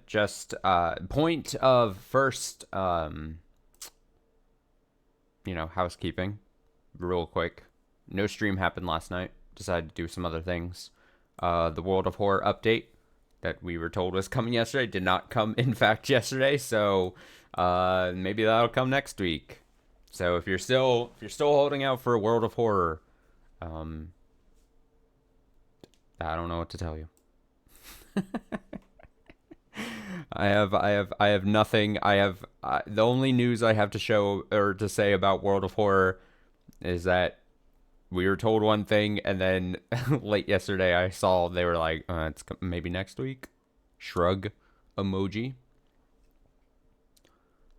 Just point of first, housekeeping, real quick. No stream happened last night. Decided to do some other things. The World of Horror update that we were told was coming yesterday did not come, in fact, yesterday. So maybe that'll come next week. So if you're still holding out for a World of Horror, I don't know what to tell you. I have nothing. The only news I have to show or to say about World of Horror is that we were told one thing, and then late yesterday I saw they were like, it's maybe next week. Shrug emoji.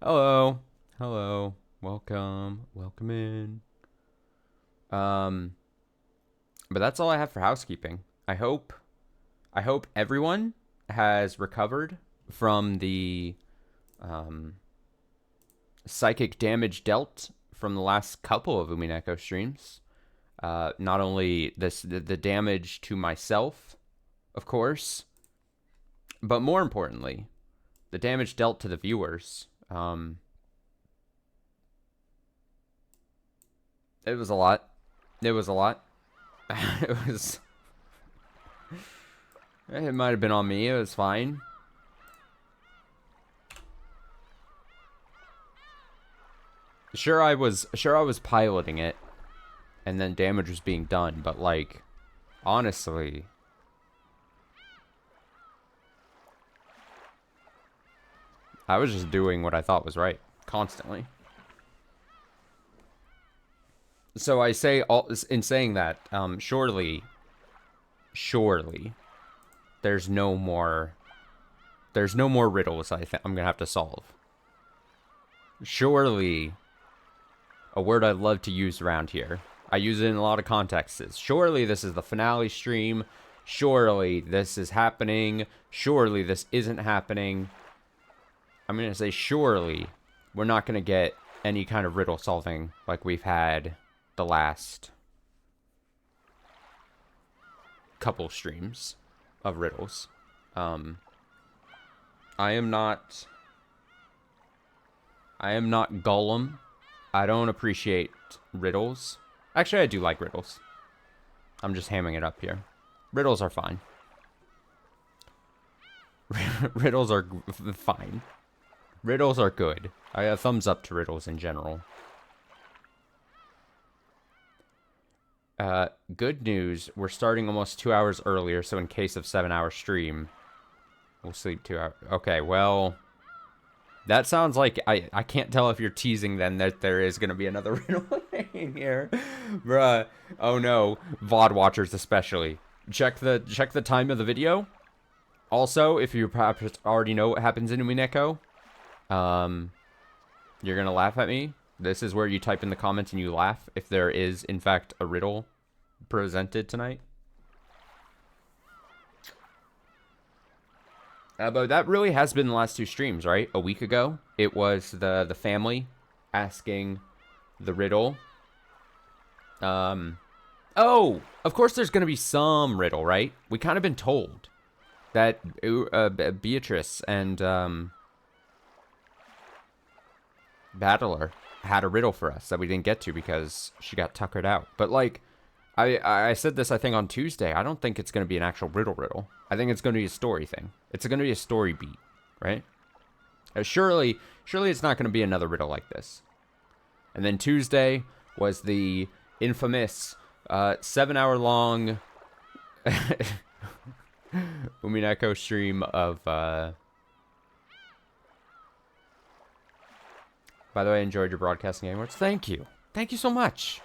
Hello, hello, welcome in. But that's all I have for housekeeping. I hope everyone has recovered from the psychic damage dealt from the last couple of Umineko streams. Not only the damage to myself, of course, but more importantly, the damage dealt to the viewers. It was a lot. It was a lot. It might have been on me. It was fine. Sure, I was piloting it, and then damage was being done. But like, honestly, I was just doing what I thought was right constantly. So I say in saying that, surely, there's no more riddles I'm gonna have to solve. Surely, a word I love to use around here. I use it in a lot of contexts. Surely this is the finale stream. Surely this is happening. Surely this isn't happening. I'm gonna say surely we're not gonna get any kind of riddle solving like we've had the last couple streams of riddles. I am not Gollum. I don't appreciate riddles. Actually, I do like riddles. I'm just hamming it up here. Riddles are fine. Riddles are fine. Riddles are good. I have thumbs up to riddles in general. Good news. We're starting almost 2 hours earlier, so in case of 7-hour stream, we'll sleep 2 hours. Okay, well, that sounds like I can't tell if you're teasing then that there is gonna be another riddle in here, bruh. Oh no, VOD watchers especially. Check the time of the video. Also, if you perhaps already know what happens in Umineko, you're gonna laugh at me. This is where you type in the comments and you laugh if there is, in fact, a riddle presented tonight. But that really has been the last two streams, right? A week ago, it was the family asking the riddle. Oh, of course there's going to be some riddle, right? We kind of been told that Beatrice and Battler had a riddle for us that we didn't get to because she got tuckered out. But like, I said this, I think, on Tuesday. I don't think it's going to be an actual riddle. I think it's going to be a story thing. It's going to be a story beat, right? Surely it's not going to be another riddle like this. And then Tuesday was the infamous 7-hour-long Umineko stream of... By the way, I enjoyed your broadcasting game awards. Thank you. Thank you so much.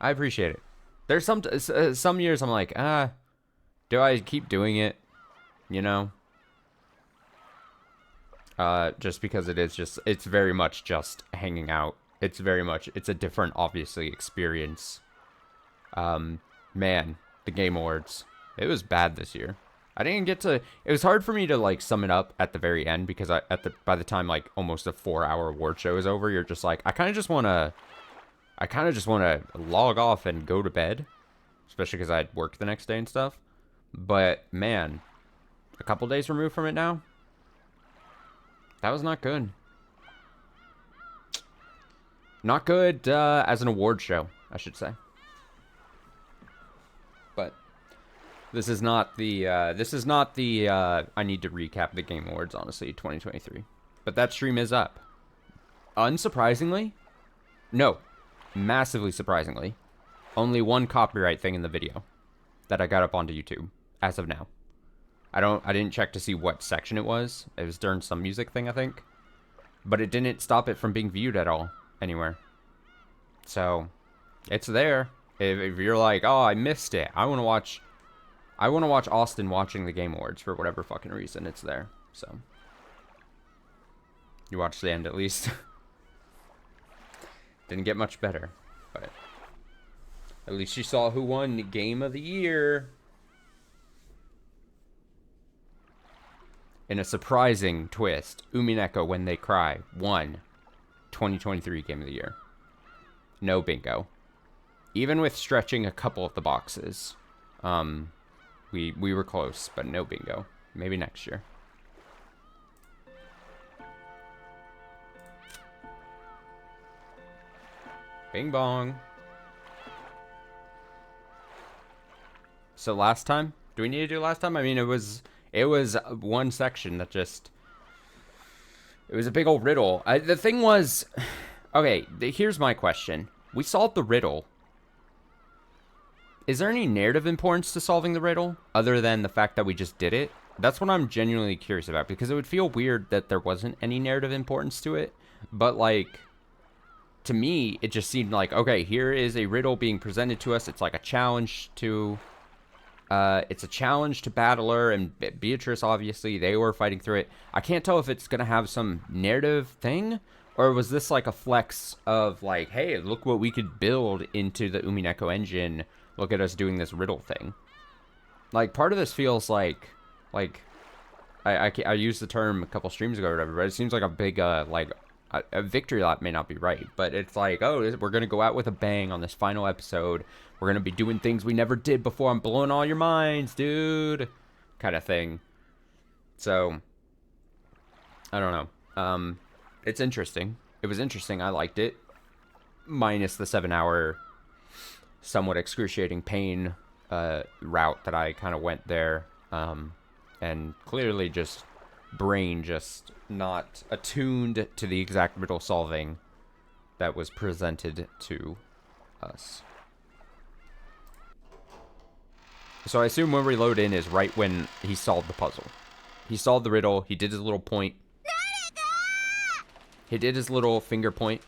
I appreciate it. There's some years I'm like, do I keep doing it? You know? Just because it's very much just hanging out. It's a different, obviously, experience. Man, the Game Awards. It was bad this year. I didn't get to... It was hard for me to, like, sum it up at the very end because by the time, like, almost a 4-hour award show is over, you're just like, I kind of just want to log off and go to bed. Especially because I had work the next day and stuff. But, man, a couple days removed from it now. That was not good. Not good as an award show, I should say. But this is not the I need to recap the Game Awards, honestly, 2023. But that stream is up. Unsurprisingly, no, massively surprisingly, only one copyright thing in the video that I got up onto YouTube as of now. I didn't check to see what section it was. It was during some music thing, I think. But it didn't stop it from being viewed at all anywhere. So, it's there. If you're like, oh, I missed it. I want to watch Austin watching the Game Awards for whatever fucking reason. It's there. So, you watched the end at least. Didn't get much better, but at least you saw who won the Game of the Year. In a surprising twist, Umineko, When They Cry, won 2023 Game of the Year. No bingo. Even with stretching a couple of the boxes, we were close, but no bingo. Maybe next year. Bing bong. So last time? Do we need to do last time? I mean, it was one section that just... It was a big old riddle. The thing was... Okay, here's my question. We solved the riddle. Is there any narrative importance to solving the riddle? Other than the fact that we just did it? That's what I'm genuinely curious about. Because it would feel weird that there wasn't any narrative importance to it. But, like... To me, it just seemed like, okay, here is a riddle being presented to us. It's like a challenge to... it's a challenge to Battler and Beatrice, obviously. They were fighting through it. I can't tell if it's going to have some narrative thing, or was this like a flex of like, hey, look what we could build into the Umineko engine. Look at us doing this riddle thing. Like, part of this feels like I used the term a couple streams ago or whatever, but it seems like a big, a victory lap may not be right, but it's like, oh, we're going to go out with a bang on this final episode. We're going to be doing things we never did before. I'm blowing all your minds, dude. Kind of thing. So, I don't know. It's interesting. It was interesting. I liked it. Minus the 7-hour, somewhat excruciating pain route that I kind of went there. And clearly just... brain just not attuned to the exact riddle solving that was presented to us. So I assume when we load in is right when he solved the puzzle. He solved the riddle, he did his little point. He did his little finger point.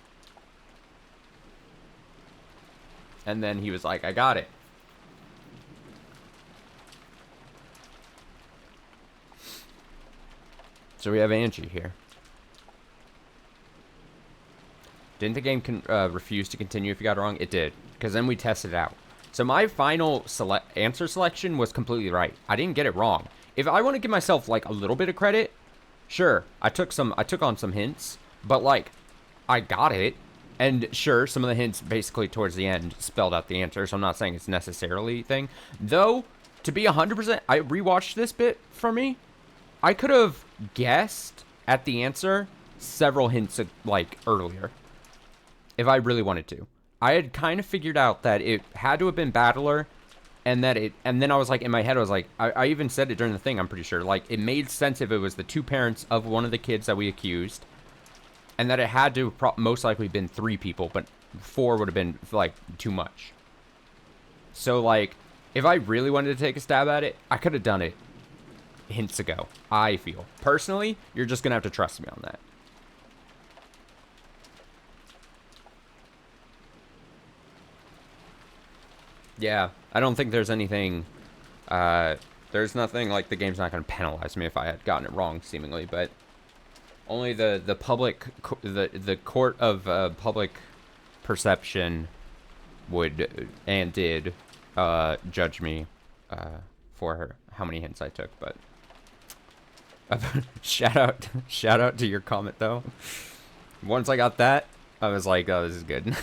And then he was like, I got it. So we have Angie here. Didn't the game refuse to continue if you got it wrong? It did, because then we tested it out. So my final answer selection was completely right. I didn't get it wrong. If I want to give myself like a little bit of credit, sure, I took on some hints, but like I got it. And sure, some of the hints basically towards the end spelled out the answer, so I'm not saying it's necessarily a thing. Though, to be 100%, I rewatched this bit for me. I could have guessed at the answer several hints like earlier, if I really wanted to. I had kind of figured out that it had to have been Battler, and then I was like, in my head, I was like, I even said it during the thing, I'm pretty sure, like, it made sense if it was the two parents of one of the kids that we accused, and that it had to most likely been 3 people, but 4 would have been, like, too much. So, like, if I really wanted to take a stab at it, I could have done it hints ago, I feel. Personally, you're just gonna have to trust me on that. Yeah, I don't think there's anything, there's nothing, like, the game's not gonna penalize me if I had gotten it wrong, seemingly, but only the public, the court of public perception would, and did, judge me, for how many hints I took, but shout out to your comment though. Once I got that, I was like, oh, this is good.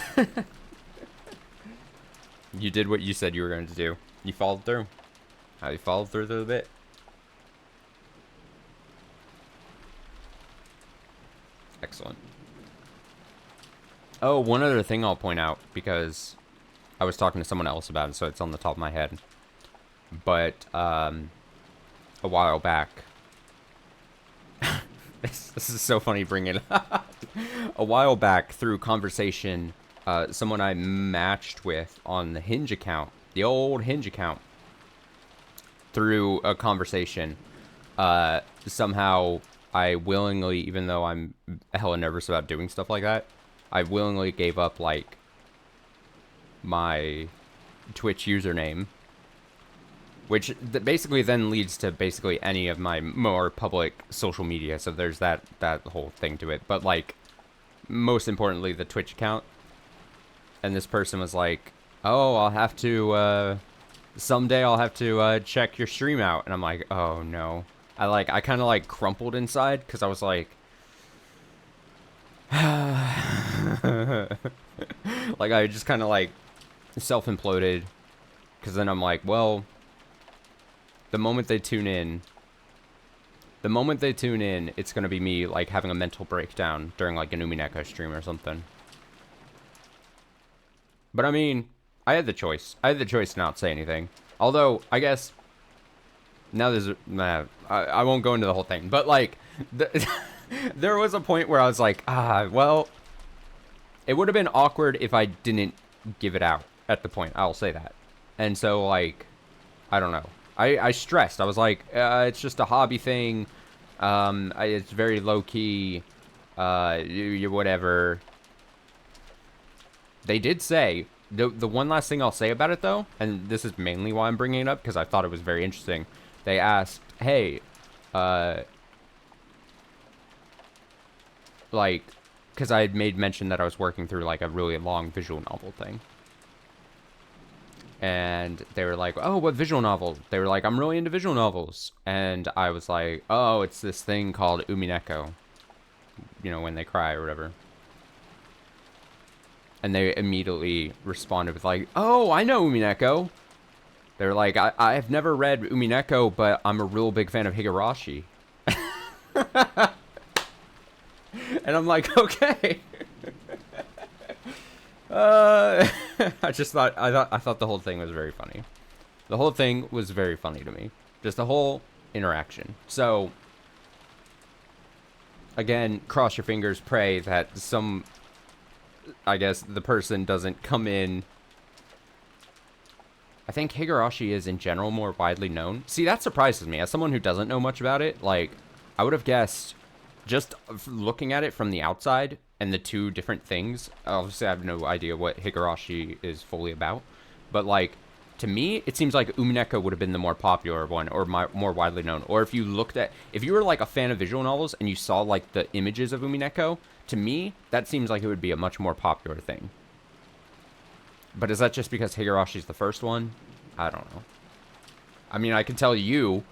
You did what you said you were going to do. You followed through. How you followed through the bit. Excellent. Oh, one other thing I'll point out, because I was talking to someone else about it, so it's on the top of my head. But, a while back... this is so funny bringing it up. A while back, through conversation, someone I matched with on the Hinge account, the old Hinge account, through a conversation, somehow I willingly, even though I'm hella nervous about doing stuff like that, I willingly gave up, like, my Twitch username, which basically then leads to basically any of my more public social media, so there's that whole thing to it. But, like, most importantly, the Twitch account. And this person was like, oh, I'll have to, someday I'll have to, check your stream out. And I'm like, oh, no. I kind of, like, crumpled inside, because I was like... like, I just kind of, like, self-imploded. Because then I'm like, well... The moment they tune in, it's going to be me, like, having a mental breakdown during, like, an Umineko stream or something. But, I mean, I had the choice. I had the choice to not say anything. Although, I guess, now there's... I won't go into the whole thing. But, like, there was a point where I was like, well, it would have been awkward if I didn't give it out at the point. I'll say that. And so, like, I don't know. I stressed. I was like, it's just a hobby thing. It's very low-key. Whatever. They did say, the one last thing I'll say about it, though, and this is mainly why I'm bringing it up, because I thought it was very interesting. They asked, hey, like, because I had made mention that I was working through, like, a really long visual novel thing. And they were like, oh, what visual novel? They were like, I'm really into visual novels. And I was like, oh, it's this thing called Umineko. You know, when they cry or whatever. And they immediately responded with like, oh, I know Umineko. They were like, I've never read Umineko, but I'm a real big fan of Higurashi. And I'm like, okay. I thought the whole thing was very funny. The whole thing was very funny to me. Just the whole interaction. So, again, cross your fingers, pray that I guess the person doesn't come in. I think Higurashi is in general more widely known. See, that surprises me. As someone who doesn't know much about it, like, I would have guessed, just looking at it from the outside, and the two different things, obviously I have no idea what Higurashi is fully about, but, like, to me, it seems like Umineko would have been the more popular one, or more widely known. Or if you were, like, a fan of visual novels, and you saw, like, the images of Umineko, to me, that seems like it would be a much more popular thing. But is that just because Higurashi's the first one? I don't know. I mean, I can tell you,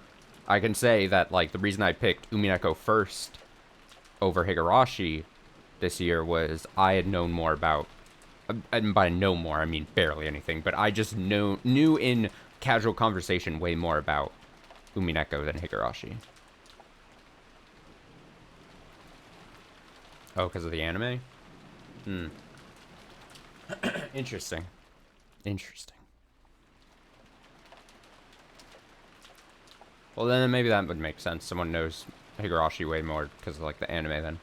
I can say that, like, the reason I picked Umineko first over Higurashi this year was I had known more about, and by know more I mean barely anything, but I just knew in casual conversation way more about Umineko than Higurashi. Oh, because of the anime? Interesting. Interesting. Well, then maybe that would make sense. Someone knows Higurashi way more because of, like, the anime then.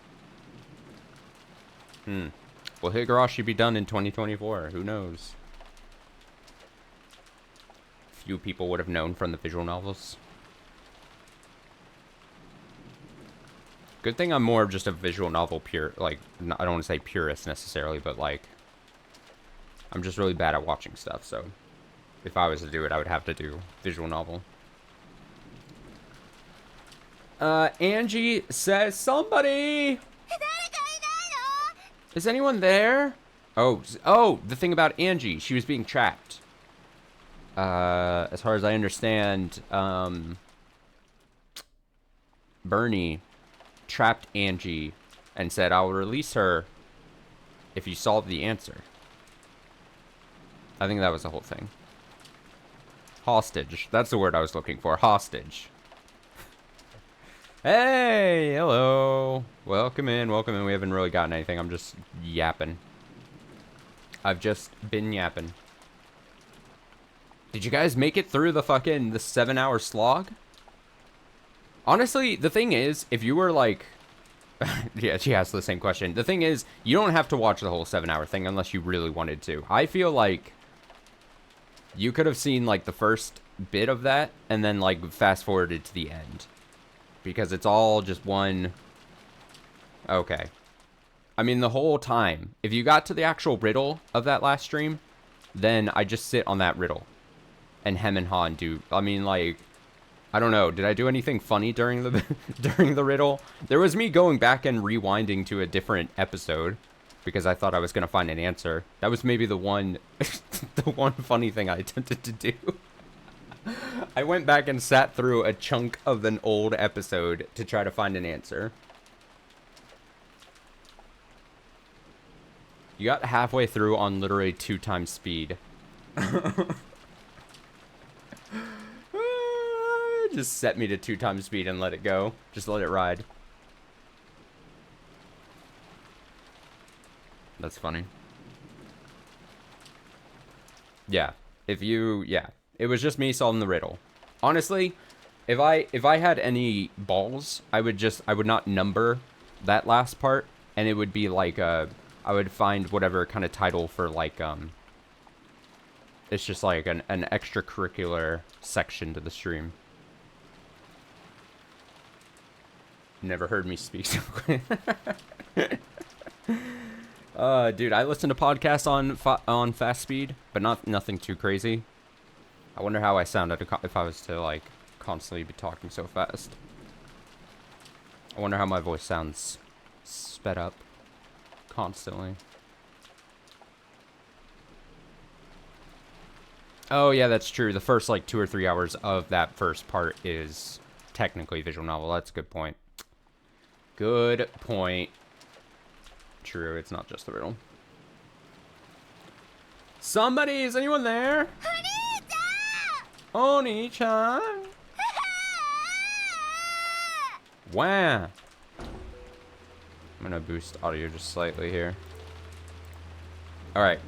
Will Higurashi be done in 2024? Who knows? Few people would have known from the visual novels. Good thing I'm more of just a visual novel pure, like, I don't want to say purist necessarily, but, like, I'm just really bad at watching stuff, so if I was to do it, I would have to do visual novel. Angie says, somebody! Is anyone there? Oh, the thing about Angie, she was being trapped. As far as I understand, Bernie trapped Angie and said, I will release her if you solve the answer. I think that was the whole thing. Hostage. That's the word I was looking for. Hostage. Hey, hello. Welcome in, welcome in. We haven't really gotten anything. I'm just yapping. I've just been yapping. Did you guys make it through the 7-hour slog? Honestly, the thing is, if you were like... yeah, she asked the same question. The thing is, you don't have to watch the whole 7-hour thing unless you really wanted to. I feel like you could have seen like the first bit of that and then like fast forwarded to the end. Because it's all just one... Okay. I mean, the whole time, if you got to the actual riddle of that last stream, then I just sit on that riddle. And hem and haw and do... I mean, like... I don't know. Did I do anything funny during the during the riddle? There was me going back and rewinding to a different episode because I thought I was gonna find an answer. That was maybe the one the one funny thing I attempted to do. I went back and sat through a chunk of an old episode to try to find an answer. You got halfway through on literally 2 times speed. Just set me to 2 times speed and let it go. Just let it ride. That's funny. Yeah. Yeah. It was just me solving the riddle. Honestly, if I had any balls, I would not number that last part, and it would be like I would find whatever kind of title for like it's just like an extracurricular section to the stream. Never heard me speak so quick. Dude, I listen to podcasts on fast speed, but nothing too crazy. I wonder how I sound if I was to like constantly be talking so fast. I wonder how my voice sounds sped up constantly. Oh yeah, that's true. The first like 2 or 3 hours of that first part is technically visual novel. That's a good point. Good point. True, it's not just the riddle. Somebody, is anyone there? Oni-chan! Wow. I'm gonna boost audio just slightly here. Alright.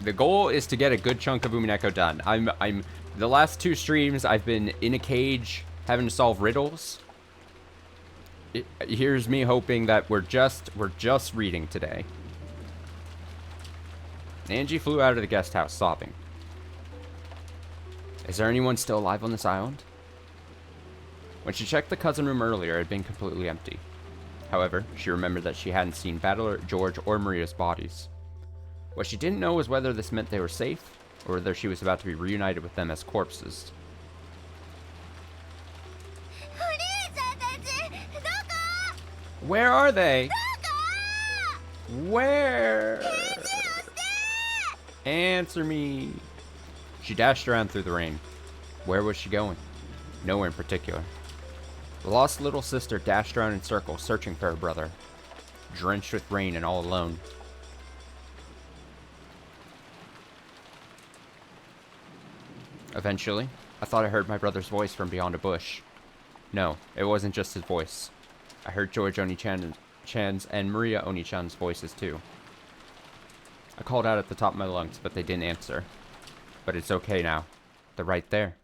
The goal is to get a good chunk of Umineko done. I'm the last 2 streams I've been in a cage having to solve riddles. Here's me hoping that we're just reading today. Angie flew out of the guest house sobbing. Is there anyone still alive on this island? When she checked the cousin room earlier, it had been completely empty. However, she remembered that she hadn't seen Battler, George, or Maria's bodies. What she didn't know was whether this meant they were safe, or whether she was about to be reunited with them as corpses. Where are they? Where? Answer me. She dashed around through the rain. Where was she going? Nowhere in particular. The lost little sister dashed around in circles, searching for her brother, drenched with rain and all alone. Eventually, I thought I heard my brother's voice from beyond a bush. No, it wasn't just his voice. I heard George Oni-chan's and Maria Oni-chan's voices too. I called out at the top of my lungs, but they didn't answer. But it's okay now. They're right there,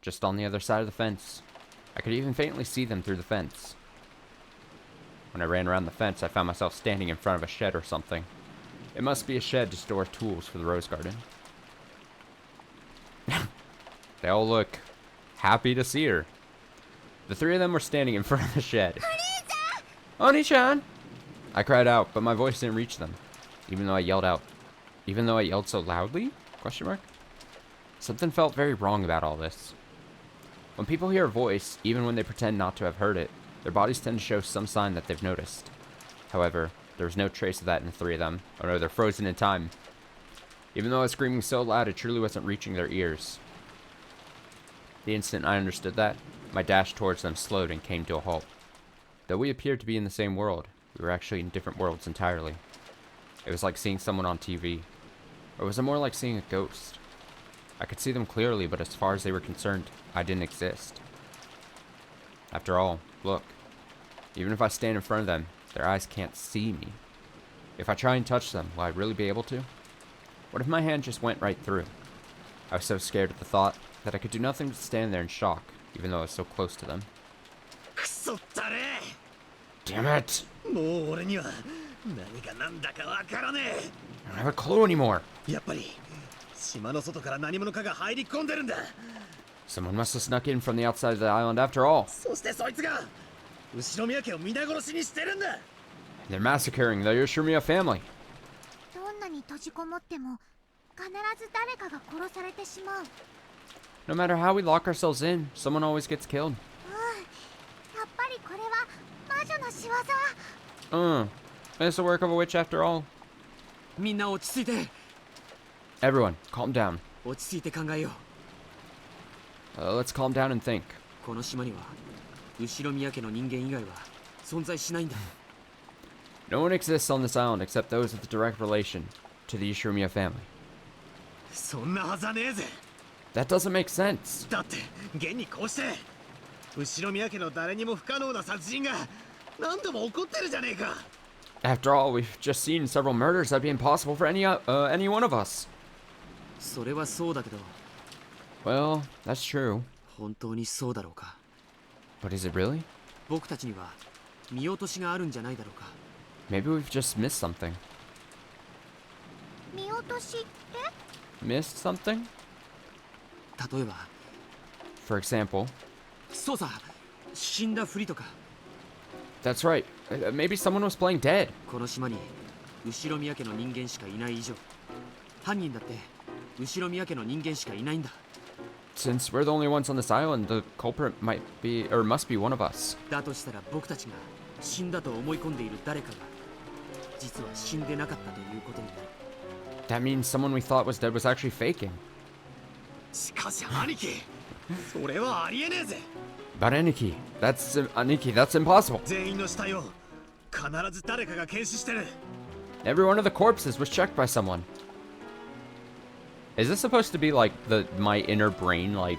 just on the other side of the fence. I could even faintly see them through the fence. When I ran around the fence, I found myself standing in front of a shed or something. It must be a shed to store tools for the rose garden. They all look happy to see her. The 3 of them were standing in front of the shed. Oni-chan! I cried out, but my voice didn't reach them. Even though I yelled so loudly? Question mark? Something felt very wrong about all this. When people hear a voice, even when they pretend not to have heard it, their bodies tend to show some sign that they've noticed. However, there was no trace of that in the 3 of them. Oh no, they're frozen in time. Even though I was screaming so loud, it truly wasn't reaching their ears. The instant I understood that, my dash towards them slowed and came to a halt. Though we appeared to be in the same world, we were actually in different worlds entirely. It was like seeing someone on TV. Or was it more like seeing a ghost? I could see them clearly, but as far as they were concerned, I didn't exist. After all, look. Even if I stand in front of them, Their eyes can't see me. If I try and touch them, will I really be able to? What if my hand just went right through? I was so scared at the thought that I could do nothing but stand there in shock, even though I was so close to them. Damn it! I don't have a clue anymore. Someone must have snuck in from the outside of the island after all. They're massacring the Yoshimiya family. No matter how we lock ourselves in, someone always gets killed. It's the work of a witch after all. Everyone, calm down. Let's calm down and think. No one exists on this island except those with a direct relation to the Yoshimiya family. That doesn't make sense. After all, we've just seen several murders that'd be impossible for any one of us. Well, that's true. But is it really? Maybe we've just missed something. Missed something? For example. That's right. Maybe someone was playing dead. Since we're the only ones on this island, the culprit might be, or must be, one of us. That means someone we thought was dead was actually faking. But Aniki, that's impossible. Every one of the corpses was checked by someone. Is this supposed to be like my inner brain, like,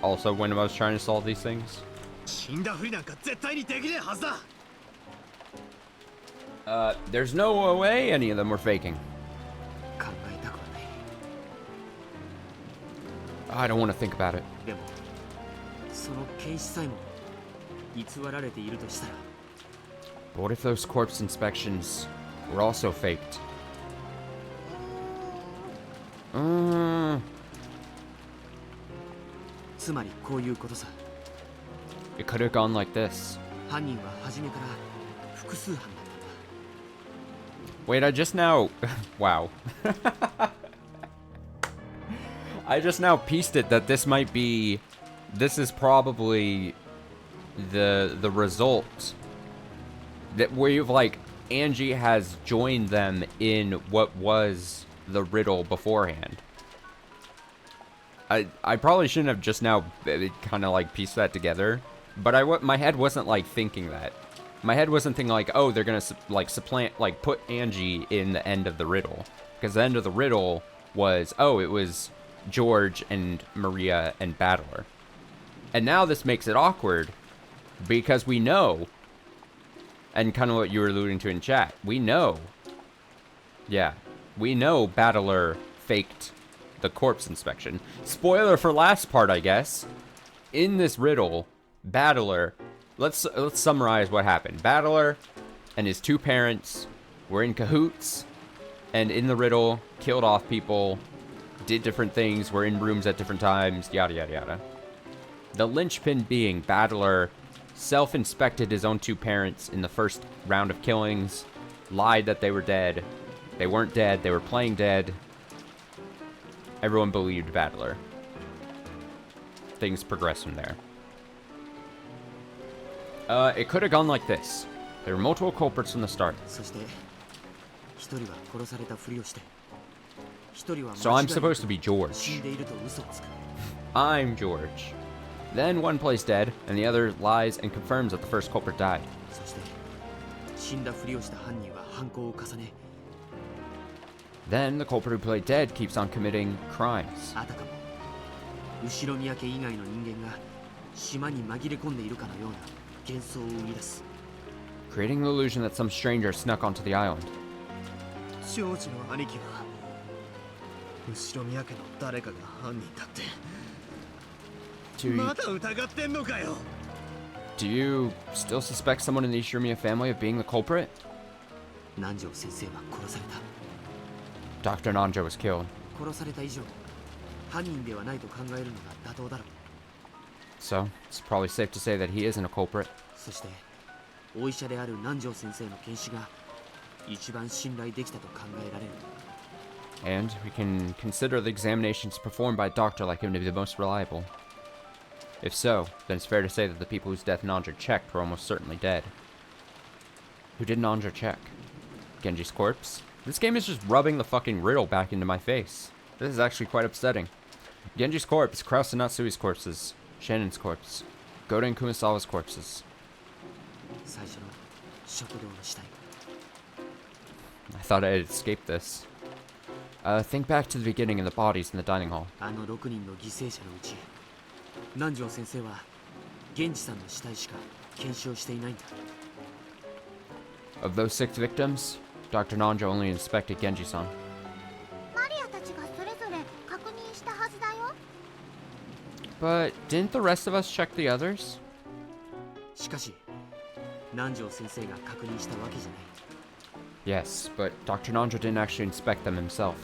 also when I was trying to solve these things? There's no way any of them were faking. I don't want to think about it. But what if those corpse inspections were also faked? It could have gone like this. Wait, I just now... Wow. I just now pieced it that this might be... This is probably the result. That where you've, like, Angie has joined them in what was the riddle beforehand. I probably shouldn't have just now kind of, like, pieced that together. But my head wasn't, like, thinking that. My head wasn't thinking, like, oh, they're gonna, like, supplant, like, put Angie in the end of the riddle. Because the end of the riddle was, oh, it was George and Maria and Battler. And now this makes it awkward because we know, and kind of what you were alluding to in chat, we know, yeah, we know Battler faked the corpse inspection. Spoiler for last part, I guess. In this riddle, Battler, let's summarize what happened. Battler and his two parents were in cahoots, and in the riddle, killed off people, did different things, were in rooms at different times, yada yada yada. The linchpin being Battler self-inspected his own two parents in the first round of killings, lied that they were dead. They weren't dead, they were playing dead. Everyone believed Battler. Things progressed from there. It could have gone like this. There were multiple culprits from the start. So I'm supposed to be George. I'm George. Then one plays dead, and the other lies and confirms that the first culprit died. Then the culprit who played dead keeps on committing crimes. creating the illusion that some stranger snuck onto the island. ジョージの兄貴は後宮家の誰かが犯人だって。まだ疑ってんのかよ。Do you still suspect someone in the Umineko family of being the culprit? 南條先生は殺された。 Dr. Nanjo was killed. 殺された以上、犯人ではないと考えるのが妥当だろう。 So, it's probably safe to say that he isn't a culprit. そして、お医者である南條先生の検視が一番信頼できたと考えられる。 And we can consider the examinations performed by a doctor like him to be the most reliable. If so, then it's fair to say that the people whose death Nanjo checked were almost certainly dead. Who did Nanjo check? Genji's corpse? This game is just rubbing the fucking riddle back into my face. This is actually quite upsetting. Genji's corpse, Krause and Natsui's corpses, Shannon's corpse, Goda and Kumasawa's corpses. I thought I had escaped this. Think back to the beginning and the bodies in the dining hall. Of those 6 victims, Dr. Nanjo only inspected Genji-san. But didn't the rest of us check the others? Yes, but Dr. Nanjo didn't actually inspect them himself.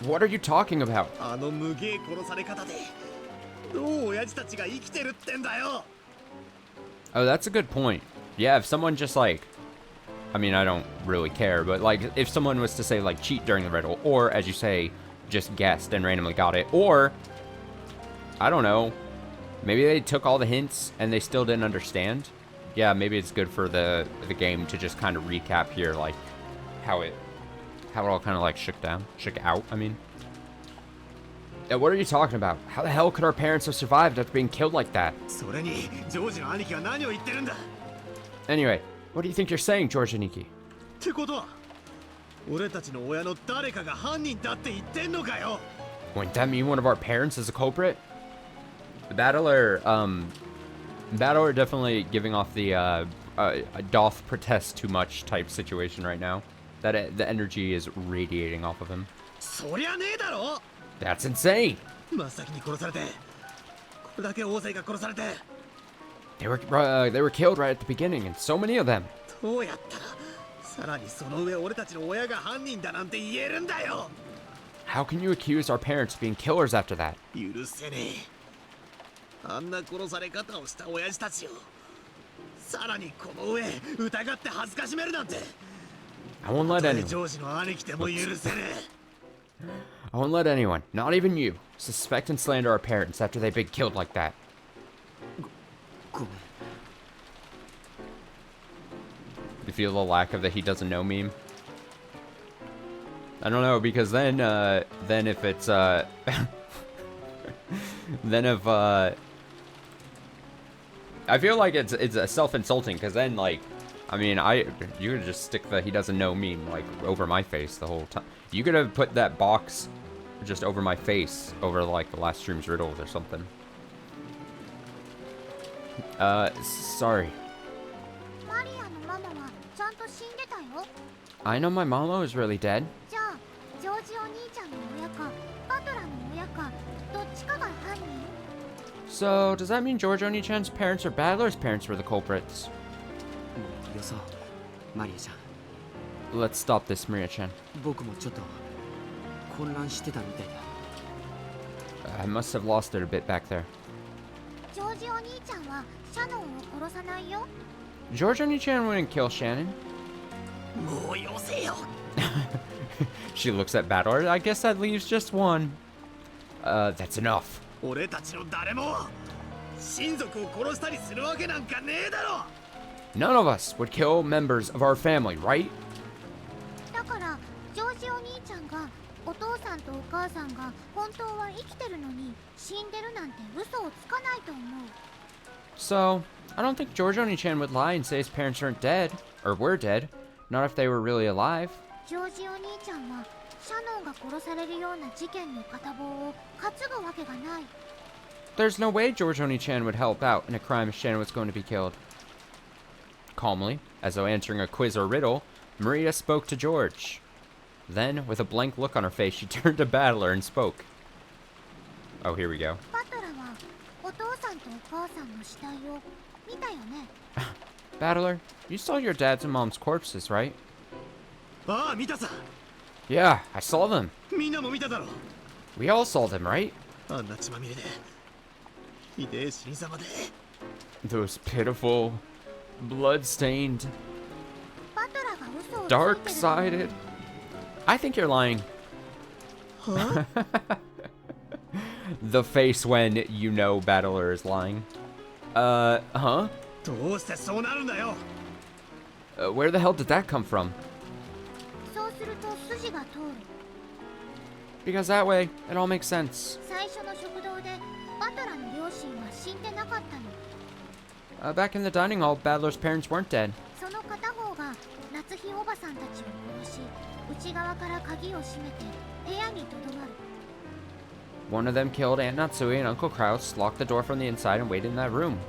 What are you talking about? Oh, that's a good point. Yeah, if someone just like, I mean, I don't really care, but like if someone was to say like cheat during the riddle, or as you say, just guessed and randomly got it, or I don't know, maybe they took all the hints and they still didn't understand. Yeah, maybe it's good for the game to just kind of recap here, like how it all kind of like shook out. I mean, yeah, what are you talking about? How the hell could our parents have survived after being killed like that? Anyway, what do you think you're saying, George Aniki? Wouldn't that mean one of our parents is a culprit? The battler definitely giving off the doth protest too much type situation right now. That the energy is radiating off of him. That's insane. They were killed right at the beginning, and so many of them. How can you accuse our parents of being killers after that? I won't let anyone, not even you, suspect and slander our parents after they've been killed like that. You feel the lack of the he doesn't know meme? I don't know, because then if it's then if I feel like it's self-insulting, because then like, I mean, you could just stick the he doesn't know meme like over my face the whole time. You could have put that box just over my face over like the last stream's riddles or something. Sorry. I know my mama is really dead. So, does that mean George Oni-chan's parents or Battler's parents were the culprits? Let's stop this, Maria-chan. I must have lost it a bit back there. George Oni-chan wouldn't kill Shannon. She looks at Battler. I guess that leaves just one. That's enough. None of us would kill members of our family, right? So, I don't think George Oni-chan would lie and say his parents aren't dead, or were dead, not if they were really alive. There's no way George Oni-chan would help out in a crime if Shannon was going to be killed. Calmly, as though answering a quiz or riddle, Maria spoke to George. Then, with a blank look on her face, she turned to Battler and spoke. Oh, here we go. Battler, you saw your dad's and mom's corpses, right? Yeah, I saw them. We all saw them, right? Those pitiful, blood-stained, dark-sided. I think you're lying. Huh? The face when you know Battler is lying. Huh? Where the hell did that come from? Because that way, it all makes sense. Back in the dining hall, Battler's parents weren't dead. One of them killed Aunt Natsui and Uncle Kraus, locked the door from the inside, and waited in that room.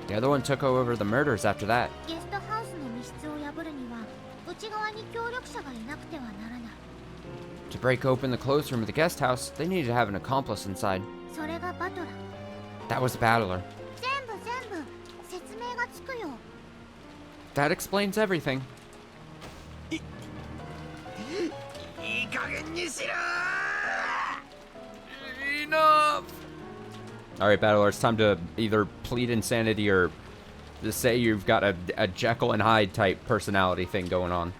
The other one took over the murders after that. To break open the clothes room of the guest house, they needed to have an accomplice inside. That was Battler. That explains everything. Enough! Alright, Battler, it's time to either plead insanity or to say you've got a Jekyll and Hyde type personality thing going on.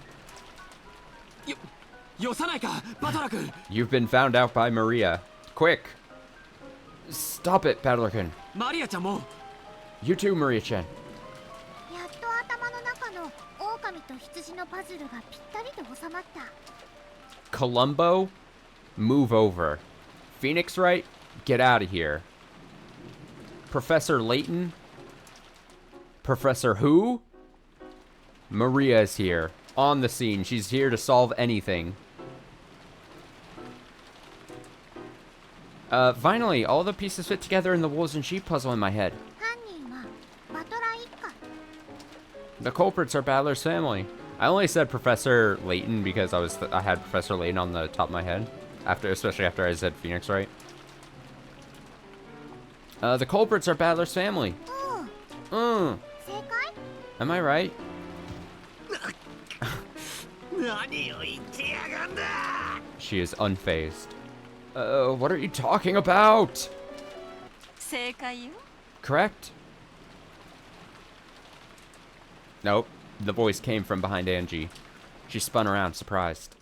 You've been found out by Maria. Quick! Stop it, Battler-kun. You too, Maria-chan. Columbo, move over. Phoenix Wright, get out of here. Professor Layton? Professor who? Maria is here. On the scene. She's here to solve anything. Finally, all the pieces fit together in the wolves and sheep puzzle in my head. The culprits are Battler's family. I only said Professor Layton because I had Professor Layton on the top of my head, especially after I said Phoenix Wright. The culprits are Battler's family. Am I right? She is unfazed. What are you talking about? Correct? Nope. The voice came from behind Angie. She spun around, surprised.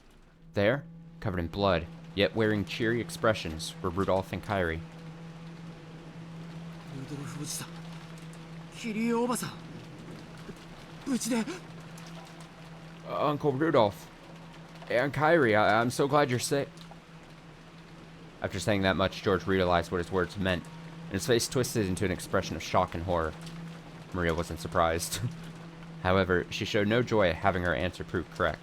There, covered in blood, yet wearing cheery expressions, were Rudolph and Kairi. Uncle Rudolph. And Kairi, I'm so glad you're safe. After saying that much, George realized what his words meant, and his face twisted into an expression of shock and horror. Maria wasn't surprised. However, she showed no joy at having her answer proved correct.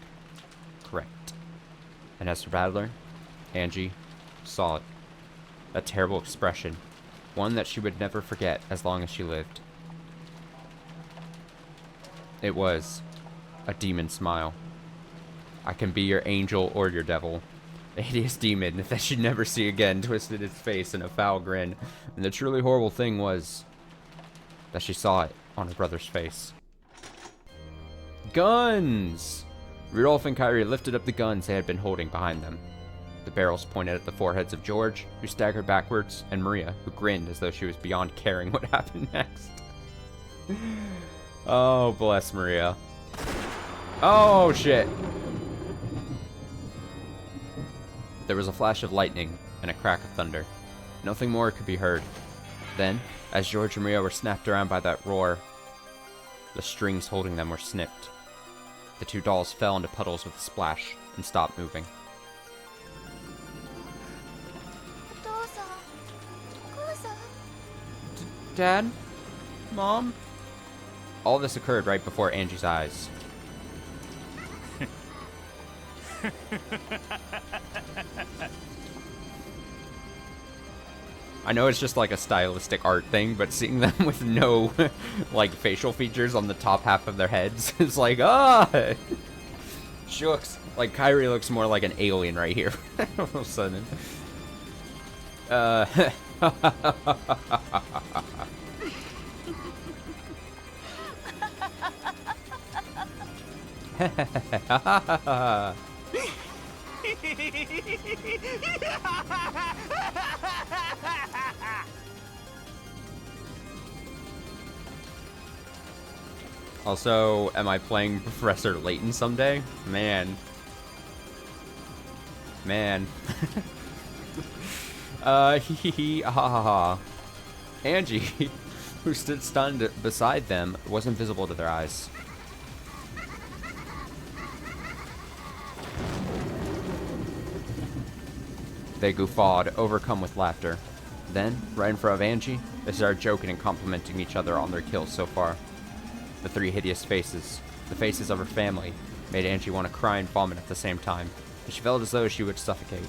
And as for Battler, Angie saw it. A terrible expression. One that she would never forget as long as she lived. It was a demon smile. I can be your angel or your devil. A hideous demon that she'd never see again twisted its face in a foul grin. And the truly horrible thing was that she saw it on her brother's face. Guns! Rudolph and Kairi lifted up the guns they had been holding behind them. The barrels pointed at the foreheads of George, who staggered backwards, and Maria, who grinned as though she was beyond caring what happened next. Oh, bless Maria. Oh, shit. There was a flash of lightning and a crack of thunder. Nothing more could be heard. Then, as George and Maria were snapped around by that roar, the strings holding them were snipped. The two dolls fell into puddles with a splash and stopped moving. Dad? Mom? All this occurred right before Angie's eyes. I know it's just like a stylistic art thing, but seeing them with no, like, facial features on the top half of their heads is like, ah! She looks, like, Kyrie looks more like an alien right here, all of a sudden. Also, am I playing Professor Layton someday? Man. Man. Hee hee ha ha ha. Angie, who stood stunned beside them, wasn't visible to their eyes. They guffawed, overcome with laughter. Then, right in front of Angie, they started joking and complimenting each other on their kills so far. The three hideous faces, the faces of her family, made Angie want to cry and vomit at the same time, and she felt as though she would suffocate.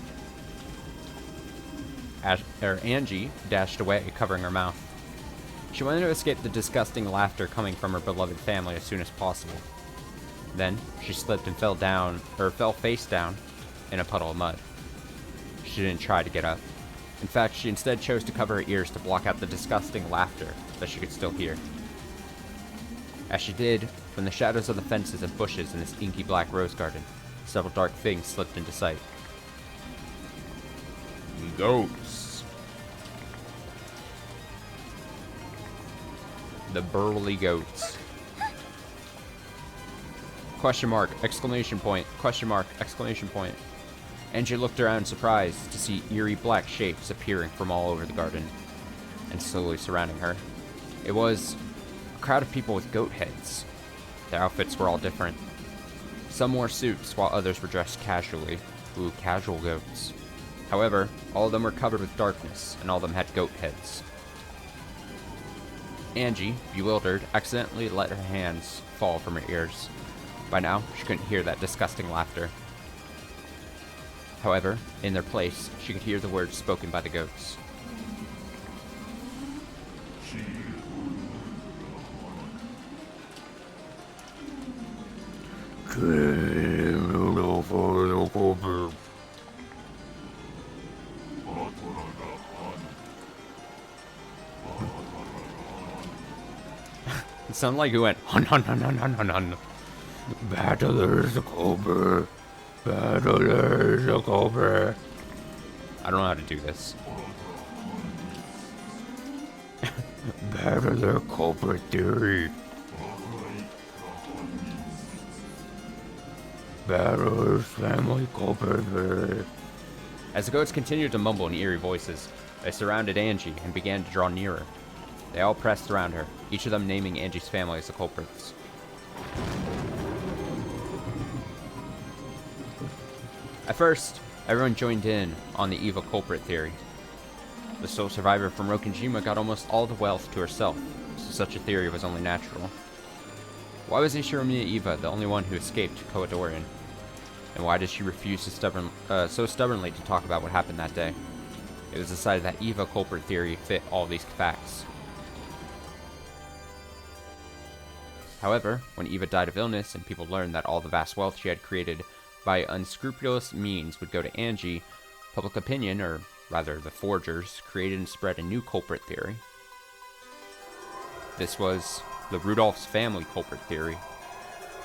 Angie dashed away, covering her mouth. She wanted to escape the disgusting laughter coming from her beloved family as soon as possible. Then, she slipped and fell face down in a puddle of mud. She didn't try to get up. In fact, she instead chose to cover her ears to block out the disgusting laughter that she could still hear. As she did, from the shadows of the fences and bushes in this inky black rose garden, several dark things slipped into sight. Goats. The burly goats. Question mark, exclamation point, question mark, exclamation point. Angie looked around surprised to see eerie black shapes appearing from all over the garden and slowly surrounding her. It was a crowd of people with goat heads. Their outfits were all different. Some wore suits while others were dressed casually. Ooh, casual goats. However, all of them were covered with darkness and all of them had goat heads. Angie, bewildered, accidentally let her hands fall from her ears. By now, she couldn't hear that disgusting laughter. However, in their place, she could hear the words spoken by the goats. It sounded like it went hun hun hun hun hun hun hun. Battlers the Cobra. Battlers the Cobra. I don't know how to do this. Battler Cobra theory. Battlers family Cobra theory. As the goats continued to mumble in eerie voices, they surrounded Angie and began to draw nearer. They all pressed around her, each of them naming Angie's family as the culprits. At first, everyone joined in on the Eva culprit theory. The sole survivor from Rokkenjima got almost all the wealth to herself, so such a theory was only natural. Why was Ishiromiya Eva the only one who escaped Koadorian? And why did she refuse to so stubbornly to talk about what happened that day? It was decided that Eva culprit theory fit all these facts. However, when Eva died of illness and people learned that all the vast wealth she had created by unscrupulous means would go to Angie, public opinion, or rather the forgers, created and spread a new culprit theory. This was the Rudolph's family culprit theory.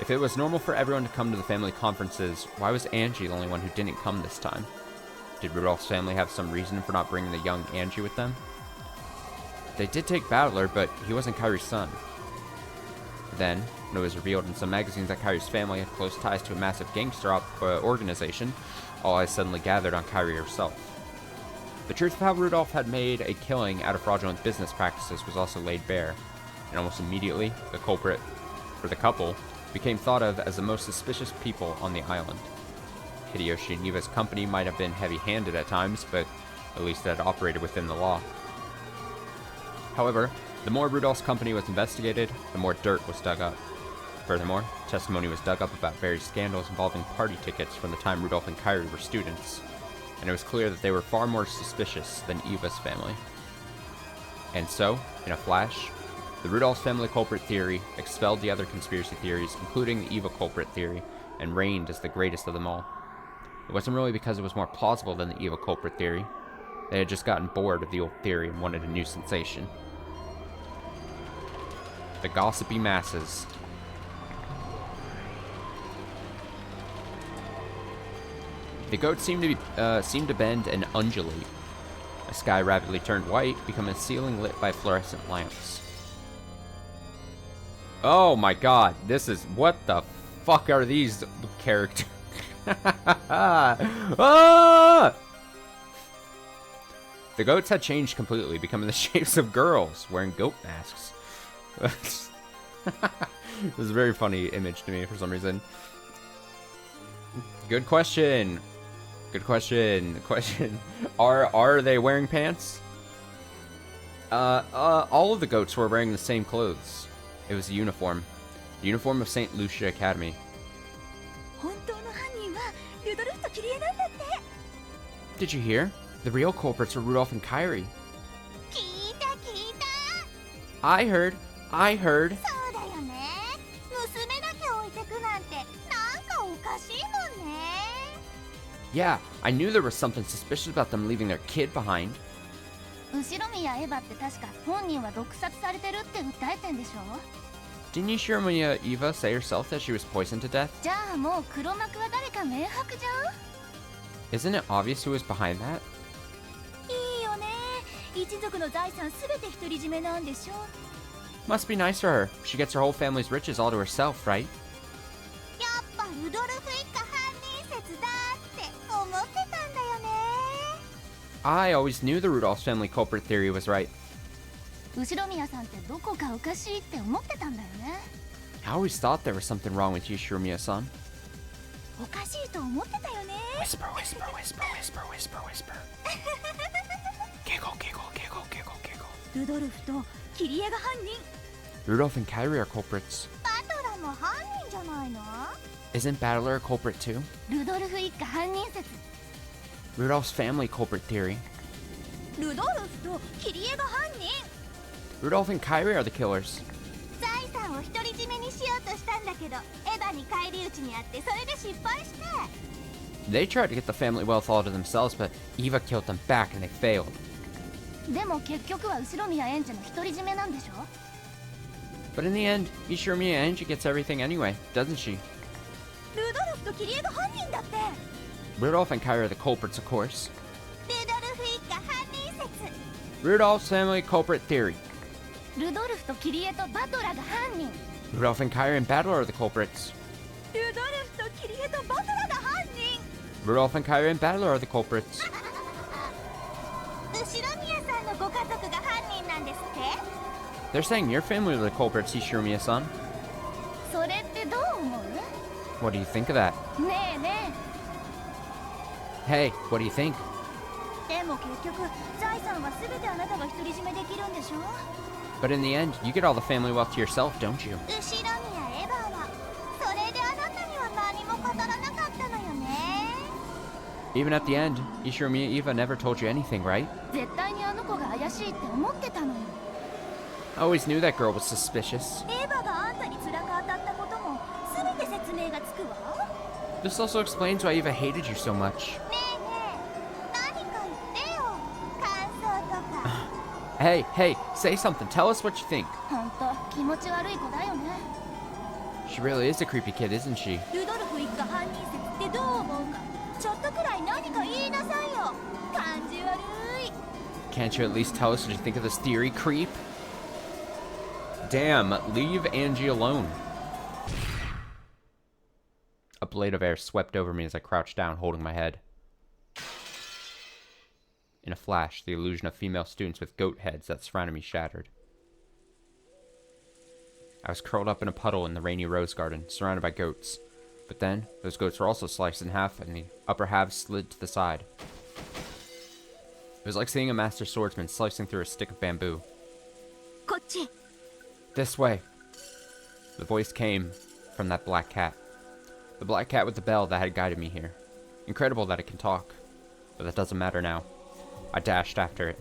If it was normal for everyone to come to the family conferences, why was Angie the only one who didn't come this time? Did Rudolph's family have some reason for not bringing the young Angie with them? They did take Battler, but he wasn't Kyrie's son. Then, when it was revealed in some magazines that Kyrie's family had close ties to a massive gangster organization, all eyes suddenly gathered on Kyrie herself. The truth of how Rudolph had made a killing out of fraudulent business practices was also laid bare, and almost immediately, the culprit, for the couple, became thought of as the most suspicious people on the island. Hideyoshi and Eva's company might have been heavy-handed at times, but at least it had operated within the law. However, the more Rudolph's company was investigated, the more dirt was dug up. Furthermore, testimony was dug up about various scandals involving party tickets from the time Rudolph and Kyrie were students, and it was clear that they were far more suspicious than Eva's family. And so, in a flash, the Rudolph's family culprit theory expelled the other conspiracy theories, including the evil culprit theory, and reigned as the greatest of them all. It wasn't really because it was more plausible than the evil culprit theory. They had just gotten bored of the old theory and wanted a new sensation. The gossipy masses. The goats seemed to bend and undulate. The sky rapidly turned white, becoming a ceiling lit by fluorescent lamps. Oh my god, this is... What the fuck are these characters? Ah! The goats had changed completely, becoming the shapes of girls wearing goat masks. This is a very funny image to me for some reason. Good question. Good question. Question. Are they wearing pants? All of the goats were wearing the same clothes. It was a uniform. The uniform of St. Lucia Academy. Did you hear? The real culprits are Rudolph and Kyrie. I heard. Yeah, I knew there was something suspicious about them leaving their kid behind. Didn't Shiromiya Eva say herself that she was poisoned to death? Isn't it obvious who was behind that? Must be nice for her. She gets her whole family's riches all to herself, right? I always knew the Rudolph's family culprit theory was right. I always thought there was something wrong with you, Shiromiya-san. Whisper, whisper, whisper, whisper, whisper, whisper. Giggle, giggle, giggle, giggle, giggle. Rudolph and Kyrie are culprits. Isn't Battler a culprit too? Rudolph's family culprit theory. Rudolph and Kyrie are the killers. They tried to get the family wealth all to themselves, but Eva killed them back and they failed. But in the end, Shiromiya Angie gets everything anyway, doesn't she? Rudolph and Kyrie are the culprits, of course. Rudolph's family culprit theory. Rudolph and Kyrie and Battler are the culprits. Rudolph and Kyrie and Battler are the culprits. They're saying your family are the culprits, Shiromiya-san. What do you think of that? Hey, what do you think? But in the end, you get all the family wealth to yourself, don't you? Even at the end, Shiromiya Eva never told you anything, right? I always knew that girl was suspicious. This also explains why Eva hated you so much. Hey, say something. Tell us what you think. She really is a creepy kid, isn't she? Can't you at least tell us what you think of this theory, creep? Damn, leave Angie alone. A blade of air swept over me as I crouched down, holding my head. In a flash, the illusion of female students with goat heads that surrounded me shattered. I was curled up in a puddle in the rainy rose garden, surrounded by goats. But then, those goats were also sliced in half, and the upper halves slid to the side. It was like seeing a master swordsman slicing through a stick of bamboo. This way. The voice came from that black cat. The black cat with the bell that had guided me here. Incredible that it can talk, but that doesn't matter now. I dashed after it.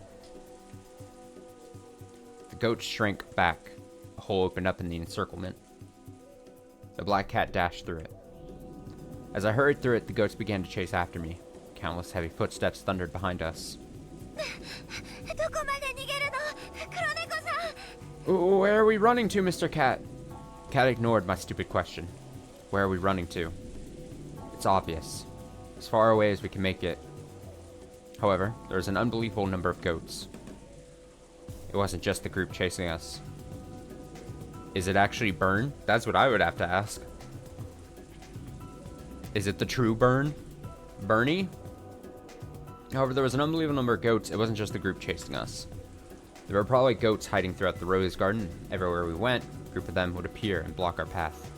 goats shrank back. A hole opened up in the encirclement. The black cat dashed through it. As I hurried through it, the goats began to chase after me. Countless heavy footsteps thundered behind us. Where are we running to, Mr. Cat? Cat ignored my stupid question. Where are we running to? It's obvious. As far away as we can make it. However, there was an unbelievable number of goats. It wasn't just the group chasing us. Is it actually Burn? That's what I would have to ask. Is it the true Burn? Bernie? However, there was an unbelievable number of goats. It wasn't just the group chasing us. There were probably goats hiding throughout the rose garden. Everywhere we went, a group of them would appear and block our path.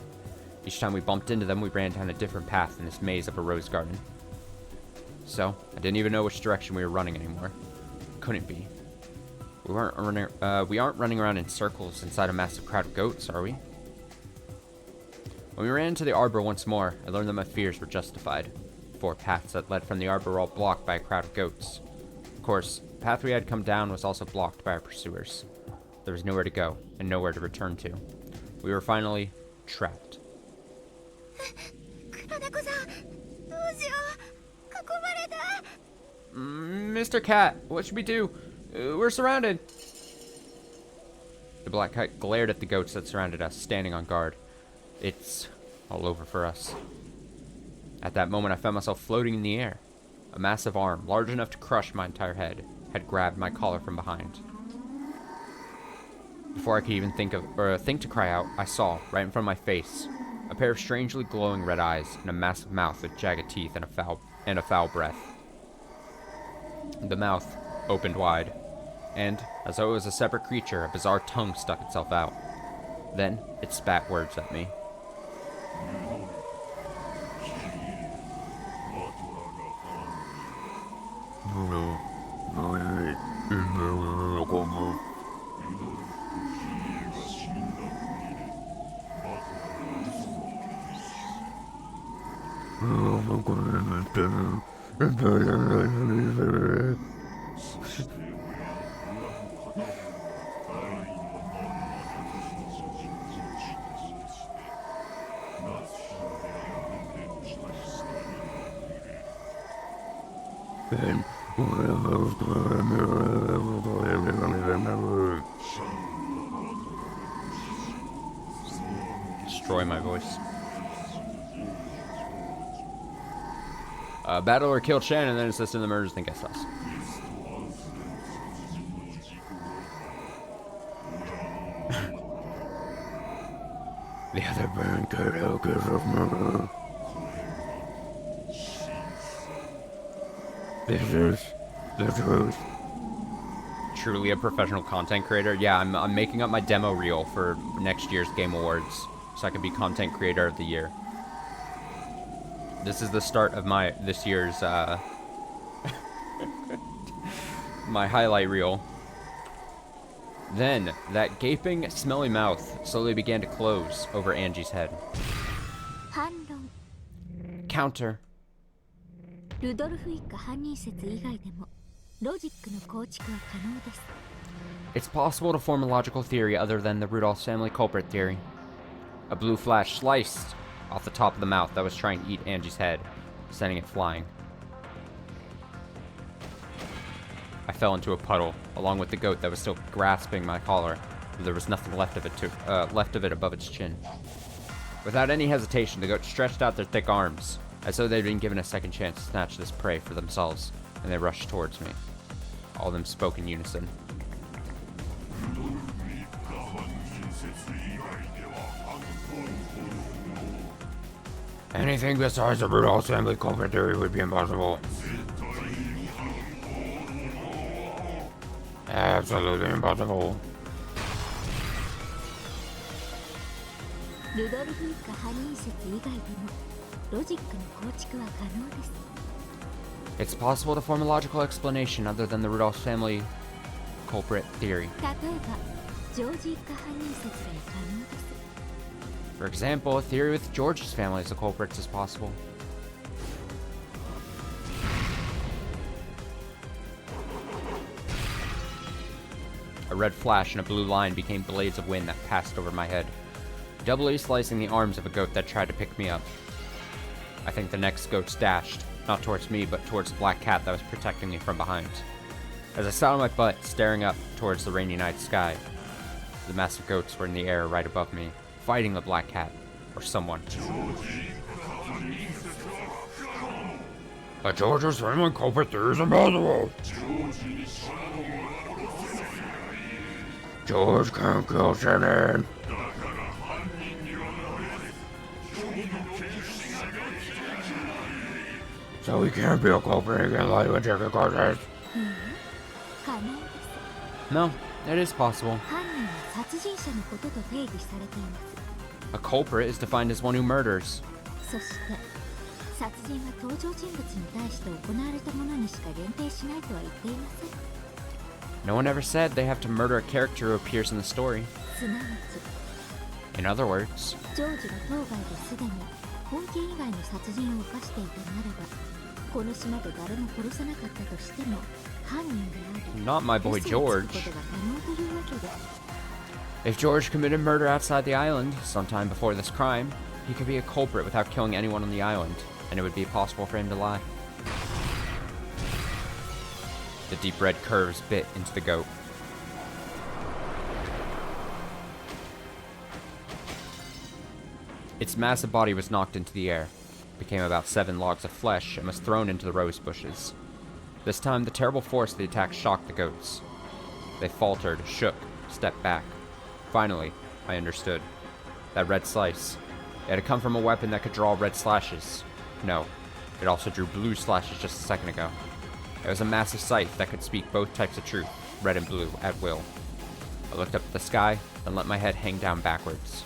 Each time we bumped into them, we ran down a different path in this maze of a rose garden. So, I didn't even know which direction we were running anymore. Couldn't be. We aren't running around in circles inside a massive crowd of goats, are we? When we ran into the arbor once more, I learned that my fears were justified. 4 paths that led from the arbor were all blocked by a crowd of goats. Of course, the path we had come down was also blocked by our pursuers. There was nowhere to go, and nowhere to return to. We were finally trapped. Mr. Cat, what should we do? We're surrounded. The black cat glared at the goats that surrounded us, standing on guard. It's all over for us. At that moment, I found myself floating in the air. A massive arm, large enough to crush my entire head, had grabbed my collar from behind. Before I could even think to cry out, I saw, right in front of my face, a pair of strangely glowing red eyes and a massive mouth with jagged teeth and a foul breath. The mouth opened wide, and, as though it was a separate creature, a bizarre tongue stuck itself out. Then, it spat words at me. Destroy my voice. Battle or kill Shen and then assist in the murders, then guess us. The other burn could This is the truth. Truly a professional content creator? Yeah, I'm making up my demo reel for next year's Game Awards, so I can be Content Creator of the Year. This is the start of this year's my highlight reel. Then, that gaping, smelly mouth slowly began to close over Angie's head. Counter. It's possible to form a logical theory other than the Rudolph's family culprit theory. A blue flash sliced off the top of the mouth that was trying to eat Angie's head, sending it flying. I fell into a puddle, along with the goat that was still grasping my collar. There was nothing left of it above its chin. Without any hesitation, the goat stretched out their thick arms, as though they'd been given a second chance to snatch this prey for themselves, and they rushed towards me. All of them spoke in unison. Anything besides the Rudolph's family culprit theory would be impossible. Absolutely impossible. It's possible to form a logical explanation other than the Rudolph's family culprit theory. For example, a theory with George's family as the culprits is possible. A red flash and a blue line became blades of wind that passed over my head, doubly slicing the arms of a goat that tried to pick me up. I think the next goat dashed, not towards me, but towards the black cat that was protecting me from behind. As I sat on my butt, staring up towards the rainy night sky, the massive goats were in the air right above me, fighting the black cat, or someone. A George's family culprit is impossible! George can't kill Shannon! So he can't be a culprit again like with chicken causes. No, it is possible. A culprit is defined as one who murders. No one ever said they have to murder a character who appears in the story. In other words, not my boy George. If George committed murder outside the island sometime before this crime, he could be a culprit without killing anyone on the island, and it would be possible for him to lie. The deep red curves bit into the goat. Its massive body was knocked into the air, became about 7 logs of flesh, and was thrown into the rose bushes. This time, the terrible force of the attack shocked the goats. They faltered, shook, stepped back. Finally, I understood. That red slice, it had come from a weapon that could draw red slashes. No, it also drew blue slashes just a second ago. It was a massive scythe that could speak both types of truth, red and blue, at will. I looked up at the sky, and let my head hang down backwards.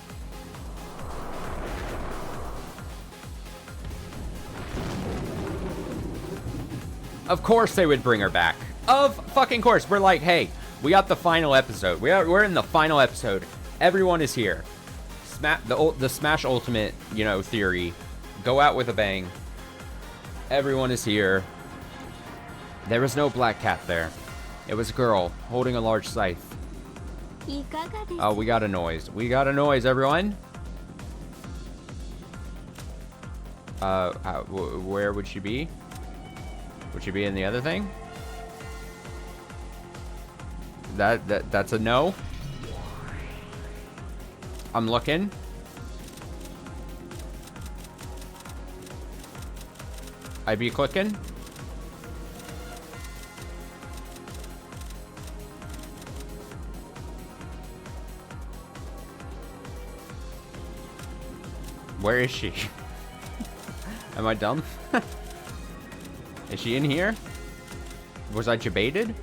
Of course they would bring her back. Of fucking course. We're like, hey, we got the final episode. We're in the final episode. Everyone is here. The Smash Ultimate, theory. Go out with a bang. Everyone is here. There was no black cat there. It was a girl holding a large scythe. Oh, we got a noise. We got a noise, everyone. Where would she be? Would she be in the other thing? That's a no. I'm looking. I be clicking. Where is she? Am I dumb? Is she in here? Was I debated?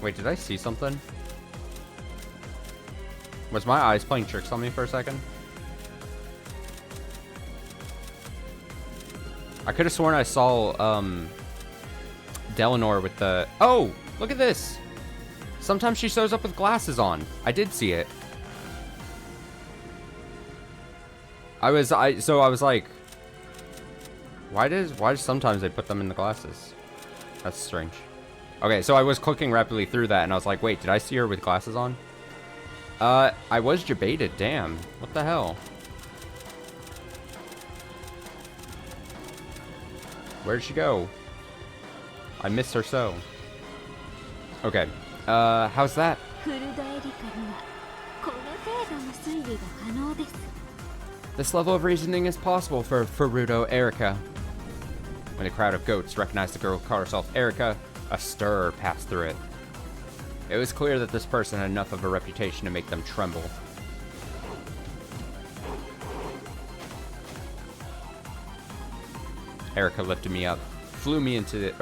Wait, did I see something? Was my eyes playing tricks on me for a second? I could have sworn I saw, Delanor with the... Oh! Look at this! Sometimes she shows up with glasses on. I did see it. I was like, why does sometimes they put them in the glasses? That's strange. Okay, so I was clicking rapidly through that, and I was like, wait, did I see her with glasses on? I was debated, damn. What the hell? Where'd she go? I miss her so. Okay, how's that? This level of reasoning is possible for Furuto Erika. When the crowd of goats recognized the girl who called herself Erika, a stir passed through it. It was clear that this person had enough of a reputation to make them tremble. Erika lifted me up, flew into the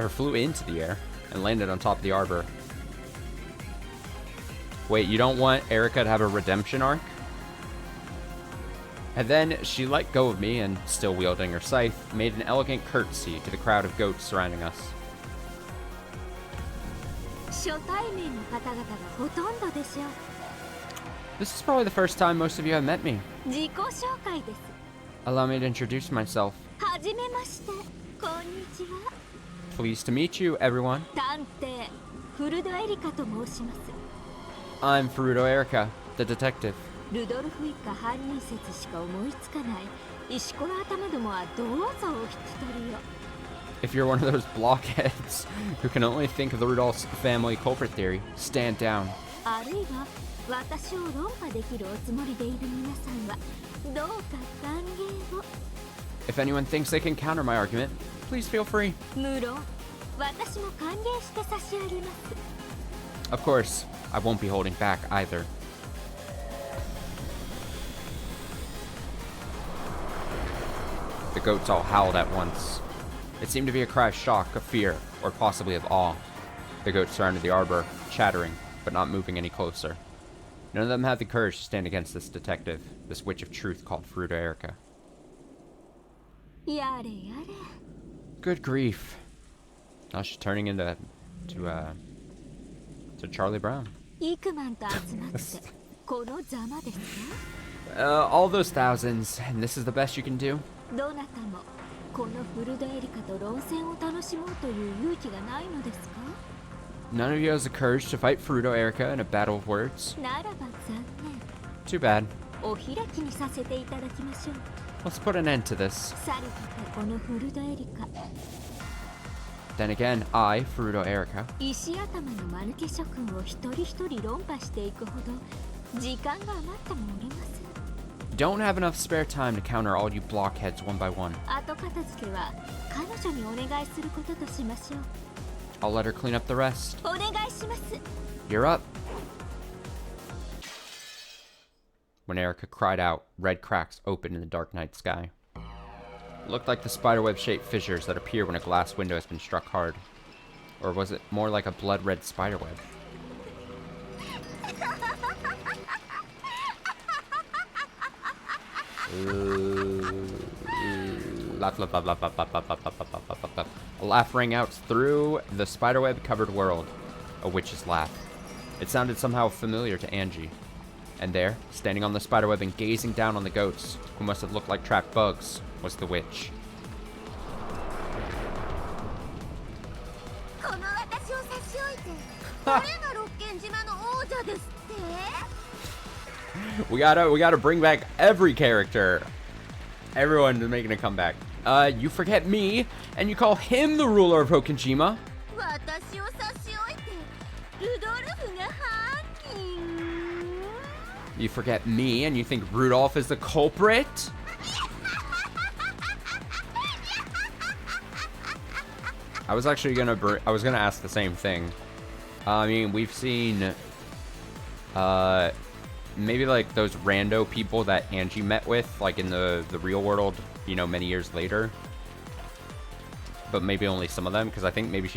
air, and landed on top of the arbor. Wait, you don't want Erika to have a redemption arc? And then she let go of me and, still wielding her scythe, made an elegant curtsy to the crowd of goats surrounding us. This is probably the first time most of you have met me. Allow me to introduce myself. はじめまして。こんにちは。 Pleased to meet you, everyone. 探偵フルドエリカと申します。 I'm Fruto Erica, the detective. ルドルフ一家犯人説しか思いつかない。石ころ頭どもはどうぞお引き取りを。 If you're one of those blockheads who can only think of the Rudolph's family culprit theory, stand down. あるいは私を論破できるおつもりでいる皆さんはどうか歓迎を。 If anyone thinks they can counter my argument, please feel free. 無論私も歓迎して差し上げます。 Of course, I won't be holding back either. The goats all howled at once. It seemed to be a cry of shock, of fear, or possibly of awe. The goats surrounded the arbor, chattering, but not moving any closer. None of them had the courage to stand against this detective, this witch of truth called Fruta Erica. やれやれ。 Good grief. Now she's turning into Charlie Brown. 幾万と集まってこのざまですか？ All those thousands, and this is the best you can do? どなたもこのフルドエリカと論戦を楽しもうという勇気がないのですか？ None of you has the courage to fight Fruto Erica in a battle of words? ならば残念。 Too bad. お開きにさせていただきましょう。 Let's put an end to this. さることこのフルドエリカ。 Then again, I, Fruto Erica, 石頭の間抜け諸君を一人一人論破していくほど時間が余ってもおりません。 don't have enough spare time to counter all you blockheads one by one. 後片付けは彼女にお願いすることとしましょう。 I'll let her clean up the rest. お願いします。 You're up. When Erica cried out, red cracks opened in the dark night sky. It looked like the spiderweb-shaped fissures that appear when a glass window has been struck hard. Or was it more like a blood-red spiderweb? A laugh rang out through the spiderweb-covered world. A witch's laugh. It sounded somehow familiar to Angie. And there, standing on the spiderweb and gazing down on the goats, who must have looked like trapped bugs, was the witch. We gotta bring back every character. Everyone is making a comeback. You forget me, and you call him the ruler of Hokenjima. You forget me, and you think Rudolph is the culprit? I was gonna ask the same thing. I mean, we've seen, maybe like those rando people that Angie met with, like in the real world, you know, many years later. But maybe only some of them, because I think maybe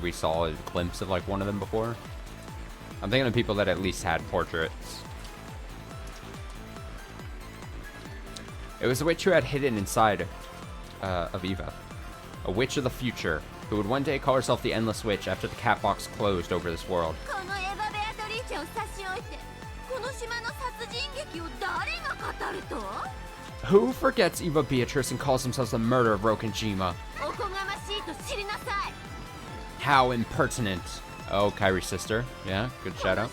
we saw a glimpse of like one of them before. I'm thinking of people that at least had portraits. It was a witch who had hidden inside of Eva. A witch of the future, who would one day call herself the Endless Witch after the cat box closed over this world. Who forgets Eva Beatrice and calls themselves the murder of Rokenjima? How impertinent. Oh, Kairi's sister. Yeah, good shout out.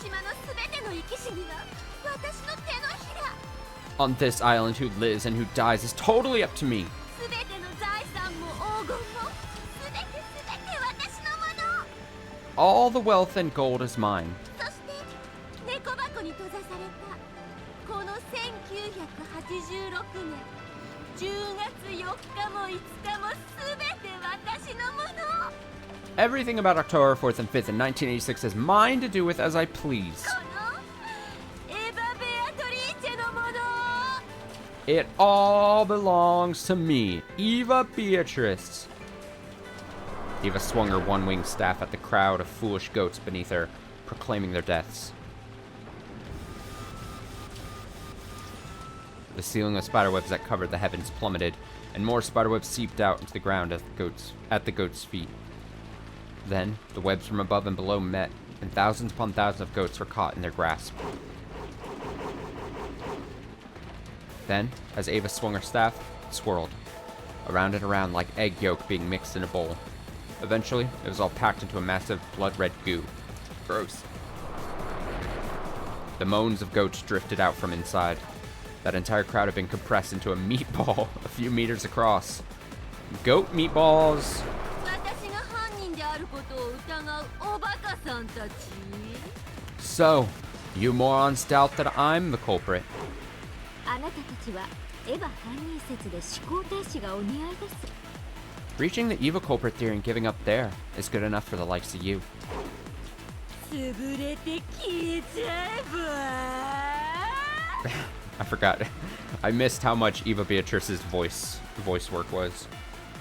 On this island, who lives and who dies is totally up to me. All the wealth and gold is mine. Everything about October 4th and 5th in 1986 is mine to do with as I please. It all belongs to me, Eva Beatrice. Eva swung her one-winged staff at the crowd of foolish goats beneath her, proclaiming their deaths. The ceiling of spiderwebs that covered the heavens plummeted, and more spiderwebs seeped out into the ground at the goats' feet. Then, the webs from above and below met, and thousands upon thousands of goats were caught in their grasp. Then, as Ava swung her staff, it swirled. Around and around like egg yolk being mixed in a bowl. Eventually, it was all packed into a massive blood-red goo. Gross. The moans of goats drifted out from inside. That entire crowd had been compressed into a meatball a few meters across. Goat meatballs! So, you morons doubt that I'm the culprit. Reaching the evil culprit theory and giving up there is good enough for the likes of you. I forgot. I missed how much Eva Beatrice's voice work was.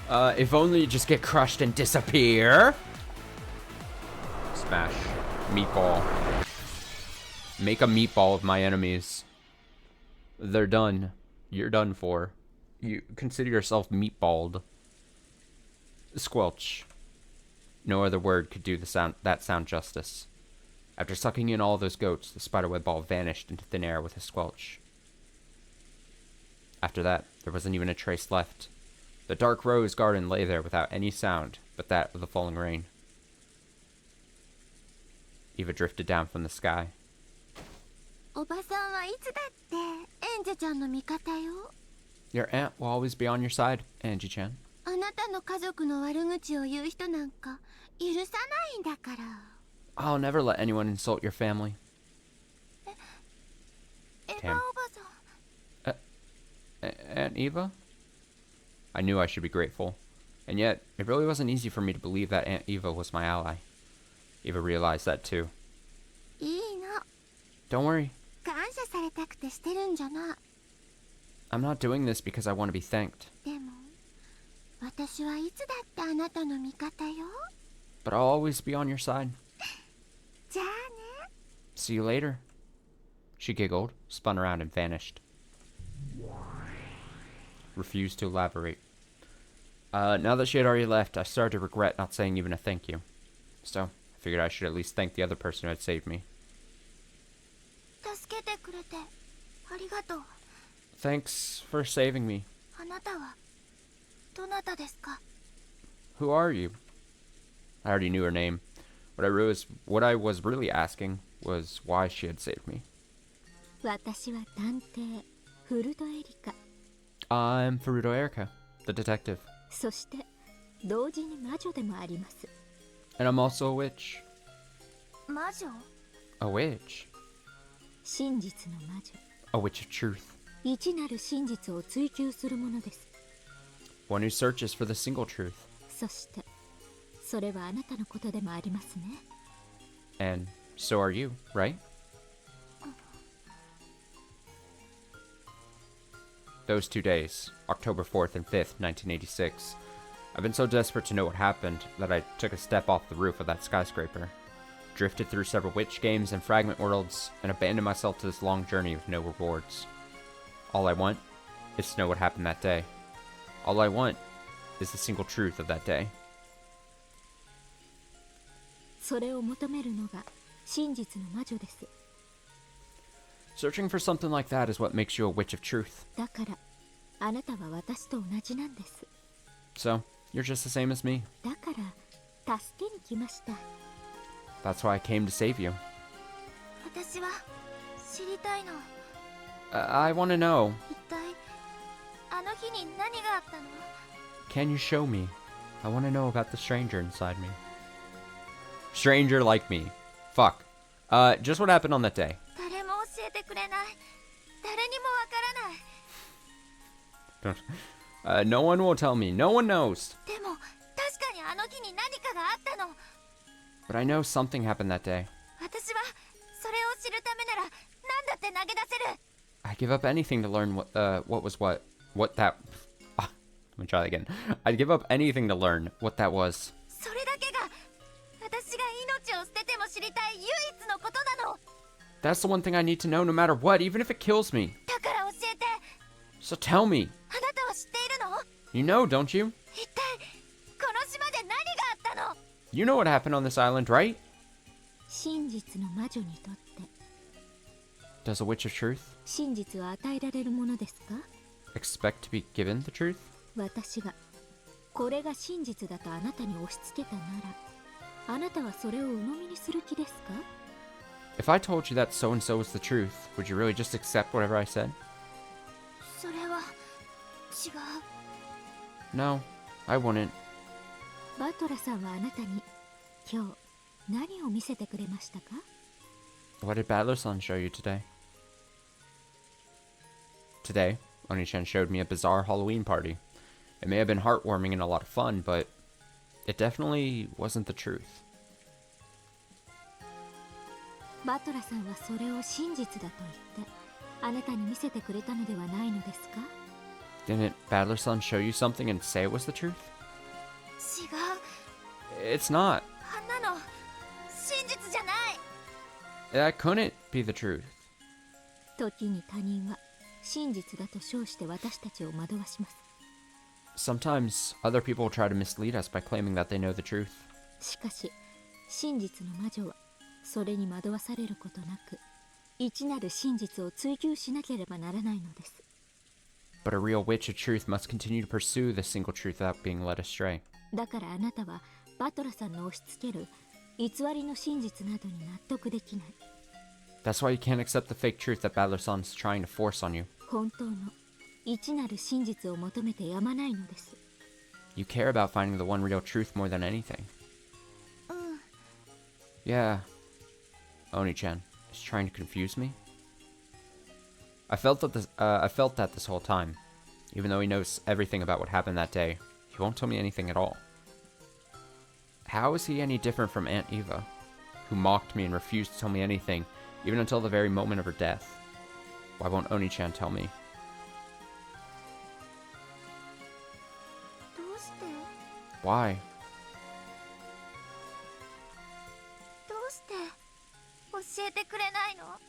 If only you just get crushed and disappear. Smash. Meatball. Make a meatball of my enemies. They're done. You're done for. You consider yourself meatballed. Squelch. No other word could do that sound justice. After sucking in all those goats, the spiderweb ball vanished into thin air with a squelch. After that, there wasn't even a trace left. The dark rose garden lay there without any sound but that of the falling rain. Eva drifted down from the sky. Your aunt will always be on your side, Angie-chan. I'll never let anyone insult your family. Damn. Aunt Eva? I knew I should be grateful. And yet, it really wasn't easy for me to believe that Aunt Eva was my ally. Eva realized that too. Don't worry. I'm not doing this because I want to be thanked. But I'll always be on your side. See you later. She giggled, spun around, and vanished. Refused to elaborate. Now that she had already left, I started to regret not saying even a thank you. So, I figured I should at least thank the other person who had saved me. Thanks for saving me. Who are you? I already knew her name. What I was really asking was why she had saved me. I'm Furuto Erika, the detective. And I'm also a witch. A witch? A witch of truth. One who searches for the single truth. And so are you, right? Those 2 days, October 4th and 5th, 1986, I've been so desperate to know what happened that I took a step off the roof of that skyscraper, drifted through several witch games and fragment worlds, and abandoned myself to this long journey with no rewards. All I want is to know what happened that day. All I want is the single truth of that day. Searching for something like that is what makes you a witch of truth. So, you're just the same as me. That's why I came to save you. I want to know. Can you show me? I want to know about the stranger inside me. Stranger like me. Fuck. Just what happened on that day. No one will tell me. No one knows. But I know something happened that day. I'd give up anything to learn what that... Let me try that again. I'd give up anything to learn what that was. That's the one thing I need to know no matter what, even if it kills me. So tell me. You know, don't you? You know what happened on this island, right? Does a witch of truth 真実を与えられるものですか？ expect to be given the truth? 私がこれが真実だとあなたに押し付けたなら、あなたはそれを鵜呑みにする気ですか？ If I told you that so and so was the truth, would you really just accept whatever I said? それは違う。 No, I wouldn't. バトラさんはあなたに今日何を見せてくれましたか？ What did Battler-san show you today? Today, Oni-chan showed me a bizarre Halloween party. It may have been heartwarming and a lot of fun, but it definitely wasn't the truth. バトラさんはそれを真実だと言ってあなたに見せてくれたのではないのですか？ Didn't Battler-san show you something and say it was the truth? 違う。 It's not. あんなの真実じゃない。 That couldn't be the truth. 時に他人は真実だと称して私たちを惑わします。 Sometimes other people will try to mislead us by claiming that they know the truth. しかし真実の魔女はそれに惑わされることなく一なる真実を追求しなければならないのです。 But a real witch of truth must continue to pursue the single truth without being led astray. だからあなたはバトラさんの押し付ける偽りの真実などに納得できない。 That's why you can't accept the fake truth that Battler-san is trying to force on you. 本当の一なる真実を求めてやまないのです。 You care about finding the one real truth more than anything. Yeah. Oni-chan is trying to confuse me. I felt that this whole time. Even though he knows everything about what happened that day, he won't tell me anything at all. How is he any different from Aunt Eva, who mocked me and refused to tell me anything, even until the very moment of her death? Why won't Oni-chan tell me? どうして Why? どうして教えてくれないの？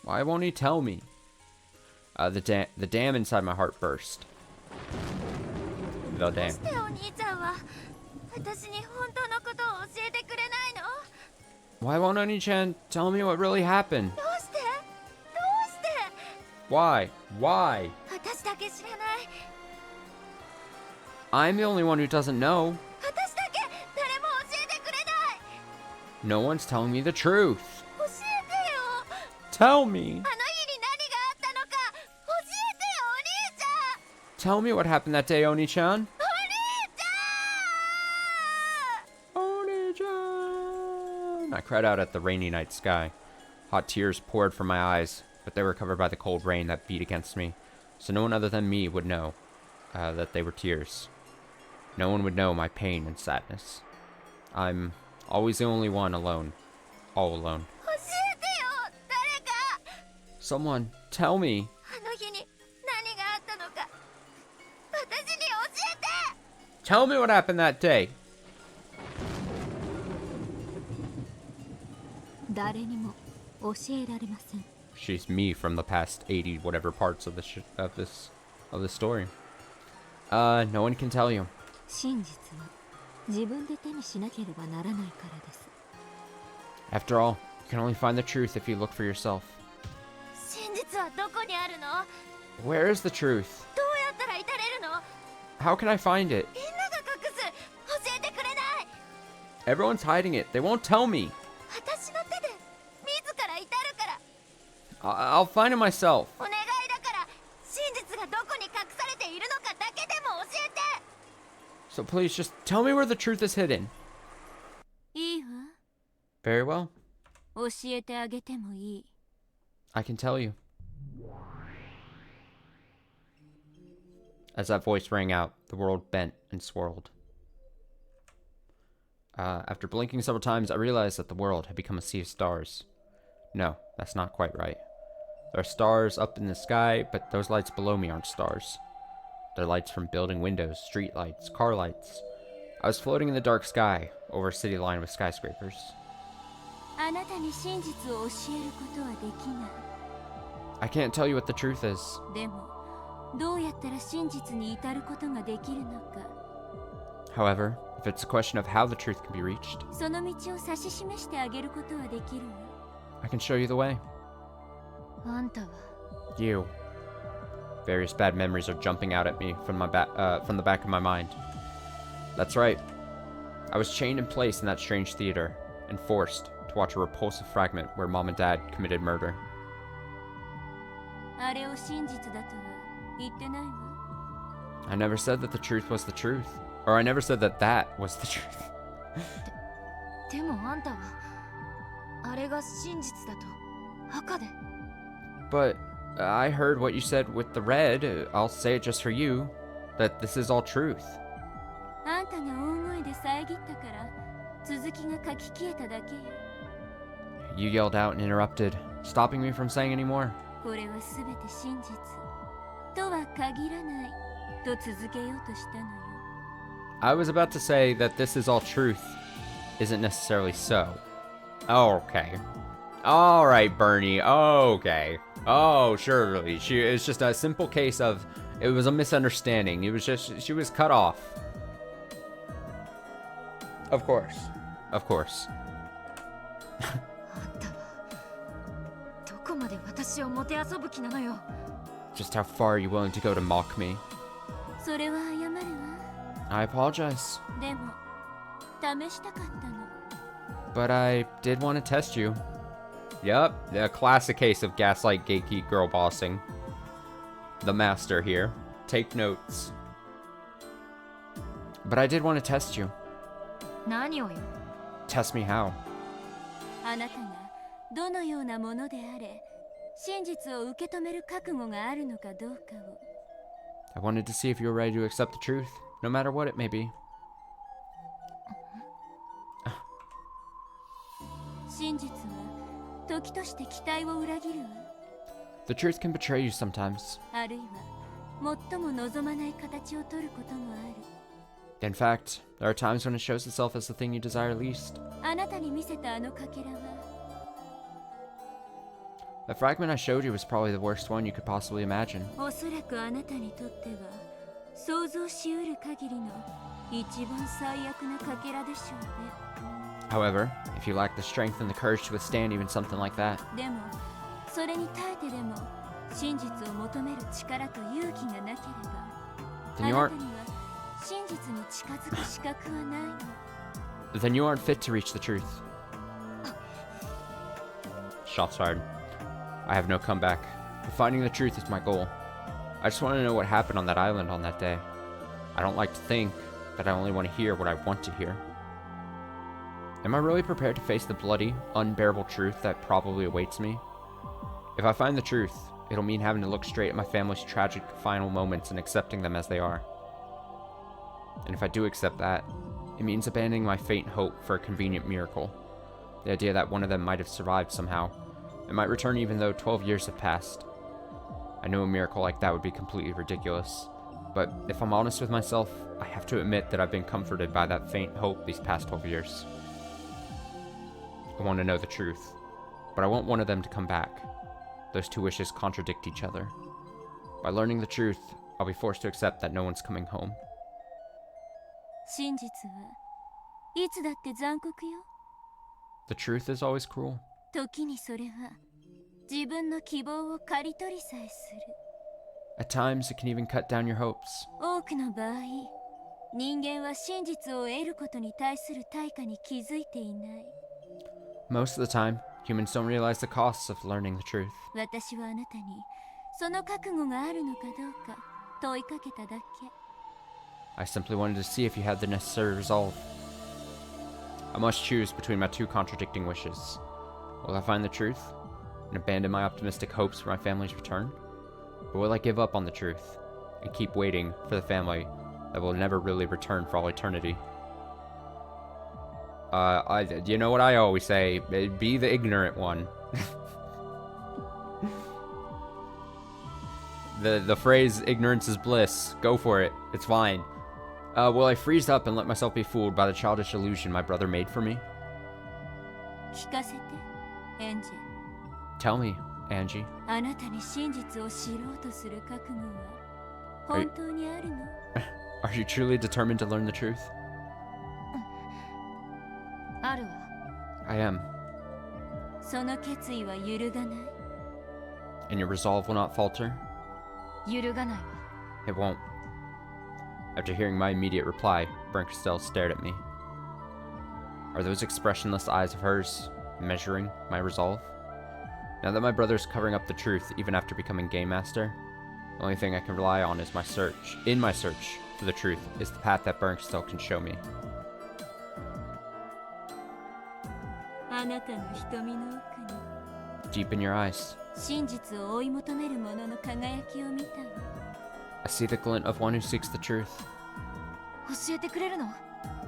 Why won't he tell me? The dam inside my heart burst. The どう dam. してお兄ちゃんは私に本当のことを教えてくれないの？ Why won't Oni-chan tell me what really happened? どうして？どうして？ Why? Why? 私だけ知らない。 I'm the only one who doesn't know. 私だけ誰も教えてくれない。 No one's telling me the truth. 教えてよ。 Tell me. あの日に何があったのか教えてよ、お兄ちゃん。 Tell me what happened that day, Oni-chan. お兄ちゃん。 Oni-chan! I cried out at the rainy night sky. Hot tears poured from my eyes, but they were covered by the cold rain that beat against me, so no one other than me would know that they were tears. No one would know my pain and sadness. I'm always the only one alone. All alone. 教えてよ、誰か。 Someone, tell me. あの日に何があったのか私に教えて。 Tell me what happened that day. 誰にも教えられません。 She's me from the past 80 whatever parts of the story. No one can tell you. 真実は自分で手にしなければならないからです。 After all, you can only find the truth if you look for yourself. 真実はどこにあるの？ Where is the truth? どうやったら至れるの？ How can I find it? みんなが隠す。教えてくれない。 Everyone's hiding it. They won't tell me. 私の手で自ら至るから。 I'll find it myself. お願いだから真実がどこに隠されているのかだけでも教えて。 So please just tell me where the truth is hidden. いいわ。 Very well. 教えてあげてもいい。 I can tell you. As that voice rang out, the world bent and swirled. After blinking several times, I realized that the world had become a sea of stars. No, that's not quite right. There are stars up in the sky, but those lights below me aren't stars. They're lights from building windows, street lights, car lights. I was floating in the dark sky over a city lined with skyscrapers. あなたに真実を教えることはできない。 I can't tell you what the truth is. でも、どうやったら真実に至ることができるのか。 However, if it's a question of how the truth can be reached, その道を指し示してあげることはできるわ。 I can show you the way. あんたは You. Various bad memories are jumping out at me from the back of my mind. That's right. I was chained in place in that strange theater and forced to watch a repulsive fragment where Mom and Dad committed murder. あれを真実だとは言ってないわ。 I never said that the truth was the truth. Or I never said that that was the truth. でもあんたはあれが真実だと赤で But I heard what you said with the red. I'll say it just for you. That this is all truth. あんたが大声で遮ったから続きが書き消えただけよ。 You yelled out and interrupted, stopping me from saying any more. これは全て真実とは限らないと続けようとしたのよ。 I was about to say that this is all truth isn't necessarily so. Okay. Alright, Bernie. Okay. Oh, surely. It's just a simple case of it was a misunderstanding. It was just she was cut off. Of course. Of course. あんたはどこまで私をもてあそぶ気なのよ。 Just how far are you willing to go to mock me? それは謝るわ。 I apologize. でも試したかったの。 But I did want to test you. Yup, a classic case of gaslight gatekeep girl bossing. The master here. Take notes. But I did want to test you. 何をよ。 Test me how? あなたがどのようなものであれ真実を受け止める覚悟があるのかどうかを。 I wanted to see if you were ready to accept the truth, no matter what it may be. 真実は時として期待を裏切るわ。 The truth can betray you sometimes. あるいは最も望まない形を取ることもある。 In fact, there are times when it shows itself as the thing you desire least. あなたに見せたあのかけらは The fragment I showed you was probably the worst one you could possibly imagine. おそらくあなたにとっては想像しうる限りの一番最悪なかけらでしょうね。 However, if you lack the strength and the courage to withstand even something like that, でもそれに耐えてでも真実を求める力と勇気がなければ then あ you な aren't たには真実に近づく資格はないの。 then you aren't fit to reach the truth. Shots fired. I have no comeback. But finding the truth is my goal. I just want to know what happened on that island on that day. I don't like to think that I only want to hear what I want to hear. Am I really prepared to face the bloody, unbearable truth that probably awaits me? If I find the truth, it'll mean having to look straight at my family's tragic final moments and accepting them as they are. And if I do accept that, it means abandoning my faint hope for a convenient miracle. The idea that one of them might have survived somehow, and might return even though 12 years have passed. I know a miracle like that would be completely ridiculous, but if I'm honest with myself, I have to admit that I've been comforted by that faint hope these past 12 years. I want to know the truth, but I want one of them to come back. Those two wishes contradict each other. By learning the truth, I'll be forced to accept that no one's coming home. 真実はいつだって残酷よ。 The truth is always cruel. 時にそれは自分の希望を刈り取りさえする。 At times, it can even cut down your hopes. 多くの場合、人間は真実を得ることに対する対価に気づいていない。 Most of the time, humans don't realize the costs of learning the truth. 私はあなたにその覚悟があるのかどうか問いかけただけ。 I simply wanted to see if you had the necessary resolve. I must choose between my two contradicting wishes. Will I find the truth and abandon my optimistic hopes for my family's return? Or will I give up on the truth and keep waiting for the family that will never really return for all eternity? You know what I always say, be the ignorant one. The phrase ignorance is bliss. Go for it. It's fine. Will I freeze up and let myself be fooled by the childish illusion my brother made for me? 聞かせて、エンジェ。 Tell me, Angie. あなたに真実を知ろうとする覚悟は本当にあるの？ Are you truly determined to learn the truth? あるわ。 I am. その決意は揺るがない。And your resolve will not falter? 揺るがないわ。 It won't. After hearing my immediate reply, Bernkstel stared at me. Are those expressionless eyes of hers measuring my resolve? Now that my brother's covering up the truth even after becoming Game Master, the only thing I can rely on is my search for the truth is the path that Bernkstel can show me. あなたの瞳の奥に Deep in your eyes, 真実を追い求める者の輝きを見たわ。 I see the glint of one who seeks the truth. 教えてくれるの？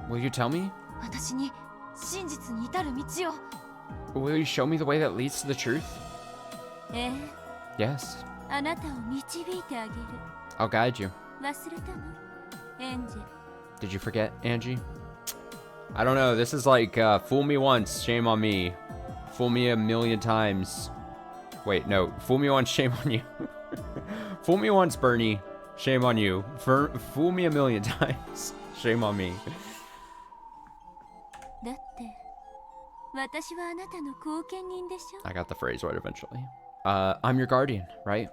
Will you tell me? 私に真実に至る道を。 Will you show me the way that leads to the truth? ええ、 Yes, あなたを導いてあげる。 I'll guide you. 忘れたの？エンジェ。 Did you forget, Angie? I don't know, this is like, fool me once, shame on me. Fool me a million times. Wait, no, fool me once, shame on you. Fool me once, Bernie, shame on you. Fool me a million times, shame on me. だって私はあなたの後見人でしょ。 I got the phrase right eventually. I'm your guardian, right?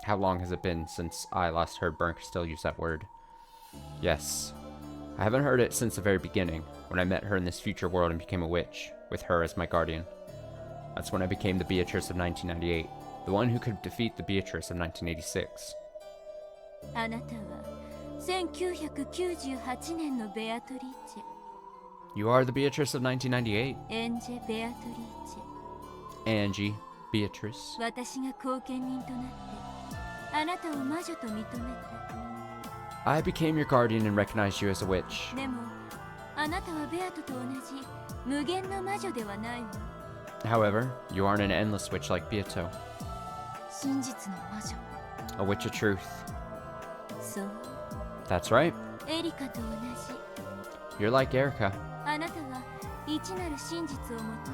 How long has it been since I last heard Bernk still use that word? Yes. I haven't heard it since the very beginning, when I met her in this future world and became a witch, with her as my guardian. That's when I became the Beatrice of 1998, the one who could defeat the Beatrice of 1986. あなたは1998年のベアトリーチェ。 You are the Beatrice of 1998? エンジェ・ベアトリーチ Angie, Beatrice. ェ。私が後見人となってあなたを魔女と認めた。 I became your guardian and recognized you as a witch. でもあなたはベアトと同じ無限の魔女ではないわ。 However, you aren't an endless witch like Beato. 真実の魔女。 A witch of truth. そう、 That's right. エリカと同じ。 You're like Erica. あなたは異なる真実を求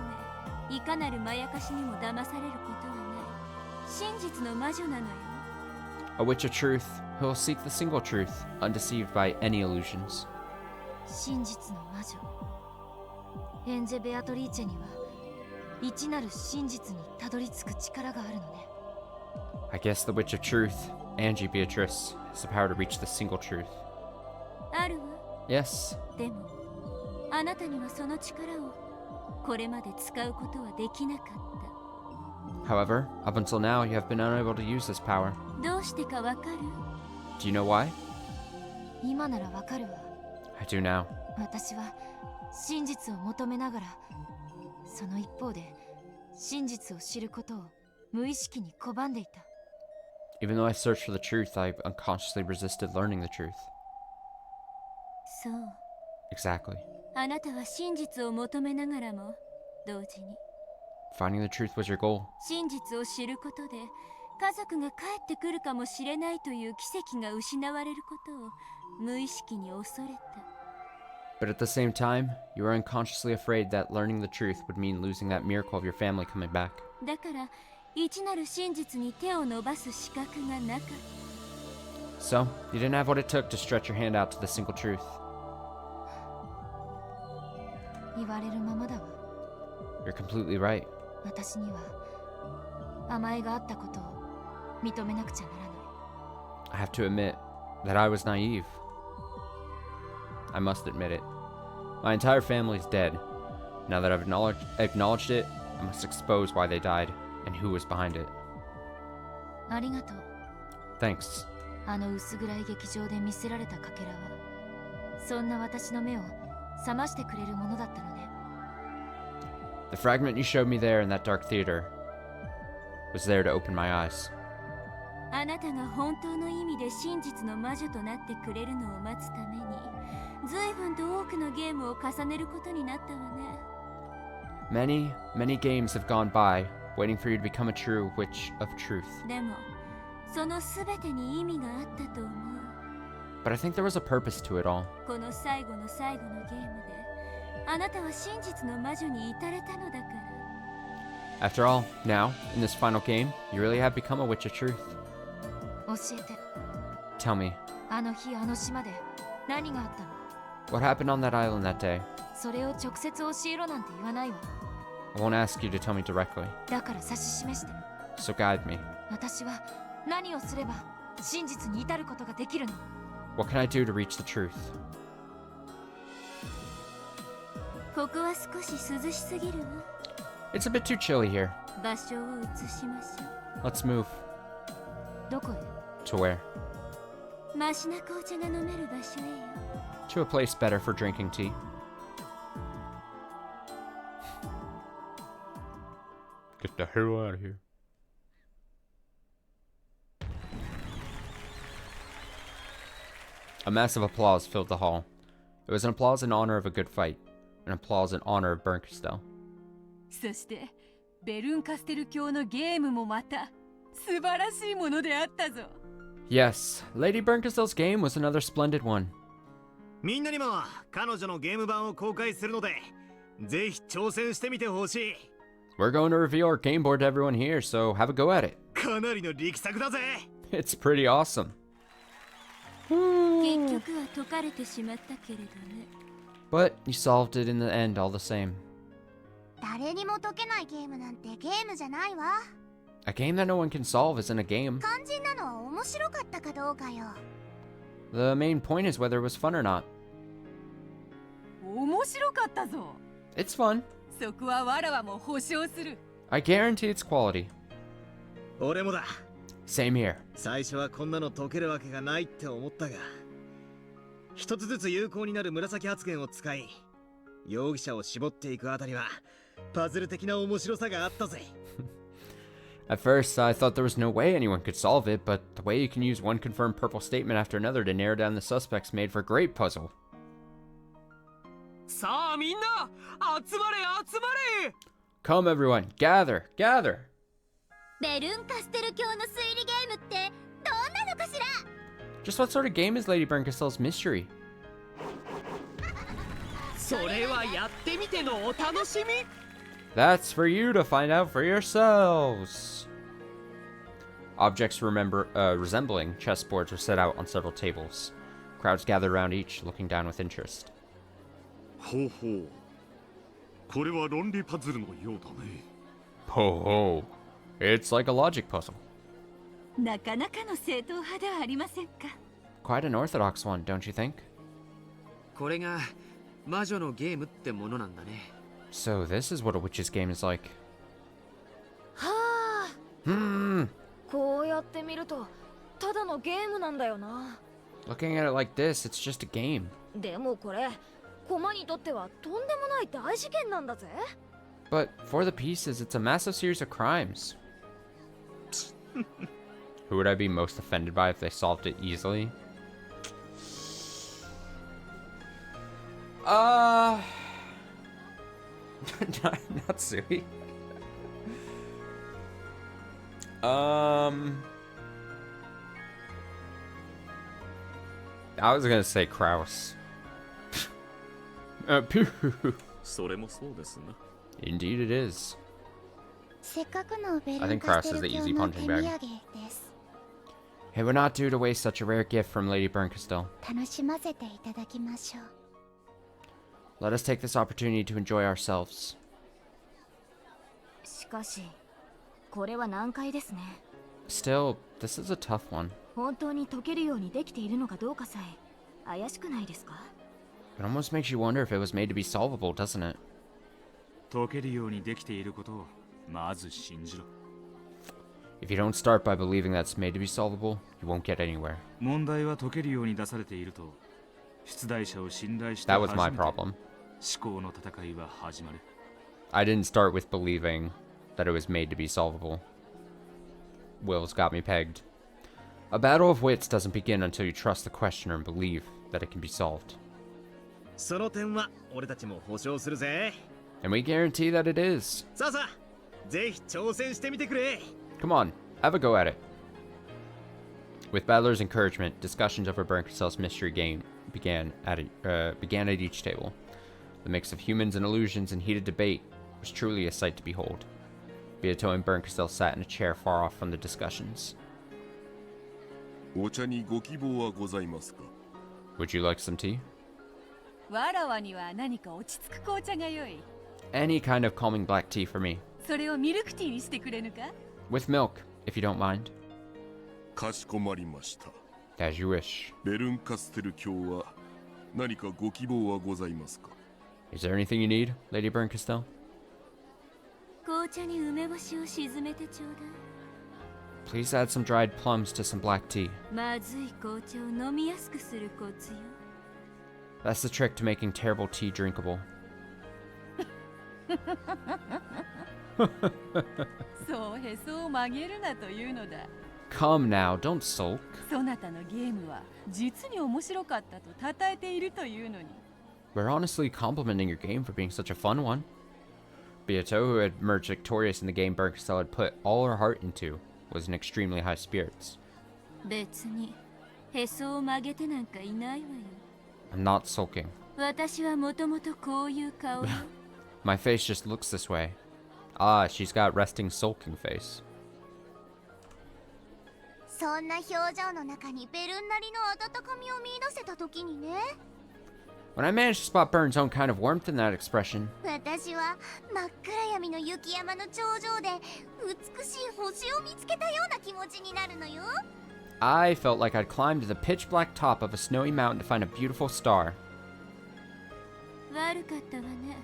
め、いかなるまやかしにも騙されることはない。真実の魔女なのよ。 A witch of truth who will seek the single truth, undeceived by any illusions. 真実の魔女。エンジェ・ベアトリーチェには異なる真実にたどり着く力があるのね。 I guess the witch of truth, Angie Beatrice, has the power to reach the single truth. あるわ。 Yes. でもあなたにはその力をこれまで使うことはできなかった。 However, up until now, you have been unable to use this power. どうしてかわかる？ Do you know why? 今ならわかるわ。 I do now. 私は真実を求めながら、その一方で真実を知ることを無意識に拒んでいた。 Even though I searched for the truth, I unconsciously resisted learning the truth. そう。 Exactly. あなたは真実を求めながらも同時に Finding the truth was your goal. 真実を知ることで家族が帰ってくるかもしれないという奇跡が失われることを無意識に恐れた。 But at the same time, you were unconsciously afraid that learning the truth would mean losing that miracle of your family coming back. だから異なる真実に手を伸ばす資格がなかった。 So, you didn't have what it took to stretch your hand out to the single truth. 言われるままだわ。 You're completely right. 私には甘えがあったことを認めなくちゃならない。 I have to admit that I was naive. I must admit it. My entire family's dead. Now that I've acknowledged it, I must expose why they died and who was behind it. ありがとう。 Thanks. あの薄暗い劇場で見せられたかけらは、そんな私の目を覚ましてくれるものだったのね。 The fragment you showed me there in that dark theater was there to open my eyes. あなたが本当の意味で真実の魔女となってくれるのを待つために、随分と多くのゲームを重ねることになったわね。 Many, many games have gone by, waiting for you to become a true witch of truth. でも、そのすべてに意味があったと思う。 But I think there was a purpose to it all. この最後の最後のゲームで、あなたは真実の魔女に至れたのだから。 After all, now, in this final game, you really have become a witch of truth. 教えて。 Tell me, あの日あの島で何があったの？ what happened on that island that day? それを直接教えろなんて言わないわ。 I won't ask you to tell me directly. だから指し示して。so guide me. 私は何をすれば真実に至ることができるの？ What can I do to reach the truth? ここは少し涼しすぎるわ。 It's a bit too chilly here. 場所を移しましょう。 Let's move. どこへ？ To where? マシな紅茶が飲める場所へよ。 To a place better for drinking tea. Get the hell out of here. A massive applause filled the hall. It was an applause in honor of a good fight, an applause in honor of Bernkastel. そしてベルンカステル教のゲームもまた素晴らしいものであったぞ。 Yes, Lady Bernkastel's game was another splendid one. みんなにも彼女のゲーム版を公開するので、ぜひ挑戦してみてほしい。 We're going to reveal our game board to everyone here, so have a go at it. かなりの力作だぜ。 It's pretty awesome. 結局は解かれてしまったけれどね。 But you solved it in the end all the same. 誰にも解けないゲームなんてゲームじゃないわ。 A game that no one can solve isn't a game. 肝心なのは面白かったかどうかよ。 The main point is whether it was fun or not. 面白かったぞ。 It's fun. そこはわらわも保証する。 I guarantee its quality. 俺もだ。 Same here. 最初はこんなの解けるわけがないって思ったが、一つずつ有効になる紫発言を使い、容疑者を絞っていくあたりはパズル的な面白さがあったぜ。 At first, I thought there was no way anyone could solve it, but the way you can use one confirmed purple statement after another to narrow down the suspects made for a great puzzle. さあみんな、集まれ集まれ。 Come everyone, gather, gather. ベルンカステル教の推理ゲームってどんなのかしら？ Just what sort of game is Lady Bernkastel's mystery? それはやってみてのお楽しみ。 That's for you to find out for yourselves. Objects resembling chessboards were set out on several tables. Crowds gathered around each, looking down with interest. ほうほう。これは論理パズルのようだね。 Ho ho. It's like a logic puzzle. なかなかの正統派ではありませんか。 Quite an orthodox one, don't you think? これが魔女のゲームってものなんだね。 So this is what a witch's game is like. はあ。Hmm. こうやって見るとただのゲームなんだよな。 Looking at it like this, it's just a game. でもこれ駒にとってはとんでもない大事件なんだぜ。 But for the pieces, it's a massive series of crimes. Who would I be most offended by if they solved it easily? Not Sui. I was gonna say Kraus. Pew. それもそうですな。 Indeed it is. せっかくのベ I ル think ンカ Kraus ス is テ the ル easy 教の punching 手土 bag. 産です。 It would not do to waste such a rare gift from Lady Bernkastel. 楽しませていただきましょう。 Let us take this opportunity to enjoy ourselves. しかしこれは難解ですね。 Still, this is a tough one. 本当に解けるようにできているのかどうかさえ怪しくないですか？ It almost makes you wonder if it was made to be solvable, doesn't it? 解けるようにできていることをまず信じろ。 If you don't start by believing that's made to be solvable, you won't get anywhere. 問題は解けるように出されていると出題者を信頼して That 初 was め my て problem. 思考の戦いは始まる。 I didn't start with believing that it was made to be solvable. Will's got me pegged. A battle of wits doesn't begin until you trust the questioner and believe that it can be solved. その点は俺たちも保証するぜ。 And we guarantee that it is. さあさあ、ぜひ挑戦してみてくれ。 Come on, have a go at it. With Battler's encouragement, discussions over Bernkastel's mystery game began at each table. The mix of humans and illusions and heated debate was truly a sight to behold. Beato and Bernkastel sat in a chair far off from the discussions. お茶にご希望はございますか？ Would you like some tea? わらわには何か落ち着く紅茶が良い。 Any kind of calming black tea for me. それをミルクティーにしてくれぬか？ With milk, if you don't mind. かしこまりました。 As you wish. ベルンカステル卿は何かご希望はございますか？ Is there anything you need, Lady Berncastel? 紅茶に梅干しを沈めてちょうだい。 Please add some dried plums to some black tea. まずい紅茶を飲みやすくするコツよ。 That's the trick to making terrible tea drinkable. そうへそを曲げるなというのだ。 Come now, don't sulk. そなたのゲームは実に面白かったと称えているというのに。 We're honestly complimenting your game for being such a fun one. Beato, who had emerged victorious in the game Berncastel had put all her heart into, was in extremely high spirits. 別にへそを曲げてなんかいないわよ。 I'm not sulking. 私はもともとこういう顔よ。 My face just looks this way. Ah, she's got resting sulking face. そんな表情の中にベルンなりの温かみを見出せた時にね、 When I managed to spot Bern's own kind of warmth in that expression, 私は真っ暗闇の雪山の頂上で美しい星を見つけたような気持ちになるのよ。 I felt like I'd climbed to the pitch black top of a snowy mountain to find a beautiful star. 悪かったわね。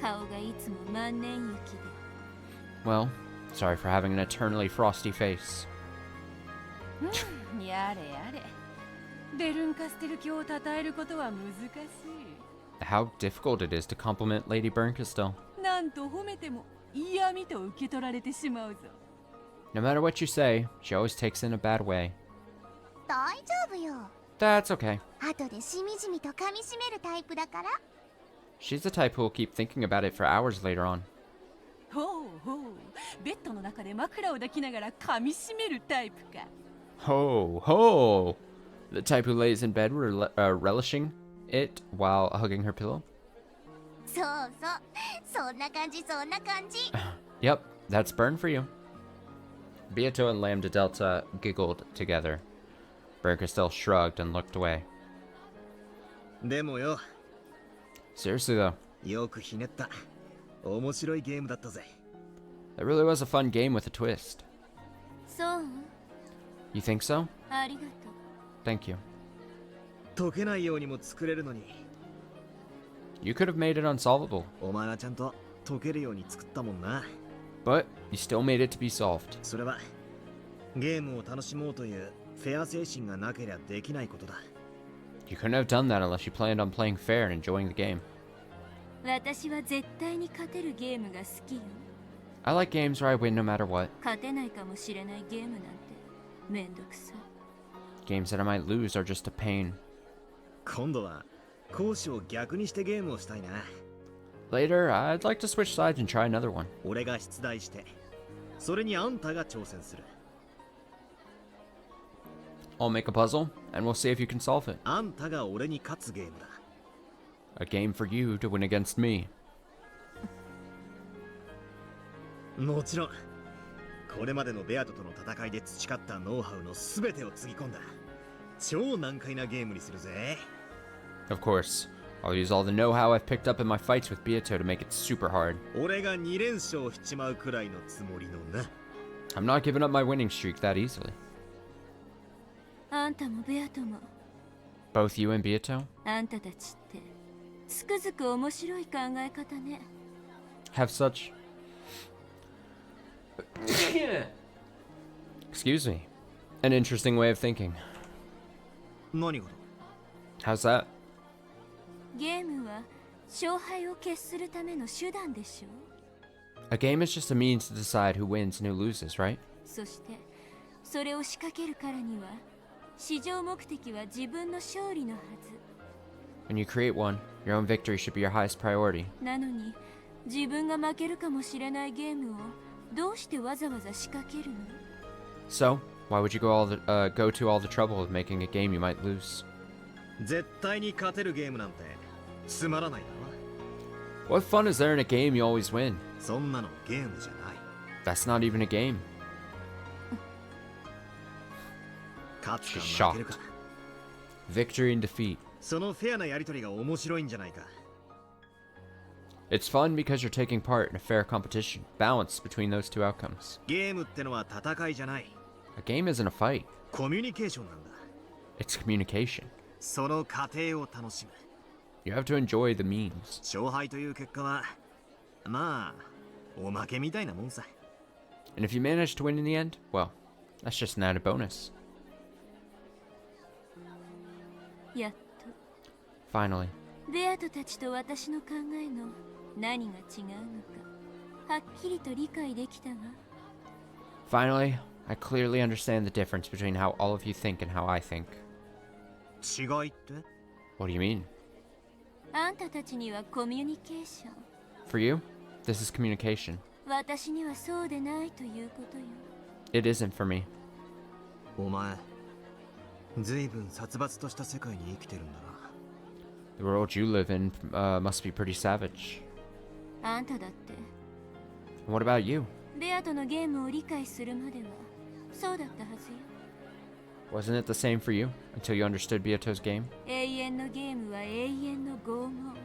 顔がいつも万年雪で。 Well, sorry for having an eternally frosty face. やれやれ。ベルンカステル卿を称えることは難しい。 How difficult it is to compliment Lady Berncastel. なんと褒めても嫌味と受け取られてしまうぞ。 No matter what you say, she always takes it in a bad way. 大丈夫よ。 That's okay. 後でしみじみと噛みしめるタイプだから。 She's the type who will keep thinking about it for hours later on. ほうほう。ベッドの中で枕を抱きながら噛みしめるタイプか。 Ho, ho! The type who lays in bed relishing it while hugging her pillow? そうそう。そんな感じそんな感じ。Yep, that's Bern for you. Beato and Lambda Delta giggled together. Berncastel shrugged and looked away. でもよ、 Seriously though, よくひねった。面白いゲームだったぜ。 that really was a fun game with a twist. そう？ You think so? ありがとう。 Thank you. 解けないようにも作れるのに、 You could have made it unsolvable, お前はちゃんと解けるように作ったもんな。 but you still made it to be solved. それはゲームを楽しもうというフェア精神がなければできないことだ。 You couldn't have done that unless you planned on playing fair and enjoying the game. 私は絶対に勝てるゲームが好きよ。 I like games where I win no matter what. 勝てないかもしれないゲームなんてめんどくさい。 Games that I might lose are just a pain. 今度は攻守を逆にしてゲームをしたいな。 Later, I'd like to switch sides and try another one. 俺が出題して、それにあんたが挑戦する。 I'll make a puzzle, and we'll see if you can solve it. あんたが俺に勝つゲームだ。 A game for you to win against me. もちろん、これまでのベアトとの戦いで培ったノウハウの全てをつぎ込んだ超難解なゲームにするぜ。 Of course, I'll use all the know-how I've picked up in my fights with Beato to make it super hard. 俺が2連勝しちまうくらいのつもりのな。 I'm not giving up my winning streak that easily. あんたもベアトも、 Both you and Beato あんたたちってつくづく面白い考え方ね。 have such... Excuse me. An interesting way of thinking. 何事？ How's that? ゲームは勝敗を決するための手段でしょ。 A game is just a means to decide who wins and who loses, right? そしてそれを仕掛けるからには至上目的は自分の勝利のはず。 When you create one, your own victory should be your highest priority. なのに自分が負けるかもしれないゲームをどうしてわざわざ仕掛けるの？ So, why would you go to all the trouble of making a game you might lose? 絶対に勝てるゲームなんてつまらないだろ。 What fun is there in a game you always win? そんなのゲームじゃない。 That's not even a game. 勝つか She's 負けるか。 Victory and defeat. そのフェアなやりとりが面白いんじゃないか。It's fun because you're taking part in a fair competition, balanced between those two outcomes. ゲームってのは戦いじゃない。 A game isn't a fight, コミュニケーションなんだ。 it's communication. その過程を楽しむ。 You have to enjoy the means. 勝敗という結果は、まあ、おまけみたいなもんさ。 And if you manage to win in the end, well, that's just an added bonus. やっ Finally, とベアトたちと私の考えの何が違うのかはっきりと理解できたわ。 finally, I clearly understand the difference between how all of you think and how I think. 違いって？ What do you mean? あんたたちにはコミュニケーション、 For you, this is communication. 私にはそうでないということよ。 It isn't for me. お前、ずいぶん殺伐とした世界に生きてるんだな。 The world you live in must be pretty savage. あんただって And what about you? ベアとのゲームを理解するまではそうだったはずよ。 Wasn't it the same for you until you understood Beato's game? 永遠のゲームは永遠の拷問。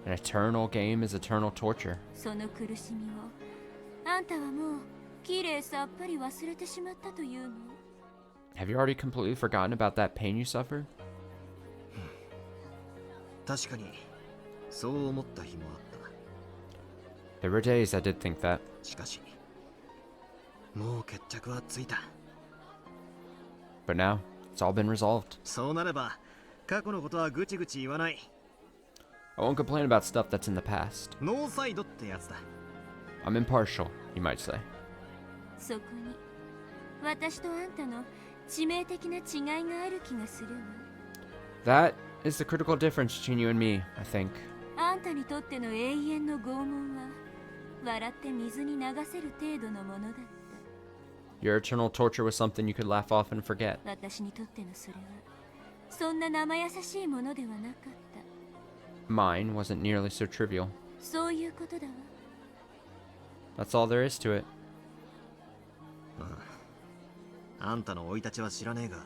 An eternal game is eternal torture. その苦しみをあんたはもうきれいさっぱり忘れてしまったというの。 Have you already completely forgotten about that pain you suffered? 確かに、そう思った日もあった。 There were days I did think that. しかし、もう決着はついた。 But now, it's all been resolved. そうなれば、過去のことはぐちぐち言わない。 I won't complain about stuff that's in the past. ノーサイドってやつだ。 I'm impartial, you might say. そこに私とあんたの致命的な違いがある気がするわ。 That is the critical difference between you and me, I think. あんたにとっての永遠の拷問は笑って水に流せる程度のものだった。 Your eternal torture was something you could laugh off and forget. 私にとってのそれはそんな生優しいものではなかった。 Mine wasn't nearly so trivial. そういうことだわ。 That's all there is to it. あんたの生い立ちは知らねえが、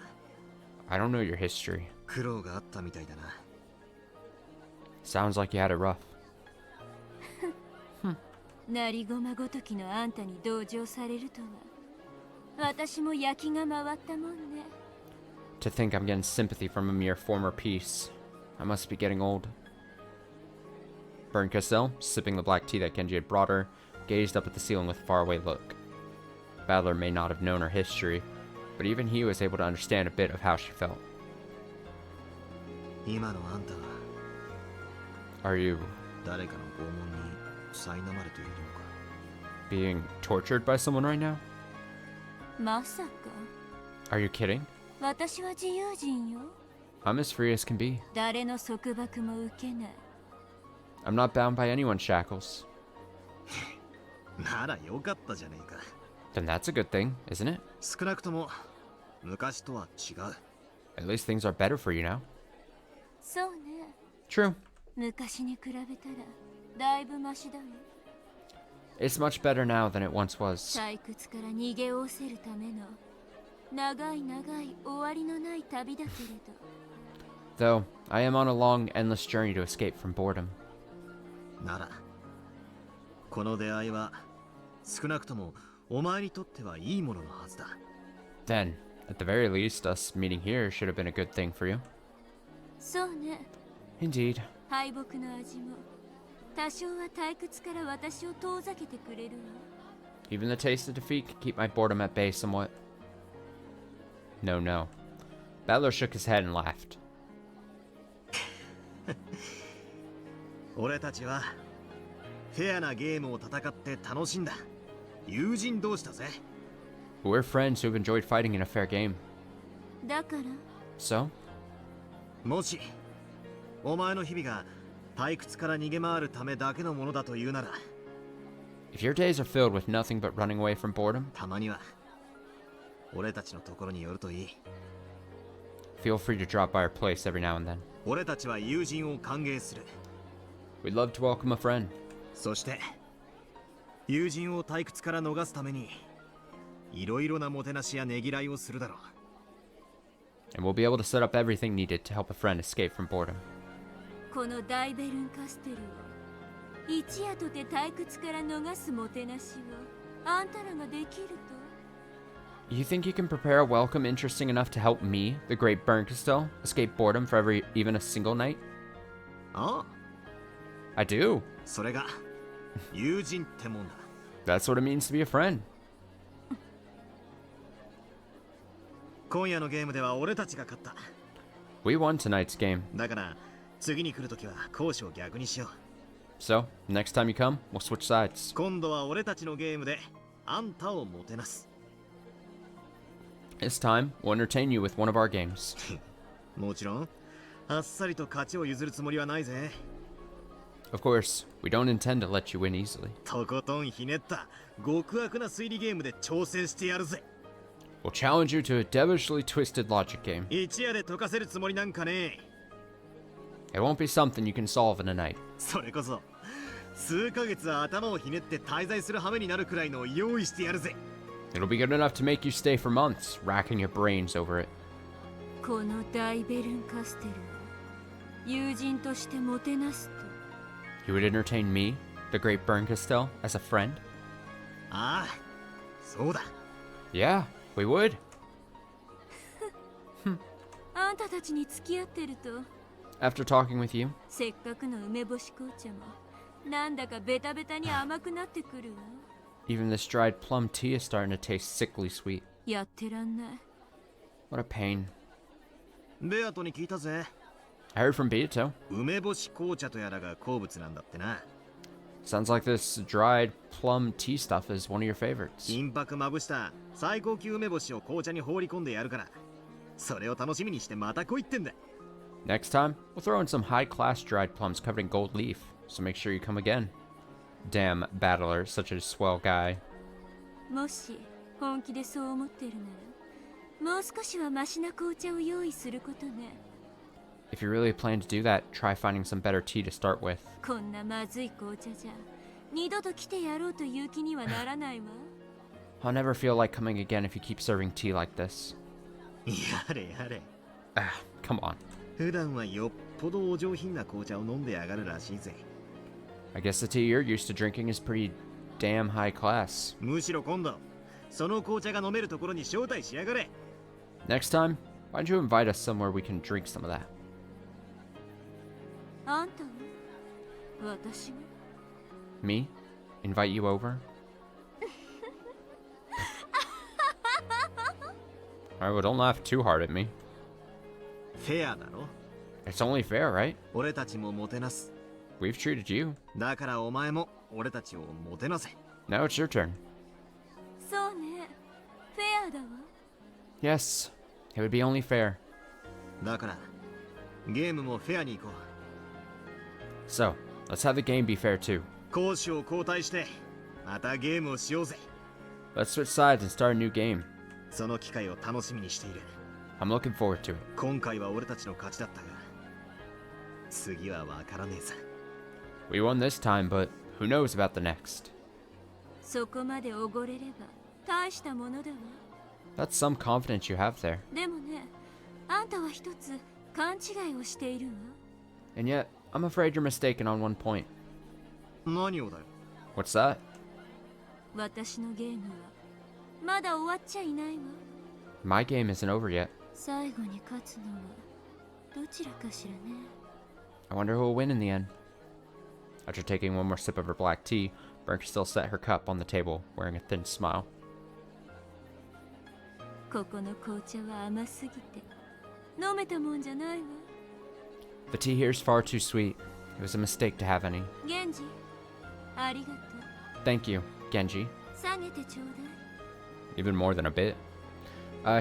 I don't know your history. 苦労があったみたいだな。 Sounds like you had it rough. なりごまごときのあんたに同情されるとは私も焼きが回ったもんね。 To think I'm getting sympathy from a mere former piece. I must be getting old. Bern Cassell, sipping the black tea that Genji had brought her, gazed up at the ceiling with a faraway look. Battler may not have known her history, but even he was able to understand a bit of how she felt. 今のあんたは Are you 誰かの拷問に苛まれているのか。 being tortured by someone right now? まさか Are you kidding? 私は自由人よ。 I'm as free as can be. 誰の束縛も受けない。 I'm not bound by anyone's shackles. ならよかったじゃねえか。 Then that's a good thing, isn't it? 少なくとも昔とは違う。 At least things are better for you now. そうね。 True. 昔に比べたらだいぶマシだよ。 It's much better now than it once was. 退屈から逃げおおせるための長い長い終わりのない旅だけれど。 Though, I am on a long, endless journey to escape from boredom. なら、この出会いは少なくともお前にとってはいいもののはずだ。 Then, at the very least, us meeting here should have been a good thing for you. そうね。 Indeed. 敗北の味も多少は退屈から私を遠ざけてくれるわ。 Even the taste of defeat could keep my boredom at bay somewhat. No, no. Battler shook his head and laughed. 俺たちはフェアなゲームを戦って楽しんだ友人同士だぜ。 We're friends who've enjoyed fighting in a fair game. だから So? もしお前の日々が退屈から逃げ回るためだけのものだというなら、 If your days are filled with nothing but running away from boredom, たまには俺たちのところに寄るといい。 feel free to drop by our place every now and then. 俺たちは友人を歓迎する。 We'd love to welcome a friend. そして友人を退屈から逃すためにいろいろなもてなしやねぎらいをするだろう。 And we'll be able to set up everything needed to help a friend escape from boredom. この大ベルンカステルを一夜とて退屈から逃すもてなしをあんたらができると You think you can prepare a welcome interesting enough to help me, the great Bernkastel, escape boredom for even a single night? ああ、 I do. それが友人ってもんだ。 That's what it means to be a friend. 今夜のゲームでは俺たちが勝った。 We won tonight's game. だから次に来るときは攻守を逆にしよう。 So, next time you come, we'll switch sides. 今度は俺たちのゲームであんたをもてなす。 This time, we'll entertain you with one of our games. もちろんあっさりと勝ちを譲るつもりはないぜ。 Of course, we don't intend to let you win easily. とことんひねった極悪な推理ゲームで挑戦してやるぜ。 We'll challenge you to a devilishly twisted logic game. 一夜で解かせるつもりなんかね。 It won't be something you can solve in a night. それこそ数ヶ月頭をひねって滞在する羽目になるくらいの用意してやるぜ。 It'll be good enough to make you stay for months, racking your brains over it. この大ベルンカステルを友人としてもてなすと You would entertain me, the great Bernkastel, as a friend? ああ、そうだ。 Yeah, we would. あんたたちに付き合ってると After talking with you, せっかくの梅干し紅茶もなんだかベタベタに甘くなってくるわ。 even this dried plum tea is starting to taste sickly sweet. やってらんない。 What a pain. ベアトに聞いたぜ。 I heard from Beato. 梅干し紅茶とやらが好物なんだってな。 Sounds like this dried plum tea stuff is one of your favorites. 金箔まぶした最高級梅干しを紅茶に放り込んでやるから、それを楽しみにしてまた来いってんだ。 Next time, we'll throw in some high-class dried plums covered in gold leaf, so make sure you come again. Damn, Battler, such a swell guy. もし本気でそう思ってるならもう少しはマシな紅茶を用意することね。 If you really plan to do that, try finding some better tea to start with. こんなまずい紅茶じゃ二度と来てやろうという気にはならないわ。 I'll never feel like coming again if you keep serving tea like this. やれやれ。 Ah, come on. 普段はよっぽどお上品な紅茶を飲んでやがるらしいぜ。 I guess the tea you're used to drinking is pretty damn high class. むしろ今度その紅茶が飲めるところに招待しやがれ。 Next time, why don't you invite us somewhere we can drink some of that? あんたは私が Me? Invite you over? Alright, well, don't laugh too hard at me. フェアだろ。 It's only fair, right? 俺たちももてなす。 We've treated you. だからお前も俺たちをもてなせ。 Now it's your turn. そうねフェアだわ。 Yes, it would be only fair. だからゲームもフェアに行こ So, let's have the game be fair too. う。攻守を交代してまたゲームをしようぜ。 Let's switch sides and start a new game. その機会を楽しみにしている。 I'm looking forward to it. 今回は俺たちの勝ちだったが次はわからねえさ。 We won this time, but who knows about the next? そこまでおごれれば大したものだわ。 That's some confidence you have there. でもねあんたは一つ勘違いをしているわ。 And yet, I'm afraid you're mistaken on one point. 何をだよ。 What's that? 私のゲームはまだ終わっちゃいないわ。 My game isn't over yet. 最後に勝つのはどちらかしらね。 I wonder who will win in the end. After taking one more sip of her black tea, Berk still set her cup on the table, wearing a thin smile. ここの紅茶は甘すぎて飲めたもんじゃないわ。 The tea here is far too sweet. It was a mistake to have any. ゲンジありがとう。 Thank you, Genji. 下げてちょうだい。 Even more than a bit.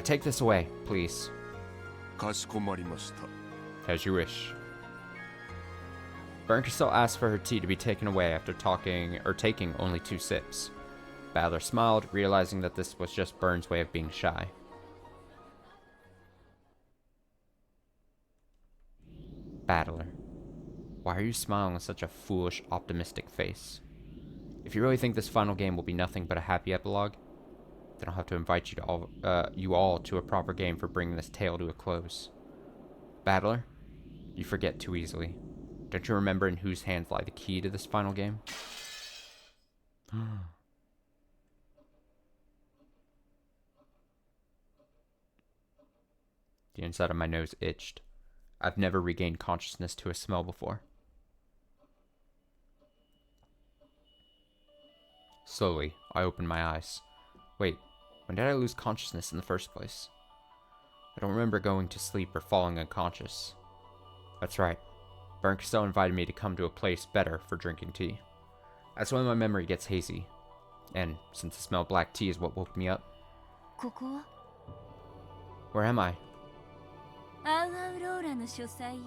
Take this away, please. かしこまりました。 As you wish. Bernkastel asked for her tea to be taken away after taking only 2 sips. Battler smiled, realizing that this was just Burn's way of being shy. Battler, why are you smiling with such a foolish, optimistic face? If you really think this final game will be nothing but a happy epilogue, then I'll have to invite you all to a proper game for bringing this tale to a close. Battler, you forget too easily. Don't you remember in whose hands lie the key to this final game? The inside of my nose itched. I've never regained consciousness to a smell before. Slowly, I opened my eyes. Wait, when did I lose consciousness in the first place? I don't remember going to sleep or falling unconscious. That's right. Berncostello invited me to come to a place better for drinking tea. That's when my memory gets hazy. And since the smell of black tea is what woke me up. ここは Where am I? アウアウローラの書斎よ。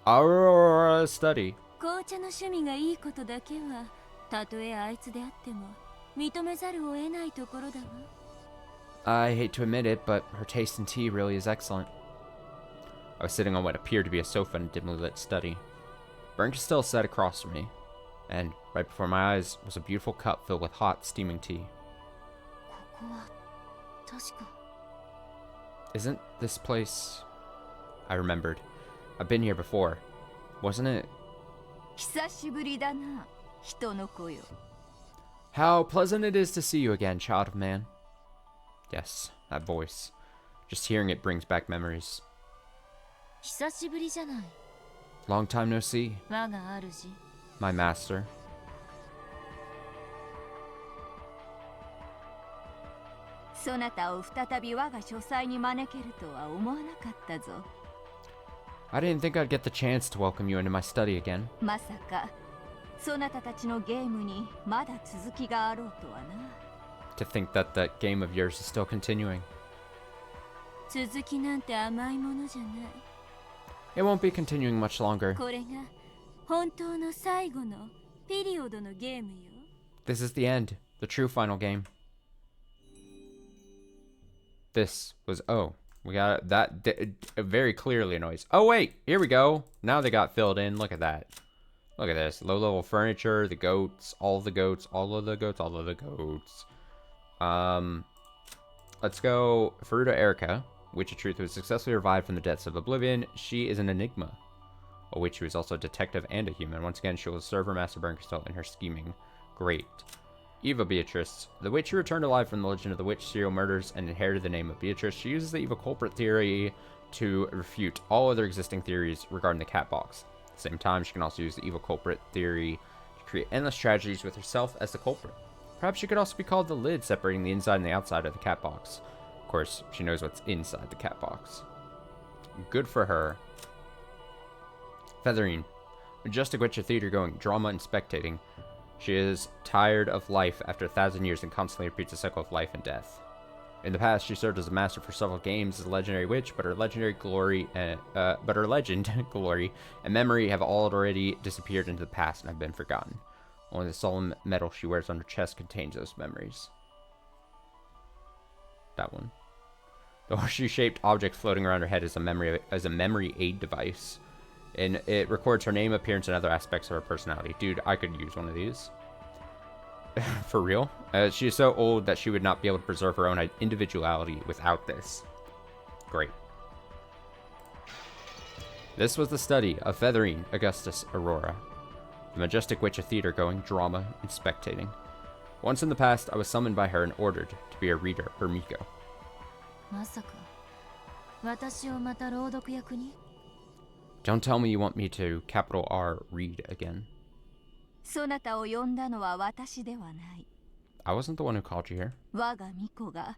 Our study. 紅茶の趣味がいいことだけはたとえあいつであっても認めざるを得ないところだわ。 I hate to admit it, but her taste in tea really is excellent. I was sitting on what appeared to be a sofa in a dimly lit study. Berncostello sat across from me, and right before my eyes was a beautiful cup filled with hot, steaming tea. ここは確か Isn't this place... I remembered. I've been here before. Wasn't it? 久しぶりだな、人の子よ。 How pleasant it is to see you again, child of man. Yes, that voice. Just hearing it brings back memories. 久しぶりじゃない。 Long time no see. 我が主。 My master. そなたを再び我が書斎に招けるとは思わなかったぞ。 I didn't think I'd get the chance to welcome you into my study again. まさかそなたたちのゲームにまだ続きがあろうとはな。 To think that that game of yours is still continuing. 続きなんて甘いものじゃない。 It won't be continuing much longer. これが本当の最後のピリオドのゲームよ。 This is the end. The true final game. This was... Oh. We got that very clearly a noise. Oh, wait. Here we go. Now they got filled in. Look at that. Look at this. Low-level furniture. The goats. All the goats. All of the goats. All of the goats. Let's go. Faruda Erica. Witch of Truth was successfully revived from the depths of oblivion. She is an enigma. A witch who is also a detective and a human. Once again, she will serve her master Berncostello in her scheming. Great. Eva Beatrice. The witch who returned alive from the legend of the witch serial murders and inherited the name of Beatrice. She uses the evil culprit theory to refute all other existing theories regarding the cat box. At the same time, she can also use the evil culprit theory to create endless tragedies with herself as the culprit. Perhaps she could also be called the lid separating the inside and the outside of the cat box. Of course, she knows what's inside the cat box. Good for her. Featherine. Majestic witch of theater going drama and spectating. She is tired of life after 1,000 years and constantly repeats a cycle of life and death. In the past, she served as a master for several games as a legendary witch, but her legendary glory, glory, and memory have already disappeared into the past and have been forgotten. Only the solemn medal she wears on her chest contains those memories. That one. The horseshoe-shaped object floating around her head is a memory aid device. And it records her name, appearance, and other aspects of her personality. Dude, I could use one of these. For real? She is so old that she would not be able to preserve her own individuality without this. Great. This was the study of Featherine Augustus Aurora, the majestic witch of theater going, drama, and spectating. Once in the past, I was summoned by her and ordered to be a reader for Miko. まさか私をまた朗読役に Don't tell me you want me to, capital R, read again. そなたを呼んだのは私ではない。 I wasn't the one who called you here. 我が巫女が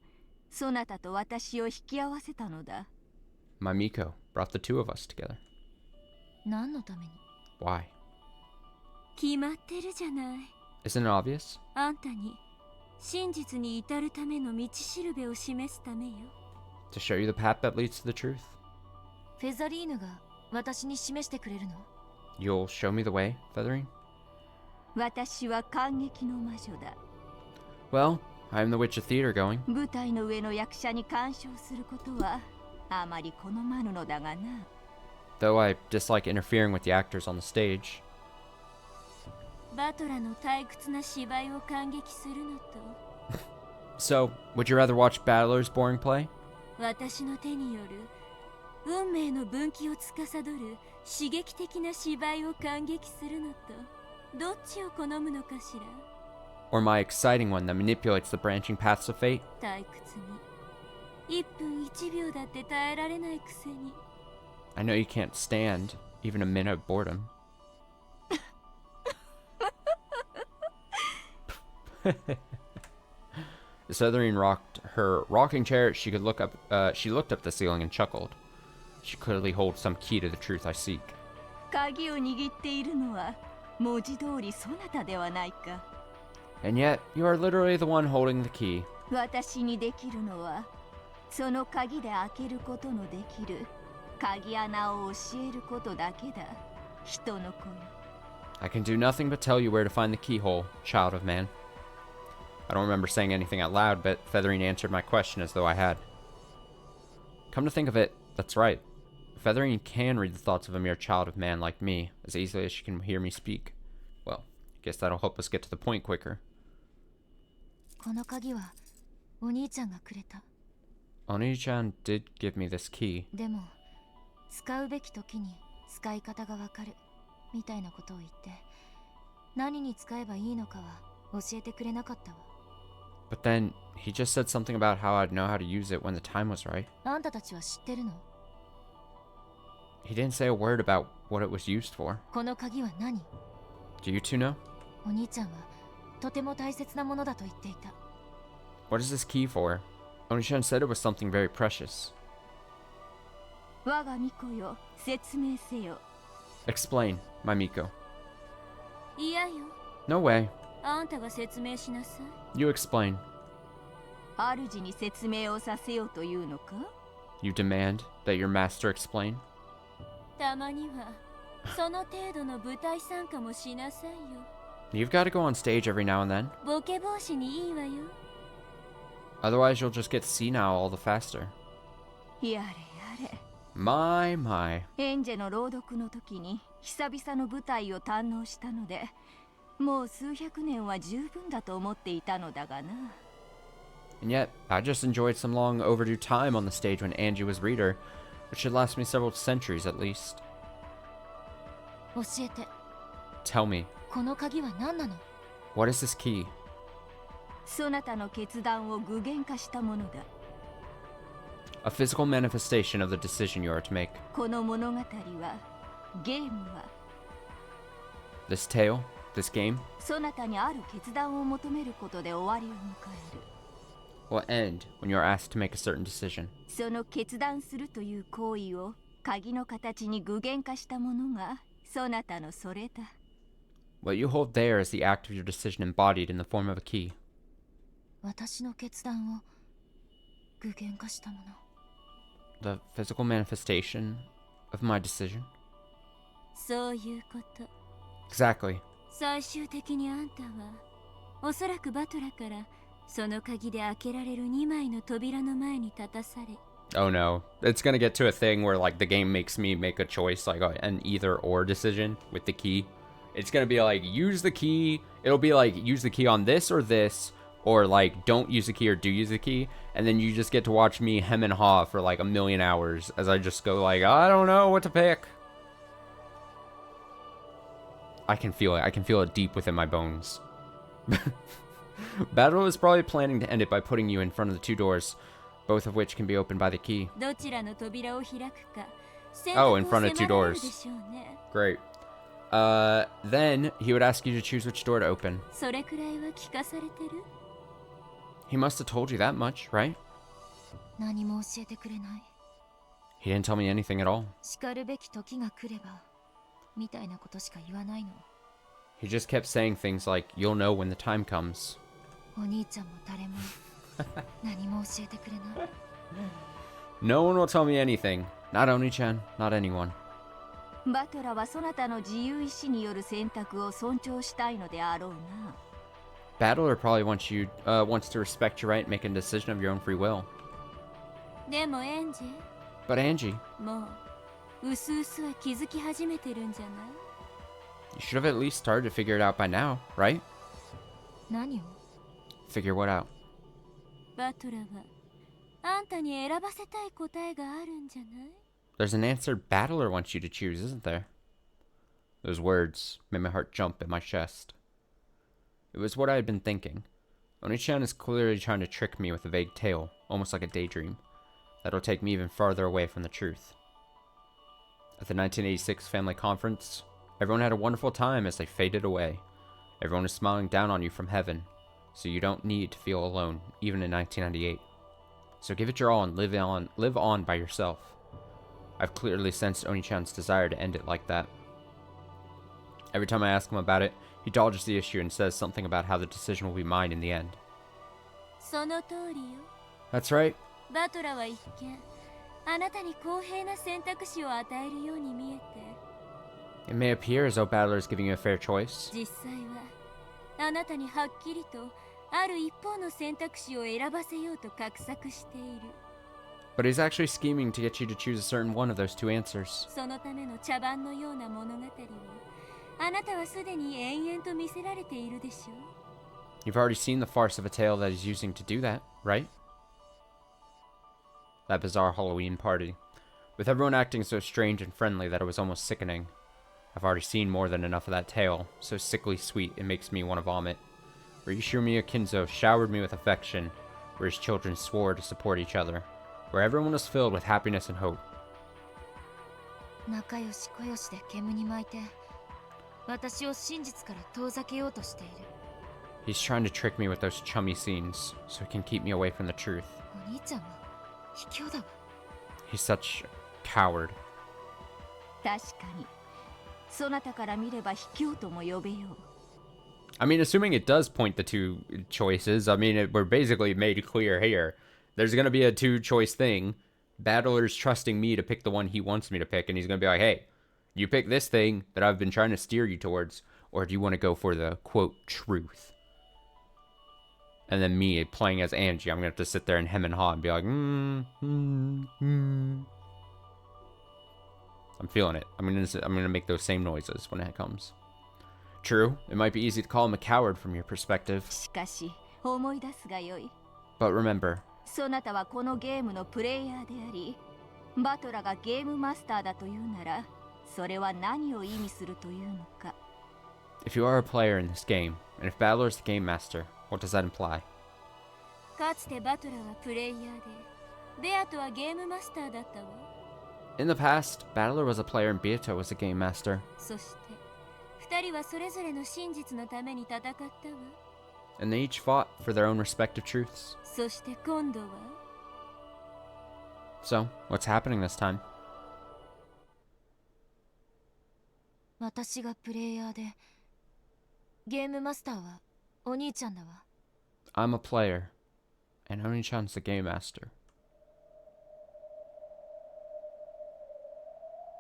そなたと私を引き合わせたのだ。 My Miko brought the two of us together. 何のために Why? 決まってるじゃない。 Isn't it obvious? あんたに真実に至るための道しるべを示すためよ。 To show you the path that leads to the truth. フェザリーヌが私に示してくれるの You'll show me the way, Featherine? 私は感激の魔女だ。 Well, I'm the witch of theater going. 舞台の上の役者に干渉することはあまり好まぬのだがな。 Though I dislike interfering with the actors on the stage. バトラの退屈な芝居を感激するのと So, would you rather watch Battler's boring play? 私の手による運命の分岐を司る刺激的な芝居を感激するのとどっちを好むのかしら。 Or my exciting one that manipulates the branching paths of fate? 退屈に1分1秒だって耐えられないくせに。 I know you can't stand even a minute of boredom. As Featherine rocked her rocking chair, she looked up the ceiling and chuckled. She clearly holds some key to the truth I seek. 鍵を握っているのは文字通りそなたではないか。 And yet, you are literally the one holding the key. 私にできるのはその鍵で開けることのできる鍵穴を教えることだけだ。人の子よ。 I can do nothing but tell you where to find the keyhole, child of man. I don't remember saying anything out loud, but Featherine answered my question as though I had. Come to think of it, that's right. Featherine can read the thoughts of a mere child of man like me as easily as she can hear me speak. Well, I guess that'll help us get to the point quicker. この鍵はお兄ちゃんがくれた。 Oni-chan did give me this key. でも使うべき時に使い方がわかるみたいなことを言って、何に使えばいいのかは教えてくれなかったわ。 But then, he just said something about how I'd know how to use it when the time was right. あんたたちは知ってるの？ He didn't say a word about what it was used for. この鍵は何？ Do you two know? お兄ちゃんはとても大切なものだと言っていた。 What is this key for? Oni-chan said it was something very precious. 我が巫女よ、説明せよ。 Explain, my Miko. いやよ、 No way. あんたが説明しなさい。 You explain. 主に説明をさせようというのか？ You demand that your master explain? たまにはその程度の舞台参加もしなさいよ。 You've got to go on stage every now and then. ボケ防止にいいわよ。 Otherwise, you'll just get senile all the faster. やれやれ。 My, my. 演者の朗読の時に久々の舞台を堪能したので、もう数百年は十分だと思っていたのだがな。 And yet, I just enjoyed some long overdue time on the stage when Angie was reader, which should last me several centuries at least. 教えて、 Tell me, この鍵は何なの？ what is this key? そなたの決断を具現化したものだ。 A physical manifestation of the decision you are to make. この物語は、ゲームは、 This tale, this game, そなたにある決断を求めることで終わりを迎える。 will end when you are asked to make a certain decision. その決断するという行為を鍵の形に具現化したものがそなたのそれだ。 What you hold there is the act of your decision embodied in the form of a key. 私の決断を具現化したもの。 The physical manifestation of my decision. そういうこと。 Exactly. 最終的にあんたはおそらくバトラからその鍵で開けられる2枚の扉の前に立たされ。 Oh no. It's gonna get to a thing where like the game makes me make a choice, like an either or decision with the key. It's gonna be like, use the key. It'll be like, use the key on this or this, or like, don't use the key or do use the key. And then you just get to watch me hem and haw for like a million hours as I just go like, I don't know what to pick. I can feel it. I can feel it deep within my bones. Battle is probably planning to end it by putting you in front of the two doors, both of which can be opened by the key. どちらの扉を開くか。 Oh, in front of two 選択を迫られる doors. でしょうね。 Great. Then he would ask you to choose which door to open. それくらいは聞かされてる？ He must have told you that much, right? 何も教えてくれない。 He didn't tell me anything at all. 叱るべき時が来ればみたいなことしか言わないの。 He just kept saying things like, you'll know when the time comes. お兄ちゃんも誰も何も教えてくれない。 No one will tell me anything. Not Oni-chan, not anyone. バトラはそなたの自由意志による選択を尊重したいのであろうな。 Battler probably wants to respect your right and make a decision of your own free will. でもエンジ But Angie, もううすうすは気づき始めてるんじゃない？ you should have at least started to figure it out by now, right? 何を？ Figure what out? バトラはあんたに選ばせたい答えがあるんじゃない？ There's an answer Battler wants you to choose, isn't there? Those words made my heart jump in my chest. It was what I had been thinking. Oni-chan is clearly trying to trick me with a vague tale, almost like a daydream, that'll take me even farther away from the truth. At the 1986 family conference, everyone had a wonderful time as they faded away. Everyone is smiling down on you from heaven, so you don't need to feel alone, even in 1998. So give it your all and live on by yourself. I've clearly sensed Oni-chan's desire to end it like that. Every time I ask him about it, he dodges the issue and says something about how the decision will be mine in the end. その通りよ。 That's right. バトラは一見あなたに公平な選択肢を与えるように見えて、 It may appear as though Battler is giving you a fair choice, 実際はあなたにはっきりとある一方の選択肢を選ばせようと画策している。 but he's actually scheming to get you to choose a certain one of those two answers. そのための茶番のような物語をあなたはすでに延々と見せられているでしょう。 You've already seen the farce of a tale that he's using to do that, right? That bizarre Halloween party, with everyone acting so strange and friendly that it was almost sickening. I've already seen more than enough of that tale, so sickly sweet it makes me want to vomit. Where Yoshiromiya Kinzo showered me with affection, where his children swore to support each other, where everyone was filled with happiness and hope. 仲良し小良しで煙に巻いて私を真実から遠ざけようとしている。 He's trying to trick me with those chummy scenes, so he can keep me away from the truth. お兄ちゃんは卑怯だわ。 He's such a coward. 確かにそなたから見れば卑怯とも呼べよう。 I mean, assuming it does point the two choices, I mean, we're basically made clear here. There's going to be a two-choice thing. Battler's trusting me to pick the one he wants me to pick, and he's going to be like, hey, you pick this thing that I've been trying to steer you towards, or do you want to go for the, quote, truth? And then me, playing as Angie, I'm going to have to sit there and hem and haw and be like, I'm feeling it. I'm gonna make those same noises when it comes. True, it might be easy to call him a coward from your perspective. しかし思い出すがよい。 But remember, そなたはこのゲームのプレイヤーであり、バトラがゲームマスターだというなら、それは何を意味するというのか。 if you are a player in this game, and if Battler is the game master, what does that imply? かつてバトラはプレイヤーでベアトはゲームマスターだったわ。 In the past, Battler was a player and Beato was a game master. そして二人はそれぞれの真実のために戦ったわ。 And they each fought for their own respective truths. そして今度は So, what's happening this time? 私がプレイヤーでゲームマスターはお兄ちゃんだわ。 I'm a player, and Oni-chan's the game master.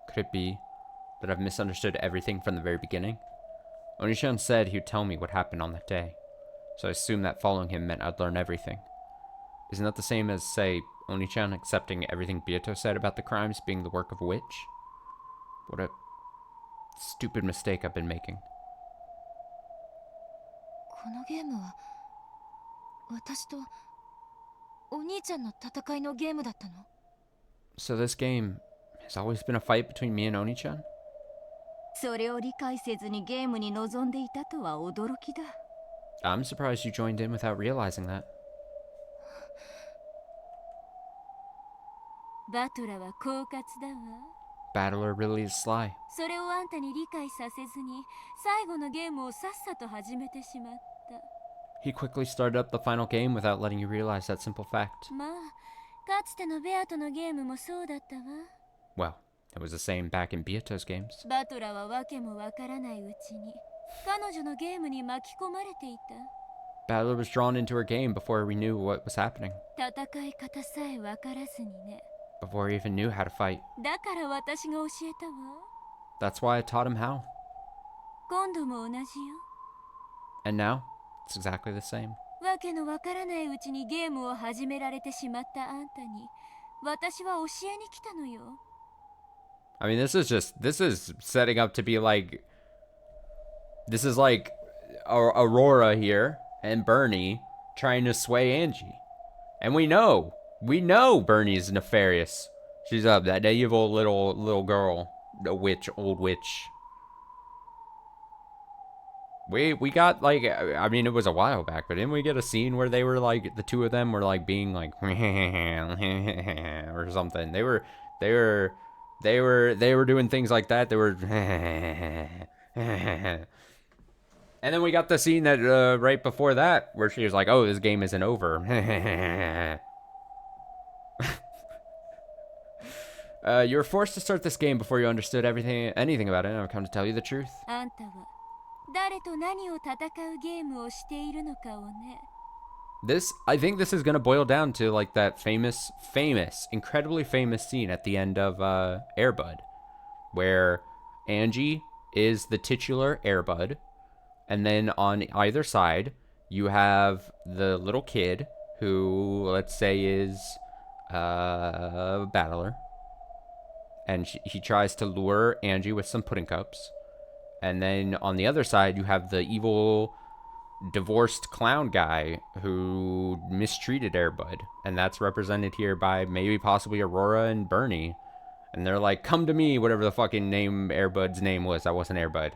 Could it be that I've misunderstood everything from the very beginning? Oni-chan said he would tell me what happened on that day, so I assumed that following him meant I'd learn everything. Isn't that the same as, say, Oni-chan accepting everything Beato said about the crimes being the work of a witch? What a stupid mistake I've been making. このゲームは私とお兄ちゃんの戦いのゲームだったの？ So this game has always been a fight between me and Oni-chan? それを理解せずにゲームに臨んでいたとは驚きだ。 I'm surprised you joined in without realizing that. バトラは狡猾だわ。 Battler really is sly. それをあんたに理解させずに最後のゲームをさっさと始めてしまった。 He quickly started up the final game without letting you realize that simple fact. まあかつてのベアトのゲームもそうだったわ。 Well, it was the same back in Beato's games. バトラはわけもわからないうちに彼女のゲームに巻き込まれていた。 Battler was drawn into her game before we knew what was happening. 戦い方さえわからずにね。 Before he even knew how to fight. だから私が教えたわ。 That's why I taught him how. 今度も同じよ。 And now, it's exactly the same. わけのわからないうちにゲームを始められてしまったあんたに私は教えに来たのよ。 I mean, this is setting up to be like, this is like Aurora here and Bernie trying to sway Angie. And we know Bernie is nefarious. She's that evil little girl, the witch, old witch. We got like, I mean, it was a while back, but didn't we get a scene where they were like, the two of them were like being like or something? They were doing things like that. They were and then we got the scene that right before that where she was like, "Oh, this game isn't over." You were forced to start this game before you understood anything about it, and I've come to tell you the truth. あんたは誰と何を戦うゲームをしているのかをね。 I think this is gonna boil down to like that famous, incredibly famous scene at the end of Air Bud, where Angie is the titular Air Bud, and then on either side you have the little kid who, let's say, is a battler, and he tries to lure Angie with some pudding cups, and then on the other side you have the evil divorced clown guy who mistreated Airbud, and that's represented here by maybe possibly Aurora and Bernie, and they're like, "Come to me," whatever the fucking name Airbud's name was. That wasn't Airbud.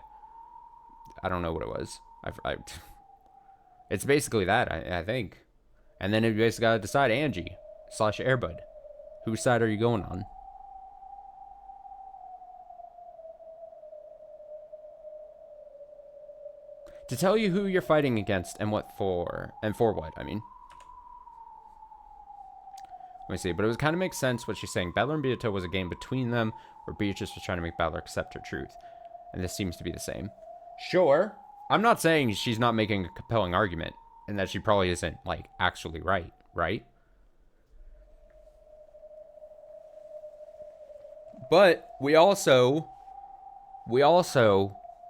I don't know what it was. It's basically that, I think. And then you basically gotta decide, Angie / Airbud, whose side are you going on? To tell you who you're fighting against and what for, and for what, I mean. Let me see, but it was kind of makes sense what she's saying. Battler and Beato was a game between them, where Beatrice was trying to make Battler accept her truth. And this seems to be the same. Sure, I'm not saying she's not making a compelling argument, and that she probably isn't, like, actually right? But we also,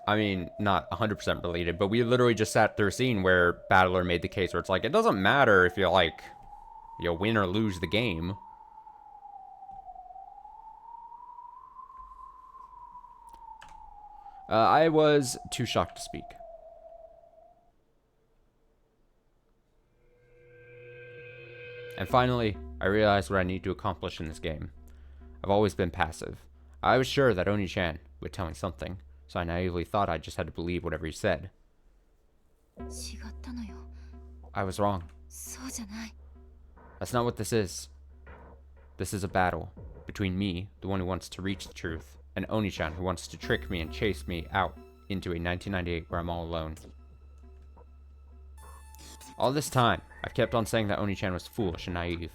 I mean, not 100% related, but we literally just sat through a scene where Battler made the case where it's like, it doesn't matter if you like, you win or lose the game. I was too shocked to speak. And finally, I realized what I need to accomplish in this game. I've always been passive. I was sure that Oni-chan would tell me something, so I naively thought I just had to believe whatever he said. I was wrong. That's not what this is. This is a battle between me, the one who wants to reach the truth, and Oni-chan, who wants to trick me and chase me out into a 1998 where I'm all alone. All this time, I've kept on saying that Oni-chan was foolish and naive,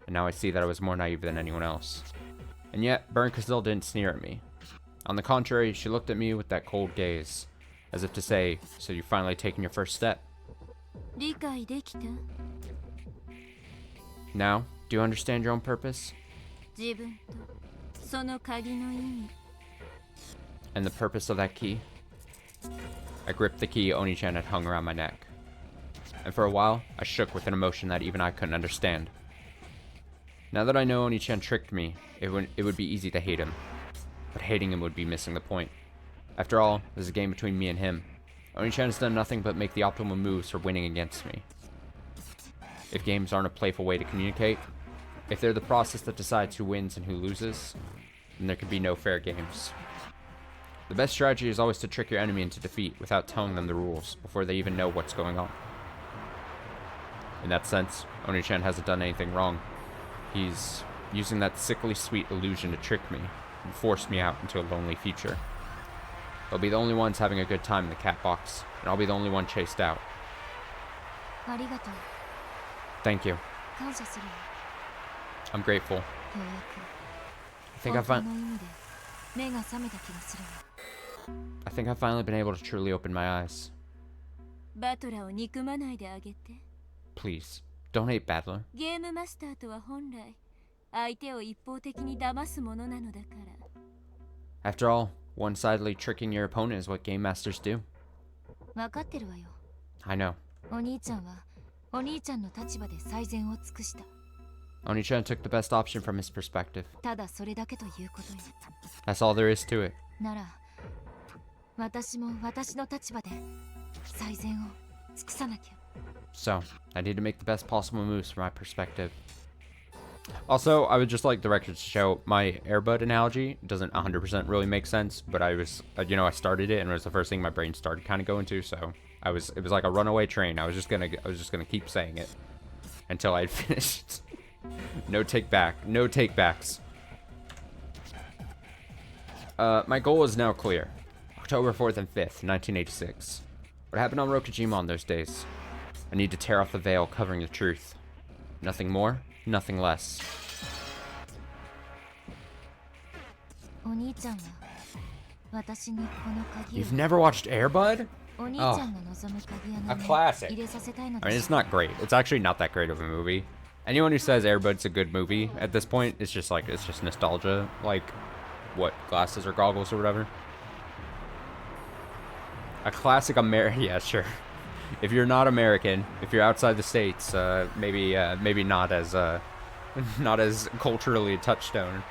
and now I see that I was more naive than anyone else. And yet, Bernka still didn't sneer at me. On the contrary, she looked at me with that cold gaze, as if to say, "So you've finally taken your first step." Now, do you understand your own purpose? And the purpose of that key? I gripped the key Oni-chan had hung around my neck. And for a while, I shook with an emotion that even I couldn't understand. Now that I know Oni-chan tricked me, it would be easy to hate him. But hating him would be missing the point. After all, this is a game between me and him. Oni-chan has done nothing but make the optimal moves for winning against me. If games aren't a playful way to communicate, if they're the process that decides who wins and who loses, then there can be no fair games. The best strategy is always to trick your enemy into defeat without telling them the rules before they even know what's going on. In that sense, Oni-chan hasn't done anything wrong. He's using that sickly sweet illusion to trick me and force me out into a lonely future. They'll be the only ones having a good time in the cat box, and I'll be the only one chased out. Thank you. I'm grateful. I think I've finally been able to truly open my eyes. Please, don't hate Battler. After all, one-sidedly tricking your opponent is what game masters do. I know. Oni-chan took the best option from his perspective. That's all there is to it. So, I need to make the best possible moves from my perspective. Also, I would just like the record to show my Airbud analogy doesn't 100% really make sense, but I was, I started it and it was the first thing my brain started kind of going to, so it was like a runaway train. I was just gonna keep saying it until I'd finished. No takebacks. My goal is now clear. October 4th and 5th, 1986. What happened on Rokujima on those days? I need to tear off the veil covering the truth. Nothing more, nothing less. お兄ちゃんは私にこの鍵を You've never watched Airbud? お兄ちゃんが望む鍵穴 A に classic. 入れさせたいの I mean, で it's す。 not great. It's actually not that great of a movie. Anyone who says Airbud's a good movie at this point, it's just nostalgia. Like, what, glasses or goggles or whatever? A classic yeah, sure. If you're not American, if you're outside the States, maybe not as culturally a touchstone.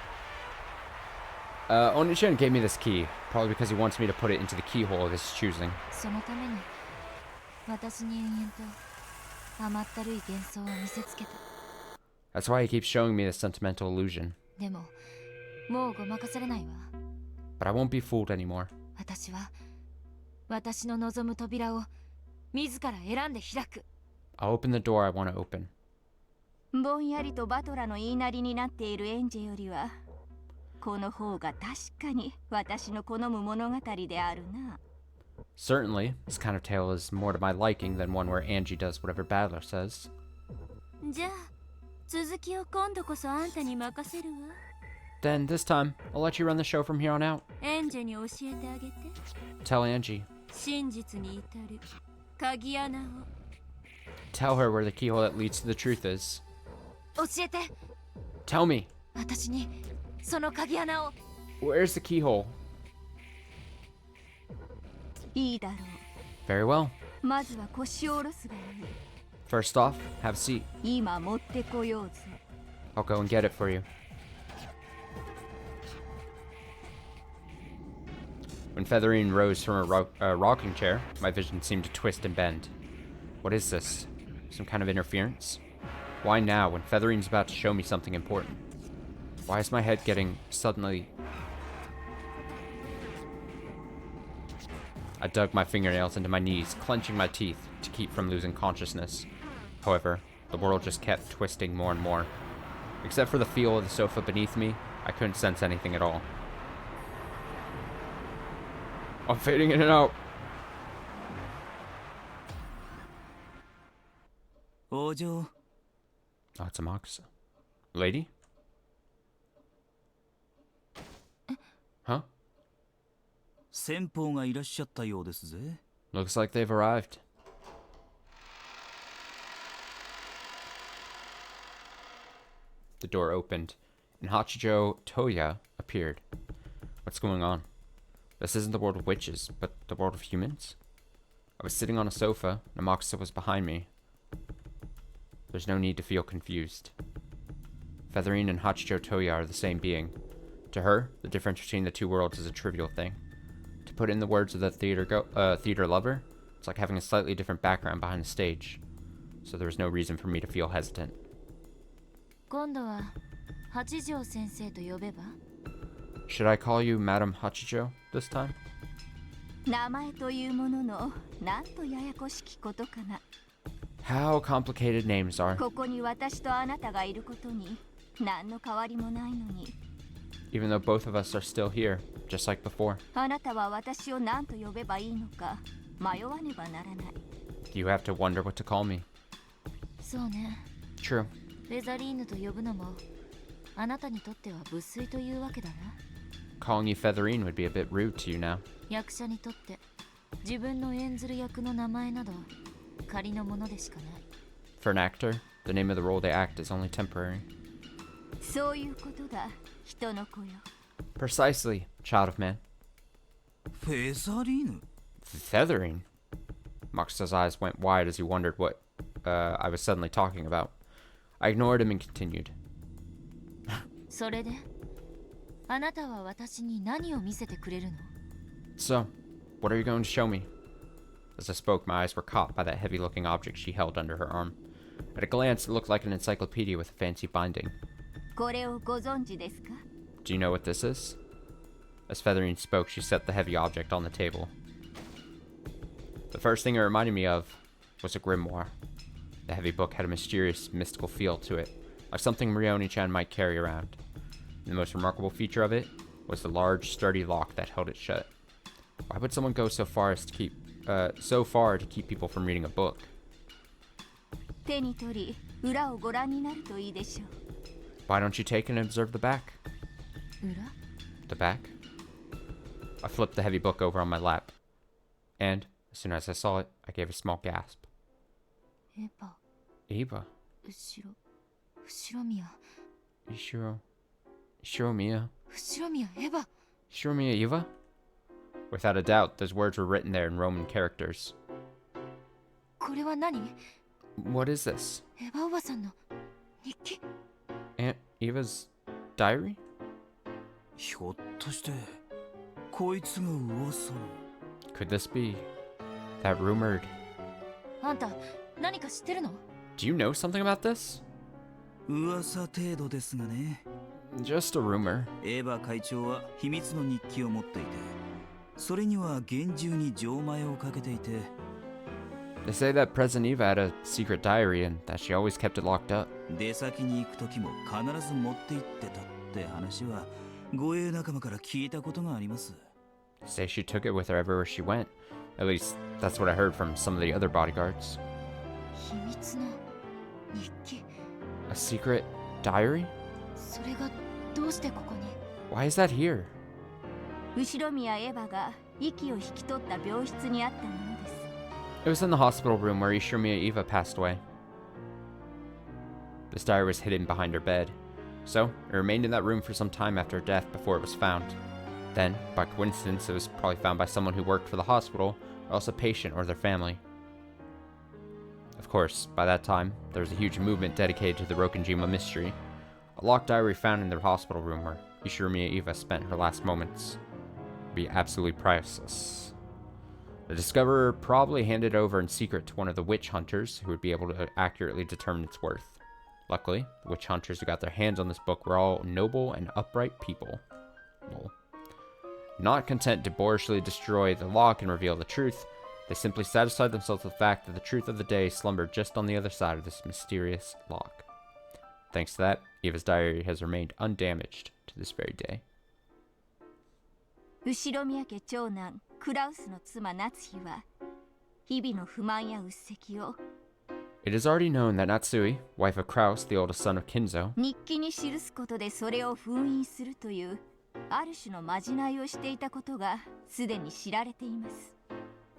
Oni-chan gave me this key, probably because he wants me to put it into the keyhole of his choosing. そのために私に延々と甘ったるい幻想を見せつけた。 That's why he keeps showing me this sentimental illusion. でももうごまかされないわ。 But I won't be fooled anymore. 私は私の望む扉を自ら選んで開く。 I'll open the door I want to open. ぼんやりとバトラの言いなりになっているエンジェよりはこの方が確かに私の好む物語であるな。 Certainly, this kind of tale is more to my liking than one where Angie does whatever Badler says. じゃあ続きを今度こそあんたに任せるわ。 Then, this time, I'll let you run the show from here on out. エンジェに教えてあげて。 Tell Angie. 真実に至る鍵穴を。 Tell her where the keyhole that leads to the truth is. 教えて。 Tell me. 私にその鍵穴を。 Where's the keyhole? いいだろう。 Very well. まずは腰を下ろすがいい。 First off, have a seat. 今持ってこようぜ。 I'll go and get it for you. When Featherine rose from a rocking chair, my vision seemed to twist and bend. What is this? Some kind of interference? Why now, when Featherine's about to show me something important? Why is my head getting suddenly... I dug my fingernails into my knees, clenching my teeth to keep from losing consciousness. However, the world just kept twisting more and more. Except for the feel of the sofa beneath me, I couldn't sense anything at all. I'm fading in and out. 王女 Oh, it's a Mox. Lady? Huh? 先方がいらっしゃったようですぜ。 Looks like they've arrived. The door opened, and Hachijo Toya appeared. What's going on? This isn't the world of witches, but the world of humans? I was sitting on a sofa, and Amoxa was behind me. There's no need to feel confused. Featherine and Hachijo Toya are the same being. To her, the difference between the two worlds is a trivial thing. To put it in the words of the theater lover, it's like having a slightly different background behind the stage. So there was no reason for me to feel hesitant. 今度は八条先生と呼べば。 Should I call you Madam Hachijo this time? 名前というもののなんとややこしきことかな。 How complicated names are. ここに私とあなたがいることに何の変わりもないのに。 Even though both of us are still here, just like before. あなたは私を何と呼べばいいのか迷わねばならない。 You have to wonder what to call me. そうね。 True. フェザリーヌと呼ぶのもあなたにとっては無粋というわけだな。 Calling you Featherine would be a bit rude to you now. 役者にとって自分の演ずる役の名前など仮のものでしかない。 For an actor, the name of the role they act is only temporary. そういうことだ、人の子よ。 Precisely, child of man. フェザリーヌ Feathering? Moxa's eyes went wide as he wondered what I was suddenly talking about. I ignored him and continued. それであなたは私に何を見せてくれるの？ So, what are you going to show me? As I spoke, my eyes were caught by that heavy-looking object she held under her arm. At a glance, it looked like an encyclopedia with a fancy binding. これをご存知ですか？ Do you know what this is? As Feathering spoke, she set the heavy object on the table. The first thing it reminded me of was a grimoire. The heavy book had a mysterious, mystical feel to it, like something Morioni-chan might carry around. And the most remarkable feature of it was the large, sturdy lock that held it shut. Why would someone go so far to keep people from reading a book? 手に取り、裏をご覧になるといいでしょう。 Why don't you take and observe the back? 裏 The back? I flipped the heavy book over on my lap. And, as soon as I saw it, I gave a small gasp. エヴァ Eva. 後ろ宮 Ishiro Miya? 後ろ宮エヴァ Ishiro Miya Eva? Without a doubt, those words were written there in Roman characters. これは何？ What is this? エヴァおばさんの日記。 Aunt Eva's diary? ひょっとしてこいつが噂の。 Could this be that rumored? あんた何か知ってるの？ Do you know something about this? 噂程度ですがね。 Just a rumor. エヴァ会長は秘密の日記を持っていて、それには厳重に錠前をかけていて。 They say that President Eva had a secret diary and that she always kept it locked up. 出先に行く時も必ず持って行ってたって話は護衛仲間から聞いたことがあります。 They say she took it with her everywhere she went. At least, that's what I heard from some of the other bodyguards. 秘密の日記。 A secret diary? それがどうしてここに？ Why is that here? 後宮エヴァが息を引き取った病室にあったものです。 It was in the hospital room where Ishimiya Eva passed away. This diary was hidden behind her bed, so it remained in that room for some time after her death before it was found. Then, by coincidence, it was probably found by someone who worked for the hospital, or else a patient or their family. Of course, by that time, there was a huge movement dedicated to the Rokenjima mystery. A locked diary found in the hospital room where Ishimiya Eva spent her last moments would be absolutely priceless. The discoverer probably handed it over in secret to one of the witch hunters who would be able to accurately determine its worth. Luckily, the witch hunters who got their hands on this book were all noble and upright people. Lol. Not content to boorishly destroy the lock and reveal the truth, they simply satisfied themselves with the fact that the truth of the day slumbered just on the other side of this mysterious lock. Thanks to that, Eva's diary has remained undamaged to this very day. 後宮家長男クラウスの妻夏妃は日々の不満やうっせきを It is already known that Natsui, wife of Kraus, the oldest son of Kinzo, 日記に記すことでそれを封印するというある種のまじないをしていたことがすでに知られています。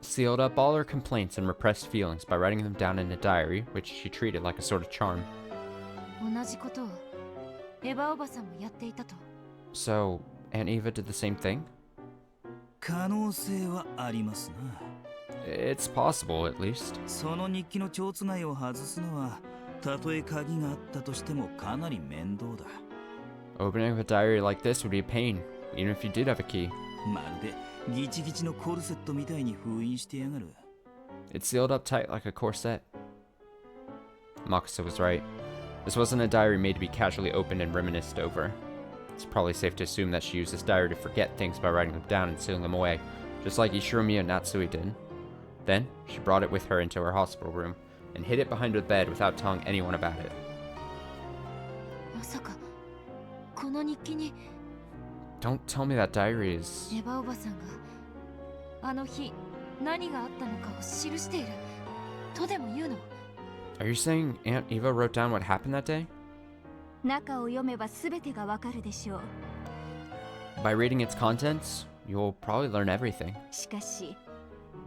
sealed up all her complaints and repressed feelings by writing them down in a diary, which she treated like a sort of charm. 同じことをエヴァおばさんもやっていたと。 So, Aunt Eva did the same thing? 可能性はありますな。 It's possible, at least. その日記の蝶つがいを外すのは、たとえ鍵があったとしてもかなり面倒だ。 Opening up a diary like this would be a pain, even if you did have a key. まるでギチギチのコルセットみたいに封印してやがる。 It's sealed up tight like a corset. Makusa was right. This wasn't a diary made to be casually opened and reminisced over. It's probably safe to assume that she used this diary to forget things by writing them down and sealing them away, just like Ishiromiya Natsui did. Then, she brought it with her into her hospital room, and hid it behind her bed without telling anyone about it. まさかこの日記に Don't tell me that diary is... エヴァおばさんがあの日何があったのかを記しているとでも言うの？ Are you saying Aunt Eva wrote down what happened that day? 中を読めば全てがわかるでしょう。 By reading its contents, you'll probably learn everything. しかし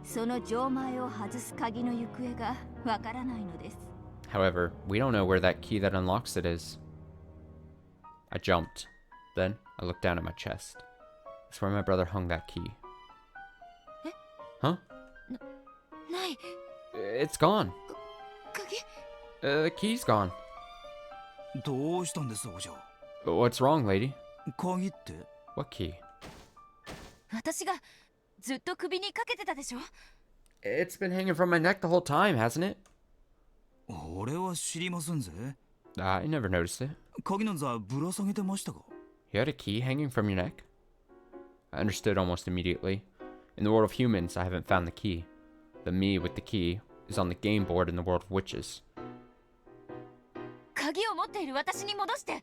その錠前を外す鍵の行方がわからないのです。 However, we don't know where that key that unlocks it is. I jumped. Then, I looked down at my chest. That's where my brother hung that key. え？ Huh? ない。 It's gone. 鍵？ The key's gone. どうしたんですお嬢？ What's wrong, lady? 鍵って？ What key? 私がずっと首にかけてたでしょ？ It's been hanging from my neck the whole time, hasn't it? 俺は知りませんぜ。I never noticed it. 鍵の座ぶら下げてましたか？ You had a key hanging from your neck? I understood almost immediately. In the world of humans, I haven't found the key. The me with the key is on the game board in the world of witches. 鍵を持っている私に戻して。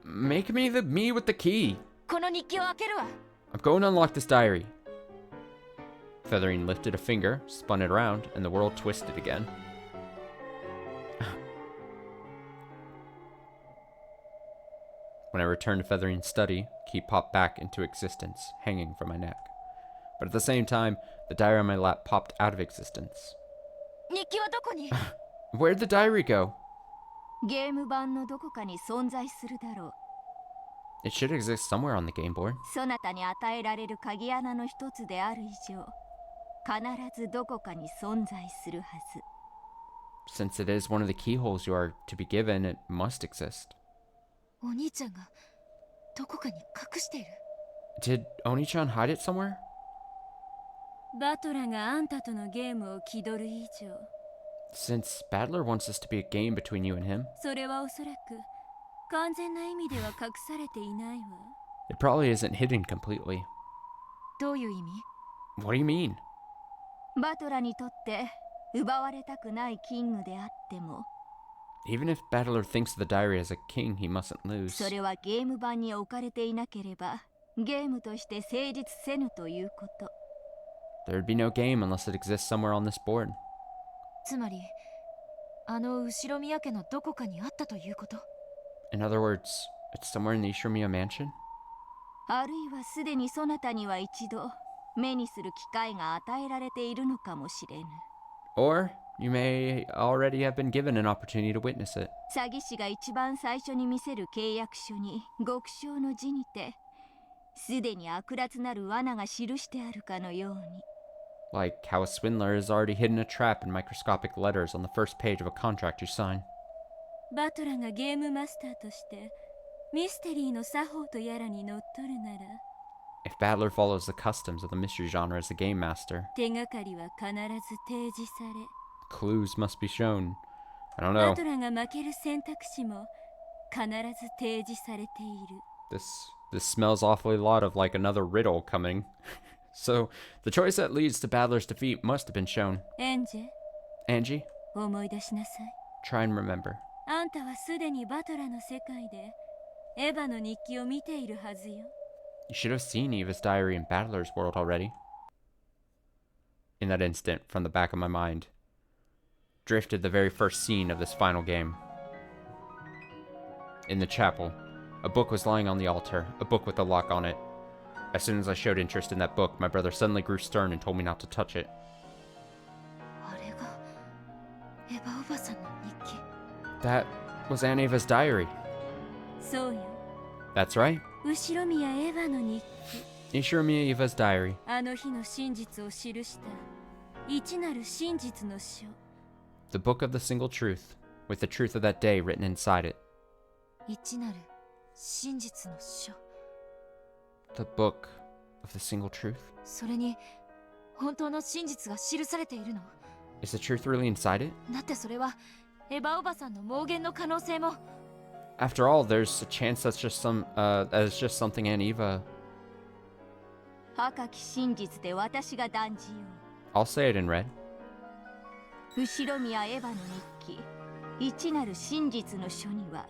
Make me the me with the key! この日記を開けるわ。 I'm going to unlock this diary. Feathering lifted a finger, spun it around, and the world twisted again. When I returned to Feathering's study, key popped back into existence, hanging from my neck. But at the same time, the diary on my lap popped out of existence. 日記はどこに？ Where'd the diary go? ゲーム版のどこかに存在するだろう。 It should exist somewhere on the game board. そなたに与えられる鍵穴の一つである以上、必ずどこかに存在するはず。 Since it is one of the keyholes you are to be given, it must exist. お兄ちゃんがどこかに隠している。 Did Oni-chan hide it somewhere? バトラがあんたとのゲームを気取る以上、 Since Battler wants this to be a game between you and him, それはおそらく完全な意味では隠されていないわ。 it probably isn't hidden completely. どういう意味？ What do you mean? バトラにとって奪われたくないキングであっても、 Even if Battler thinks of the diary as a king, he mustn't lose. それはゲーム版に置かれていなければゲームとして成立せぬということ。 There'd be no game unless it exists somewhere on this board. つまりあの後ろ宮家のどこかにあったということ。 In other words, it's somewhere in the Ishimiya mansion? あるいはすでにそなたには一度目にする機会が与えられているのかもしれぬ。 Or you may already have been given an opportunity to witness it. 詐欺師が一番最初に見せる契約書に極小の字にてすでに悪辣なる罠が記してあるかのように。 Like how a swindler has already hidden a trap in microscopic letters on the first page of a contract you sign. バトラがゲームマスターとしてミステリーの作法とやらにのっとるなら、 If Battler follows the customs of the mystery genre as a game master, 手がかりは必ず提示され、 clues must be shown. I don't バ know. トラが負ける選択肢も必ず提示されている。 This smells awfully lot of like another riddle coming. So, the choice that leads to Battler's defeat must have been shown. エンジェ、 Angie, 思い出しなさい。 try and remember. あんたはすでにバトラの世界でエヴァの日記を見ているはずよ。 You should have seen Eva's diary in Battler's world already. In that instant, from the back of my mind, drifted the very first scene of this final game. In the chapel, a book was lying on the altar, a book with a lock on it. As soon as I showed interest in that book, my brother suddenly grew stern and told me not to touch it. あれがエヴァおばさんの日記。 That was Aunt Ava's diary. そうよ。 That's right. 後ろ宮エヴァの日記。 Ishirumi Eva's diary. あの日の真実を記した一なる真実の書。 The book of the single truth, with the truth of that day written inside it. 一なる真実の書。 The book of the single truth. それに本当の真実が記されているの。 Is the truth really inside it? だってそれはエヴァおばさんの妄言の可能性も。 After all, there's a chance that's just something Aunt Eva. 赤き真実で私が断じよ I'll say it in red. う。後ろ宮エヴァの日記一なる真実の書には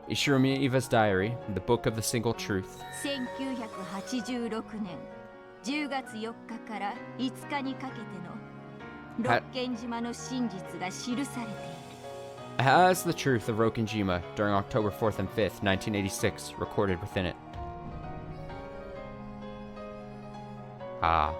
Ishirumi Eva's diary, the book of the single truth. 1986年10月4日から5日にかけての六軒島の真実が記されている。 Has the truth of Rokenjima during October 4th and 5th, 1986, recorded within it. Ah.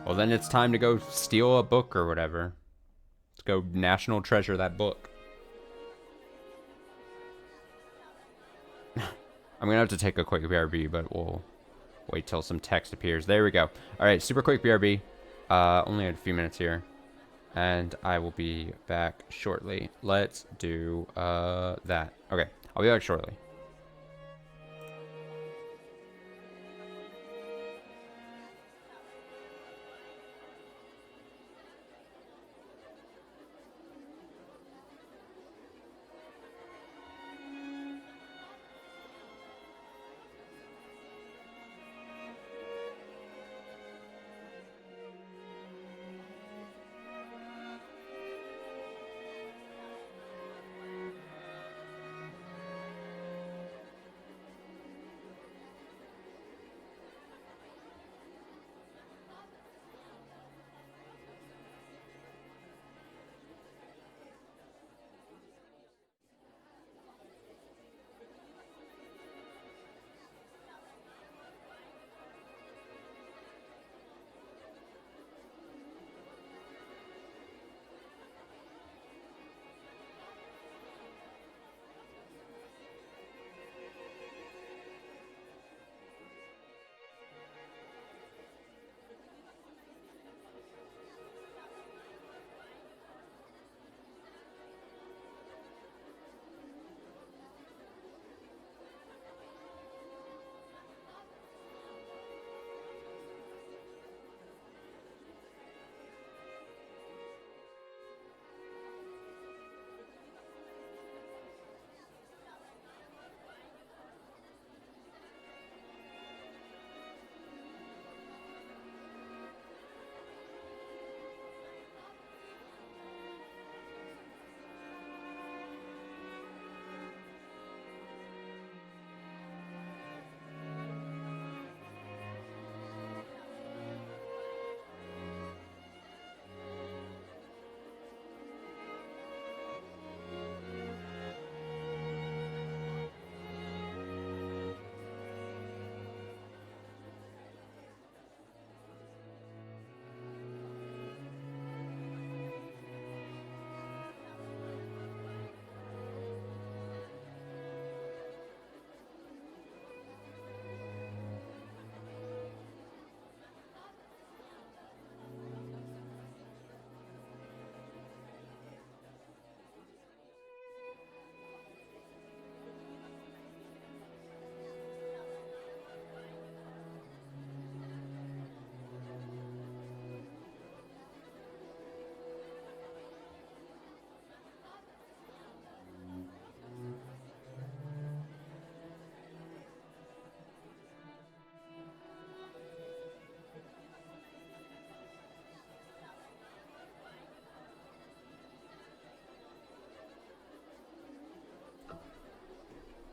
Well, then it's time to go steal a book or whatever. Let's go national treasure that book. I'm gonna have to take a quick BRB, but we'll wait till some text appears. There we go. Alright, super quick BRB. Only had a few minutes here. And I will be back shortly. Let's do that. Okay, I'll be back shortly.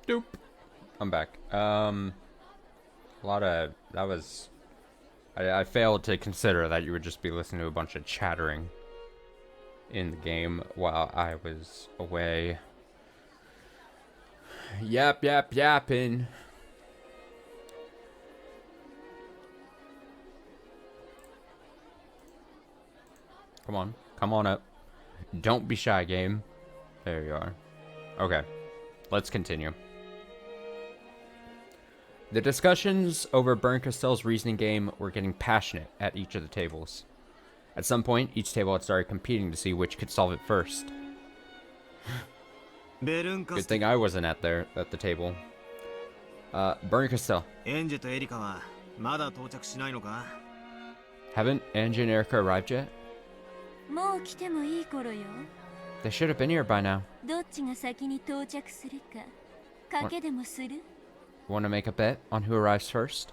Doop. I'm back. I failed to consider that you would just be listening to a bunch of chattering in the game while I was away. Yapping. Come on up. Don't be shy, game. There you are. Okay, let's continue. The discussions over Berncastell's reasoning game were getting passionate at each of the tables. At some point, each table had started competing to see which could solve it first. Good thing I wasn't at the table. Berncastell. Haven't Angie and Erica arrived yet? They should have been here by now. Want to make a bet on who arrives first?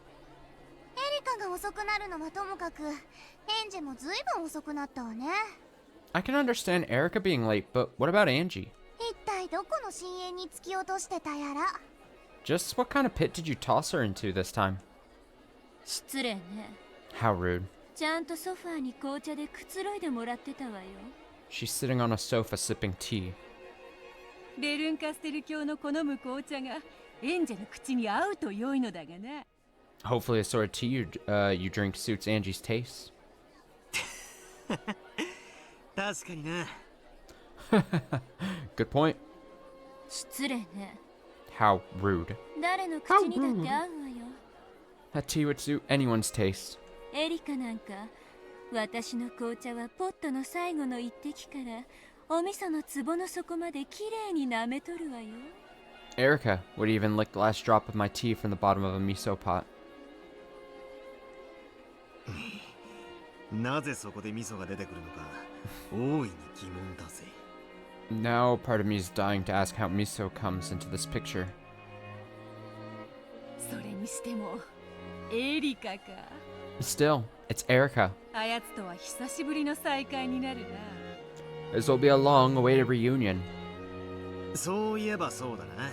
I can understand Erica being late, but what about Angie? Just what kind of pit did you toss her into this time? How rude. She's sitting on a sofa sipping tea. Hopefully the sort of tea you drink suits Angie's taste. Good point. How rude. How rude. That tea would suit anyone's taste. 私の紅茶はポットの最後の一滴からお味噌の壺の底まできれいに舐めとるわよ。 Erica would even lick the last drop of my tea from the bottom of a miso pot. なぜそこで味噌が出てくるのか大いに疑問だぜ。 Now part of me is dying to ask how miso comes into this picture. それにしてもエリカか。 Still, it's Erica. あやつとは久しぶりの再会になるな。 This will be a long-awaited reunion. そういえばそうだな。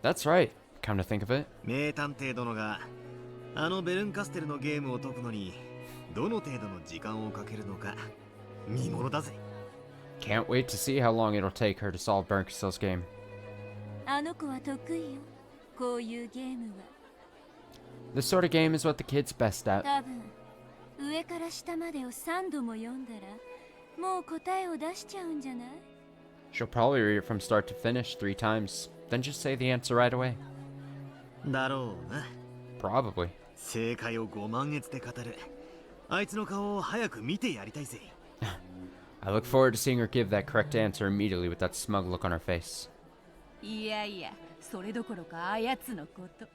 That's right, come to think of it. 名探偵殿があのベルンカステルのゲームを解くのにどの程度の時間をかけるのか見ものだぜ。 Can't wait to see how long it'll take her to solve Bernkastell's game. あの子は得意よ、こういうゲームは。 This sort of game is what the kid's best at. 多分上から下までを3度も読んだらもう答えを出しちゃうんじゃない？ She'll probably read it from start to finish 3 times, then just say the answer right away. だろうな。 Probably. 正解を5万円で語る。あいつの顔を早く見てやりたいぜ。 I look forward to seeing her give that correct answer immediately with that smug look on her face. いやいや、それどころかあやつのこと。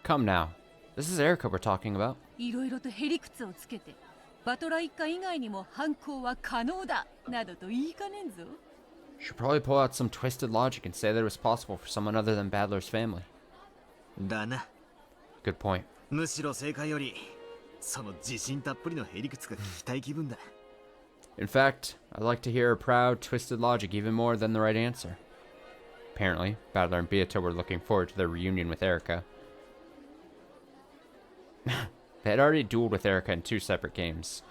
Come now. This is Erica we're talking about. いろいろとへりくつをつけて、バトラ一家以外にも犯行は可能だなどと言いかねんぞ。 She'll probably pull out some twisted logic and say that it was possible for someone other than Badler's family. だな。 Good point. むしろ正解よりその自信たっぷりのへりくつが聞きたい気分だ。 In fact, I'd like to hear her proud, twisted logic even more than the right answer. Apparently, Badler and Beato were looking forward to their reunion with Erica. They had already dueled with Erica in 2 separate games,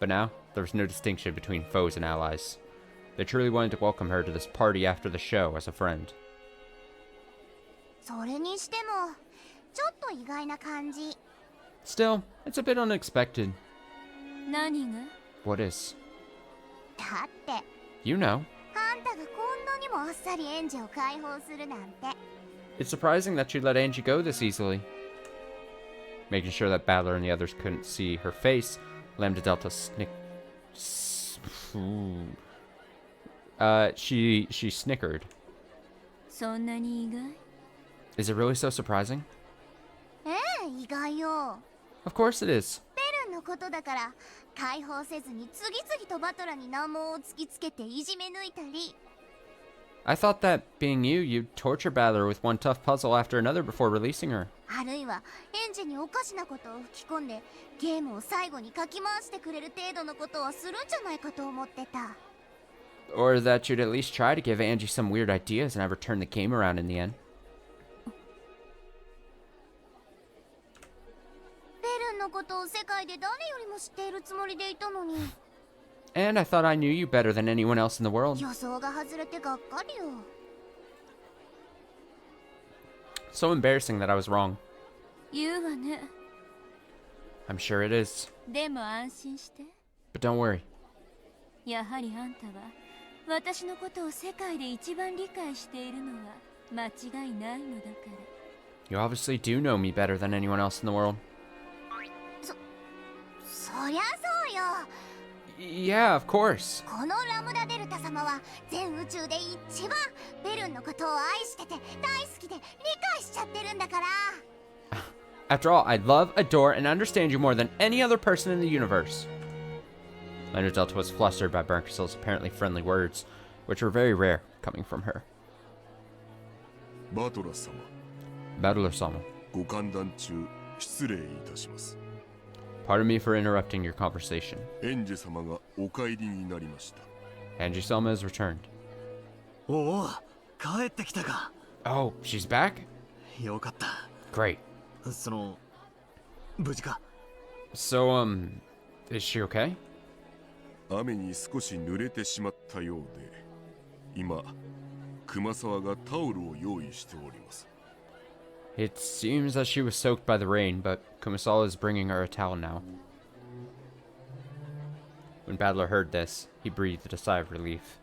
but now there was no distinction between foes and allies. They truly wanted to welcome her to this party after the show as a friend. それにしてもちょっと意外な感じ。 Still, it's a bit unexpected. 何が？ What is? だって You know. あんたがこんなにもあっさりエンジを解放するなんて。 It's surprising that she let Angie go this easily. Making sure that Badler and the others couldn't see her face, Lambda Delta she snickered. そんなに意外？ Is it really so surprising? ええ、意外よ。 Of course it is. ベルンのことだから解放せずに次々とバトラに難問を突きつけていじめ抜いたり。 I thought that, being you, you'd torture Badler with one tough puzzle after another before releasing her. あるいはエンジにおかしなことを吹き込んでゲームを最後にかき回してくれる程度のことはするんじゃないかと思ってた。 Or that you'd at least try to give Angie some weird ideas and have her turn the game around in the end. ベルンのことを世界で誰よりも知っているつもりでいたのに。 And I thought I knew you better than anyone else in the world. 予想が外れてがっかりよ。 So embarrassing that I was wrong. 言うわね。 I'm sure it is. でも安心して。 But don't worry. やはりあんたは私のことを世界で一番理解しているのは間違いないのだから。 You obviously do know me better than anyone else in the world. そりゃそうよ。 Yeah, of course. このラムダデルタ様は全宇宙で一番ベルンのことを愛してて大好きで理解しちゃってるんだから。 After all, I love, adore, and understand you more than any other person in the universe. Lambda Delta was flustered by Bernkastell's apparently friendly words, which were very rare coming from her. バトラ様、 Badler-sama, ご歓談中失礼いたします。 pardon me for interrupting your conversation. エンジェ様がお帰りになりました。 Angie-sama has returned. おお、帰ってきたか。 Oh, she's back? よかった。 Great. その無事か。 So, is she okay? 雨に少し濡れてしまったようで、今熊沢がタオルを用意しております。 It seems that she was soaked by the rain, but Kumasawa is bringing her a towel now. When Badler heard this, he breathed a sigh of relief.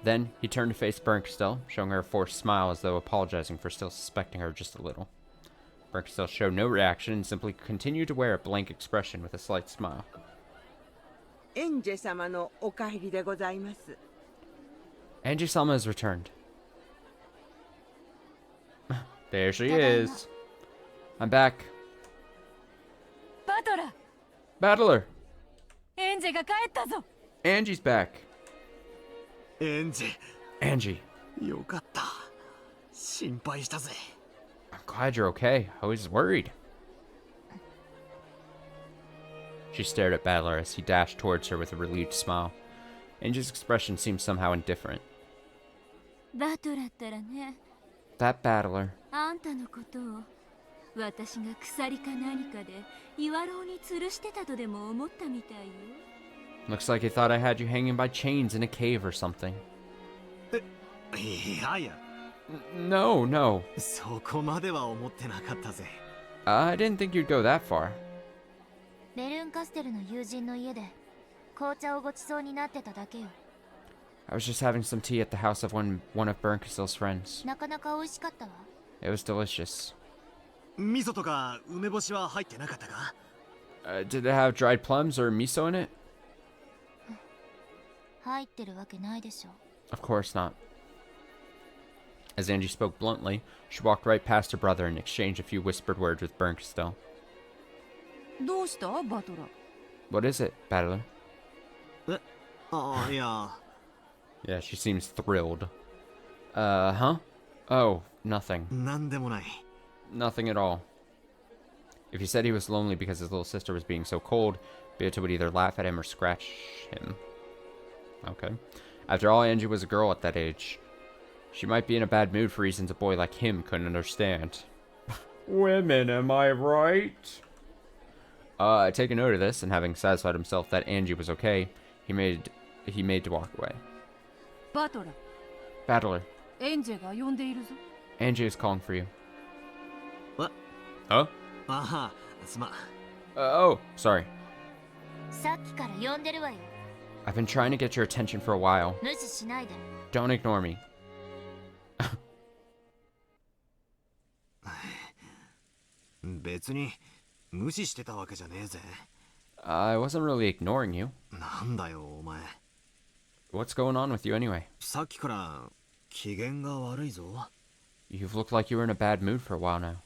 Then, he turned to face Bernkastel, showing her a forced smile as though apologizing for still suspecting her just a little. Bernkastel showed no reaction and simply continued to wear a blank expression with a slight smile. エンジェ様のお帰りでございます。 Angie-sama has returned. There she is. I'm back. バトラー、 Battler! エンジェが帰ったぞ。 Angie's back. エンジ Angie, よかった。心配したぜ。 I'm glad you're okay. I was worried. She stared at Battler as he dashed towards her with a relieved smile. Angie's expression seemed somehow indifferent. バトラーったらね、 That Battler. あんたのことを私が鎖か何かで岩牢に吊るしてたとでも思ったみたいよ。 Looks like he thought I had you hanging by chains in a cave or something. いやいや、 No, no. そこまでは思ってなかったぜ。 I didn't think you'd go that far. ベルンカステルの友人の家で紅茶をごちそうになってただけよ。 I was just having some tea at the house of one of Bernkastel's friends. なかなか美味しかったわ。 It was delicious. 味噌とか梅干しは入ってなかったか？ Did it have dried plums or miso in it? 入ってるわけないでしょ。 Of course not. As Angie spoke bluntly, she walked right past her brother and exchanged a few whispered words with Bernkastel. どうしたバトラー。 What is it, Battler? ああ、いや。 Yeah, she seems thrilled. Huh? Oh, nothing. なんでもない。 Nothing at all. If he said he was lonely because his little sister was being so cold, Beato would either laugh at him or scratch him. Okay. After all, Angie was a girl at that age. She might be in a bad mood for reasons a boy like him couldn't understand. Women, am I right? Taking note of this, and having satisfied himself that Angie was okay, he made to walk away. バトラー、 Battler, エンジェが呼んでいるぞ。 Angie is calling for you. What? Huh? ああ、すまん。Oh, sorry. さっきから呼んでるわよ。 I've been trying to get your attention for a while. 無視しないで。 Don't ignore me. 別に無視してたわけじゃねえぜ。I wasn't really ignoring you. なんだよ、お前。 What's going on with you anyway? さっきから機嫌が悪いぞ。 You've looked like you were in a bad mood for a while now.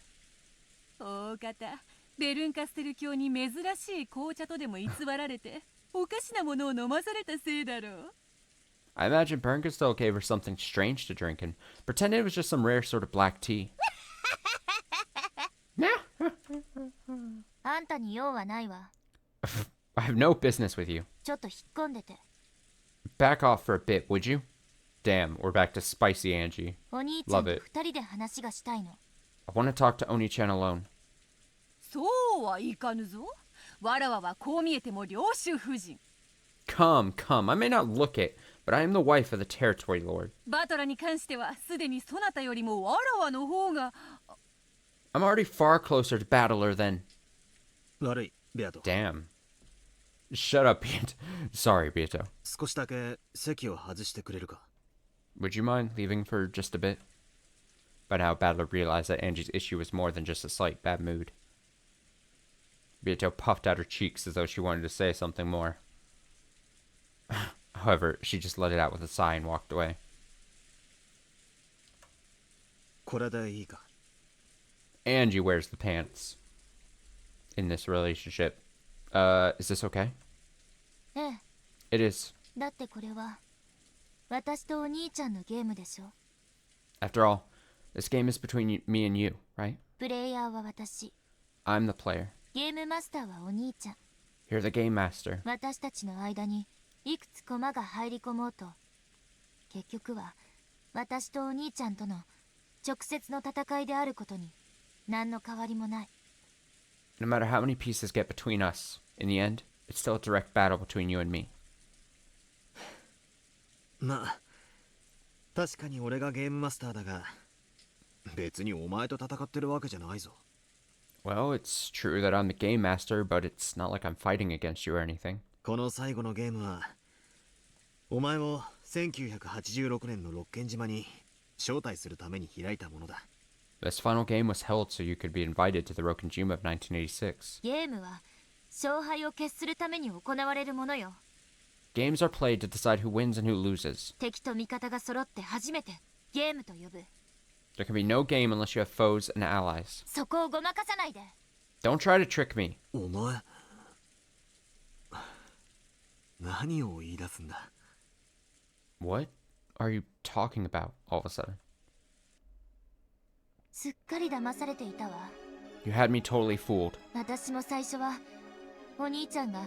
大方、ベルンカステル教に珍しい紅茶とでも偽られて、おかしなものを飲まされたせいだろう。 I imagine Bernkastel gave her something strange to drink and pretended it was just some rare sort of black tea. あんたに用はないわ。 I have no business with you. ちょっと引っ込んでて。 Back off for a bit, would you? Damn, we're back to spicy Angie. お兄ちゃん Love と it. 二人で話がしたいの。 I want to talk to Oni-chan alone. そうはいかぬぞ。わらわはこう見えても領主夫人。 Come, come. I may not look it, but I am the wife of the territory lord. バトラに関してはすでにそなたよりもわらわの方が。 I'm already far closer to Battler than... 悪い、ベアト。 Damn. Shut up, Beato. Sorry, Beato. 少しだけ席を外してくれるか。 Would you mind leaving for just a bit? By now, Battler realized that Angie's issue was more than just a slight bad mood. Beato puffed out her cheeks as though she wanted to say something more. However, she just let it out with a sigh and walked away. これでいいか。 Angie wears the pants in this relationship. Is this okay? ええ。 It is. だってこれは私とお兄ちゃんのゲームでしょ。 After all, this game is between me and you, right? プレイヤーは私。 I'm the player. ゲームマスターはお兄ちゃん。 You're the game master. 私たちの間にいくつ駒が入り込もうと、結局は私とお兄ちゃんとの直接の戦いであることに何の変わりもない。 No matter how many pieces get between us, in the end, it's still a direct battle between you and me. まあ、確かに俺がゲームマスターだが、別にお前と戦ってるわけじゃないぞ。 Well, it's true that I'm the game master, but it's not like I'm fighting against you or anything. この最後のゲームは、お前を1986年のロッケン島に招待するために開いたものだ。 This final game was held so you could be invited to the Rokkenjima of 1986. ゲームは勝敗を決するために行われるものよ。Games are played to decide who wins and who loses. 敵と味方が揃って初めてゲームと呼ぶ。 There can be no game unless you have foes and allies. そこをごまかさないで。 Don't try to trick me. お前何を言い出すんだ。 What are you talking about all of a sudden? すっかり騙されていたわ。 You had me totally fooled. 私も最初はお兄ちゃんが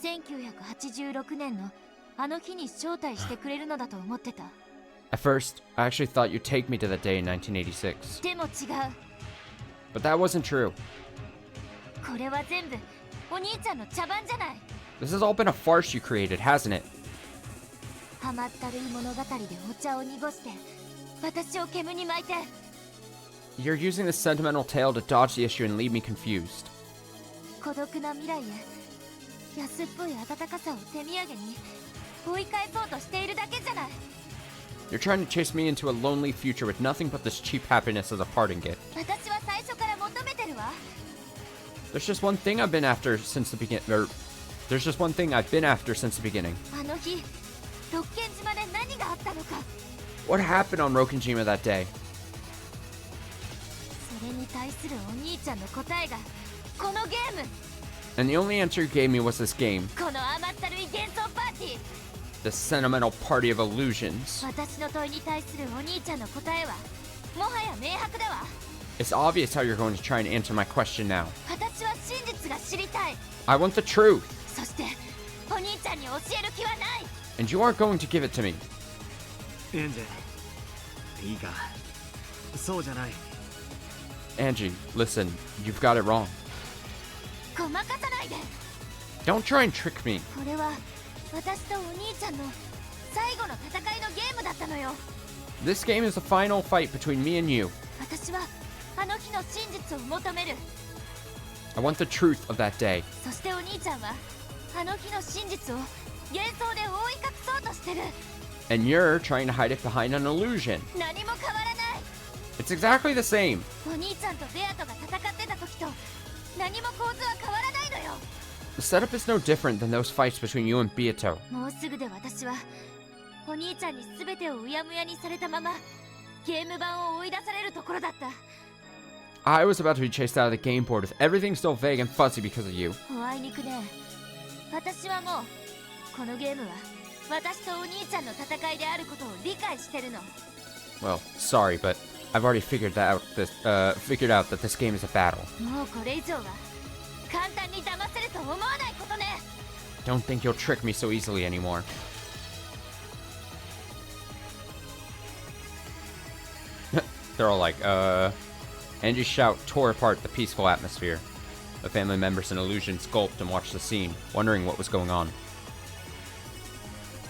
1986年のあの日に招待してくれるのだと思ってた。 At first, I actually thought you'd take me to that day in 1986. でも違う。 But that wasn't true. これは全部お兄ちゃんの茶番じゃない。 This has all been a farce you created, hasn't it? 甘ったるい物語でお茶を濁して私を煙に巻いて。 You're using this sentimental tale to dodge the issue and leave me confused. 孤独な未来へ安っぽい温かさを手土産に追い返そうとしているだけじゃない。 You're trying to chase me into a lonely future with nothing but this cheap happiness as a parting gift. 私は最初から求めてるわ。 There's just one thing I've been after since the beginning. There's just one thing I've been after since the beginning. あの日六軒島で何があったのか。 What happened on Rokenjima that day? それに対するお兄ちゃんの答えがこのゲーム。 And the only answer you gave me was this game. この甘ったるい幻想パーティー。 The sentimental party of illusions. 私の問いに対するお兄ちゃんの答えはもはや明白だわ。 It's obvious how you're going to try and answer my question now. 私は真実が知りたい。 I want the truth. そしてお兄ちゃんに教える気はない。 And you aren't going to give it to me. エンジェいいか、そうじゃない。 Angie, listen, you've got it wrong. ごまかさないで。 Don't try and trick me. これは私とお兄ちゃんの最後の戦いのゲームだったのよ。 This game is the final fight between me and you. 私はあの日の真実を求める。 I want the truth of that day. そしてお兄ちゃんはあの日の真実を幻想で覆い隠そうとしてる。 And you're trying to hide it behind an illusion. 何も変わらない。 It's exactly the same. お兄ちゃんとベアトが戦ってた時と何も構図は変わらないのよ。 The setup is no different than those fights between you and Beato. もうすぐで私はお兄ちゃんに全てをうやむやにされたままゲーム版を追い出されるところだった。 I was about to be chased out of the game board with everything still vague and fuzzy because of you. おあいにくね。私はもうこのゲームは私とお兄ちゃんの戦いであることを理解してるの。 Well, sorry, but I've already figured out that this game is a battle. もうこれ以上は簡単に騙せると思わないことね。 Don't think you'll trick me so easily anymore. They're all like, Angie's shout tore apart the peaceful atmosphere. The family members in illusions gulped and watched the scene, wondering what was going on.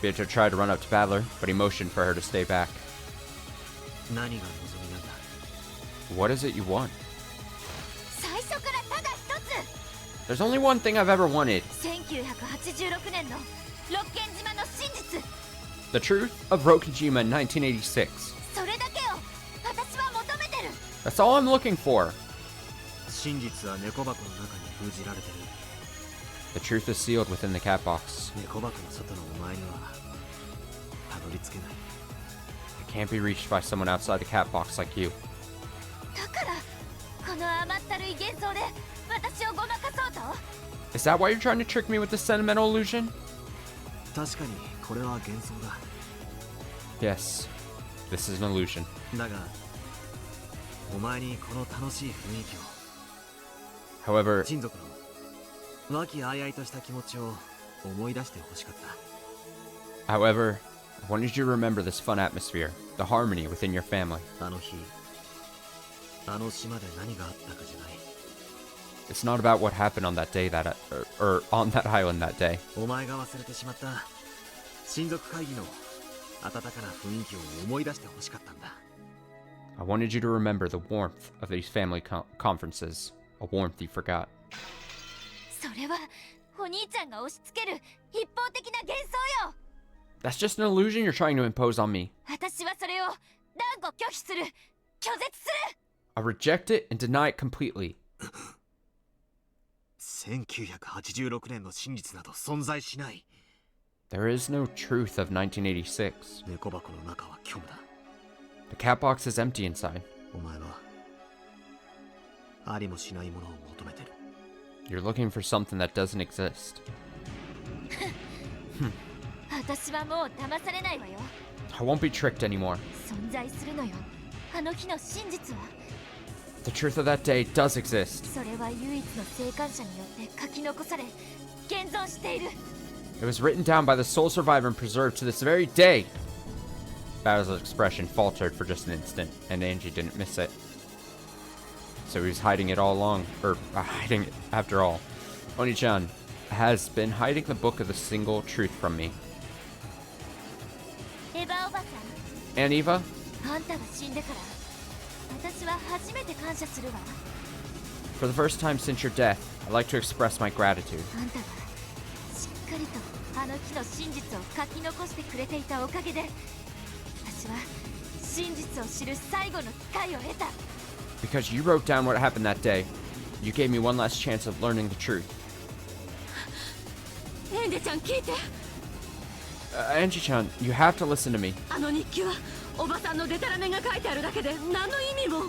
Beato tried to run up to Battler, but he motioned for her to stay back. 何が望みなんだ。 What is it you want? 最初からただ一つ。 There's only one thing I've ever wanted. 1986年の六軒島の真実。 The truth of Rokenjima in 1986. それだけを私は求めてる。 That's all I'm looking for. 真実は猫箱の中に封じられてる。 The truth is sealed within the cat box. 猫箱の外のお前にはたどり着けない。 It can't be reached by someone outside the cat box like you. だからこの甘ったるい幻想で私をごまかそうと。 Is that why you're trying to trick me with this sentimental illusion? 確かにこれは幻想だ。 Yes, this is an illusion. だがお前にこの楽しい雰囲気を、 However, 親族の和気あいあいとした気持ちを思い出してほしかった。 however, I wanted you to remember this fun atmosphere, the harmony within your family. あの日、あの島で何があったかじゃない。 It's not about what happened on that day or on that island that day. お前が忘れてしまった親族会議の温かな雰囲気を思い出してほしかったんだ。 I wanted you to remember the warmth of these family conferences, a warmth you forgot. それはお兄ちゃんが押し付ける一方的な幻想よ。 That's just an illusion you're trying to impose on me. 私はそれを断固拒否する。拒絶する。 I reject it and deny it completely. 1986年の真実など存在しない。There is no truth of 1986. 猫箱の中は虚無だ。 The cat box is empty inside. お前はありもしないものを求めてる。 You're looking for something that doesn't exist. 私はもう騙されないわよ。 I won't be tricked anymore. 存在するのよ。あの日の真実は。 The truth of that day does exist. それは唯一の生還者によって書き残され、現存している。 It was written down by the sole survivor and preserved to this very day. Battle's expression faltered for just an instant, and Angie didn't miss it. So he was hiding it all along, or hiding it after all. Oni-chan has been hiding the book of the single truth from me. エヴァおばさん、 And Eva, あんたが死んでから私は初めて感謝するわ。 for the first time since your death, I'd like to express my gratitude. あんたがしっかりとあの日の真実を書き残してくれていたおかげで、私は真実を知る最後の機会を得た。 Because you wrote down what happened that day, you gave me one last chance of learning the truth. エンデちゃん聞いて。 Angie-chan, you have to listen to me. あの日記はおばさんのデタラメが書いてあるだけで何の意味も。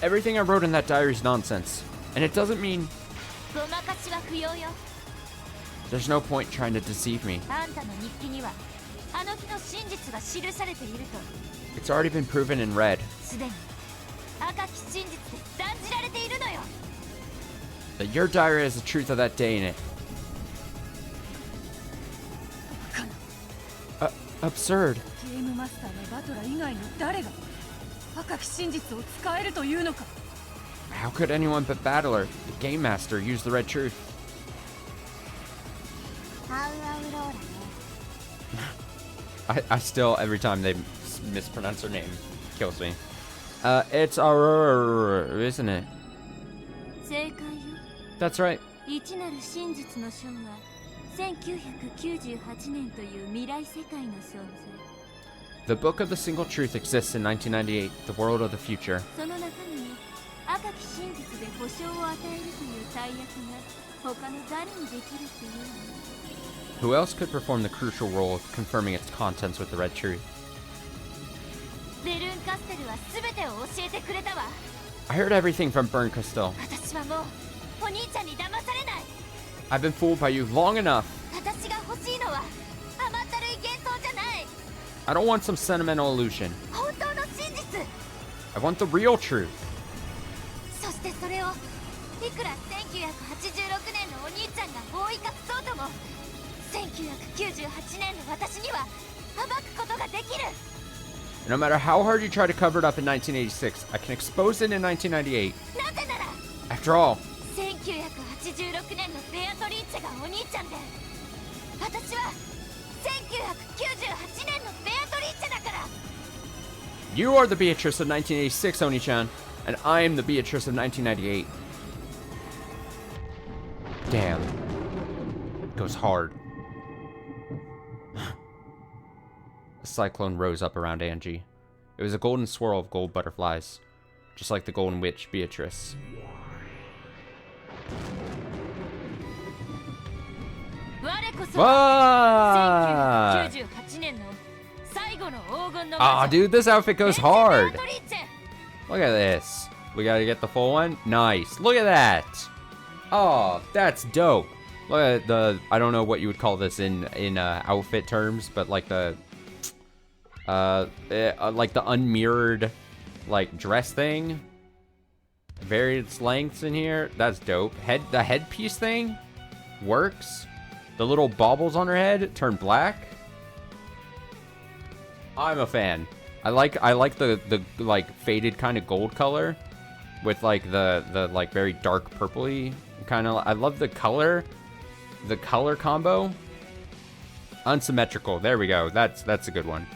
Everything I wrote in that diary is nonsense, and it doesn't mean ごまかしは不要よ。 there's no point trying to deceive me. あんたの日記にはあの日の真実が記されていると。 It's already been proven and read すでに赤き真実で断じられているのよ。 that your diary has the truth of that day in it. Absurd. ゲームマスターのバトラ以外の誰が赤き真実を使えるというのか。 How could anyone but Battler, the game master, use the red truth? ハウアウローラね。 I still, every time they mispronounce her name, kills me. It's Aurora, isn't it? 正解よ。 That's right. 一なる真実の章は1998年という未来世界の存在。 The book of the single truth exists in 1998, the world of the future. その中にも赤き真実で保証を与えるという大役が他の誰にできるっていうの。 Who else could perform the crucial role of confirming its contents with the red truth? ベルンカステルは全てを教えてくれたわ。 I heard everything from Burn Crystal. 私はもうお兄ちゃんに騙されない。 I've been fooled by you long enough. 私が欲しいのは甘ったるい幻想じゃない。 I don't want some sentimental illusion. 本当の真実。 I want the real truth. そしてそれをいくら1986年のお兄ちゃんが覆い隠そうとも1998年の私には暴くことができる。 No matter how hard you try to cover it up in 1986, I can expose it in 1998. なぜなら After all, 1986年のベアトリーチェがお兄ちゃんで、私は1998年のベアトリーチェだから。 you are the Beatrice of 1986, Oni-chan, and I am the Beatrice of 1998. Damn. Goes hard. A cyclone rose up around Angie. It was a golden swirl of gold butterflies, just like the golden witch Beatrice. 我こそ Ah! 1998年の最後の黄金の Ah, dude, this outfit goes ベ hard. アトリーチェ。 Look at this. We gotta get the full one. Nice. Look at that. Oh, that's dope. Look at the, I don't know what you would call this in outfit terms, but like the unmirrored like dress thing. Various lengths in here. That's dope. The headpiece thing works. The little baubles on her head turn black. I'm a fan. I like the like faded kind of gold color with like the like very dark purpley kind of. I love the color combo. Unsymmetrical. There we go. That's a good one.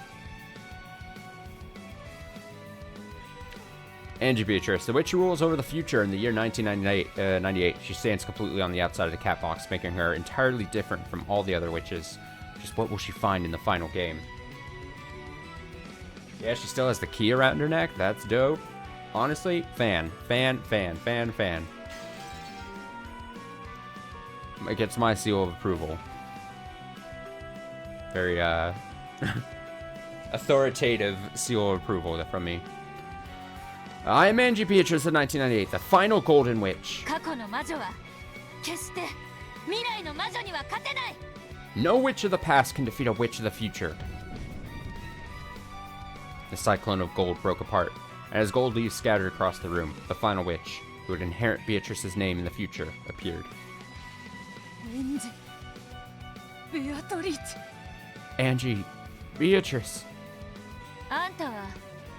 Angie Beatrice, the witch who rules over the future in the year 1998. She stands completely on the outside of the cat box, making her entirely different from all the other witches. Just what will she find in the final game? Yeah, she still has the key around her neck. That's dope. Honestly, fan. It gets my seal of approval. Very, authoritative seal of approval from me. I am Angie Beatrice of 1998, the final Golden Witch. 過去の魔女は決して未来の魔女には勝てない。 No witch of the past can defeat a witch of the future. The cyclone of gold broke apart, and as gold leaves scattered across the room, the final witch, who would inherit Beatrice's name in the future, appeared. Angie, Beatrice. あんたは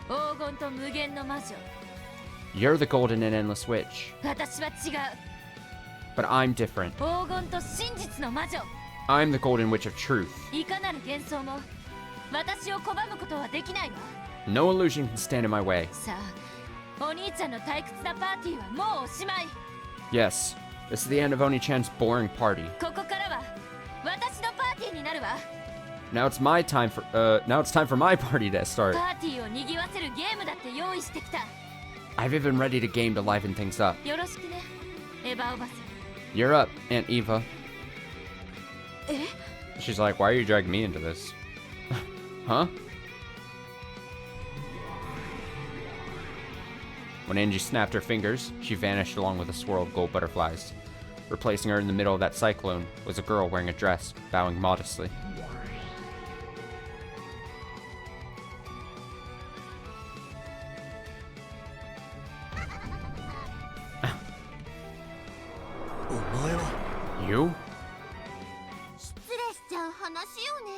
黄金と無限の魔女。 You're the golden and endless witch. 私は違う。 But I'm different. 黄金と真実の魔女。 I'm the golden witch of truth. いかなる幻想も私を拒むことはできないわ。 No illusion can stand in my way. さあ、お兄ちゃんの退屈なパーティーはもうおしまい。 Yes, this is the end of Oni-chan's boring party. ここからは私のパーティーになるわ。 Now it's time for my party to start. パーティーを賑わせるゲームだって用意してきた。 I've even ready to game to liven things up. よろしくね、エヴァおばさん。 You're up, Aunt Eva. え？ She's like, why are you dragging me into this? Huh? When Angie snapped her fingers, she vanished along with a swirl of gold butterflies. Replacing her in the middle of that cyclone was a girl wearing a dress, bowing modestly. You? 失礼しちゃう話よね。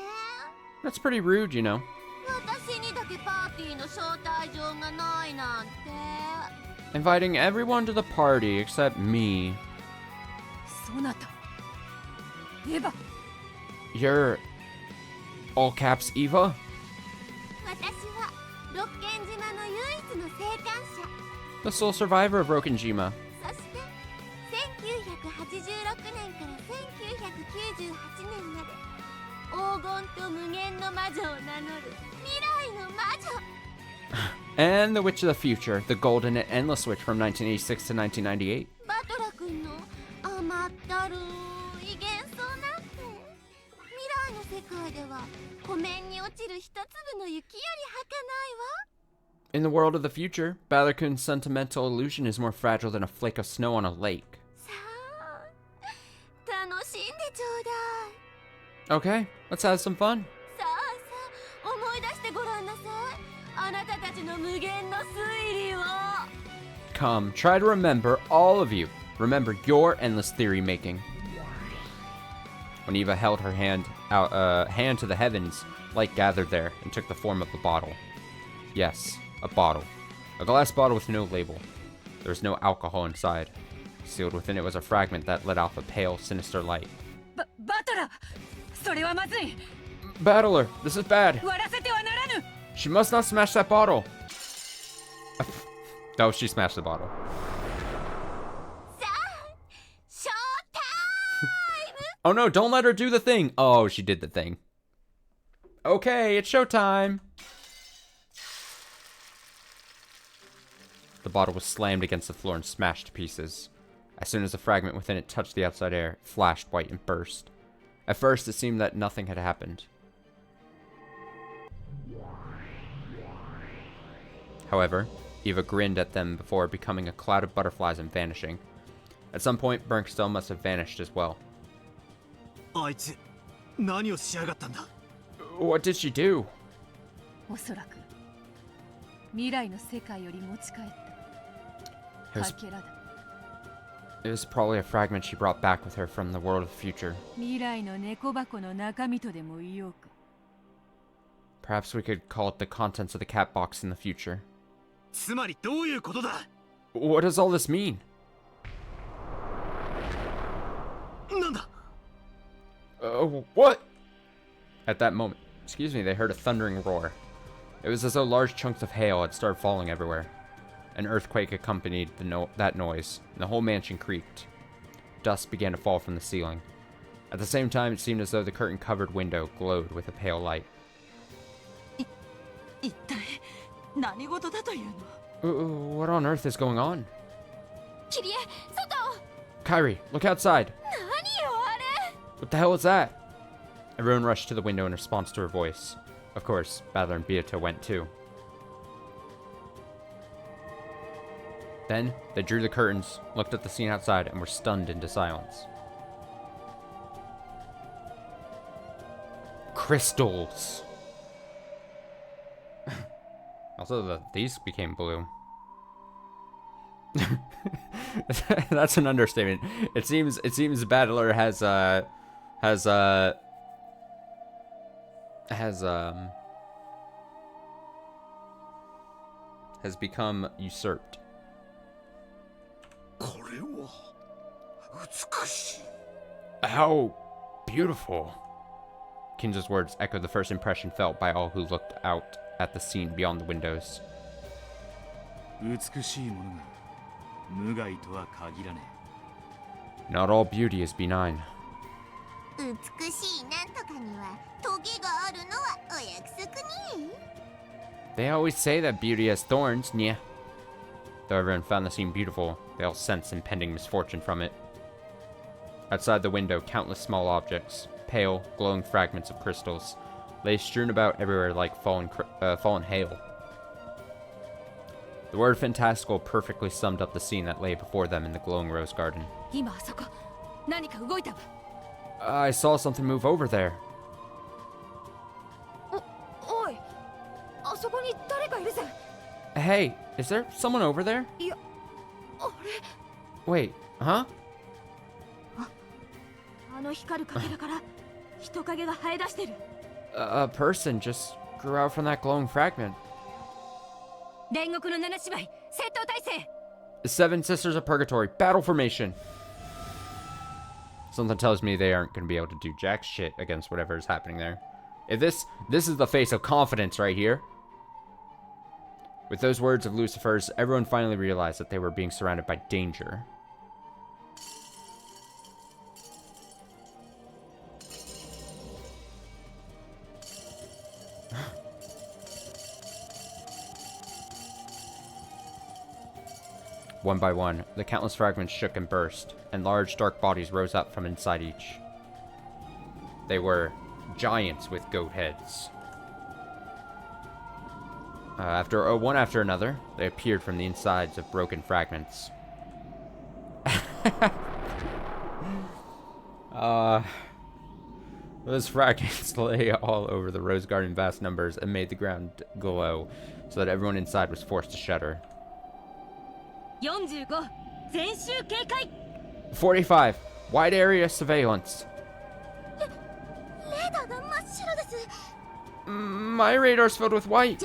That's pretty rude, you know. 私にだけパーティーの招待状がないなんて。 Inviting everyone to the party except me. そなた、エヴァ。 You're all caps Eva? 私はロッケン島の唯一の生還者。 The sole survivor of Rokenjima. そして1986年から1998年まで黄金と無限の魔女を名乗る未来の魔女。 And the Witch of the Future, the Golden and Endless Witch from 1986 to 1998. バトラ君の甘ったるい幻想なんて未来の世界では湖面に落ちる一粒の雪より儚いわ。 In the world of the future, Ballerkun's sentimental illusion is more fragile than a flake of snow on a lake. さあ楽しんでちょうだい。 Okay, let's have some fun. さあさあ思い出してごらんなさい。あなたたちの無限の推理を。 Come, try to remember, all of you. Remember your endless theory making. When Eva held her hand to the heavens, light gathered there and took the form of a bottle. Yes, a bottle. A glass bottle with no label. There was no alcohol inside. Sealed within it was a fragment that let off a pale, sinister light. バトラー、それはまずい。 Battler, this is bad. 割らせてはならぬ。 She must not smash that bottle. Oh, she smashed the bottle. さあショータイム。 Oh no, don't let her do the thing. Oh, she did the thing. Okay, it's showtime. The bottle was slammed against the floor and smashed to pieces. As soon as the fragment within it touched the outside air, it flashed white and burst. At first, it seemed that nothing had happened. However, Eva grinned at them before becoming a cloud of butterflies and vanishing. At some point, Bernkstel must have vanished as well. あいつ何をしやがったんだ。 What did she do? おそらく未来の世界より持ち帰っ It た was, かけらだ。 it was probably a fragment she brought back with her from the world of the future. 未来の猫箱の中身とでも言おうか。 Perhaps we could call it the contents of the cat box in the future. つまりどういうことだ。 What does all this mean? なんだ。 What? At that moment, excuse me, they heard a thundering roar. It was as though large chunks of hail had started falling everywhere. An earthquake accompanied that noise, and the whole mansion creaked. Dust began to fall from the ceiling. At the same time, it seemed as though the curtain-covered window glowed with a pale light. 一体何事だというの？ What on earth is going on? キリエ、外。 Kyrie, look outside. 何よあれ。 What the hell is that? Everyone rushed to the window in response to her voice. Of course, Battler and Beata went too. Then, they drew the curtains, looked at the scene outside, and were stunned into silence. Crystals! Also, these became blue. That's an understatement. It seems Battler has become usurped. How beautiful. Kinza's words echoed the first impression felt by all who looked out at the scene beyond the windows. Not all beauty is benign. They always say that beauty has thorns, yeah. Though everyone found the scene beautiful, they all sensed impending misfortune from it. Outside the window, countless small objects, pale, glowing fragments of crystals, lay strewn about everywhere like fallen hail. The word fantastical perfectly summed up the scene that lay before them in the glowing rose garden. I saw something move over there. Hey, is there someone over there? Wait, huh? A person just grew out from that glowing fragment. The 7 Sisters of Purgatory, battle formation. Something tells me they aren't going to be able to do jack shit against whatever is happening there. If this is the face of confidence right here. With those words of Lucifer's, everyone finally realized that they were being surrounded by danger. One by one, the countless fragments shook and burst, and large dark bodies rose up from inside each. They were giants with goat heads. One after another, they appeared from the insides of broken fragments. Those fragments lay all over the rose garden in vast numbers and made the ground glow, so that everyone inside was forced to shudder. 45. Wide area surveillance. My radar's filled with white.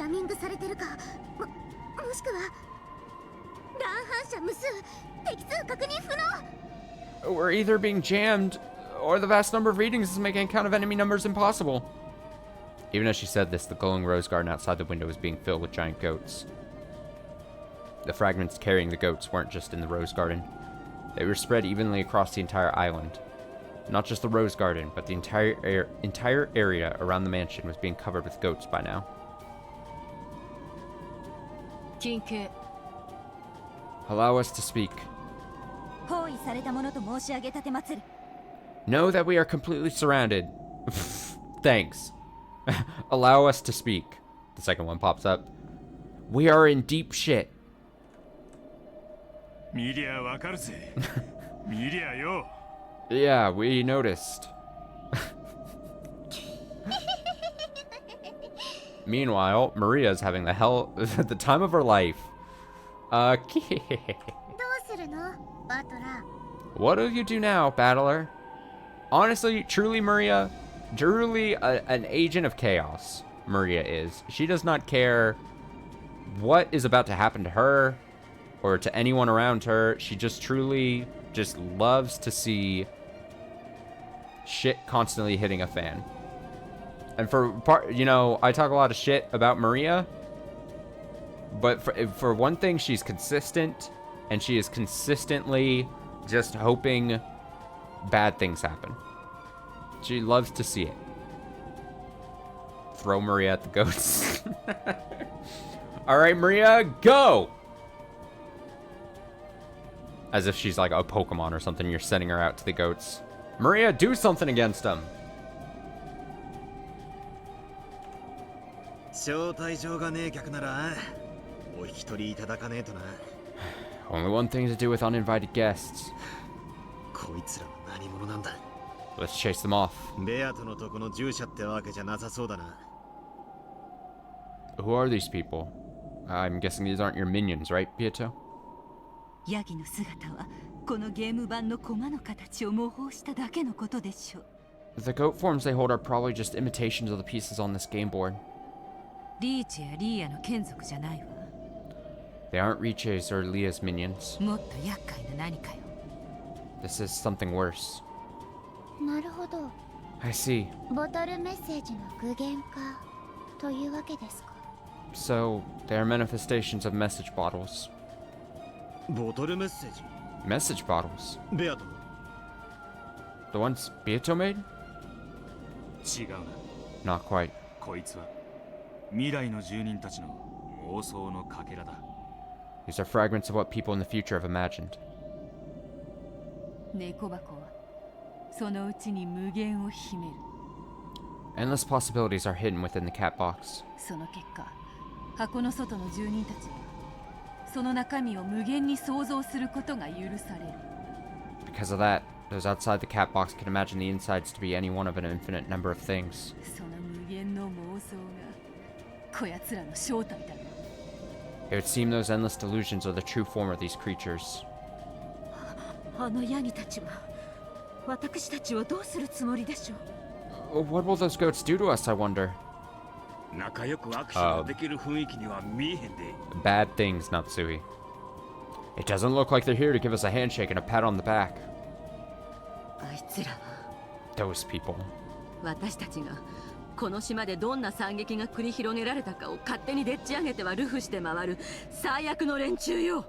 We're either being jammed, or the vast number of readings is making a count of enemy numbers impossible. Even as she said this, the glowing rose garden outside the window was being filled with giant goats. The fragments carrying the goats weren't just in the rose garden. They were spread evenly across the entire island. Not just the rose garden, but the entire area around the mansion was being covered with goats by now. Allow us to speak. Know that we are completely surrounded. Thanks. Allow us to speak. The second one pops up. We are in deep shit. Yeah, we noticed. Meanwhile, Maria's having the time of her life. What do you do now, Battler? Honestly, truly, Maria, truly an agent of chaos, Maria is. She does not care what is about to happen to her or to anyone around her. She just truly just loves to see shit constantly hitting a fan. And I talk a lot of shit about Maria, but for one thing, she's consistent, and she is consistently just hoping bad things happen. She loves to see it. Throw Maria at the goats. All right, Maria, go! As if she's like a Pokemon or something. You're sending her out to the goats. Maria, do something against them. 招待状がねえ客ならお引き取りいただかねえとな。 Only one thing to do with uninvited guests. こいつらは何者なんだ。 Let's chase them off. ベアトのとこの従者ってわけじゃなさそうだな。 Who are these people? I'm guessing these aren't your minions, right, Bieto? ヤギの姿はこのゲーム版の駒の形を模倣しただけのことでしょう。 The goat forms they hold are probably just imitations of the pieces on this game board. リーチやリーヤの眷属じゃないわ。 They aren't Riche's or Leah's minions. もっと厄介な何かよ。 This is something worse. なるほど。 I see. ボトルメッセージの具現化というわけですか。 So, they are manifestations of message bottles. ボトルメッセージ。 Message bottles? ベアトも。 The ones Bieto made? 違うな。 Not quite. こいつは未来の住人たちの妄想のかけらだ。 These are fragments of what people in the future have imagined. 猫箱はそのうちに無限を秘める。 Endless possibilities are hidden within the cat box. その結果、箱の外の住人たちはその中身を無限に想像することが許される。 Because of that, those outside the cat box can imagine the insides to be any one of an infinite number of things. その無限の妄想がこやつらの正体だ。 It would seem those endless delusions are the true form of these creatures. あのヤギたちは私たちをどうするつもりでしょう。 What will those goats do to us, I wonder? 仲良く握手ができる雰囲気には見えへんで。 Bad things, Natsui. It doesn't look like they're here to give us a handshake and a pat on the back. あいつらは Those people. 私たちがこの島でどんな惨劇が繰り広げられたかを勝手にでっち上げてはルフして回る最悪の連中よ。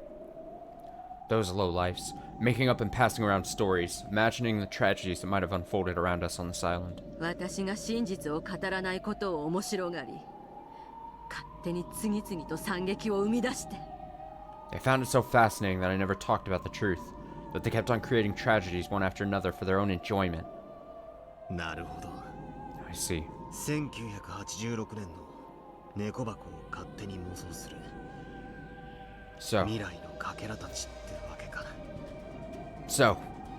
Those lowlifes, making up and passing around stories, imagining the tragedies that might have unfolded around us on this island. 私が真実を語らないことを面白がり、勝手に次々と惨劇を生み出して。 They found it so fascinating that I never talked about the truth, that they kept on creating tragedies one after another for their own enjoyment. なるほど。 I see. 1986年の猫箱を勝手に妄想する。 So, 未来のかけらたちってわけか。 so,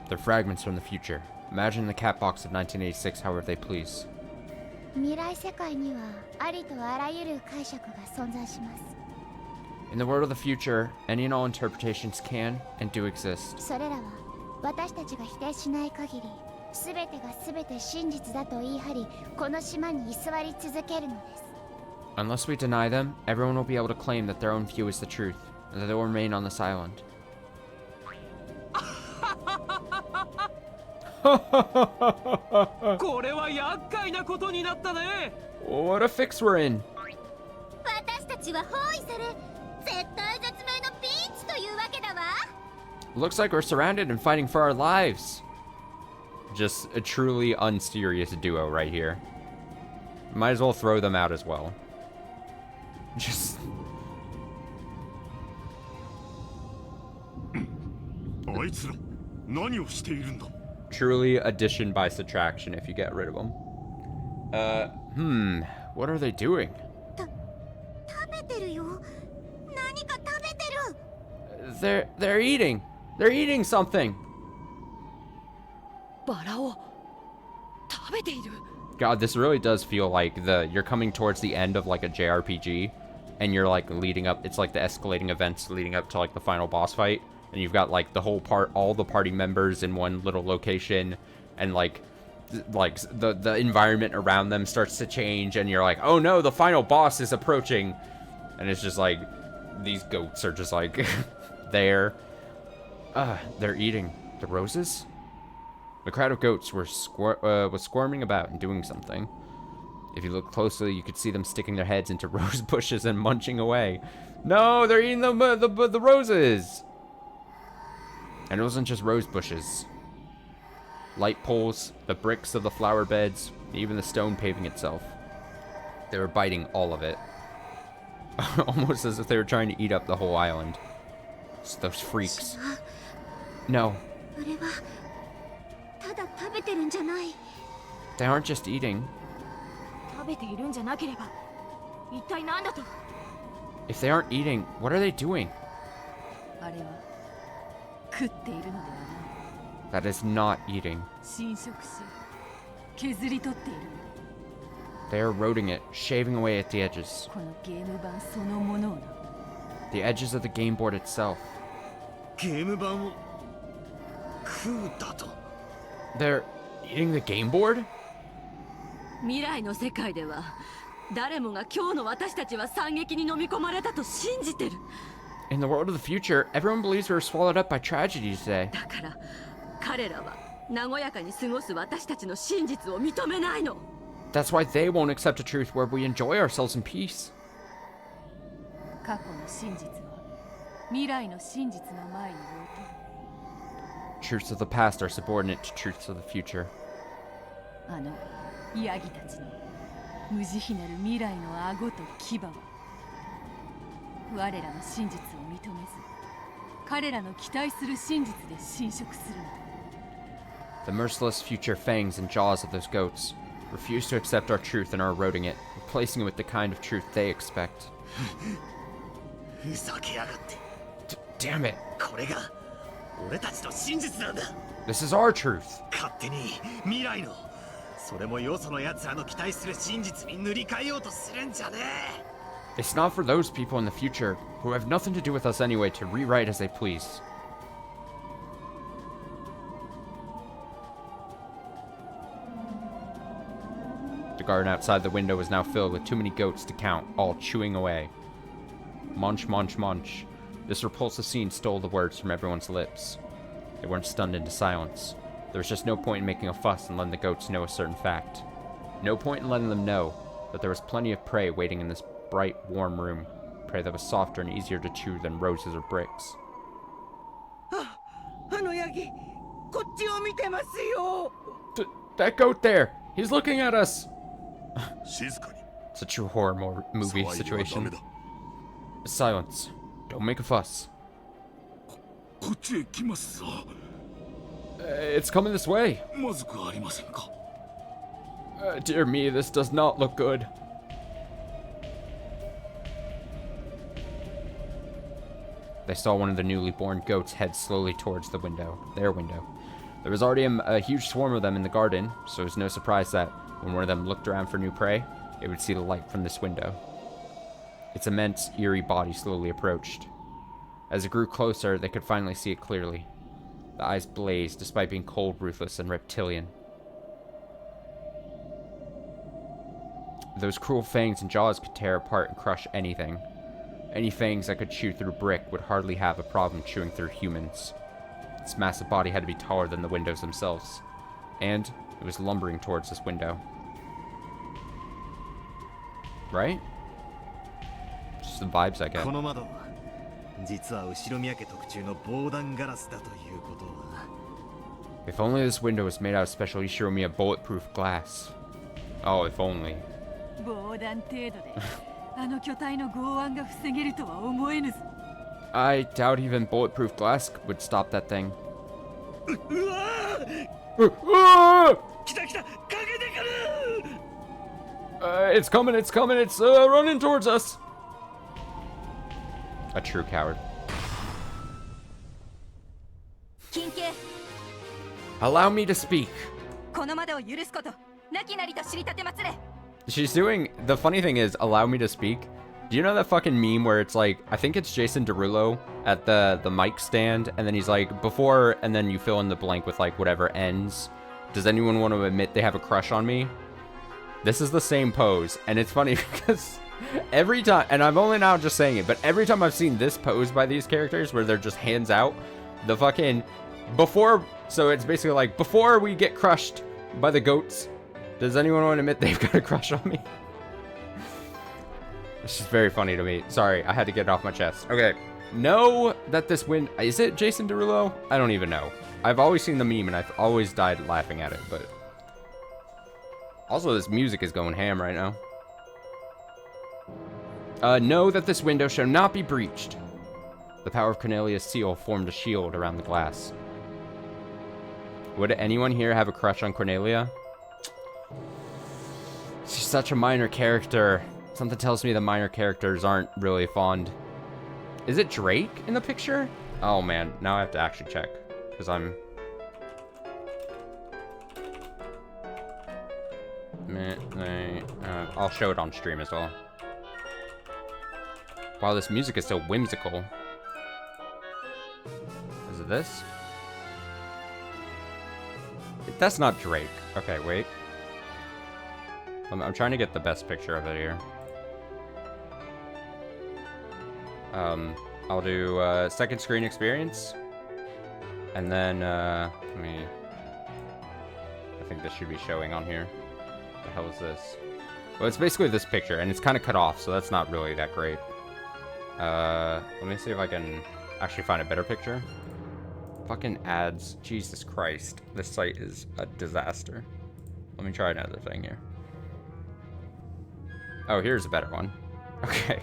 they're fragments from the future. Imagine the cat box of 1986 however they please. 未来世界にはありとあらゆる解釈が存在します。 In the world of the future, any and all interpretations can and do exist. それらは私たちが否定しない限り、全てが全て真実だと言い張り、この島に居座り続けるのです。 Unless we deny them, everyone will be able to claim that their own view is the truth, and that they will remain on this island. これは厄介なことになったね。 What a fix we're in! 私たちは包囲され、絶対絶命のピンチというわけだわ。 Looks like we're surrounded and fighting for our lives. Just a truly unserious duo right here. Might as well throw them out as well. Just... あいつら何をしているんだ。 Truly addition by subtraction if you get rid of them. What are they doing? 食べてるよ。何か食べてる。They're eating. They're eating something. バラを食べている。 God, this really does feel like you're coming towards the end of like a JRPG, and you're like leading up. It's like the escalating events leading up to like the final boss fight, and you've got like all the party members in one little location, and like the environment around them starts to change, and you're like, oh no, the final boss is approaching, and it's just like these goats are just like there. They're eating the roses. The crowd of goats was squirming about and doing something. If you look closely, you could see them sticking their heads into rose bushes and munching away. No, they're eating the roses! And it wasn't just rose bushes. Light poles, the bricks of the flower beds, even the stone paving itself. They were biting all of it. Almost as if they were trying to eat up the whole island. It's those freaks. No. あれはただ食べてるんじゃない。 They aren't just eating. 食べているんじゃなければ一体何だと。 If they aren't eating, what are they doing? あれは食っているのではない。 That is not eating. 侵食し削り取っている。 They are eroding it, shaving away at the edges. このゲーム版そのものをな。 The edges of the game board itself. ゲーム版を食うだと。 They're eating the game board? 未来の世界では誰もが今日の私たちは惨劇に飲み込まれたと信じてる。 In the world of the future, everyone believes we were swallowed up by tragedy today. だから彼らは和やかに過ごす私たちの真実を認めないの。 That's why they won't accept a truth where we enjoy ourselves in peace. 過去の真実は未来の真実の前に置いて。 Truths of the past are subordinate to truths of the future. あのヤギたちの無慈悲なる未来の顎と牙は我らの真実を認めず彼らの期待する真実で侵食するのだ。 The merciless future fangs and jaws of those goats refuse to accept our truth and are eroding it, replacing it with the kind of truth they expect. ふざけやがって。 Damn it! これが俺たちの真実なんだ。 This is our truth! 勝手に未来のそれもよその奴らの期待する真実に塗り替えようとするんじゃねえ。 It's not for those people in the future, who have nothing to do with us anyway, to rewrite as they please. The garden outside the window was now filled with too many goats to count, all chewing away. Munch, munch, munch. This repulsive scene stole the words from everyone's lips. They weren't stunned into silence. There was just no point in making a fuss and letting the goats know a certain fact. No point in letting them know that there was plenty of prey waiting in this bright, warm room. Prey that was softer and easier to chew than roses or bricks. あのヤギ、こっちを見てますよ。 That goat there! He's looking at us! 静かに。 It's a true horror movie 騒いではダメ situation. だ。 Silence. Don't make a fuss. こっちへ来ますぞ。 It's coming this way. まずくありませんか。 Dear me, this does not look good. They saw one of the newly born goats head slowly towards the window, their window. There was already a huge swarm of them in the garden, so it was no surprise that when one of them looked around for new prey, it would see the light from this window. Its immense, eerie body slowly approached. As it grew closer, they could finally see it clearly. The eyes blazed, despite being cold, ruthless, and reptilian. Those cruel fangs and jaws could tear apart and crush anything. Any fangs that could chew through brick would hardly have a problem chewing through humans. Its massive body had to be taller than the windows themselves, and it was lumbering towards this window. Right? Just the vibes I get. この窓は実は後ろ宮家特注の防弾ガラスだということは。 If only this window was made out of special Ishiromiya bulletproof glass. Oh, if only. 防弾程度であの巨体の剛腕が防げるとは思えぬぞ。 I doubt even bulletproof glass would stop that thing. うわー！来た来た！かけてくる！ It's coming, it's running towards us! A true coward. 金系 Allow me to speak. この窓を許すことなきなりと知りたてまつれ。 She's doing, the funny thing is, allow me to speak. Do you know that fucking meme where it's like, I think it's Jason Derulo at the mic stand, and then he's like, before, and then you fill in the blank with like whatever ends. Does anyone want to admit they have a crush on me? This is the same pose, and it's funny because every time, and I'm only now just saying it, but every time I've seen this pose by these characters where they're just hands out, the fucking, before, so it's basically like, before we get crushed by the goats, does anyone want to admit they've got a crush on me? It's just very funny to me. Sorry, I had to get it off my chest. Okay, know that this win, is it Jason Derulo? I don't even know. I've always seen the meme and I've always died laughing at it, but also this music is going ham right now. Know that this window shall not be breached. The power of Cornelia's seal formed a shield around the glass. Would anyone here have a crush on Cornelia? She's such a minor character. Something tells me the minor characters aren't really fond. Is it Drake in the picture? Oh man, now I have to actually check. Because I'm... I'll show it on stream as well. Wow, this music is so whimsical. Is it this? That's not Drake. Okay, wait. I'm trying to get the best picture of it here. I'll do second screen experience. And then, I think this should be showing on here. What the hell is this? Well, it's basically this picture, and it's kind of cut off, so that's not really that great. Let me see if I can actually find a better picture. Fucking ads. Jesus Christ. This site is a disaster. Let me try another thing here. Oh, here's a better one. Okay.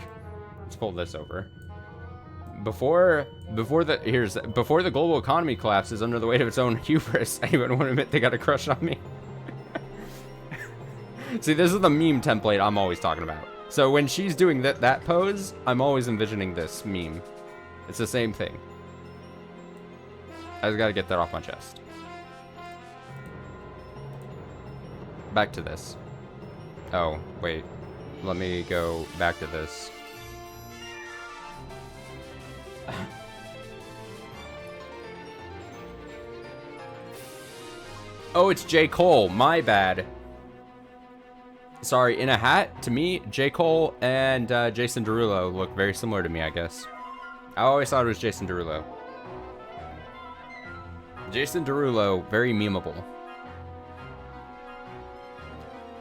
Let's pull this over. Before the global economy collapses under the weight of its own hubris, anyone want to admit they got a crush on me? See, this is the meme template I'm always talking about. So when she's doing that pose, I'm always envisioning this meme. It's the same thing. I just gotta get that off my chest. Back to this. Oh, wait. Let me go back to this. Oh, it's J. Cole. My bad. Sorry, in a hat, to me, J. Cole and Jason Derulo look very similar to me, I guess. I always thought it was Jason Derulo. Jason Derulo, very memeable.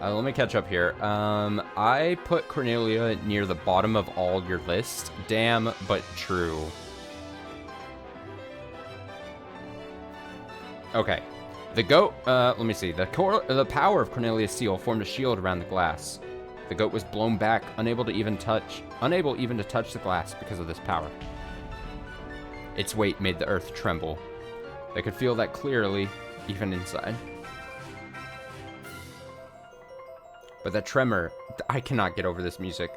Let me catch up here. I put Cornelia near the bottom of all your list. Damn, but true. Okay. The goat, let me see. The power of Cornelia's seal formed a shield around the glass. The goat was blown back, unable even to touch the glass because of this power. Its weight made the earth tremble. They could feel that clearly, even inside. But that tremor, I cannot get over this music.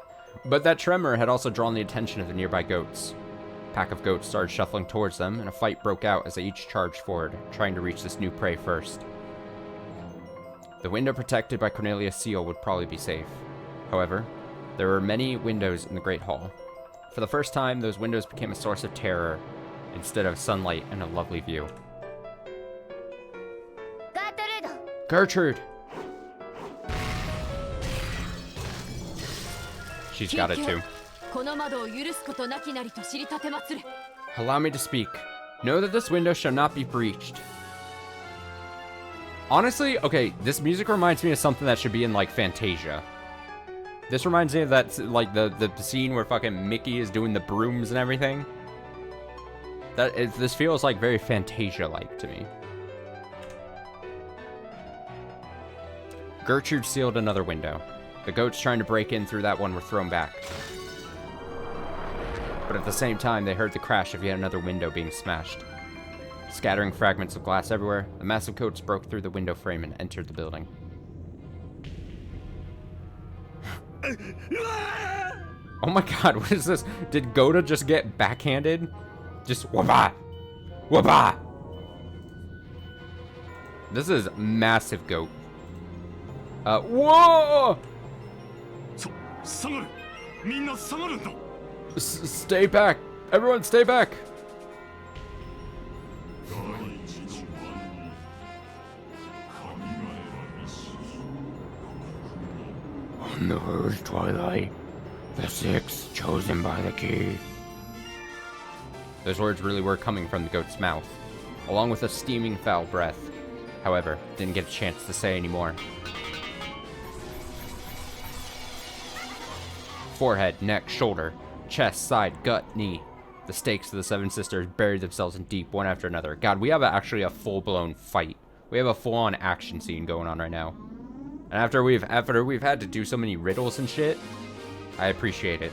But that tremor had also drawn the attention of the nearby goats. A pack of goats started shuffling towards them, and a fight broke out as they each charged forward, trying to reach this new prey first. The window protected by Cornelia's seal would probably be safe. However, there were many windows in the Great Hall. For the first time, those windows became a source of terror, instead of sunlight and a lovely view. Gertrude! She's got it too. Allow me to speak. Know that this window shall not be breached. Honestly, okay, this music reminds me of something that should be in, like, Fantasia. This reminds me of that, like, the scene where fucking Mickey is doing the brooms and everything. This feels, like, very Fantasia-like to me. Gertrude sealed another window. The goats trying to break in through that one were thrown back. But at the same time, they heard the crash of yet another window being smashed. Scattering fragments of glass everywhere, the massive goats broke through the window frame and entered the building. Oh my god, what is this? Did Goda just get backhanded? Just waba! Waba! This is massive goat. Whoa! Stay back! Everyone stay back! On the verge twilight, the six chosen by the key. Those words really were coming from the goat's mouth, along with a steaming foul breath. However, didn't get a chance to say any more. Forehead, neck, shoulder, chest, side, gut, knee. The stakes of the Seven Sisters buried themselves in deep, one after another. God, we have actually a full-blown fight. We have a full-on action scene going on right now. And after we've had to do so many riddles and shit, I appreciate it.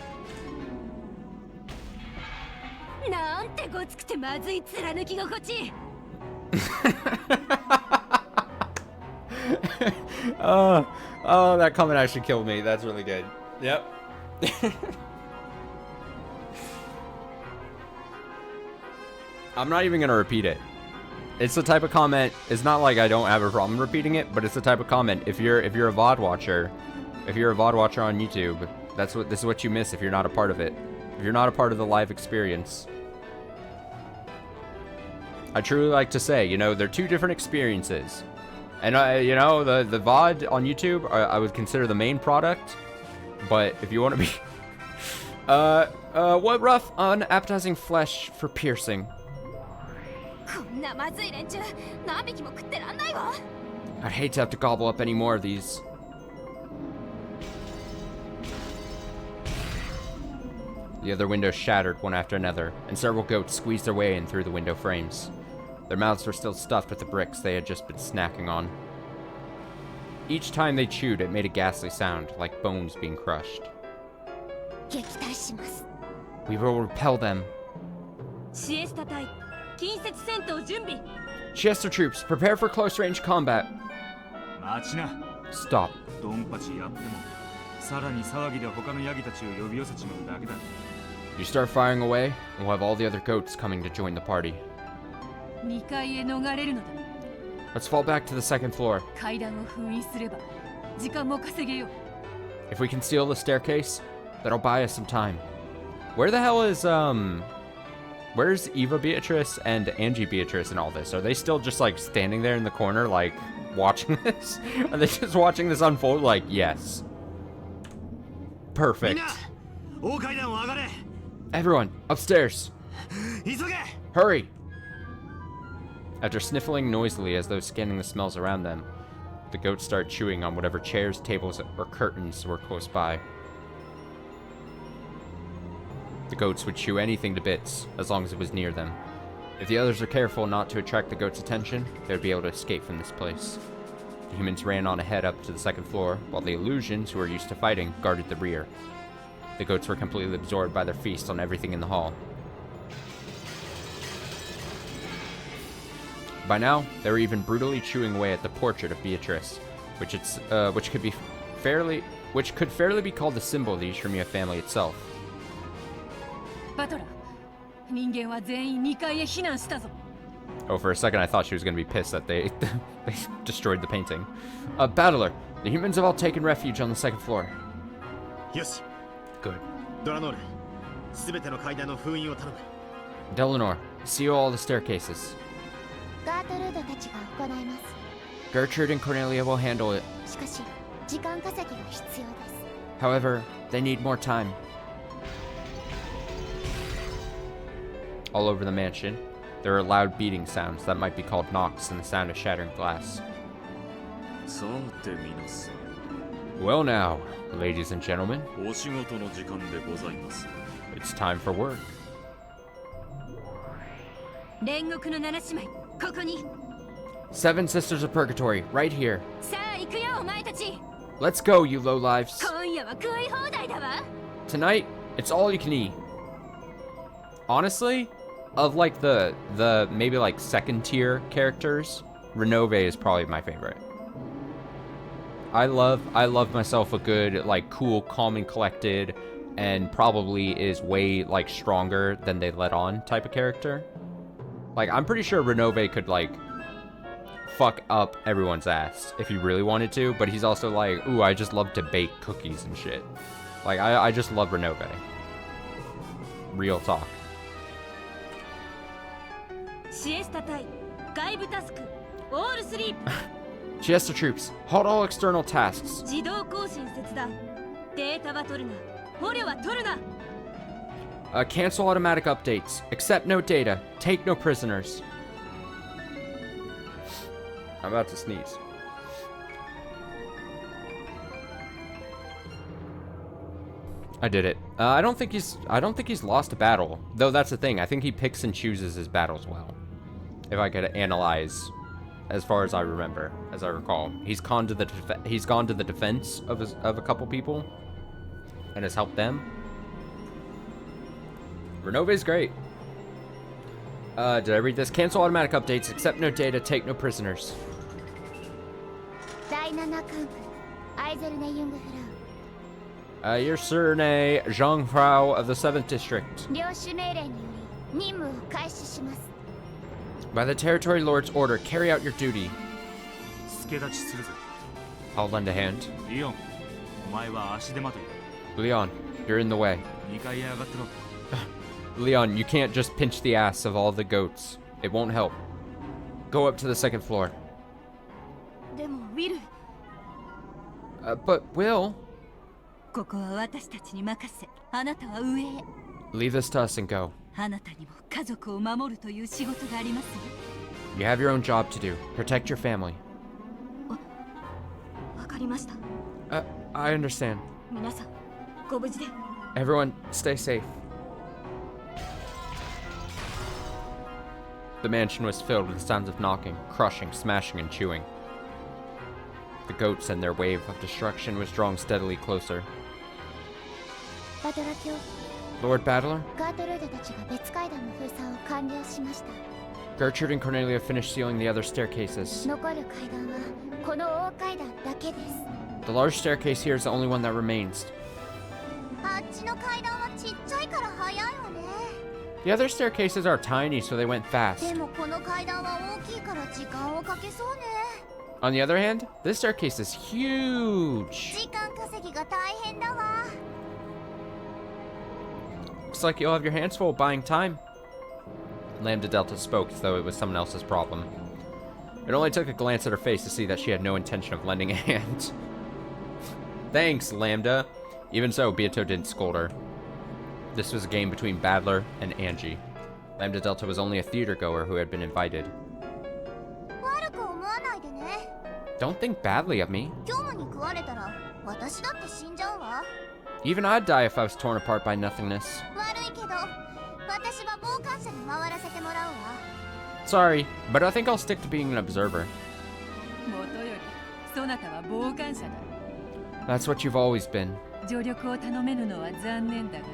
Oh, that comment actually killed me. That's really good. Yep. I'm not even gonna repeat it. It's the type of comment, it's not like I don't have a problem repeating it, but it's the type of comment, if you're a VOD watcher, on YouTube, this is what you miss if you're not a part of it. If you're not a part of the live experience. I truly like to say, you know, they're two different experiences. And you know, the VOD on YouTube, I would consider the main product, but if you want to be what rough, unappetizing flesh for piercing. I'd hate to have to gobble up any more of these. The other windows shattered one after another, and several goats squeezed their way in through the window frames. Their mouths were still stuffed with the bricks they had just been snacking on. Each time they chewed, it made a ghastly sound, like bones being crushed. We will repel them. Chester troops, prepare for close-range combat. Stop. You start firing away, and we'll have all the other goats coming to join the party. Let's fall back to the second floor. If we can steal the staircase, that'll buy us some time. Where the hell is, where's Eva Beatrice and Angie Beatrice in all this? Are they still just, like, standing there in the corner, like, watching this? Are they just watching this unfold? Like, yes. Perfect. Everyone, upstairs. Hurry. After sniffling noisily as though scanning the smells around them, the goats started chewing on whatever chairs, tables, or curtains were close by. The goats would chew anything to bits, as long as it was near them. If the others were careful not to attract the goats' attention, they would be able to escape from this place. The humans ran on ahead up to the second floor, while the illusions, who were used to fighting, guarded the rear. The goats were completely absorbed by their feast on everything in the hall. By now, they were even brutally chewing away at the portrait of Beatrice, which could fairly be called the symbol of the Ishimiya family itself. Oh, for a second I thought she was going to be pissed that they destroyed the painting. Battler, the humans have all taken refuge on the second floor. Yes. Good. Doranor, Delanor, seal all the staircases. Gertrude and Cornelia will handle it. However, they need more time. All over the mansion, there are loud beating sounds that might be called knocks and the sound of shattering glass. Well now, ladies and gentlemen, it's time for work. Seven Sisters of Purgatory, right here. Let's go, you lowlives. Tonight, it's all you can eat. Honestly, of like the maybe like second tier characters, Renove is probably my favorite. I love myself a good, like, cool, calm and collected, and probably is way like stronger than they let on type of character. Like, I'm pretty sure Renove could, like, fuck up everyone's ass if he really wanted to, but he's also like, ooh, I just love to bake cookies and shit. Like, I just love Renove. Real talk. Chester troops, halt all external tasks. Cancel automatic updates. Accept no data. Take no prisoners. I'm about to sneeze. I did it. I don't think he's lost a battle, though. That's the thing. I think he picks and chooses his battles well. If I could analyze, as far as I remember, as I recall, he's gone to the defense of a couple people, and has helped them. Renove's great. Did I read this? Cancel automatic updates. Accept no data. Take no prisoners. You're Serne Zhongfrau of the 7th District. 領主命令により任務を開始します。 By the Territory Lord's order, carry out your duty. 助立ちするぜ。 I'll lend a hand. リオン、お前は足手まといだ。 Leon, you're in the way. 2階へ上がってろ。 Leon, you can't just pinch the ass of all the goats. It won't help. Go up to the 2nd floor. でもウィル、 But Will, ここは私たちに任せ、あなたは上へ。 leave this to us and go. あなたにも家族を守るという仕事がありますよ。 You have your own job to do. Protect your family. わかりました。 I understand. 皆さん、ご無事で。 Everyone, stay safe. The mansion was filled with sounds of knocking, crushing, smashing, and chewing. The goats and their wave of destruction was drawing steadily closer. バドラ卿、 Lord Battler? ガートルードたちが別階段の封鎖を完了しました。 Gertrude and Cornelia finished sealing the other staircases. 残る階段はこの大階段だけです。 The large staircase here is the only one that remains. あっちの階段はちっちゃいから早いわね。 The other staircases are tiny, so they went fast. でもこの階段は大きいから時間をかけそうね。 On the other hand, this staircase is huge. 時間稼ぎが大変だわ。 Looks like you'll have your hands full buying time. Lambda Delta spoke as though it was someone else's problem. It only took a glance at her face to see that she had no intention of lending a hand. Thanks, Lambda. Even so, Beato didn't scold her. This was a game between Battler and Angie. Lambda Delta was only a theater goer who had been invited. 悪く思わないでね。 Don't think badly of me. 虚無に食われたら私だって死んじゃうわ。 Even I'd die if I was torn apart by nothingness. 悪いけど私は傍観者に回らせてもらうわ。 Sorry, but I think I'll stick to being an observer. もとより、そなたは傍観者だ。 That's what you've always been. 助力を頼めぬのは残念だがな。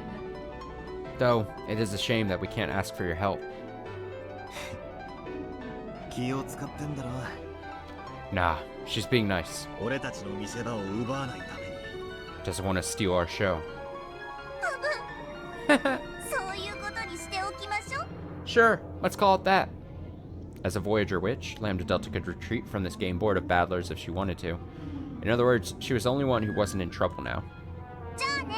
Though, it is a shame that we can't ask for your help. 気を使ってんだろ。 Nah, she's being nice. 俺たちの見せ場を奪わないために。 Doesn't want to steal our show. そういうことにしておきましょう。 Sure, let's call it that. As a Voyager witch, Lambda Delta could retreat from this game board of battlers if she wanted to. In other words, she was the only one who wasn't in trouble now. じゃあね。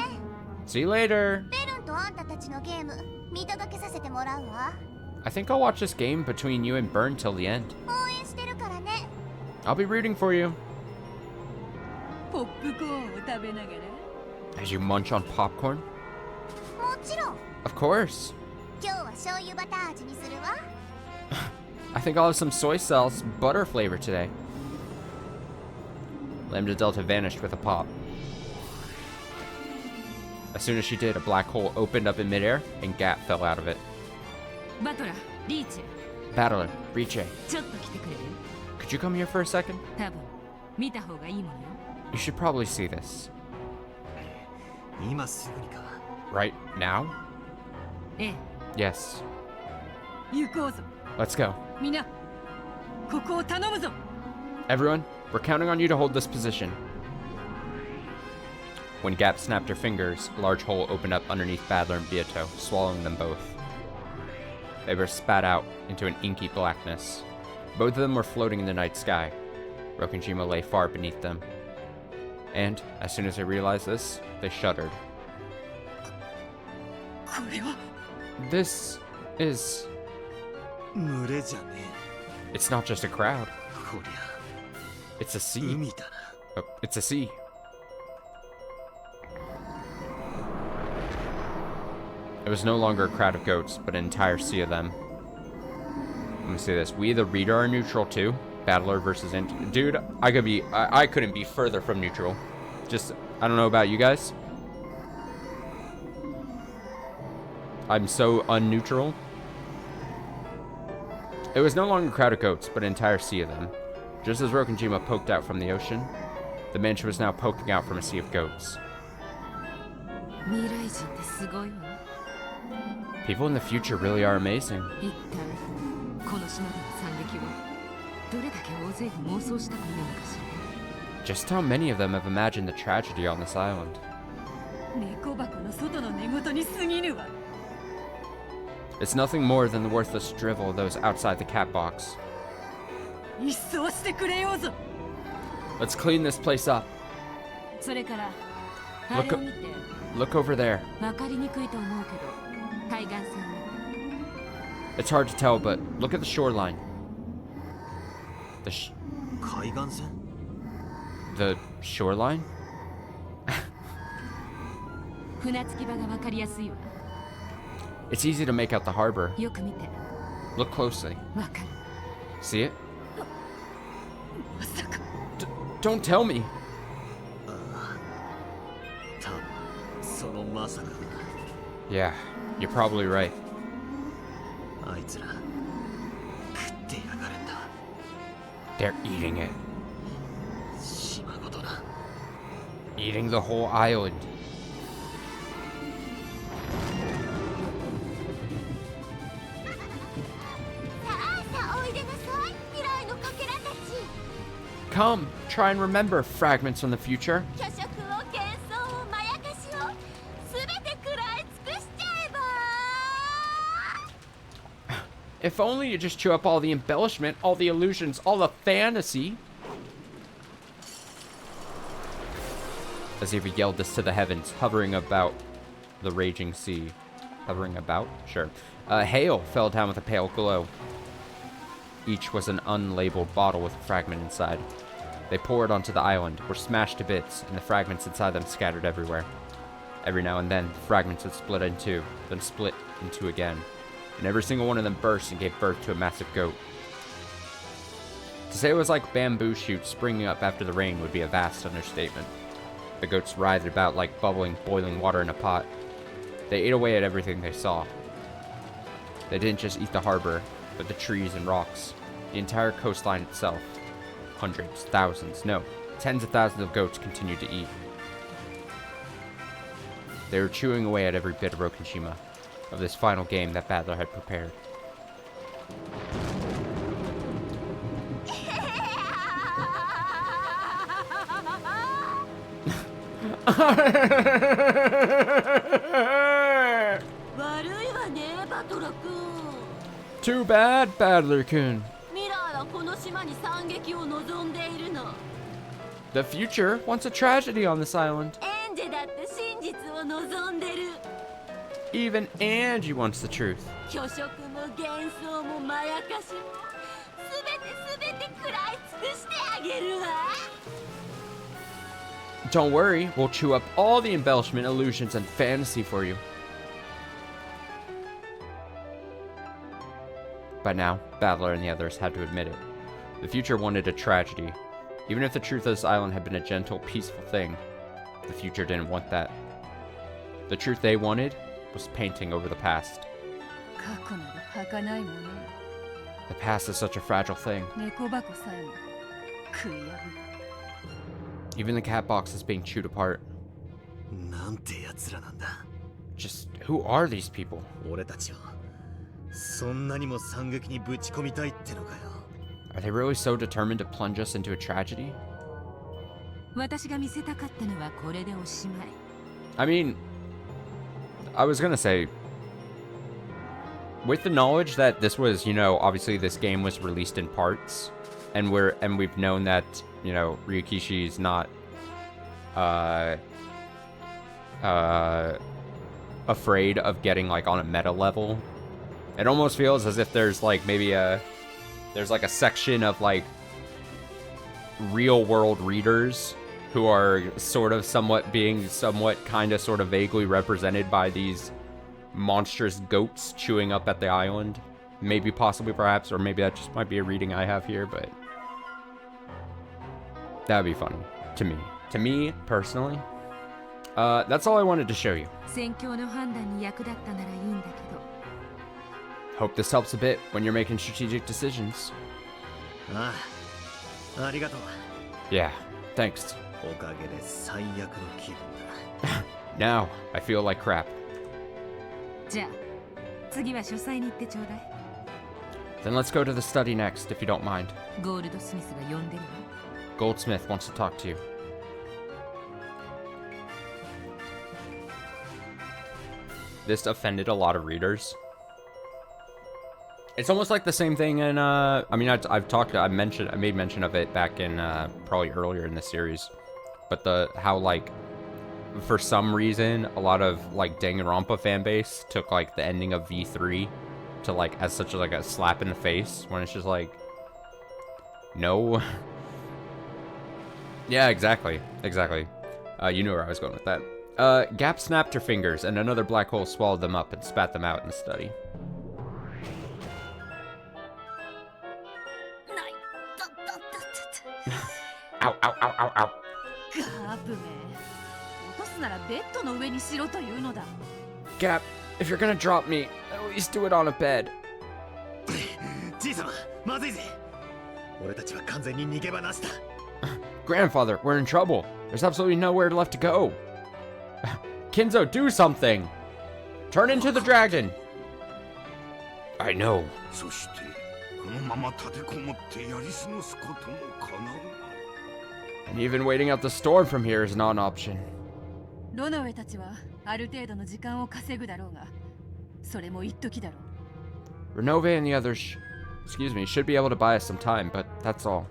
See you later! ベルンとあんたたちのゲーム見届けさせてもらうわ。 I think I'll watch this game between you and Burn till the end. 応援してるからね。 I'll be rooting for you. ポップコーンを食べながら。 As you munch on popcorn? もちろん。 Of course. 今日は醤油バター味にするわ。 I think I'll have some soy sauce butter flavor today. Lambda Delta vanished with a pop. As soon as she did, a black hole opened up in midair and Gap fell out of it. バトラ、リーチェ、 Battler, Riche, ちょっと来てくれる？ could you come here for a second? 多分見た方がいいものよ。 You should probably see this. 今すぐにか。 Right now? ええ、 Yes. 行こうぞ。 Let's go. みんな、ここを頼むぞ。 Everyone, we're counting on you to hold this position. When Gap snapped her fingers, a large hole opened up underneath Battler and Beato, swallowing them both. They were spat out into an inky blackness. Both of them were floating in the night sky. Rokenjima lay far beneath them. And, as soon as they realized this, they shuddered. これは This is... 群れじゃね It's not just a crowd. え。こりゃ It's a sea. 海だな。 Oh, it's a sea. It was no longer a crowd of goats, but an entire sea of them. Let me see this. We, the reader, are neutral too. Battler versus dude, I couldn't be further from neutral. Just, I don't know about you guys. I'm so unneutral. It was no longer a crowd of goats, but an entire sea of them. Just as Rokenjima poked out from the ocean, the mansion was now poking out from a sea of goats. 未来人ってすごいわ。 People in the future really are amazing. 一体この島での惨劇をどれだけ大勢が妄想した国なのかしら。 Just how many of them have imagined the tragedy on this island? 猫箱の外の寝言に過ぎぬわ。 It's nothing more than the worthless drivel of those outside the cat box. 一掃してくれようぞ。 Let's clean this place up. それからあれを見て Look over there. 分かりにくいと思うけど海岸線に It's hard to tell, but look at the shoreline. The shoreline? 船着き場が分かりやすいわ。 It's easy to make out the harbor. よく見て Look closely. 分かる。 See it? まさか Don't tell me. 多分そのまさか Yeah, you're probably right. あいつら食ってやがるんだ。 They're eating it. 島ごとな。 Eating the whole island. さあおいでなさい未来のかけらたち。 Come, try and remember fragments from the future. 虚飾を幻想をまやかしをすべて食らい尽くしちゃえば。 If only you just chew up all the embellishment, all the illusions, all the fantasy. As if he yelled this to the heavens, hovering about the raging sea. Hovering about? Sure. Hail fell down with a pale glow. Each was an unlabeled bottle with a fragment inside. They poured onto the island, were smashed to bits, and the fragments inside them scattered everywhere. Every now and then, the fragments would split in two, then split in two again. And every single one of them burst and gave birth to a massive goat. To say it was like bamboo shoots springing up after the rain would be a vast understatement. The goats writhed about like bubbling, boiling water in a pot. They ate away at everything they saw. They didn't just eat the harbor, but the trees and rocks, the entire coastline itself. Hundreds, thousands, no, tens of thousands of goats continued to eat. They were chewing away at every bit of Rokenshima, of this final game that Battler had prepared. Too bad, Battler-kun. The future wants a tragedy on this island. Even Angie wants the truth. Don't worry, we'll chew up all the embellishment, illusions, and fantasy for you. By now, Battler and the others had to admit it. The future wanted a tragedy. Even if the truth of this island had been a gentle, peaceful thing, the future didn't want that. The truth they wanted was painting over the past. The past is such a fragile thing. Even the cat box is being chewed apart. Just who are these people? Are they really so determined to plunge us into a tragedy? I mean, I was gonna say, with the knowledge that this was, you know, obviously this game was released in parts, and we've known that, you know, Ryukishi is not afraid of getting like on a meta level. It almost feels as if there's like maybe there's like a section of like real world readers who are sort of somewhat kind of sort of vaguely represented by these monstrous goats chewing up at the island. Maybe, possibly, perhaps, or maybe that just might be a reading I have here, but that'd be funny to me. To me, personally. That's all I wanted to show you. Hope this helps a bit when you're making strategic decisions. Yeah, thanks. Now, I feel like crap. Then let's go to the study next, if you don't mind. Goldsmith wants to talk to you. this offended a lot of readers. It's almost like the same thing in, I mean, I made mention of it back in, probably earlier in the series. But how, like, for some reason, a lot of, like, Danganronpa fanbase took, like, the ending of V3 to, like, as such, like, a slap in the face, when it's just like, no. Yeah, exactly. You knew where I was going with that. Gap snapped her fingers, and another black hole swallowed them up and spat them out in the study. Ow, ow, ow, ow, ow. ガープめ落とすならベッドの上にしろというのだ Gap, if you're gonna drop me, at least do it on a bed. じいさま、まずいぜ。俺たちは完全に逃げ場なしだ。Grandfather, we're in trouble. There's absolutely nowhere left to go. Kinzo, do something. Turn into the dragon. I know. そしてこのまま立てこもってやり過ごすことも可能。 And even waiting out the storm from here is not an option. ロノウェたちはある程度の時間を稼ぐだろうがそれも一時だろう Renove and the others, should be able to buy us some time, but that's all.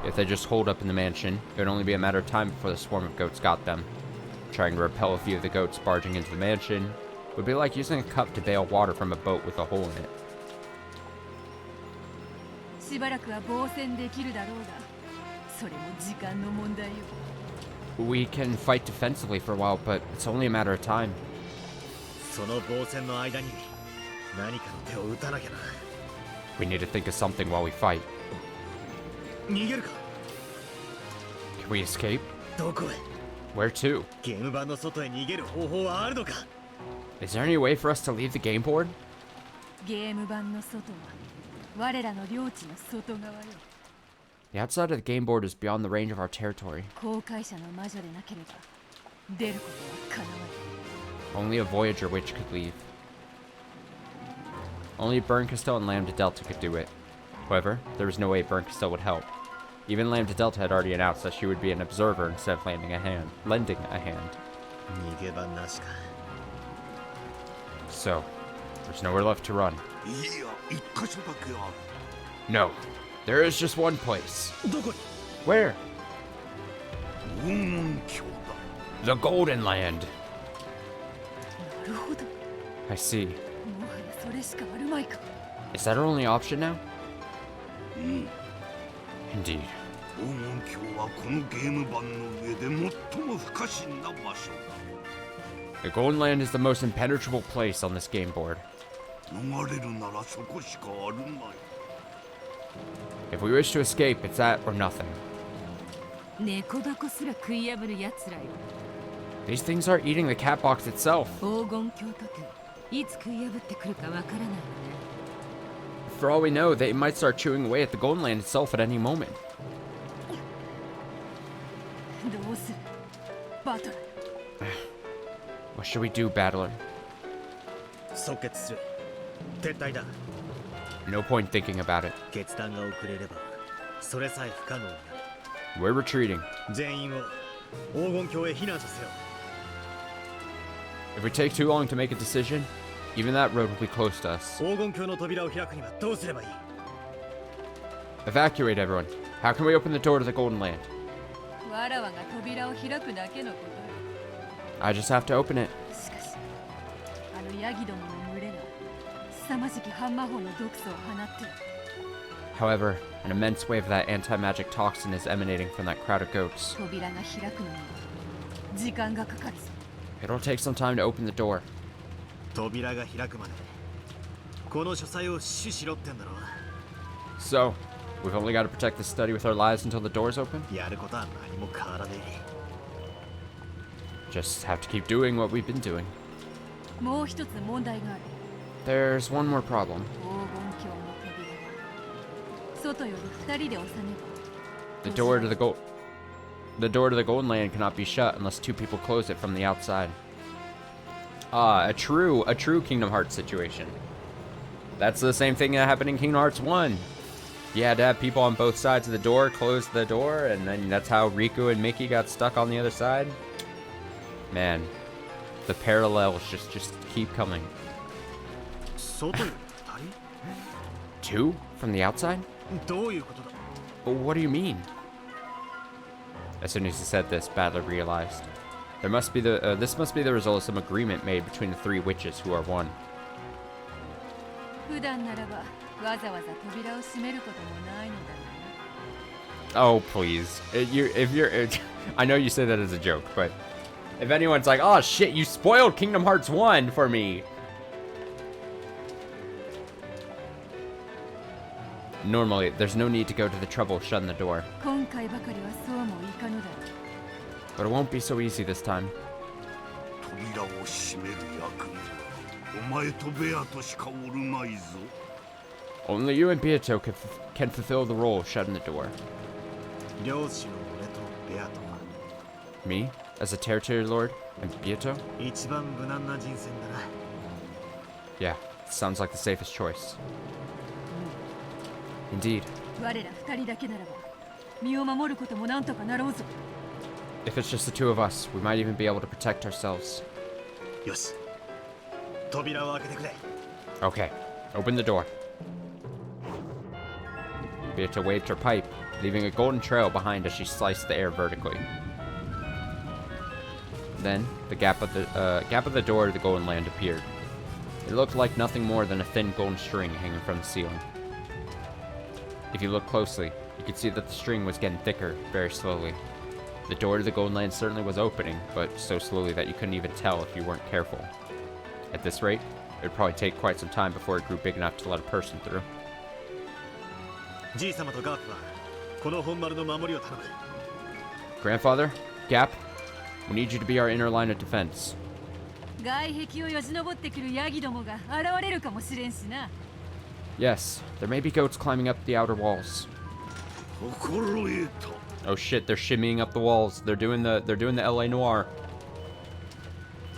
If they just hold up in the mansion, it would only be a matter of time before the swarm of goats got them. Trying to repel a few of the goats barging into the mansion would be like using a cup to bail water from a boat with a hole in it. しばらくは防戦できるだろうがそれも時間の問題よ We can fight defensively for a while, but it's only a matter of time. その防戦の間に何かの手を打たなきゃな。We need to think of something while we fight. 逃げるか Can we escape? どこへ Where to? ゲーム版の外へ逃げる方法はあるのか Is there any way for us to leave the game board? ゲーム版の外は我らの領地の外側よ The outside of the game board is beyond the range of our territory. 航海者の魔女でなければ出ることは叶わない Only a Voyager witch could leave. Only Burncastel and Lambda Delta could do it. However, there was no way Burncastel would help. Even Lambda Delta had already announced that she would be an observer instead of lending a hand. 逃げ場なしか So, there's nowhere left to run. いや、一箇所だけある。 No, there is just one place. どこに Where? 黄金鏡だ。 The Golden Land. なるほど I see. もはやそれしかあるまいか Is that our only option now? うん。 Indeed. 黄金鏡はこのゲーム版の上で最も不可侵な場所だ。 The Golden Land is the most impenetrable place on this game board. 逃れるならそこしかあるまい。 If we wish to escape, it's that or nothing. 猫箱すら食い破る奴らよ These things are eating the cat box itself. 黄金鏡とていつ食い破ってくるかわからないわね For all we know, they might start chewing away at the Golden Land itself at any moment. どうするバトル What should we do, Battler? 即決する撤退だ No point thinking about it. 決断が遅れればそれさえ不可能になる We're retreating. 全員を黄金鏡へ避難させよ If we take too long to make a decision, even that road will be close to us. 黄金鏡の扉を開くにはどうすればいい Evacuate everyone. How can we open the door to the Golden Land? わらわが扉を開くだけのことよ I just have to open it. しかしあのヤギどもの群れが凄まじきハンマー砲の毒素を放ってる However, an immense wave of that anti-magic toxin is emanating from that crowd of goats. 扉が開くのには時間がかかるぞ It'll take some time to open the door. 扉が開くまでこの書斎を死守しろってんだろ So, we've only got to protect the study with our lives until the door's open? やることは何も変わらね Just have to keep doing what we've been doing. もう一つ問題がある There's one more problem. 黄金鏡の扉は外より二人で押さねば The door to the Golden Land cannot be shut unless two people close it from the outside. Ah, a true Kingdom Hearts situation. That's the same thing that happened in Kingdom Hearts 1. You had to have people on both sides of the door close the door, and then that's how Riku and Mickey got stuck on the other side. Man, the parallels just keep coming. 2 from the outside? どういうことだ? What do you mean? As soon as he said this, Battler realized. This must be the result of some agreement made between the 3 witches who are one. 普段ならばわざわざ扉を閉めることもないのだろうな。 Oh, please. I know you say that as a joke, but if anyone's like, oh shit, you spoiled Kingdom Hearts 1 for me. Normally, there's no need to go to the trouble of shutting the door. 今回ばかりはそうもいかぬだろう。 But it won't be so easy this time. 扉を閉める役目はお前とベアとしかおるまいぞ。 Only you and Beato can fulfill the role of shutting the door. 漁師の俺とベアとは Me, as a territory lord, and Beato? 一番無難な人選だな。 Yeah, sounds like the safest choice. Indeed. 我ら二人だけならば身を守ることもなんとかなろうぞ。 If it's just the 2 of us, we might even be able to protect ourselves. よし、扉を開けてくれ。 Okay, open the door. Beato waved her pipe, leaving a golden trail behind as she sliced the air vertically. Then, the gap of the door to the golden land appeared. It looked like nothing more than a thin golden string hanging from the ceiling. If you look closely, you could see that the string was getting thicker, very slowly. The door to the golden land certainly was opening, but so slowly that you couldn't even tell if you weren't careful. At this rate, it would probably take quite some time before it grew big enough to let a person through. じい様とガープはこの本丸の守りを頼む。 Grandfather, Gap, we need you to be our inner line of defense. 外壁をよじ登ってくるヤギどもが現れるかもしれんしな。 Yes, there may be goats climbing up the outer walls. 心得た。 Oh shit, they're shimmying up the walls. They're doing the LA Noir.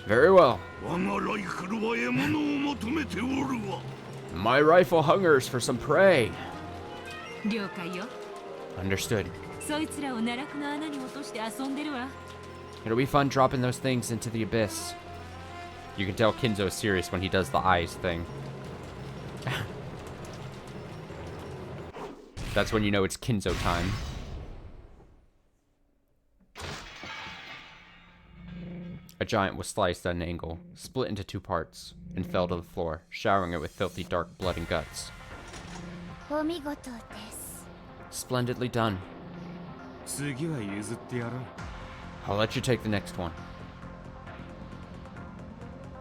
Very well. 我がライフルは獲物を求めておるわ。 My rifle hungers for some prey. 了解よ。 Understood. そいつらを奈落の穴に落として遊んでるわ。 It'll be fun dropping those things into the abyss. You can tell Kinzo's serious when he does the eyes thing. That's when you know it's Kinzo time. A giant was sliced at an angle, split into 2 parts, and fell to the floor, showering it with filthy dark blood and guts. お見事です。 Splendidly done. 次は譲ってやろう。 I'll let you take the next one.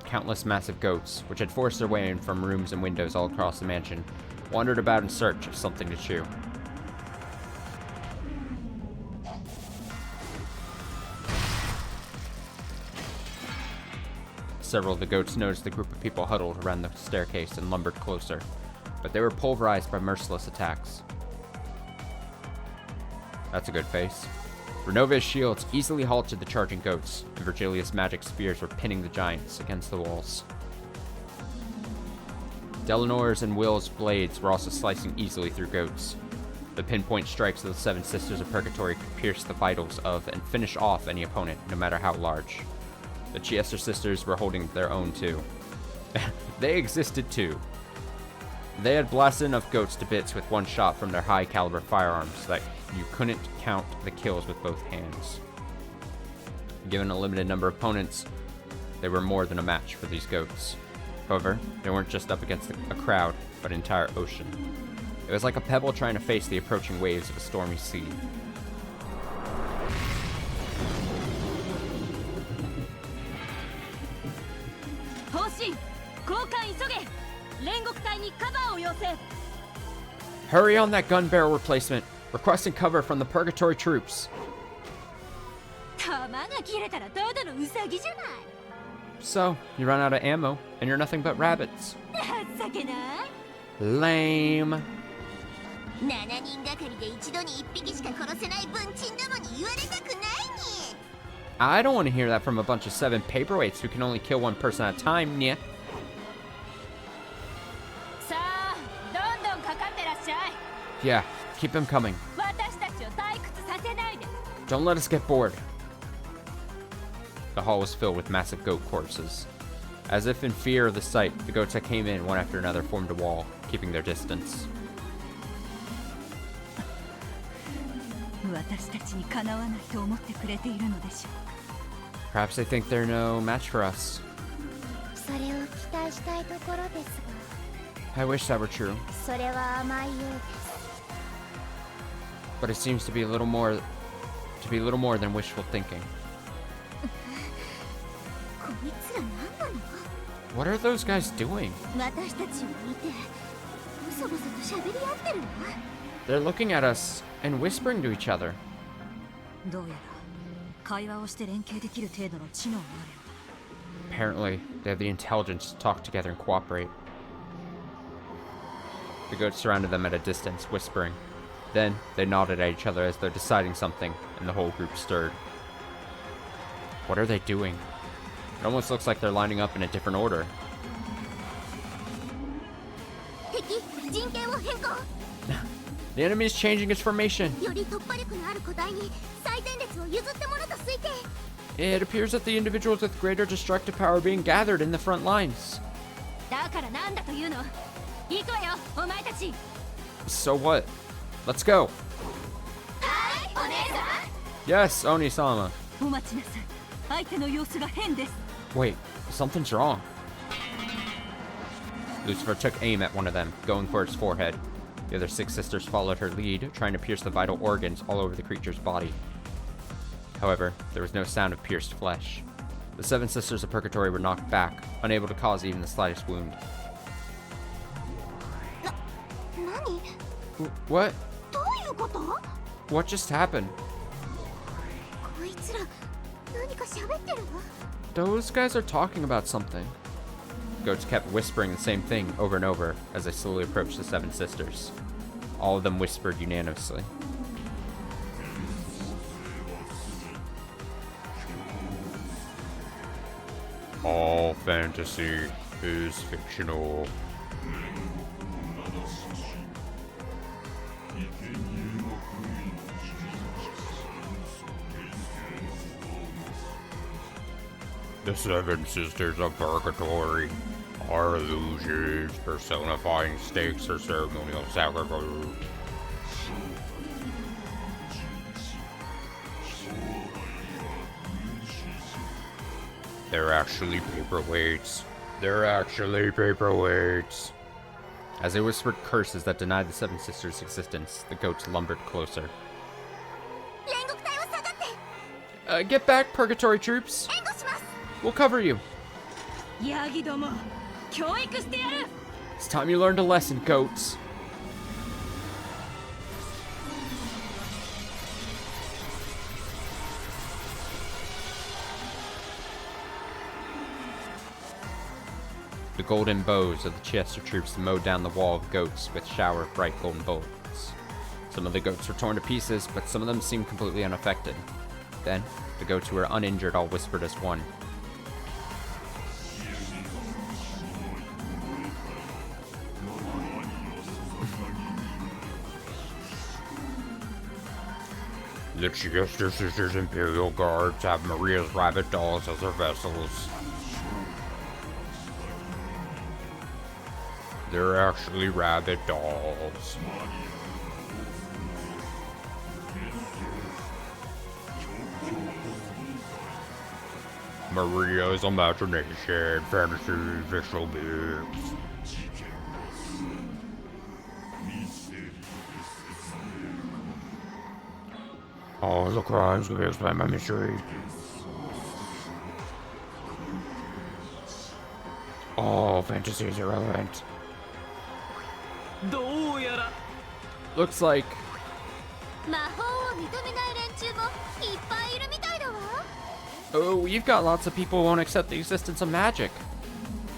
Countless massive goats, which had forced their way in from rooms and windows all across the mansion, wandered about in search of something to chew. Several of the goats noticed the group of people huddled around the staircase and lumbered closer, but they were pulverized by merciless attacks. That's a good face. Renova's shields easily halted the charging goats, and Virgilia's magic spears were pinning the giants against the walls. Delanor's and Will's blades were also slicing easily through goats. The pinpoint strikes of the 7 Sisters of Purgatory could pierce the vitals of and finish off any opponent, no matter how large. The Chiester sisters were holding their own too. They existed too. They had blasted enough goats to bits with one shot from their high-caliber firearms that you couldn't count the kills with both hands. Given a limited number of opponents, they were more than a match for these goats. However, they weren't just up against a crowd, but an entire ocean. It was like a pebble trying to face the approaching waves of a stormy sea. Hurry on that gun barrel replacement. Requesting cover from the Purgatory troops. So, you run out of ammo, and you're nothing but rabbits. Lame. 7人がかりで一度に1匹しか殺せない文鎮どもに言われたくないに。 I don't want to hear that from a bunch of 7 paperweights who can only kill 1 person at a time, yeah. さあ、どんどんかかってらっしゃい。Yeah, keep them coming. 私たちを退屈させないで。 Don't let us get bored. The hall was filled with massive goat corpses. As if in fear of the sight, the goats that came in one after another formed a wall, keeping their distance. 私たちにかなわないと思ってくれているのでしょう。 Perhaps they think they're no match for us. それを期待したいところです I wish that were true, が、それは甘いようです。 but it seems to be a little more than wishful thinking. こいつら何なの？ What are those guys doing? 私たちを見て、ボソボソと喋り合ってるわ。 They're looking at us and whispering to each other. どうやら会話をして連携できる程度の知能があるようだ。 Apparently, they have the intelligence to talk together and cooperate. The goats surrounded them at a distance, whispering. Then, they nodded at each other as though deciding something, and the whole group stirred. What are they doing? It almost looks like they're lining up in a different order. 敵、陣形を変更。 The enemy is changing its formation. より突破力のある個体に最前列を譲ってもらった推定。 It appears that the individuals with greater destructive power are being gathered in the front lines. だからなんだというの？行くわよ、お前たち。 So what? Let's go. はい、お姉さん。 Yes, Oni-sama. お待ちなさい。相手の様子が変です。 Wait, something's wrong. Lucifer took aim at one of them, going for its forehead. The other 6 sisters followed her lead, trying to pierce the vital organs all over the creature's body. However, there was no sound of pierced flesh. The 7 sisters of Purgatory were knocked back, unable to cause even the slightest wound. 何？ What? どういうこと？ What just happened? こいつら何か喋ってるわ。 Those guys are talking about something. Goats kept whispering the same thing over and over as they slowly approached the 7 sisters. All of them whispered unanimously. All fantasy is fictional. The 7 sisters of Purgatory are illusions personifying stakes or ceremonial sacrifice. They're actually paperweights. They're actually paperweights. As they whispered curses that denied the 7 sisters' existence, the goats lumbered closer. 煉獄隊は下がって。 Get back, Purgatory troops. 援護します。 We'll cover you. ヤギども、教育してやる。 It's time you learned a lesson, goats. The golden bows of the Chester troops mowed down the wall of goats with a shower of bright golden bullets. Some of the goats were torn to pieces, but some of them seemed completely unaffected. Then, the goats who were uninjured all whispered as one. The Chester Sisters Imperial Guards have Maria's rabbit dolls as their vessels. They're actually rabbit dolls. Maria's imagination, fantasy, visual beings. All the crimes committed by my mystery. All fantasy is irrelevant. Looks like 魔法を認めない連中もいっぱいいるみたいだわ。 oh, you've got lots of people who won't accept the existence of magic.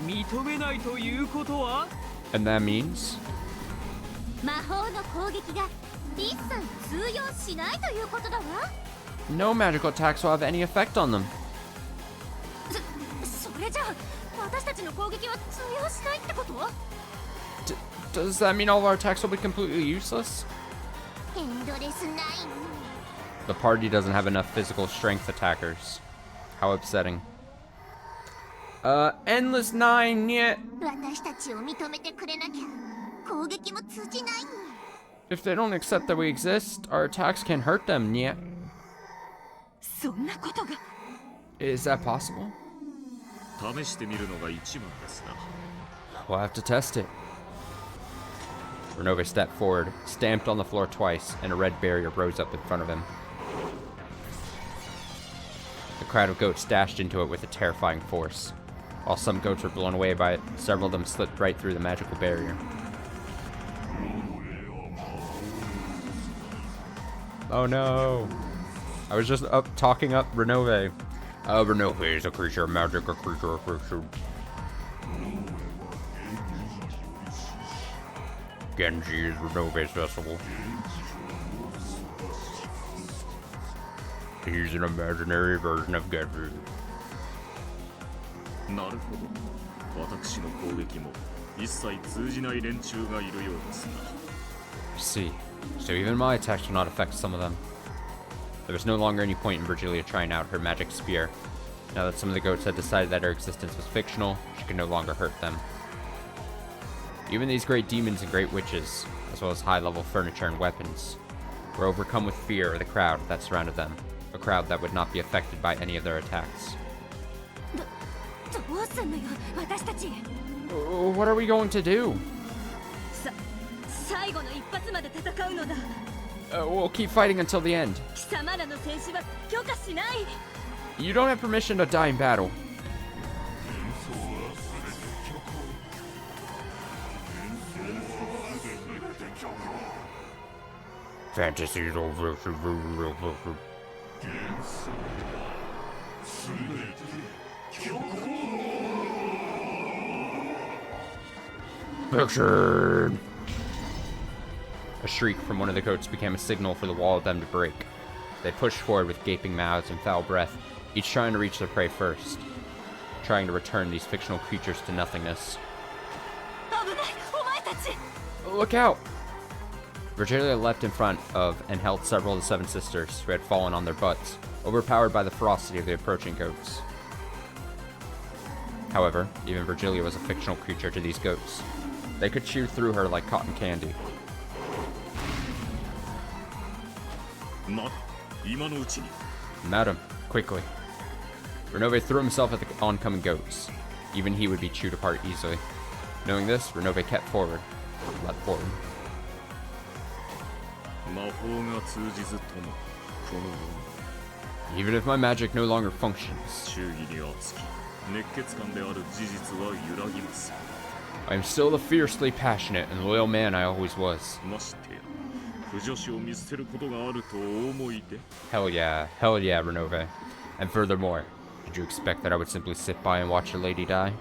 認めないということは？ And that means 魔法の攻撃が一切通用しないということだわ。 no magical attacks will have any effect on them. それじゃあ私たちの攻撃は通用しないってこと？ Does that mean all of our attacks will be completely useless? エンドレスナイン The party doesn't have enough physical strength attackers. How upsetting. Endless Nine yet. 私たちを認めてくれなきゃ攻撃も通じない If they don't accept that we exist, our attacks can hurt them yet. そんなことが Is that possible? 試してみるのが一番ですな。 We'll have to test it. Renove stepped forward, stamped on the floor twice, and a red barrier rose up in front of him. The crowd of goats dashed into it with a terrifying force. While some goats were blown away by it, several of them slipped right through the magical barrier. Oh no! I was just talking up Renove. Renove is a creature of magic, a creature of creature. Genji is Renove's vessel. He's an imaginary version of Genji. なるほど。私の攻撃も一切通じない連中がいるようですな。 I see. So even my attacks will not affect some of them. There was no longer any point in Virgilia trying out her magic spear. Now that some of the goats had decided that her existence was fictional, she could no longer hurt them. Even these great demons and great witches, as well as high-level furniture and weapons, were overcome with fear of the crowd that surrounded them, a crowd that would not be affected by any of their attacks. どうすんのよ私たち What are we going to do? 最後の一発まで戦うのだ We'll keep fighting until the end. 貴様らの戦士は許可しない You don't have permission to die in battle. Fantasies over. Fiction! A shriek from one of the goats became a signal for the wall of them to break. They pushed forward with gaping mouths and foul breath, each trying to reach their prey first, trying to return these fictional creatures to nothingness. 危ないお前たち Look out! Virgilia leapt in front of and held several of the seven sisters who had fallen on their butts, overpowered by the ferocity of the approaching goats. However, even Virgilia was a fictional creature to these goats. They could chew through her like cotton candy. Madam, quickly. Renove threw himself at the oncoming goats. Even he would be chewed apart easily. Knowing this, Renove kept forward. Leapt forward. Even if my magic no longer functions, I am still the fiercely passionate and loyal man I always was. Hell yeah, Renove. And furthermore, did you expect that I would simply sit by and watch a lady die?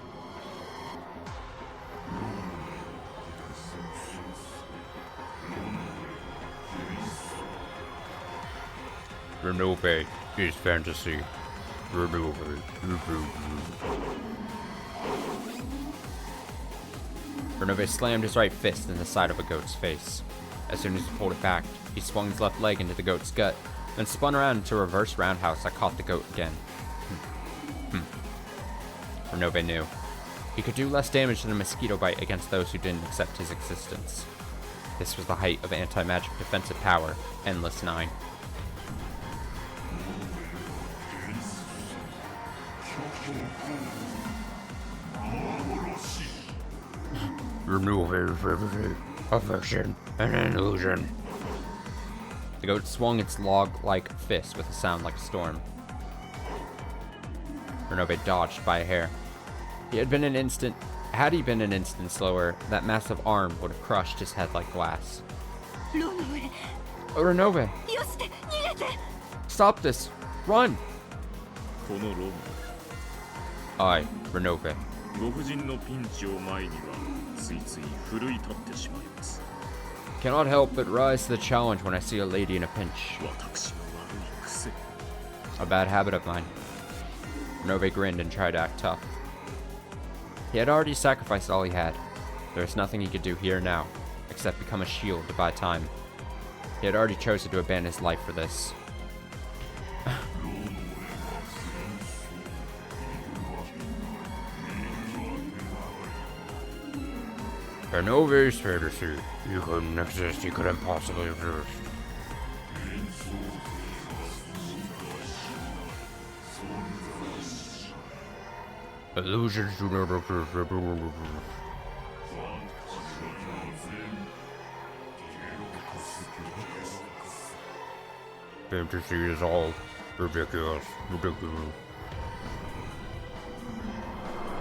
Renove is fantasy. Renove. Renove slammed his right fist in the side of a goat's face. As soon as he pulled it back, he swung his left leg into the goat's gut, then spun around into a reverse roundhouse that caught the goat again. Renove knew. He could do less damage than a mosquito bite against those who didn't accept his existence. This was the height of anti-magic defensive power, Endless 9. Renove, affection, and illusion. The goat swung its log-like fist with a sound like a storm. Renove dodged by a hair. Had he been an instant slower, that massive arm would have crushed his head like glass. Renove! Stop this! Run! I, Renove. Cannot help but rise to the challenge when I see a lady in a pinch. A bad habit of mine. Renove grinned and tried to act tough. He had already sacrificed all he had. There was nothing he could do here now, except become a shield to buy time. He He had already chosen to abandon his life for this. Renove's fantasy. You couldn't exist, you couldn't possibly exist. Illusions do not exist. Fantasy is all ridiculous.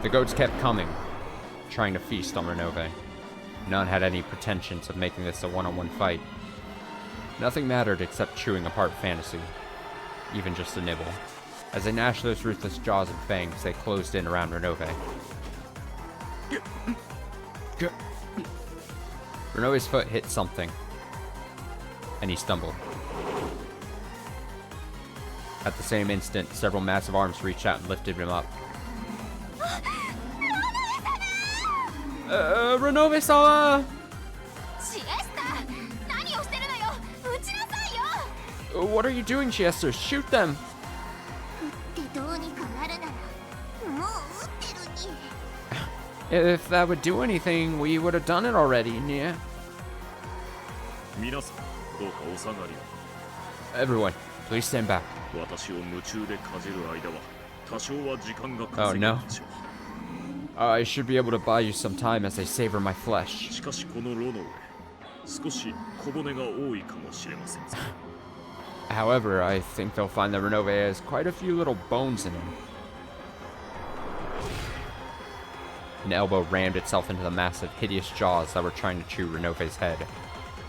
The goats kept coming, trying to feast on Renove. None had any pretensions of making this a one-on-one fight. Nothing mattered except chewing apart fantasy, even just a nibble. As they gnashed those ruthless jaws and fangs, they closed in around Renove. Renove's foot hit something, and he stumbled. At the same instant, several massive arms reached out and lifted him up. Renove-sama! What are you doing, Siesta? Shoot them! If that would do anything, we would have done it already, yeah? Everyone, please stand back. Oh no. I should be able to buy you some time as I savor my flesh. However, I think they'll find that Renove has quite a few little bones in him. An elbow rammed itself into the massive, hideous jaws that were trying to chew Renove's head.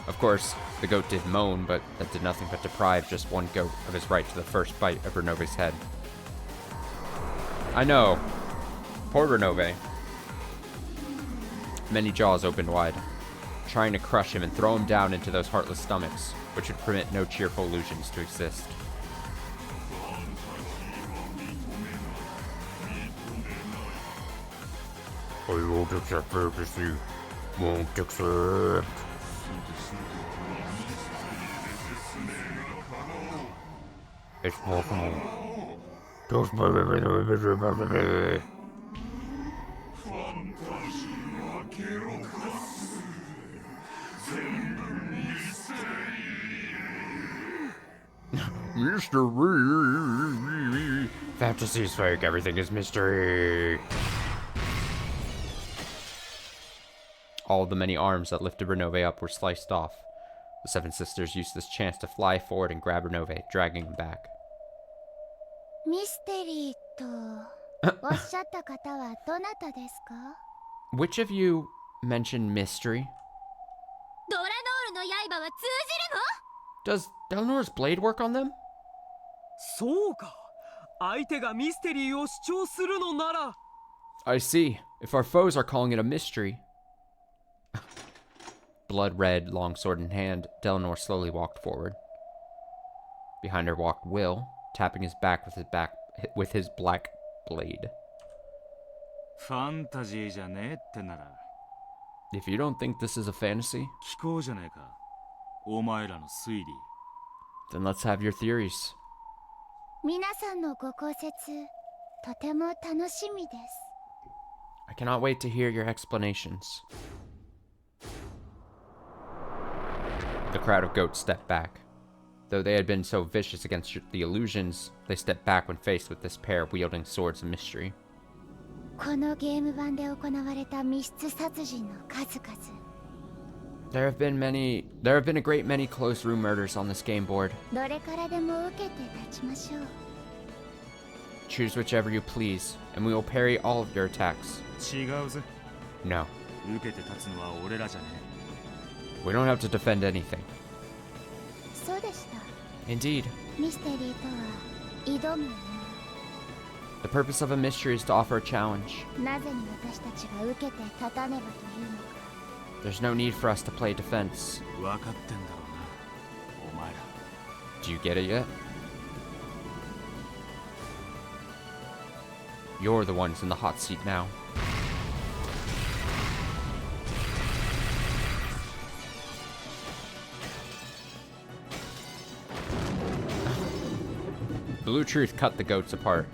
Of course, the goat did moan, but that did nothing but deprive just one goat of his right to the first bite of Renove's head. I know. Poor Renove. Many jaws opened wide, trying to crush him and throw him down into those heartless stomachs, which would permit no cheerful illusions to exist. I won't accept fantasy. Won't accept. It's possible. Don't believe it. Mystery. Fantasy's fake. Everything is mystery. All of the many arms that lifted Renove up were sliced off. The seven sisters used this chance to fly forward and grab Renove, dragging him back. Which of you mentioned mystery? Does Delnor's blade work on them? I see. If our foes are calling it a mystery. Blood red, long sword in hand, Delnor slowly walked forward. Behind her walked Will, tapping his back with his black blade. If you don't think this is a fantasy, then let's have your theories. I cannot wait to hear your explanations. The crowd of goats stepped back. Though they had been so vicious against the illusions, they stepped back when faced with this pair wielding swords of mystery. There have been a great many closed room murders on this game board. Choose whichever you please, and we will parry all of your attacks. No. We don't have to defend anything. Indeed. The purpose of a mystery is to offer a challenge. There's no need for us to play defense. Do you get it yet? You're the ones in the hot seat now. Blue Truth cut the goats apart.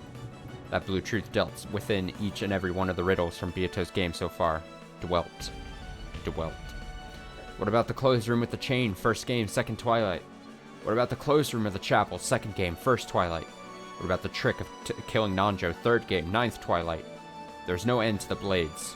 That Blue Truth dealt within each and every one of the riddles from Beato's game so far. Dwelt. What about the closed room with the chain? First game, second Twilight. What about the closed room of the chapel? Second game, first Twilight. What about the trick of killing Nanjo? Third game, ninth Twilight. There's no end to the blades.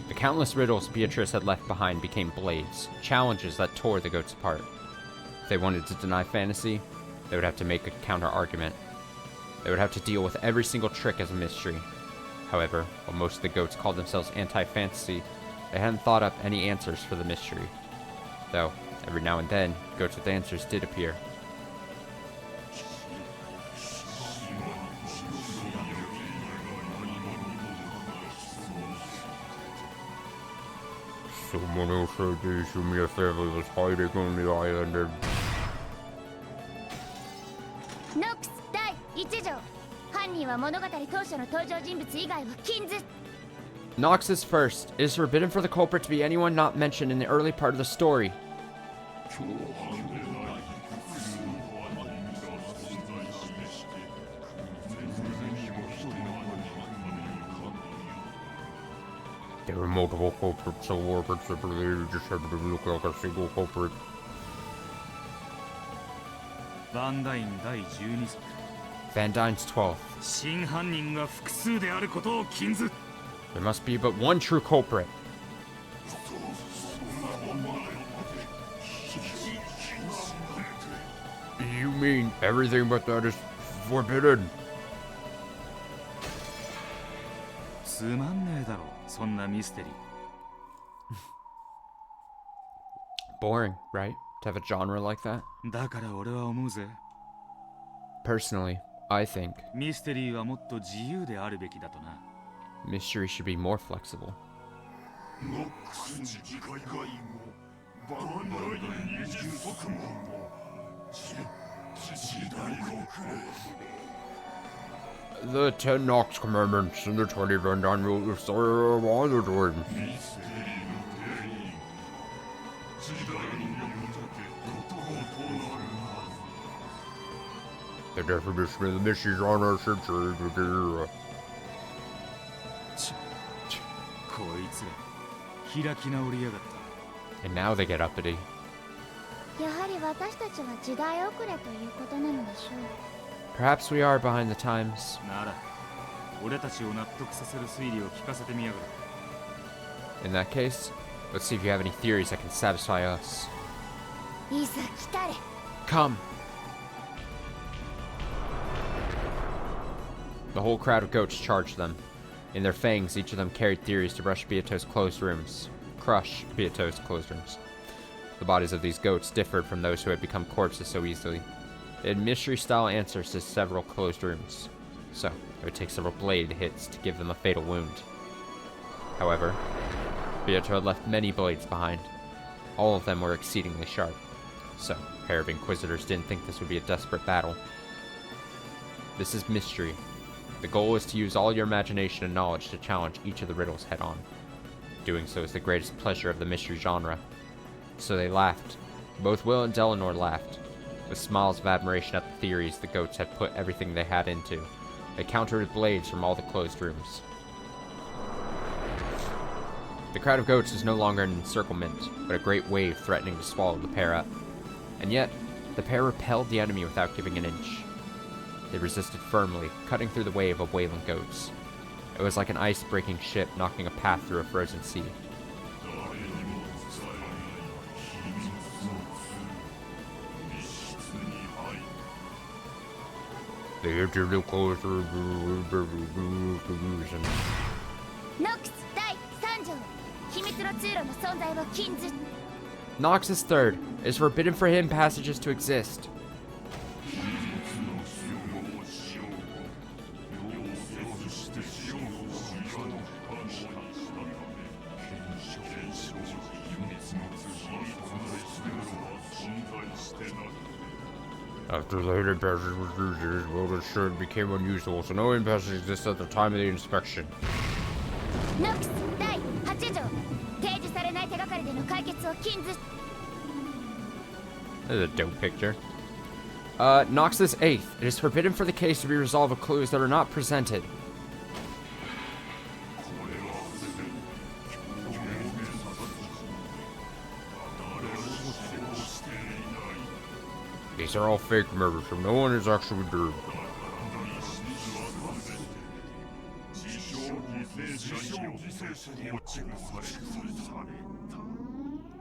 The countless riddles Beatrice had left behind became blades, challenges that tore the goats apart. If they wanted to deny fantasy, they would have to make a counter-argument. They would have to deal with every single trick as a mystery. However, while most of the goats called themselves anti-fantasy, they hadn't thought up any answers for the mystery. Though, every now and then, goats with answers did appear. Someone else said the Shumia family was hiding on the island and... Nox 第1条犯人は物語当初の登場人物以外を禁ず Nox is first. It is forbidden for the culprit to be anyone not mentioned in the early part of the story. There were multiple culprits, so orbits I believe just happened to look like a single culprit. バンダイン第12作 Van Dyne's 12th. 真犯人が複数であることを禁ず There must be but one true culprit. You mean everything but that is forbidden? つまんねえだろそんなミステリー Boring, right? To have a genre like that? だから俺は思うぜ Personally, I think ミステリーはもっと自由であるべきだとな mystery should be more flexible. The 10 Nox commandments and the 20 Van Dyne rules are honored ones. The definition of the mystery genre century to the era. こいつら開き直りやがった And now they get uppity. やはり私たちは時代遅れということなのでしょう Perhaps we are behind the times. なら俺たちを納得させる推理を聞かせてみやがれ In that case, let's see if you have any theories that can satisfy us. いざ来たれ Come! The whole crowd of goats charged them. In their fangs, each of them carried theories to crush Beato's closed rooms. The bodies of these goats differed from those who had become corpses so easily. They had mystery-style answers to several closed rooms, so it would take several blade hits to give them a fatal wound. However, Beato had left many blades behind. All of them were exceedingly sharp, so a pair of inquisitors didn't think this would be a desperate battle. This is mystery. The goal is to use all your imagination and knowledge to challenge each of the riddles head-on. Doing so is the greatest pleasure of the mystery genre. So they laughed. Both Will and Delanor laughed, with smiles of admiration at the theories the goats had put everything they had into. They countered with blades from all the closed rooms. The crowd of goats was no longer an encirclement, but a great wave threatening to swallow the pair up. And yet, the pair repelled the enemy without giving an inch. They resisted firmly, cutting through the wave of wailing goats. It was like an ice-breaking ship knocking a path through a frozen sea. They entered the closed room. Nox 第3条秘密の通路の存在を禁ず Nox is third. It is forbidden for hidden passages to exist. After the hidden passage was used, it is well assured became unusable, so no hidden passage exists at the time of the inspection. ノックス第8条提示されない手がかりでの解決を禁ず That's a dope picture. Nox's 8th. It is forbidden for the case to be resolved with clues that are not presented. These are all fake murders, so no one is actually dead.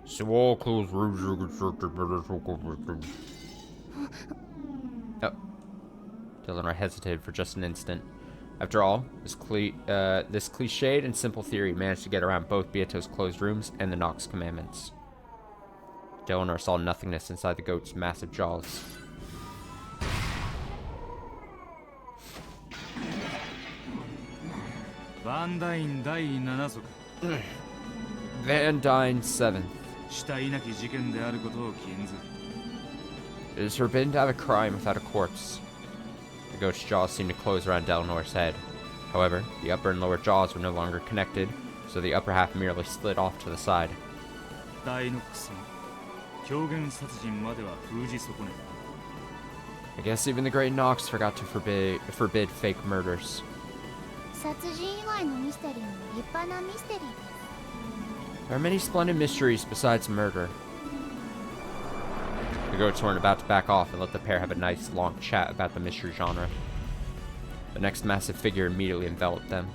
So all clues were constructed by the local victims. Oh. Eleanor hesitated for just an instant. After all, this cliched and simple theory managed to get around both Beato's closed rooms and the Nox commandments. Eleanor saw nothingness inside the goat's massive jaws. Van Dyne 7th. It is forbidden to have a crime without a corpse. The goat's jaws seemed to close around Delanor's head. However, the upper and lower jaws were no longer connected, so the upper half merely slid off to the side. I guess even the great Nox forgot to forbid fake murders. 殺人以外のミステリーも立派なミステリーです There are many splendid mysteries besides murder. The goats weren't about to back off and let the pair have a nice long chat about the mystery genre. The next massive figure immediately enveloped them.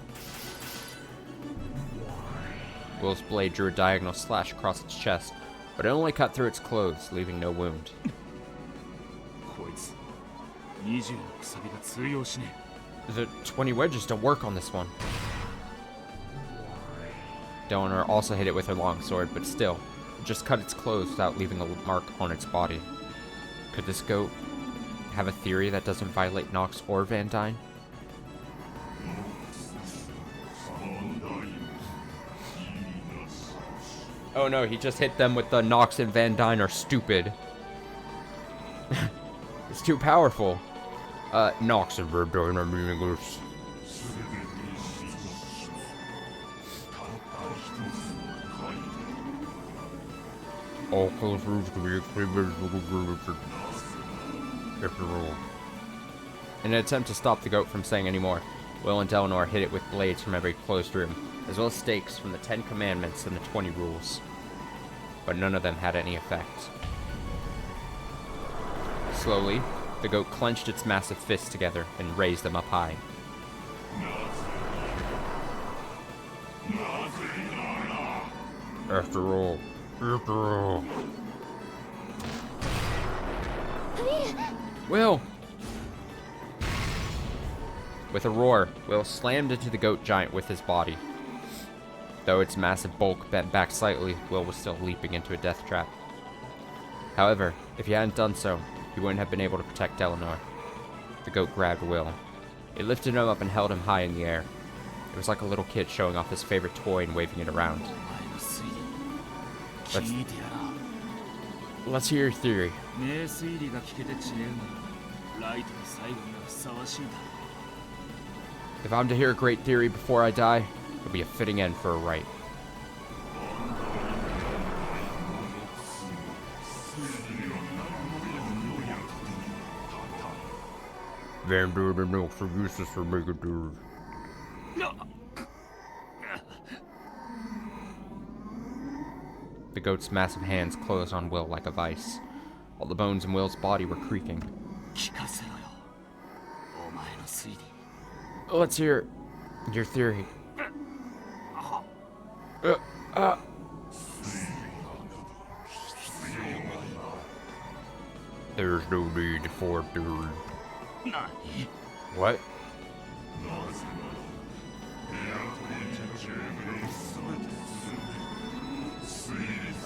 Will's blade drew a diagonal slash across its chest, but it only cut through its clothes, leaving no wound. The 20 wedges don't work on this one. Eleanor also hit it with her longsword, but still, it just cut its clothes without leaving a mark on its body. Could this goat have a theory that doesn't violate Nox or Van Dyne? Oh no, he just hit them with the Nox and Van Dyne are stupid. It's too powerful. Nox and Van Dyne are meaningless. All close roofs to be extremely after all. In an attempt to stop the goat from saying any more, Will and Eleanor hit it with blades from every closed room, as well as stakes from the 10 Commandments and the 20 Rules. But none of them had any effect. Slowly, the goat clenched its massive fists together and raised them up high. After all. Will! With a roar, Will slammed into the goat giant with his body. Though its massive bulk bent back slightly, Will was still leaping into a death trap. However, if he hadn't done so, he wouldn't have been able to protect Eleanor. The goat grabbed Will. It lifted him up and held him high in the air. It was like a little kid showing off his favorite toy and waving it around. Let's hear your theory. If I'm to hear a great theory before I die, it'll be a fitting end for a rite. Van Dyne and Nox are useless for making theories. The goat's massive hands closed on Will like a vice. All the bones in Will's body were creaking. Let's hear your theory. There's no need for theory. What?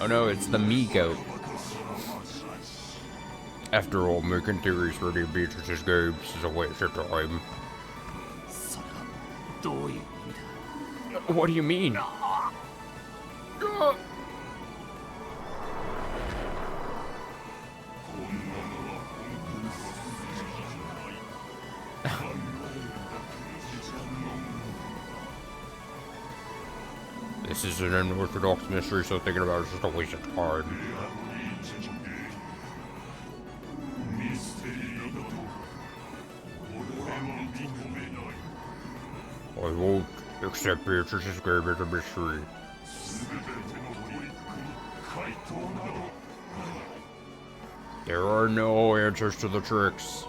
Oh no, it's the me goat. After all, making theories for the Beatrice's games is a waste of time. What do you mean? This is an unorthodox mystery, so thinking about it is just a waste of time. I won't accept Beatrice's game as a mystery. There are no answers to the tricks.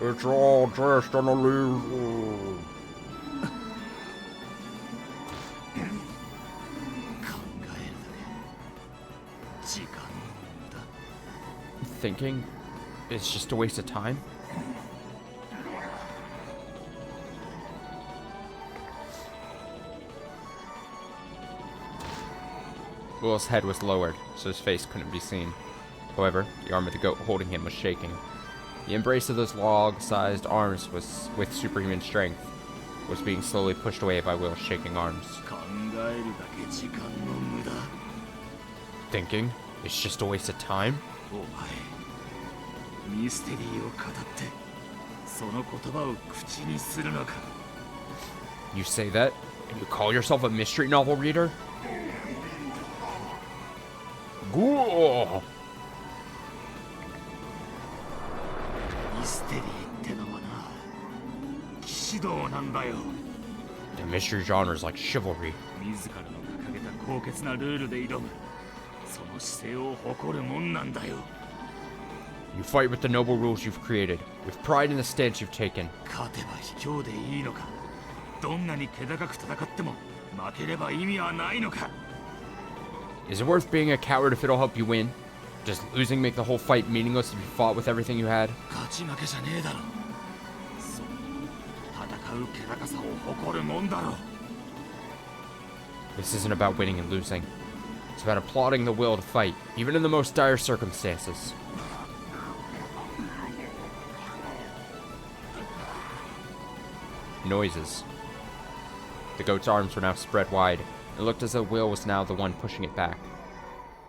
It's all just an illusion. Thinking it's just a waste of time? Will's head was lowered, so his face couldn't be seen. However, the arm of the goat holding him was shaking. The embrace of those log-sized arms was, with superhuman strength, was being slowly pushed away by Will's shaking arms. Thinking it's just a waste of time? You say that, and you call yourself a mystery novel reader? Ghoul! The mystery genre is like chivalry. You fight with the noble rules you've created, with pride in the stance you've taken. Is it worth being a coward if it'll help you win? Does losing make the whole fight meaningless if you fought with everything you had? This isn't about winning and losing. It's about applauding the will to fight, even in the most dire circumstances. Noises. The goat's arms were now spread wide. It looked as though Will was now the one pushing it back.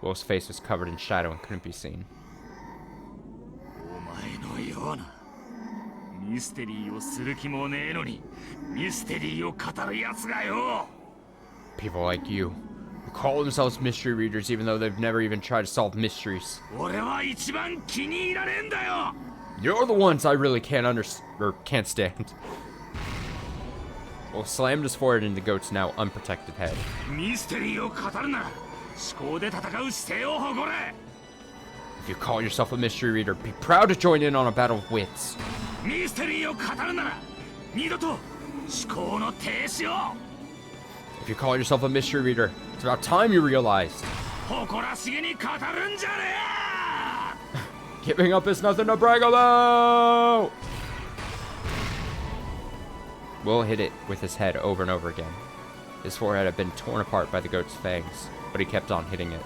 Will's face was covered in shadow and couldn't be seen. People like you, who call themselves mystery readers even though they've never even tried to solve mysteries. You're the ones I really can't stand. Will slammed his forehead into the goat's now unprotected head. If you call yourself a mystery reader, be proud to join in on a battle of wits. If you call yourself a mystery reader, it's about time you realized. Giving up is nothing to brag about! Will hit it with his head over and over again. His forehead had been torn apart by the goat's fangs, but he kept on hitting it.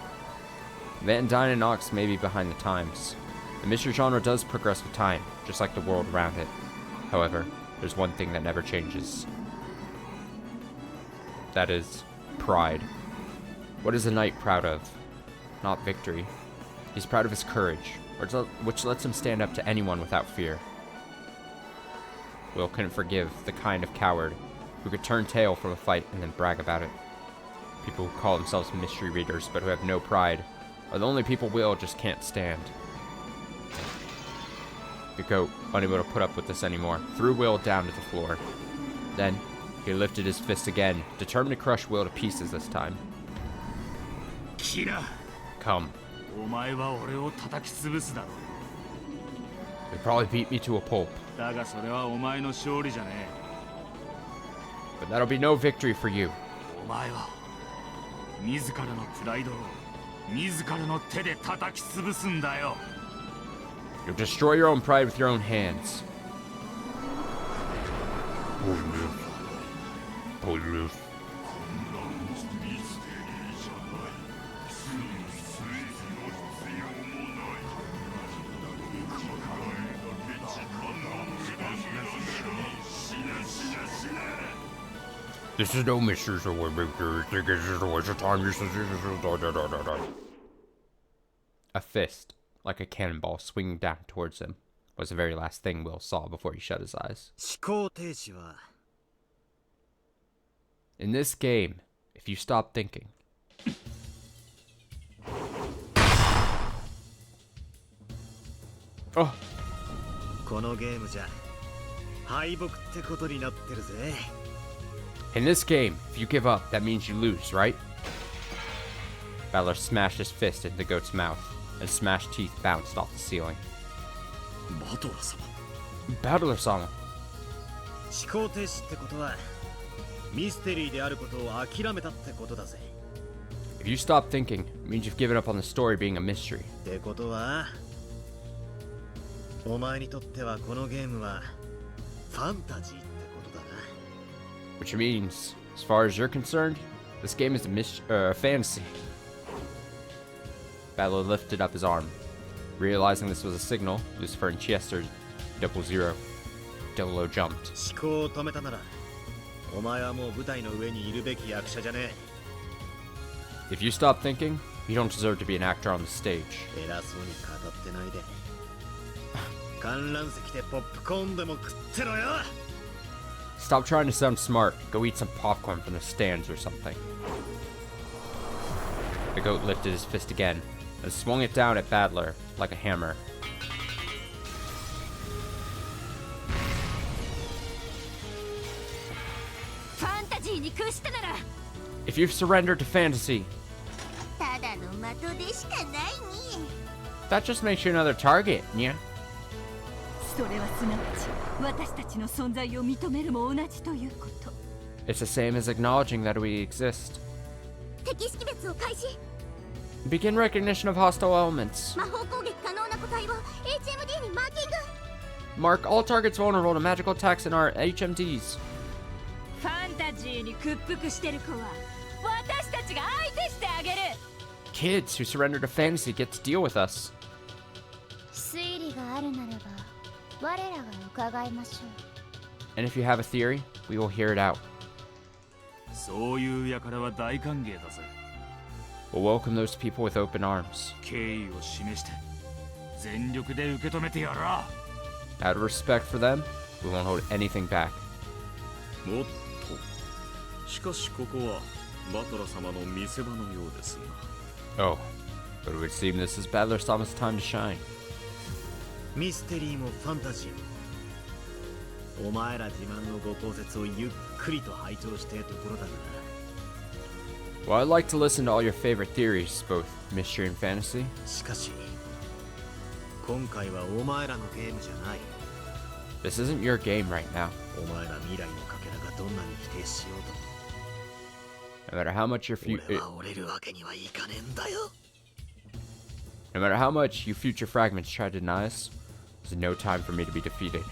Van Dyne and Ox may be behind the times. The mystery genre does progress with time, just like the world around it. However, there's one thing that never changes. That is, pride. What is a knight proud of? Not victory. He's proud of his courage, which lets him stand up to anyone without fear. Will couldn't forgive the kind of coward who could turn tail from a fight and then brag about it. People who call themselves mystery readers but who have no pride are the only people Will just can't stand. The goat, unable to put up with this anymore, threw Will down to the floor. Then, he lifted his fist again, determined to crush Will to pieces this time. Come. They probably beat me to a pulp. But that'll be no victory for you. You'll destroy your own pride with your own hands. This is no mystery, so what makes you think it's just a waste of time? A fist, like a cannonball, swinging down towards him. was the very last thing Will saw before he shut his eyes. 思考停止は In this game, if you stop thinking, oh, このゲームじゃ敗北ってことになってるぜ。 in this game, if you give up, that means you lose, right? Battler smashed his fist into the goat's mouth, and smashed teeth bounced off the ceiling. バトラ様 Battler-sama, 思考停止ってことはミステリーであることを諦めたってことだぜ。 if you stop thinking, it means you've given up on the story being a mystery. ってことはお前にとってはこのゲームはファンタジーってことだな。 Which means, as far as you're concerned, this game is a fantasy. Battler lifted up his arm. Realizing this was a signal, Lucifer and Chester 00. Dolo jumped. 思考を止めたならお前はもう舞台の上にいるべき役者じゃね If you stop thinking, you don't deserve to be an actor on the stage. え。偉そうに語ってないで観覧席でポップコーンでも食ってろよ。 Stop trying to sound smart. Go eat some popcorn from the stands or something. The goat lifted his fist again and swung it down at Battler like a hammer. If you've surrendered to fantasy, ただの的でしかないに。 that just makes you another target, yeah? それはすなわち私たちの存在を認めるも同じということ。 It's the same as acknowledging that we exist. 敵識別を開始。 Begin recognition of hostile elements. 魔法攻撃可能な個体を HMD にマーキング。 Mark all targets vulnerable to magical attacks in our HMDs. ファンタジーに屈服してる子は私たちが相手してあげる。 Kids who surrender to fantasy get to deal with us. 推理があるならば我らが伺いましょう。 And if you have a theory, we will hear it out. そういう輩は大歓迎だぜ。 We'll welcome those people with open arms. 敬意を示して全力で受け止めてやら。 Out of respect for them, we won't hold anything back. もっとしかしここはバトラ様の見せ場のようですが。 Oh, but it would seem this is Battler-sama's time to shine. ミステリーもファンタジーもお前ら自慢のご考説をゆっくりと拝聴してところだがな。 Well, I'd like to listen to all your favorite theories, both mystery and fantasy. しかし今回はお前らのゲームじゃない。 This isn't your game right now. お前ら未来のかけらがどんなに否定しよう No matter how much your と俺は折れるわけにはいかねえんだよ。 no matter how much you future fragments try to deny us, there's no time for me to be defeated.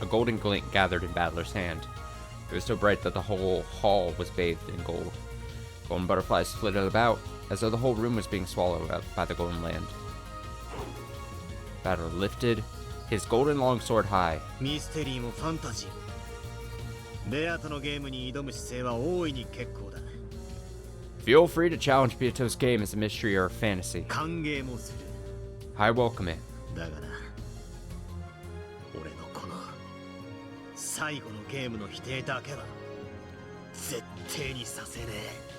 A golden glint gathered in Battler's hand. It was so bright that the whole hall was bathed in gold. Golden butterflies flitted about, as though the whole room was being swallowed up by the golden land. Battler lifted his golden longsword high. ミステリーもファンタジーもベアとのゲームに挑む姿勢は大いに結構だ。 Feel free to challenge Beato's game as a mystery or a fantasy. 歓迎もする。 I welcome it. だがな、俺のこの最後のゲームの否定だけは絶対にさせねえ。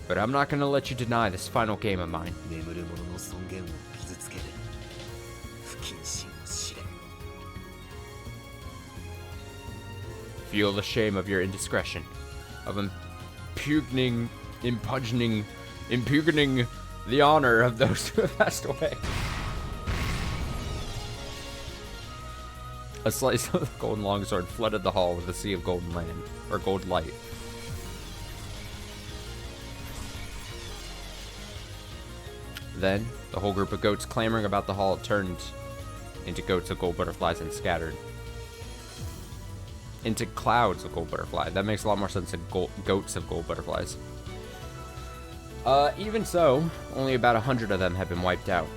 But I'm not gonna let you deny this final game of mine. 眠る者の尊厳を傷つける不謹慎を知れ。 Feel the shame of your indiscretion, of impugning the honor of those who have passed away. A slice of the golden longsword flooded the hall with a sea of golden land, or gold light. Then, the whole group of goats clamoring about the hall turned into goats of gold butterflies and scattered. Into clouds of gold butterfly. That makes a lot more sense than goats of gold butterflies. Even so, only about 100 of them had been wiped out.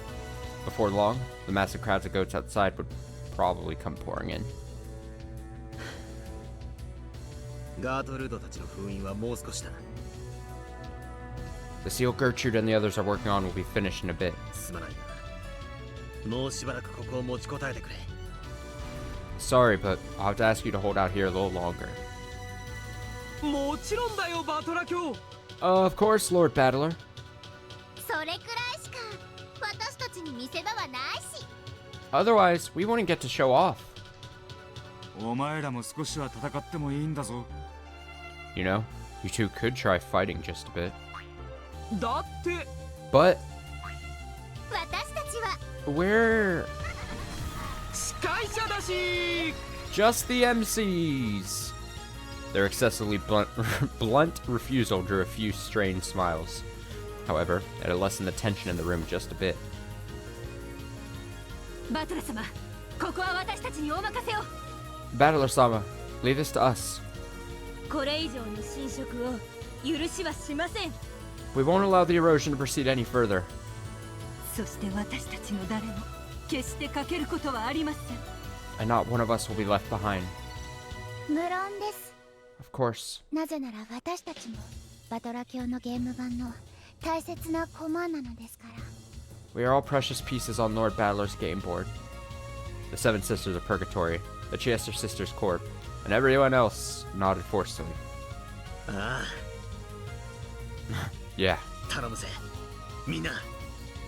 Before long, the massive crowds of goats outside would probably come pouring in. ガートルードたちの封印はもう少しだ。The seal Gertrude and the others are working on will be finished in a bit. すまないな。もうしばらくここを持ちこたえてくれ。 Sorry, but I'll have to ask you to hold out here a little longer. もちろんだよバトラ卿。 Of course, Lord Battler. それくらいしか私たちに見せ場はないし。 Otherwise, we wouldn't get to show off. お前らも少しは戦ってもいいんだぞ。 You know, you two could try fighting just a bit. だって。 But 私たちは we're 司会者だし。 just the MCs. Their excessively blunt refusal drew a few strained smiles. However, it had lessened the tension in the room just a bit. バトラ様、ここは私たちにお任せを。 Battler-sama, leave this to us. これ以上の侵食を許しはしません。 We won't allow the erosion to proceed any further. そして私たちの誰も決してかけることはありません。 And not one of us will be left behind. 無論です。 Of course. なぜなら私たちもバトラ卿のゲーム版の大切な駒なのですから。 We are all precious pieces on Lord Battler's game board. The seven sisters of Purgatory, the Chester sisters' corp, and everyone else nodded forcefully. ああ。 Yeah. 頼むぜ。みんな。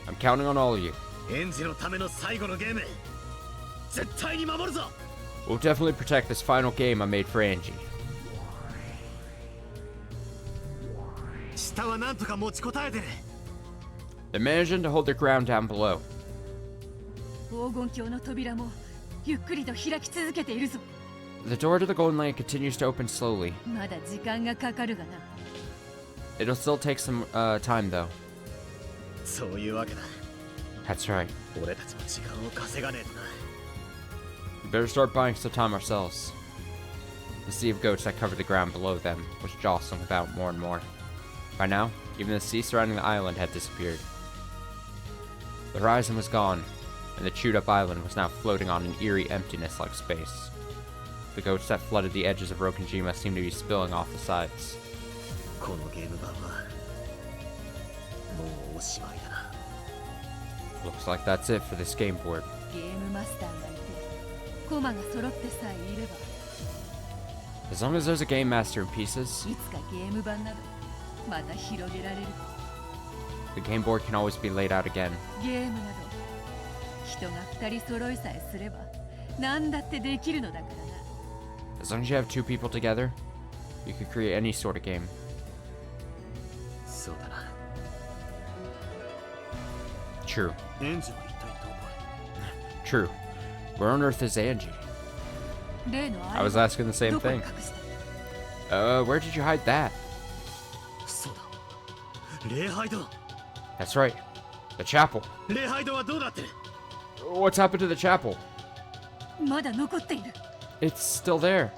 I'm counting on all of you. エンジのための最後のゲーム。絶対に守るぞ。 We'll definitely protect this final game I made for Angie. 下はなんとか持ちこたえて。 They're managing to hold their ground down below. 黄金鏡の扉もゆっくりと開き続けているぞ。 The door to the Golden Lane continues to open slowly. まだ時間がかかるがな。 It'll still take some time though. そういうわけだ。 That's right. 俺たちも時間を稼がねえとな。 We better start buying some time ourselves. The sea of goats that covered the ground below them was jostling about more and more. By now, even the sea surrounding the island had disappeared. The horizon was gone, and the chewed-up island was now floating on an eerie emptiness like space. The goats that flooded the edges of Rokenjima seemed to be spilling off the sides. このゲーム版はもうおしまいだな。 Looks like that's it for this game board. ゲームマスターがいて、駒が揃ってさえいれば、 As long as there's a game master in pieces, いつかゲーム版などまた広げられる。 the game board can always be laid out again. ゲームなど人が二人揃いさえすれば何だってできるのだからな。 As long as you have two people together, you can create any sort of game. そうだな。 True. エンジは一体どこへ。 True. Where on earth is Angie? 例の I was asking the same どこに thing. 隠した？ Where did you hide that? そうだ。礼拝堂。 That's right. The chapel. 礼拝堂はどうなってる？ What's happened to the chapel? まだ残っている。 It's still there.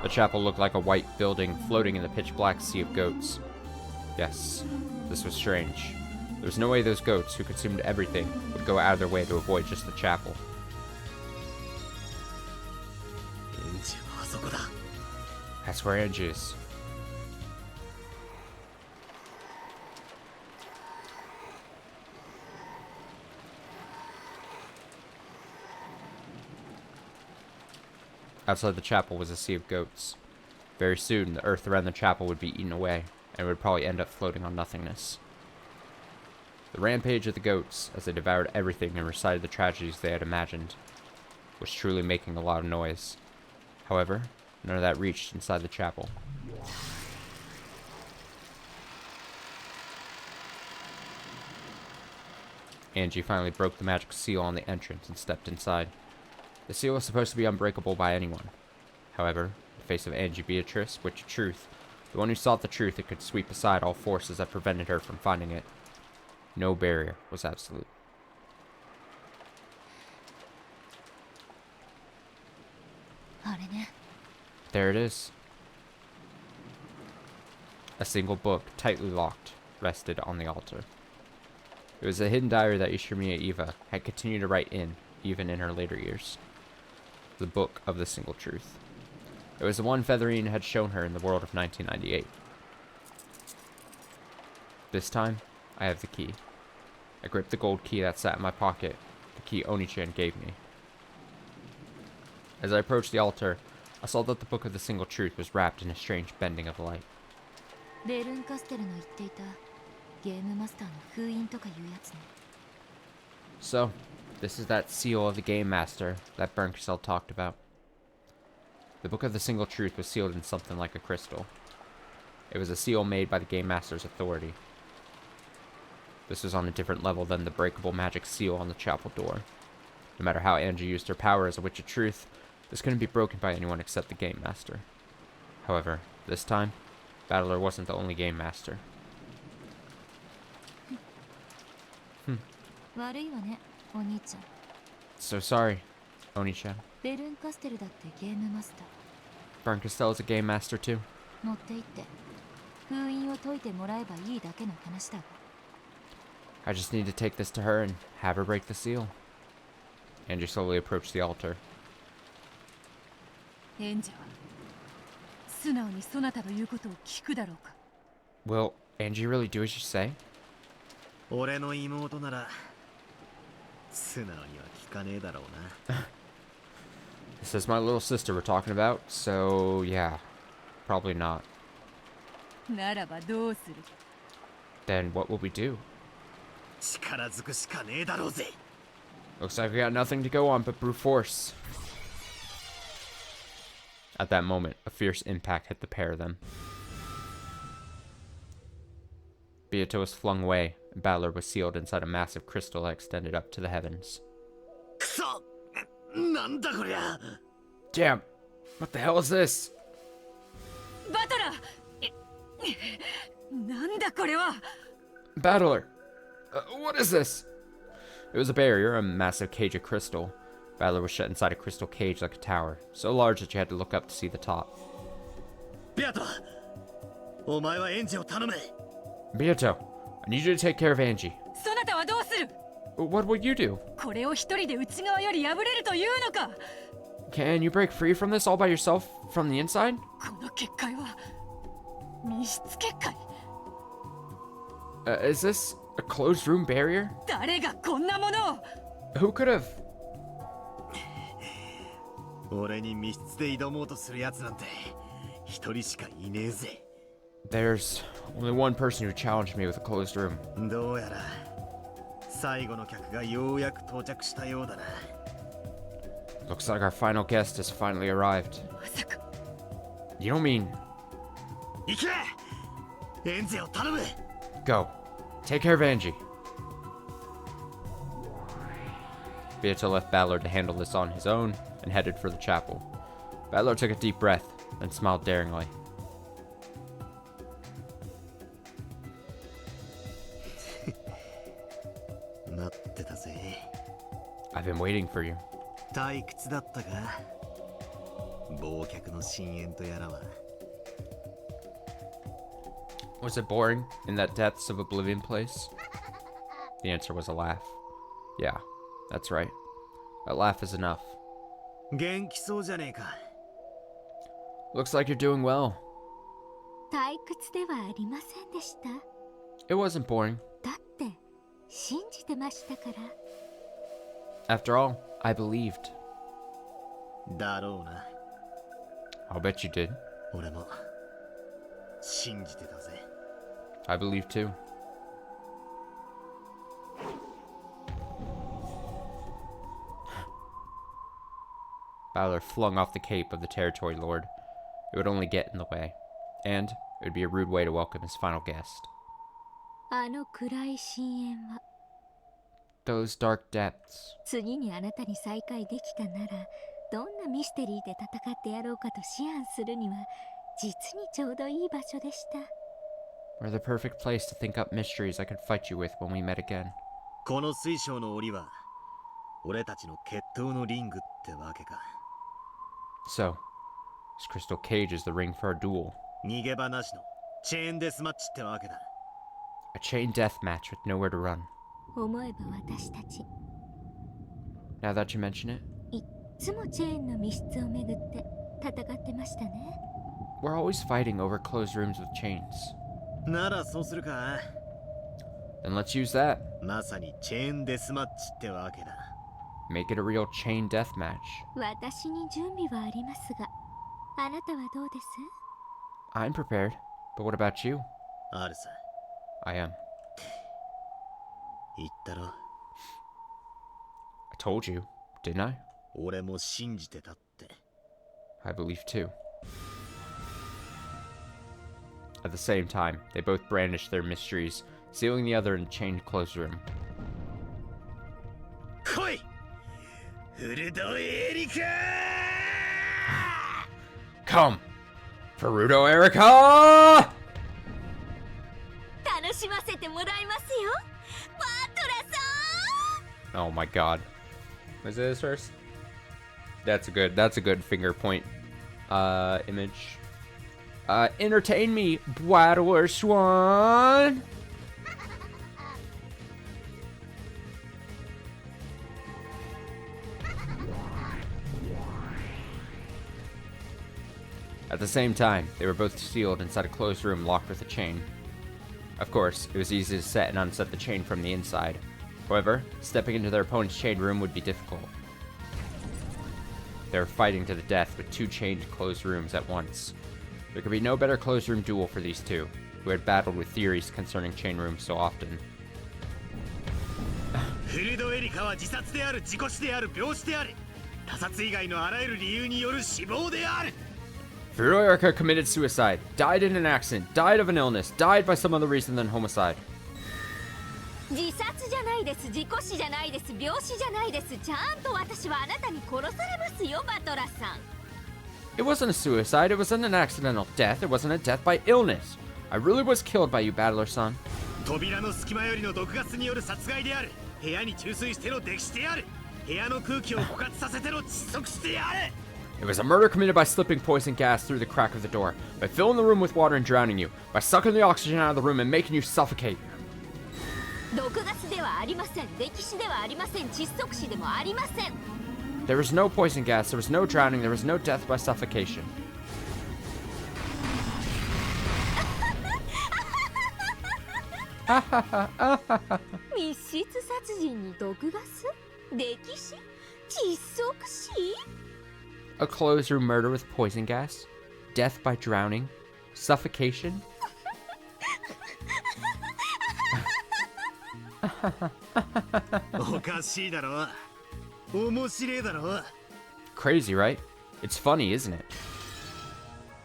The chapel looked like a white building floating in the pitch black sea of goats. Yes, this was strange. There was no way those goats, who consumed everything, would go out of their way to avoid just the chapel. エンジはあそこだ。 That's where Angie is. Outside the chapel was a sea of goats. Very soon, the earth around the chapel would be eaten away, and would probably end up floating on nothingness. The rampage of the goats, as they devoured everything and recited the tragedies they had imagined, was truly making a lot of noise. However, none of that reached inside the chapel. Angie finally broke the magic seal on the entrance and stepped inside. The seal was supposed to be unbreakable by anyone. However, in the face of Angie Beatrice, Witch of Truth, the one who sought the truth that could sweep aside all forces that prevented her from finding it, no barrier was absolute. There it is. A single book, tightly locked, rested on the altar. It was a hidden diary that Ishimiya Eva had continued to write in, even in her later years. The Book of the Single Truth. It was the one Featherine had shown her in the world of 1998. This time, I have the key. I gripped the gold key that sat in my pocket, the key Oni-chan gave me. As I approached the altar, I saw that the Book of the Single Truth was wrapped in a strange bending of light. レルンカステルの言っていたゲームマスターの封印とかいうやつね。 So, this is that seal of the Game Master that Bernkastel talked about. The Book of the Single Truth was sealed in something like a crystal. It was a seal made by the Game Master's authority. This was on a different level than the breakable magic seal on the chapel door. No matter how Angie used her power as a Witch of Truth, this couldn't be broken by anyone except the Game Master. However, this time, Battler wasn't the only Game Master. 悪いわね、お兄ちゃん。 So sorry, Oni-chan. レルンカステルだってゲームマスタ Bernkastel is a Game Master too. ー。持って行って封印を解いてもらえばいいだけの話だわ。 I just need to take this to her and have her break the seal. Angie slowly approached the altar. エンジェは素直にそなたの言うことを聞くだろうか。 Will Angie really do as you say? 俺の妹なら素直には聞かねえだろうな。This is my little sister we're talking about, so yeah, probably not. ならばどうする？ Then what will we do? 力ずくしかねえだろうぜ。 Looks like we got nothing to go on but brute force. At that moment, a fierce impact hit the pair of them. Beato was flung away, and Battler was sealed inside a massive crystal that extended up to the heavens. くそ、なんだこりゃ。 Damn! What the hell is this? バトラー！なんだこれは！ Battler! What is this? It was a barrier, a massive cage of crystal. Battler was shut inside a crystal cage like a tower, so large that you had to look up to see the top. ビアト、お前はエンジを頼め。 Beato, I need you to take care of Angie. そなたはどうする？ What will you do? これを一人で内側より破れるというのか？ Can you break free from this all by yourself from the inside? この結界は密室結界。 Is this a closed room barrier? 誰がこんなものを？ Who could have? 俺に密室で挑もうとするやつなんて一人しかいねえぜ。 There's only one person who challenged me with a closed room. どうやら最後の客がようやく到着したようだな。 Looks like our final guest has finally arrived. まさか。 You don't mean... 行け！エンジを頼む！ Go. Take care of Angie. Beato left Battler to handle this on his own and headed for the chapel. Battler took a deep breath, then smiled daringly. 待ってたぜ。 I've been waiting for you. 退屈だったか？忘却の深淵とやらは。 Was it boring in that depths of oblivion place? The answer was a laugh. Yeah, that's right. A laugh is enough. 元気そうじゃねえか。 Looks like you're doing well. 退屈ではありませんでした。 It wasn't boring. だって信じてましたから。 After all, I believed. だろうな。 I'll bet you did. 俺も信じてたぜ。 I believe too. Battler flung off the cape of the Territory Lord. It would only get in the way, and it would be a rude way to welcome his final guest. あの暗い深淵は Those dark depths. 次にあなたに再会できたならどんなミステリーで戦ってやろうかと思案するには実にちょうどいい場所でした。 Were the perfect place to think up mysteries I could fight you with when we met again. この水晶の檻は俺たちの決闘のリングってわけか。 So, this crystal cage is the ring for our duel. 逃げ場なしのチェーンデスマッチってわけだ。 A chain death match with nowhere to run. 思えば私たち Now that you mention it, いっつもチェーンの密室をめぐって戦ってましたね。 we're always fighting over closed rooms with chains. ならそうするか。Then let's use that. まさにチェーンデスマッチってわけだ。Make it a real chain death match. 私に準備はありますが、あなたはどうです？ I'm prepared. But what about you? あるさ。I am. 言ったろ。I told you, didn't I? 俺も信じてたって。I believe too. At the same time, they both brandished their mysteries, sealing the other in a chained closed room. 来い！フルドエリカ！ Come! Perudo Erica! 楽しませてもらいますよ、バトラさん。 Oh my god. Was it his first? That's a good finger point image. Entertain me, Battler Swan! At the same time, they were both sealed inside a closed room locked with a chain. Of course, it was easy to set and unset the chain from the inside. However, stepping into their opponent's chained room would be difficult. They were fighting to the death with two chained closed rooms at once. There could be no better closed room duel for these two, who had battled with theories concerning chain rooms so often. フルドエリカは自殺である、事故死である、病死である。他殺以外のあらゆる理由による死亡である。 Furudo Erica committed suicide, died in an accident, died of an illness, died by some other reason than homicide. 自殺じゃないです、事故死じゃないです、病死じゃないです。ちゃんと私はあなたに殺されますよ、バトラさん。 It wasn't a suicide, it wasn't an accidental death, it wasn't a death by illness. I really was killed by you, Battler Son. 扉の隙間よりの毒ガスによる殺害である。部屋に注水しての溺死である。部屋の空気を枯渇させての窒息死である。 It was a murder committed by slipping poison gas through the crack of the door, by filling the room with water and drowning you, by sucking the oxygen out of the room and making you suffocate. 毒ガスではありません、溺死ではありません、窒息死でもありません。 There was no poison gas, there was no drowning, there was no death by suffocation. 密室殺人に毒ガス、溺死、窒息死。 A closed room murder with poison gas, death by drowning, suffocation. おかしいだろ。面白いだろ。 Crazy, right? It's funny, isn't it?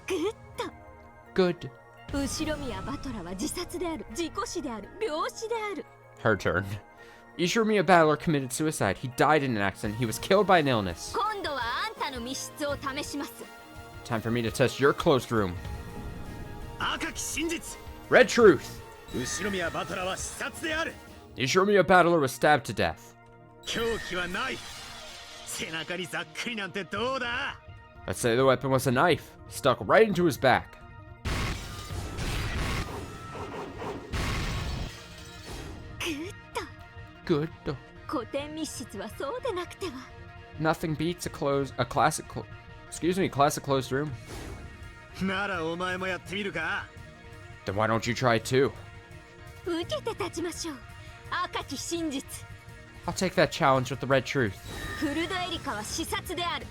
グッド。 Good. 後ろ宮バトラは自殺である、事故死である、病死である。 Her turn. Ishiromiya Battler committed suicide. He died in an accident. He was killed by an illness. 今度はあんたの密室を試します。 Time for me to test your closed room. 赤き真実。 Red truth. 後ろ宮バトラは死殺である。 Ishiromiya Battler was stabbed to death. 凶器はない。背中にざっくりなんてどうだ。 Let's say the weapon was a knife, stuck right into his back. グッ Good. ド。古典密室はそうでなくては。 Nothing beats classic closed room. ならお前もやってみるか。 Then why don't you try it too? 受けて立ちましょう。赤き真実。 I'll take that challenge with the red truth. フルドエリカは死殺である。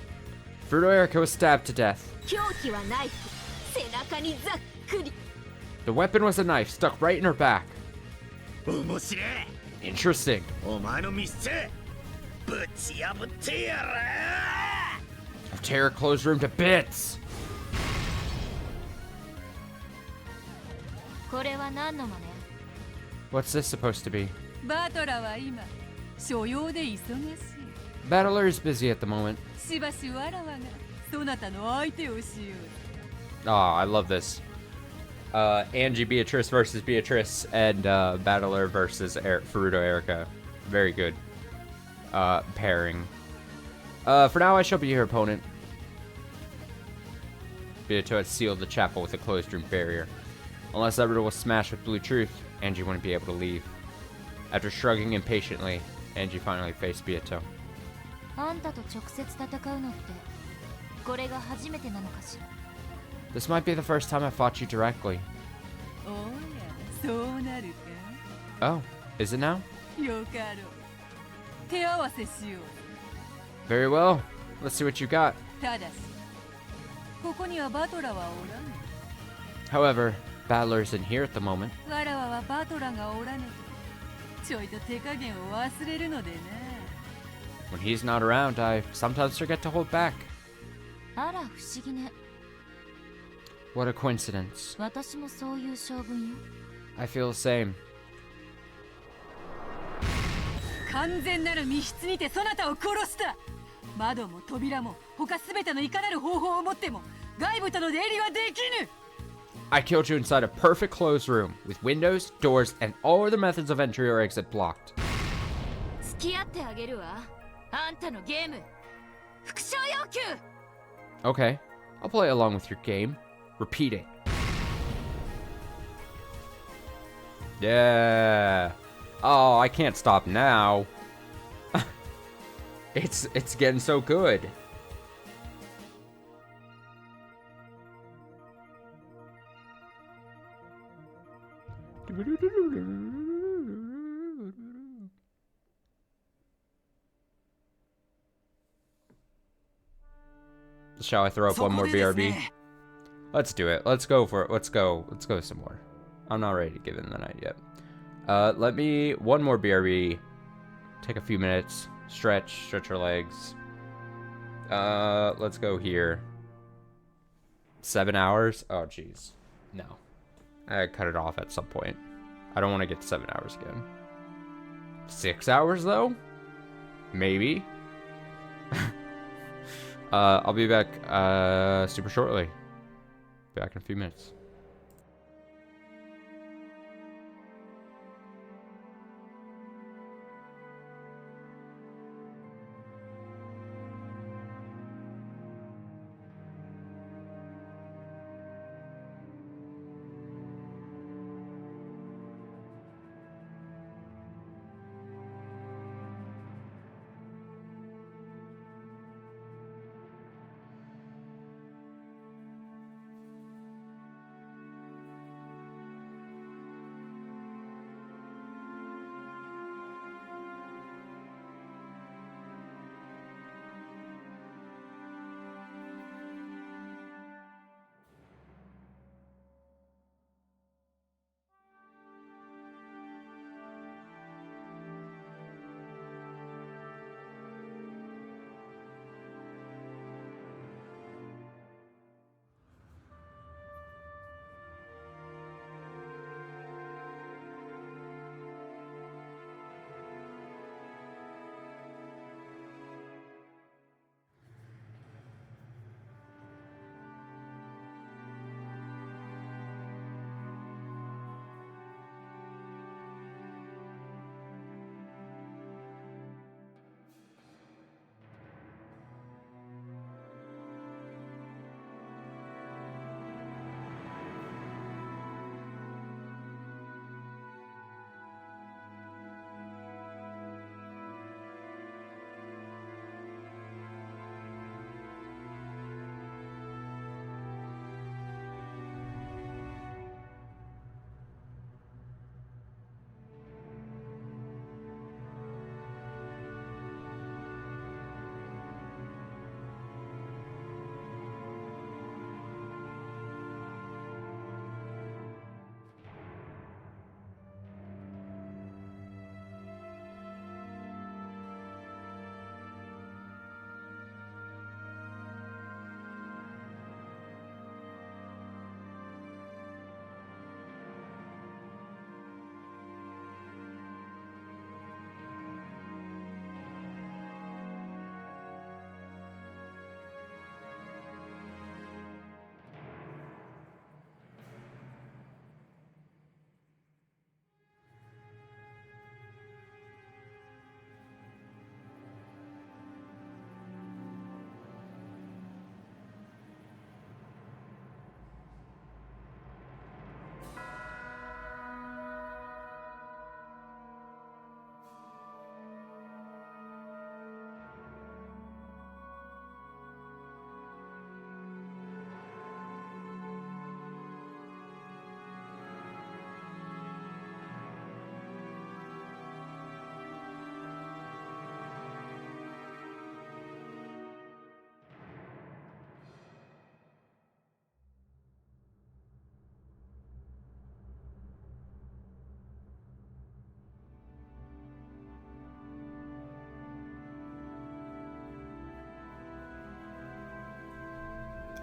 Fruto Erica was stabbed to death. 凶器はナイフ。背中にざっくり。 The weapon was a knife stuck right in her back. 面白い。 Interesting. お前の密室ぶち破ってやら。 I'll tear her closed room to bits. これは何の真似？ What's this supposed to be? バトラは今所用で忙しい。 Battler is busy at the moment. しばしわらわがそなたの相手をしよう。 Oh, I love this. Angie Beatrice versus Beatrice and Battler versus Furuto Erica. Very good pairing. For now, I shall be your opponent. Beato had sealed the chapel with a closed room barrier. Unless that riddle was smashed with blue truth, Angie wouldn't be able to leave. After shrugging impatiently, Angie finally faced Beato. あんたと直接戦うのってこれが初めてなのかしら。 This might be the first time I fought you directly. おや、そうなるか。 Oh, Is it now? よかろう。手合わせしよう。 Very well. Let's see what you got. ただし、ここにはバトラはおらぬ。 However, Battler isn't here at the moment. わらわはバトラがおらぬと、ちょいと手加減を忘れるのでな。 When he's not around, I sometimes forget to hold back. あら不思議ね。 What a coincidence. 私もそういう性分よ。 I feel the same. 完全なる密室にてそなたを殺した。窓も扉も他すべてのいかなる方法をもっても外部との出入りはできぬ。 I killed you inside a perfect closed room with windows, doors, and all other methods of entry or exit blocked. 付き合ってあげるわ。あんたのゲーム。復讐要求。 Okay, I'll play along with your game. Repeat it. Yeah. Oh, I can't stop now. It's getting so good. Shall I throw up one more BRB? Let's do it. Let's go for it. Let's go some more. I'm not ready to give in the night yet. Let me one more BRB. Take a few minutes. Stretch our legs. Let's go here. 7 hours? Oh, jeez. No. I cut it off at some point. I don't want to get to 7 hours again. 6 hours, though? Maybe. I'll be back, super shortly. Back in a few minutes.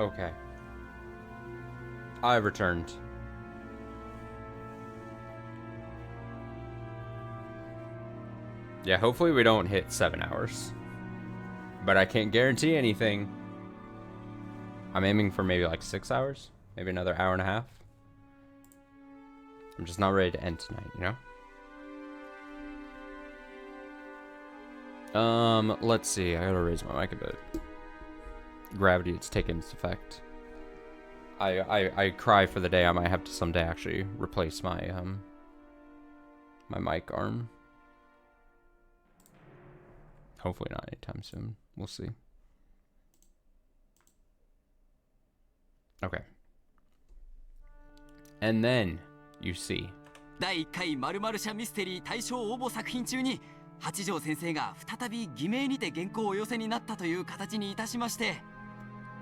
Okay. I returned. Yeah, hopefully we don't hit 7 hours. But I can't guarantee anything. I'm aiming for maybe like 6 hours. Maybe another hour and a half. I'm just not ready to end tonight, you know? Let's see. I gotta raise my mic a bit. Gravity, it's taken its effect. I cry for the day I might have to someday actually replace my my mic arm. Hopefully not anytime soon. We'll see. Okay. And then you see. 第1回〇〇社ミステリー大賞応募作品中に八条先生が再び偽名にて原稿をお寄せになったという形にいたしまして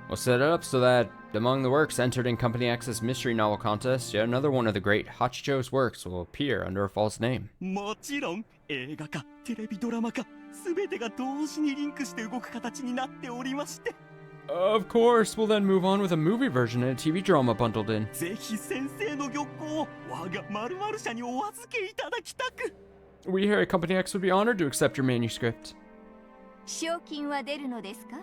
We'll set it up so that among the works entered in Company X's mystery novel contest, yet another one of the great Hachijo's works will appear under a false name. もちろん映画化、テレビドラマ化、すべてが同時にリンクして動く形になっておりまして Of course, we'll then move on with a movie version and a TV drama bundled in. ぜひ先生の玉稿を我が〇〇社にお預けいただきたく We here at Company X would be honored to accept your manuscript. 賞金は出るのですか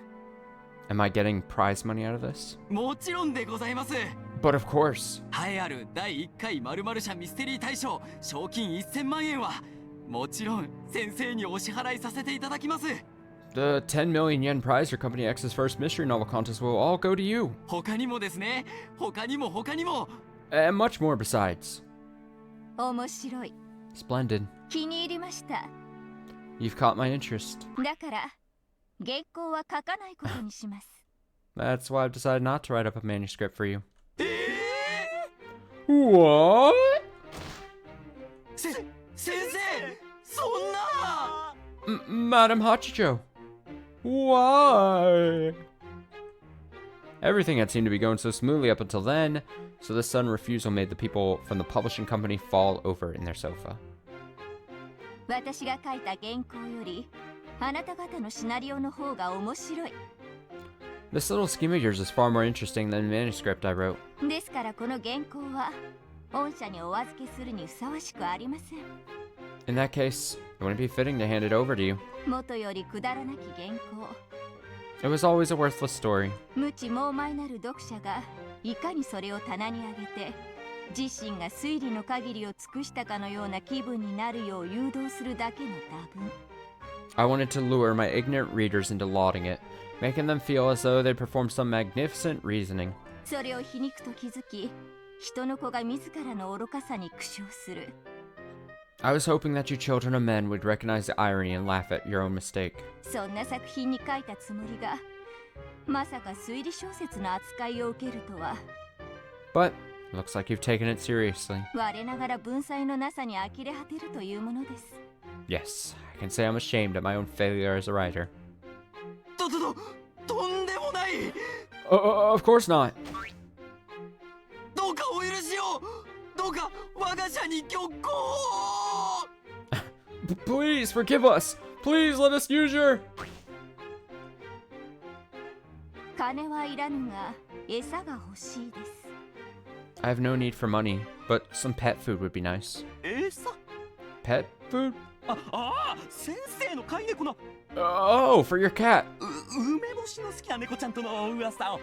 Am I getting prize money out of this? もちろんでございます But of course. 栄えある第1回〇〇社ミステリー大賞賞金1000万円はもちろん先生にお支払いさせていただきます The 10 million yen prize for Company X's first mystery novel contest will all go to you. 他にもですね他にも And much more besides. 面白い Splendid. 気に入りました You've caught my interest. だから原稿は書かないことにします That's why I've decided not to write up a manuscript for you. What? 先生そんな Madam Hachijo. Why? Everything had seemed to be going so smoothly up until then, so this sudden refusal made the people from the publishing company fall over in their sofa. 私が書いた原稿よりあなた方のシナリオの方が面白い This little scheme of yours is far more interesting than the manuscript I wrote. ですからこの原稿は御社にお預けするにふさわしくありません In that case, it wouldn't be fitting to hand it over to you. 元よりくだらなき原稿 It was always a worthless story. 無知猛邁なる読者がいかにそれを棚に上げて自身が推理の限りを尽くしたかのような気分になるよう誘導するだけの多分 I wanted to lure my ignorant readers into lauding it, making them feel as though they'd performed some magnificent reasoning. それを皮肉と気づき人の子が自らの愚かさに苦笑する I was hoping that you children of men would recognize the irony and laugh at your own mistake. そんな作品に書いたつもりがまさか推理小説の扱いを受けるとは But it looks like you've taken it seriously. 我ながら文才のなさに呆れ果てるというものです Yes, I can say I'm ashamed at my own failure as a writer. とんでもない Of course not. どうかお許しをどうか我が社に玉稿を Please forgive us. Please let us use your... 金はいらぬが餌が欲しいです I have no need for money, but some pet food would be nice. 餌 Pet food? ああ先生の飼い猫の Oh, for your cat. 梅干しの好きな猫ちゃんとの噂を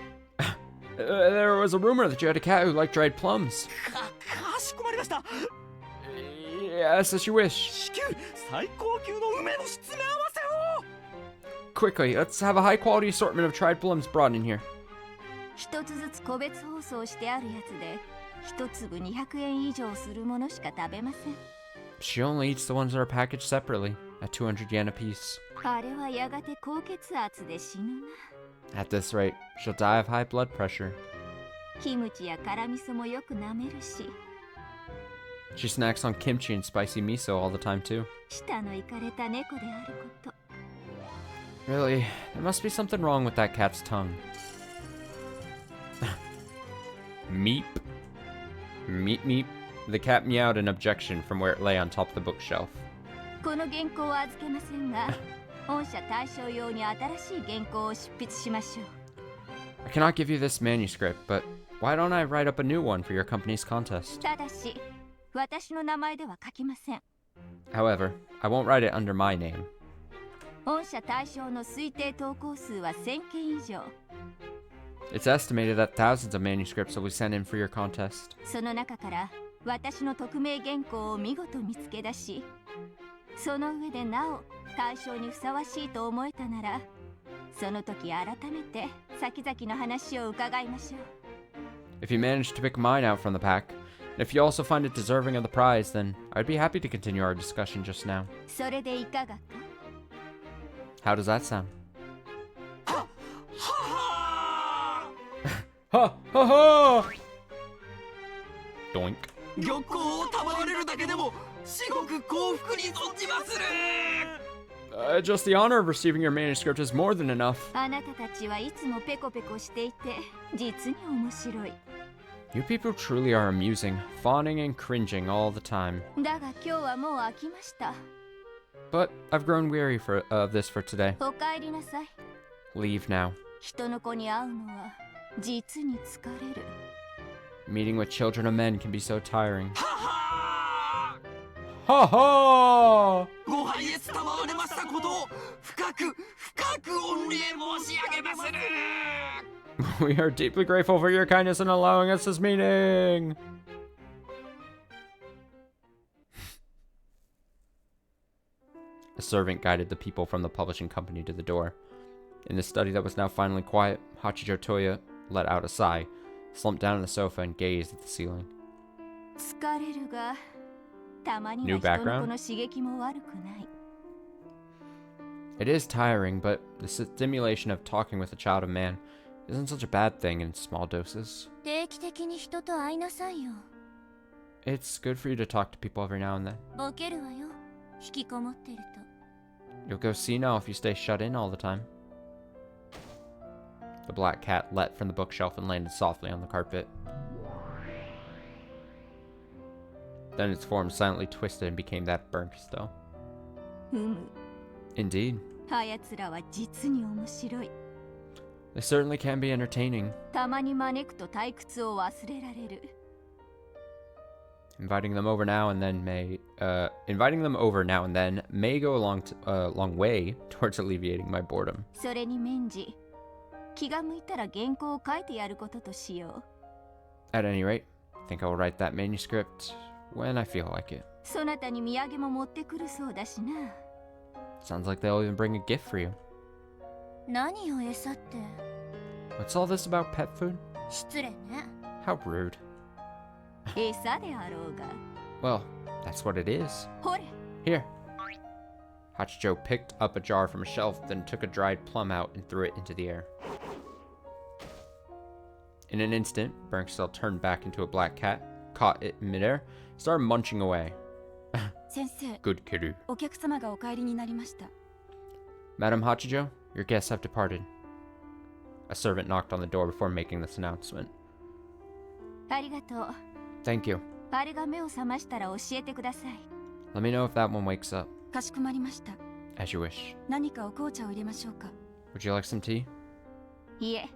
There was a rumor that you had a cat who liked dried plums. かしこまりました Yes, as you wish. 至急最高級の梅の詰め合わせを Quickly, let's have a high-quality assortment of dried plums brought in here. 一つずつ個別包装してあるやつで一粒200円以上するものしか食べません She only eats the ones that are packaged separately, at 200 yen apiece. あれはやがて高血圧で死ぬな At this rate, she'll die of high blood pressure. キムチや辛味噌もよく舐めるし She snacks on kimchi and spicy miso all the time too. 舌のいかれた猫であること Really, there must be something wrong with that cat's tongue. Meep. Meep meep. The cat meowed in objection from where it lay on top of the bookshelf. この原稿を預けませんが御社対象用に新しい原稿を執筆しましょう I cannot give you this manuscript, but why don't I write up a new one for your company's contest? ただし、私の名前では書きません。 However, I won't write it under my name. 御社対象の推定投稿数は1000件以上。 It's estimated that thousands of manuscripts will be sent in for your contest. その中から私の匿名原稿を見事見つけ出し、その上でなお対象にふさわしいと思えたなら、その時改めて先々の話を伺いましょう。 If you manage to pick mine out from the pack, and if you also find it deserving of the prize, then I'd be happy to continue our discussion just now. それでいかがか？ How does that sound? Ha ha ha! Doink. 玉光を賜れるだけでも至極幸福に存じまする。 Just the honor of receiving your manuscript is more than enough. あなたたちはいつもペコペコしていて実に面白い。 You people truly are amusing, fawning and cringing all the time. だが今日はもう飽きました。 But I've grown weary of this for today. お帰りなさい。 Leave now. 人の子に会うのは実に疲れる。 Meeting with children of men can be so tiring. Ha ha! ご拝謁賜れましたことを深く御礼申し上げまする。 We are deeply grateful for your kindness in allowing us this meeting. A servant guided the people from the publishing company to the door. In the study that was now finally quiet, Hachijo Toya let out a sigh, slumped down on the sofa, and gazed at the ceiling. 疲れるが、たまに New は人の background? 子の刺激も悪くない。 It is tiring, but the stimulation of talking with a child of man isn't such a bad thing in small doses. 定期的に人と会いなさいよ。 It's good for you to talk to people every now and then. ボケるわよ。引きこもってると。 You'll go senile if you stay shut in all the time. The black cat leapt from the bookshelf and landed softly on the carpet. Then its form silently twisted and became that burnt still. うむ。 Indeed. あやつらは実に面白い。 They certainly can be entertaining. たまに招くと退屈を忘れられる。 Inviting them over now and then may go a long way towards alleviating my boredom. それに免じ、気が向いたら原稿を書いてやることとしよう。 At any rate, I think I will write that manuscript when I feel like it. そなたに土産も持ってくるそうだしな。 Sounds like they'll even bring a gift for you. 何を餌って。 What's all this about pet food? 失礼ね。 How rude. 餌であろうが。 Well, that's what it is. ほれ。 Here. Hachijo picked up a jar from a shelf, then took a dried plum out and threw it into the air. In an instant, Bernkstel turned back into a black cat, caught it in midair, started munching away. 先生、 Good kiddo. お客様がお帰りになりました。 Madam Hachijo, your guests have departed. A servant knocked on the door before making this announcement. ありがとう。 Thank you. あれが目を覚ましたら教えてください。 Let me know if that one wakes up. かしこまりました。 As you wish. 何かお紅茶を入れましょうか。 Would you like some tea? いえ。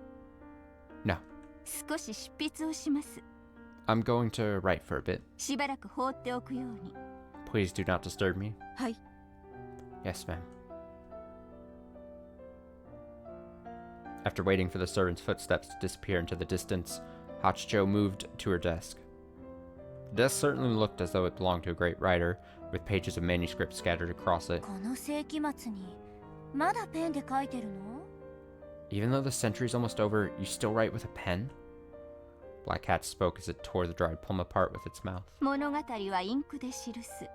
No. 少し執筆をします。 I'm going to write for a bit. しばらく放っておくように。 Please do not disturb me. はい。 Yes, ma'am. After waiting for the servant's footsteps to disappear into the distance, Hachijo moved to her desk. The desk certainly looked as though it belonged to a great writer, with pages of manuscript scattered across it. この世紀末にまだペンで書いてるの？ Even though the century's almost over, you still write with a pen? Black Cat spoke as it tore the dried plum apart with its mouth. 物語はインクで記す。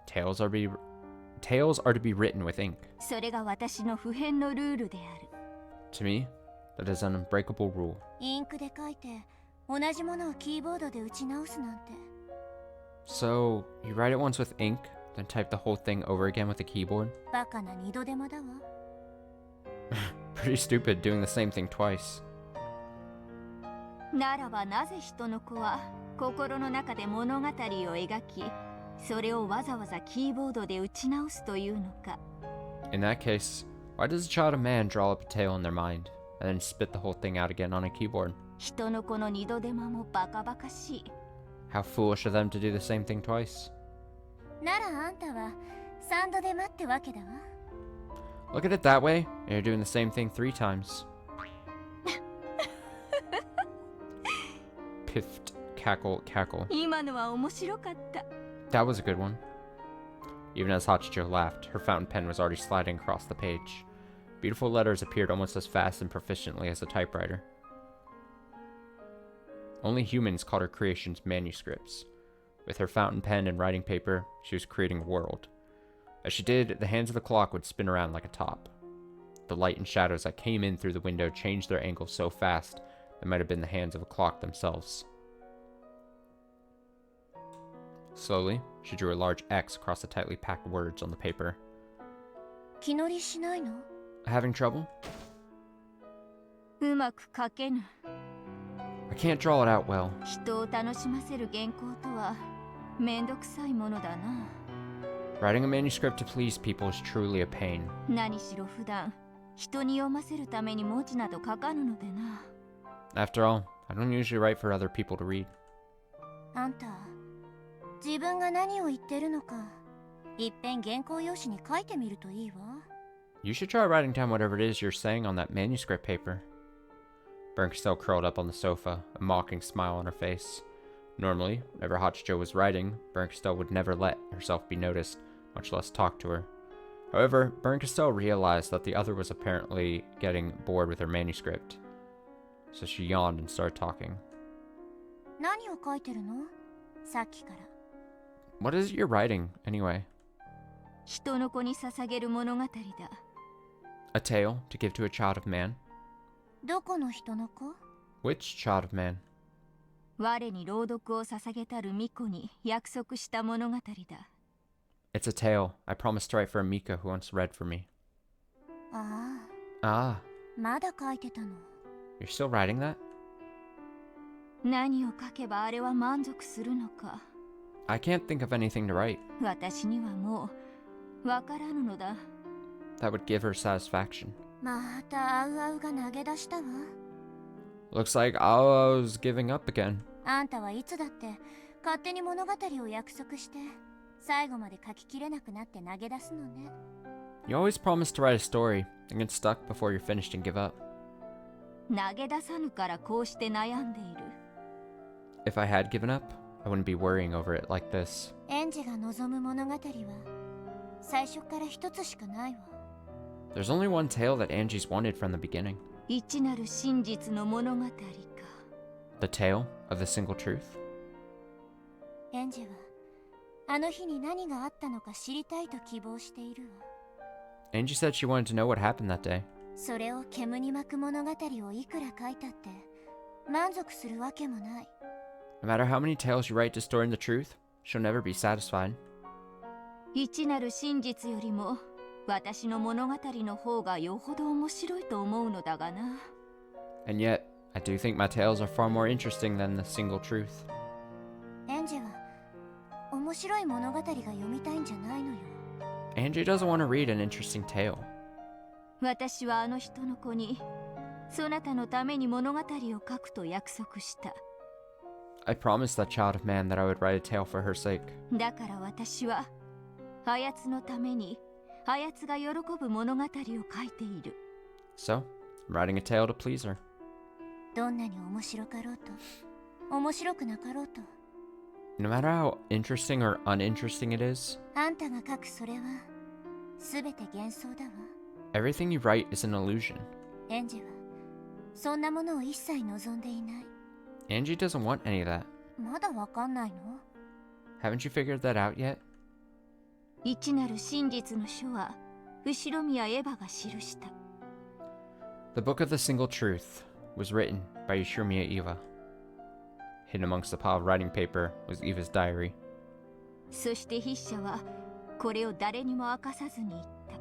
Tales are to be written with ink. それが私の不変のルールである。 To me, that is an unbreakable rule. インクで書いて同じものをキーボードで打ち直すなんて。 So, you write it once with ink, then type the whole thing over again with a keyboard? バカな二度手間だわ。Pretty stupid doing the same thing twice. ならばなぜ人の子は心の中で物語を描き、それをわざわざキーボードで打ち直すというのか。 In that case, why does a child of man draw up a tale in their mind, and then spit the whole thing out again on a keyboard. 人の子の二度手間もバカバカしい。 How foolish of them to do the same thing twice. ならあんたは3度で待ってわけだわ。 Look at it that way, you're doing the same thing 3 times. Piffed, cackle, cackle. 今のは面白かった。 That was a good one. Even as Hachijo laughed, her fountain pen was already sliding across the page. Beautiful letters appeared almost as fast and proficiently as a typewriter. Only humans called her creations manuscripts. With her fountain pen and writing paper, she was creating a world. As she did, the hands of the clock would spin around like a top. The light and shadows that came in through the window changed their angle so fast they might have been the hands of a clock themselves. Slowly, she drew a large X across the tightly packed words on the paper. 気乗りしないの？ Having trouble? うまく書けぬ。 I can't draw it out well. 人を楽しませる原稿とはめんどくさいものだな。 Writing a manuscript to please people is truly a pain. 何しろ普段人に読ませるために文字など書かぬのでな。 After all, I don't usually write for other people to read. あんた、自分が何を言ってるのか、いっぺん原稿用紙に書いてみるといいわ。 You should try writing down whatever it is you're saying on that manuscript paper. Berncostello curled up on the sofa, a mocking smile on her face. Normally, whenever Hachijo was writing, Berncostello would never let herself be noticed, much less talk to her. However, Berncostello realized that the other was apparently getting bored with her manuscript. So she yawned and started talking. 何を書いてるの？さっきから。 What is it you're writing, anyway? 人の子に捧げる物語だ。 A tale to give to a child of man? どこの人の子？ Which child of man? 我に朗読を捧げたる巫女に約束した物語だ。 It's a tale I promised to write for a Mika who once read for me. ああ、 Ah, まだ書いてたの。 you're still writing that? 何を書けばあれは満足するのか。 I can't think of anything to write 私にはもうわからぬのだ。 that would give her satisfaction. またアウアウが投げ出したわ。 Looks like Ao's giving up again. あんたはいつだって勝手に物語を約束して最後まで書ききれなくなって投げ出すのね。 You always promise to write a story and get stuck before you're finished and give up. 投げ出さぬからこうして悩んでいる。 If I had given up, I wouldn't be worrying over it like this. エンジが望む物語は最初から一つしかないわ。 There's only one tale that Angie's wanted from the beginning. 一なる真実の物語か。 The tale of the single truth. エンジはあの日に何があったのか知りたいと希望しているわ。 Angie said she wanted to know what happened that day. それを煙に巻く物語をいくら書いたって満足するわけもない。 No matter how many tales you write to store in the truth, she'll never be satisfied. 一なる真実よりも私の物語の方がよほど面白いと思うのだがな。 And yet, I do think my tales are far more interesting than the single truth. エンジは面白い物語が読みたいんじゃないのよ。 Angie doesn't want to read an interesting tale. 私はあの人の子にそなたのために物語を書くと約束した。 I promised that child of man that I would write a tale for her sake. だから私はあやつのためにあやつが喜ぶ物語を書いている。 So, I'm writing a tale to please her. どんなに面白かろうと面白くなかろうと No matter how interesting or uninteresting it is, あんたが書くそれはすべて幻想だわ。 everything you write is an illusion. エンジはそんなものを一切望んでいない。 Angie doesn't want any of that. まだわかんないの？ Haven't you figured that out yet? 一なる真実の書は後宮エヴァが記した。 The Book of the Single Truth was written by Ushirmiya Eva. Hidden amongst the pile of writing paper was Eva's diary. そして筆者はこれを誰にも明かさずに言った。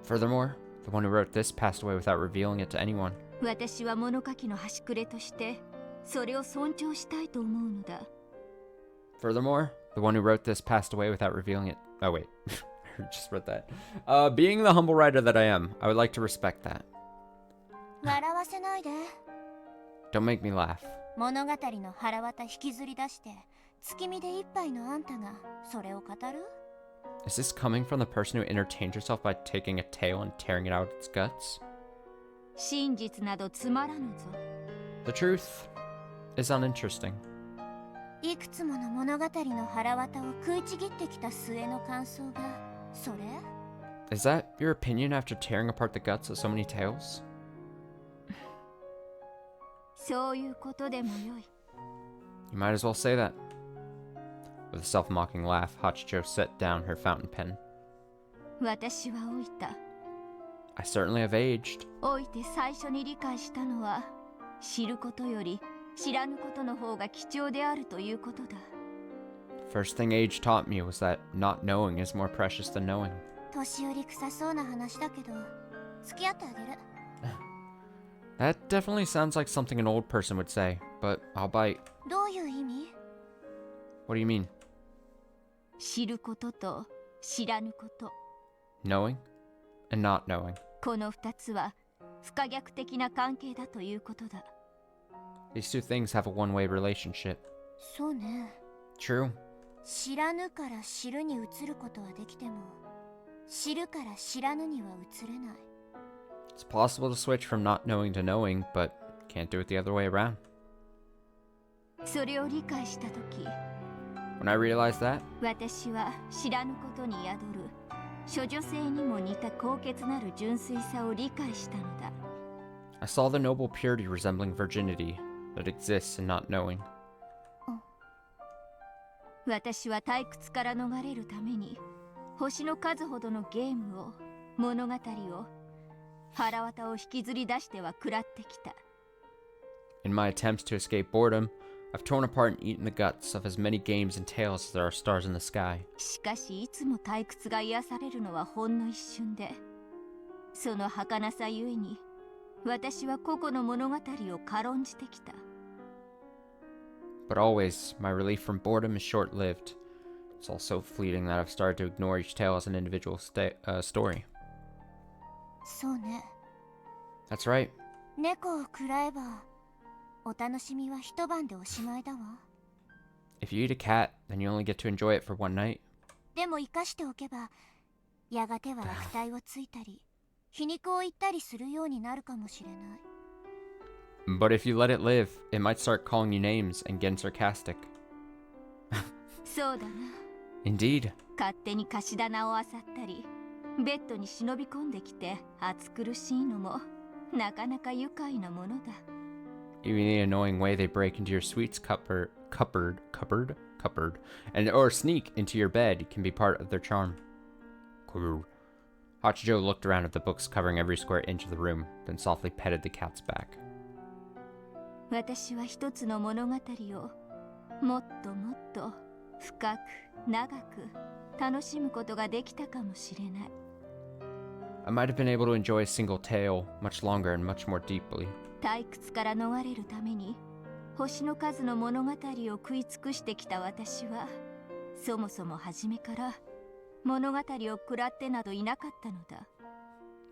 Furthermore, the one who wrote this passed away without revealing it to anyone. 私は物書きの端くれとしてそれを尊重したいと思うのだ。 Furthermore, the one who wrote this passed away without revealing it. Oh wait, I just read that. Being the humble writer that I am, I would like to respect that. 笑わせないで。 Don't make me laugh. 物語の腹渡引きずり出して月見で一杯のあんたがそれを語る？ Is this coming from the person who entertained herself by taking a tail and tearing it out its guts? 真実などつまらぬぞ。 The truth is uninteresting. いくつもの物語の腹渡を食いちぎってきた末の感想がそれ？ Is that your opinion after tearing apart the guts of so many tales? そういうことでもよい。 You might as well say that. With a self-mocking laugh, Hachijo set down her fountain pen. 私は老いた。 I certainly have aged. 老いて最初に理解したのは、知ることより知らぬことの方が貴重であるということだ。 First thing age taught me was that not knowing is more precious than knowing. 年寄り臭そうな話だけど付き合ってあげる。 That definitely sounds like something an old person would say, but I'll bite. どういう意味？ What do you mean? 知ることと知らぬこと。 Knowing and not knowing. この二つは不可逆的な関係だということだ。 These two things have a one-way relationship. そうね。 True. 知らぬから知るに移ることはできても知るから知らぬには移れない。 It's possible to switch from not knowing to knowing, but can't do it the other way around. それを理解したとき、 When I realized that, 私は知らぬことに宿る処女性にも似た高潔なる純粋さを理解したのだ。 I saw the noble purity resembling virginity that exists in not knowing. 私は退屈から逃れるために星の数ほどのゲームを物語を腹渡を引きずり出しては食らってきた。 In my attempts to escape boredom, I've torn apart and eaten the guts of as many games and tales as there are stars in the sky. しかしいつも退屈が癒されるのはほんの一瞬で、その儚さゆえに私は個々の物語を軽んじてきた。 But always, my relief from boredom is short-lived. It's all so fleeting that I've started to ignore each tale as an individual story. そうね。 That's right. 猫を食らえばお楽しみは一晩でおしまいだわ。 If you eat a cat, then you only get to enjoy it for one night. でも生かしておけばやがては悪態をついたり皮肉を言ったりするようになるかもしれない。 But if you let it live, it might start calling you names and getting sarcastic. そうだな。 Indeed. 勝手に貸し棚を漁ったり、ベッドに忍び込んできて暑苦しいのもなかなか愉快なものだ。 Even the annoying way they break into your sweets cupboard, and or sneak into your bed can be part of their charm. Hachijo looked around at the books covering every square inch of the room, then softly petted the cat's back. 私は一つの物語をもっともっと深く長く楽しむことができたかもしれない。 I might have been able to enjoy a single tale much longer and much more deeply. 退屈から逃れるために星の数の物語を食い尽くしてきた私はそもそも初めから物語を食らってなどいなかったのだ。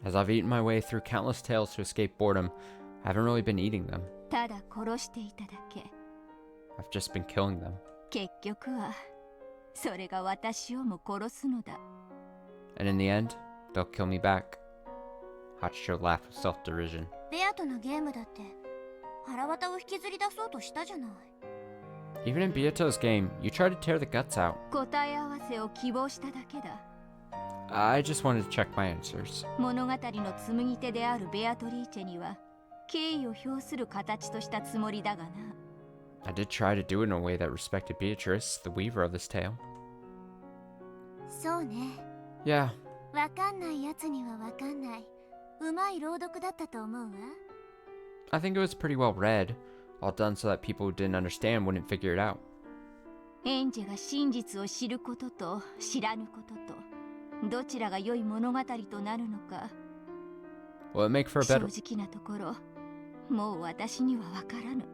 As I've eaten my way through countless tales to escape boredom, I haven't really been eating them. ただ殺していただけ。 I've just been killing them. 結局はそれが私をも殺すのだ。 And in the end, they'll kill me back. Hachijo laughed with self-derision. ベアとのゲームだって腹渡を引きずり出そうとしたじゃない。 Even in Beato's game, you try to tear the guts out. 答え合わせを希望しただけだ。 I just wanted to check my answers. 物語の紡ぎ手であるベアトリーチェには敬意を表する形としたつもりだがな。 I did try to do it in a way that respected Beatrice, the weaver of this tale. そうね。 Yeah. わかんないやつにはわかんない。うまい朗読だったと思うわ。 I think it was pretty well read, all done so that people who didn't understand wouldn't figure it out. 演者が真実を知ることと知らぬこととどちらが良い物語となるのか。 Will it make for a 正 better 直なところ、もう私にはわからぬ。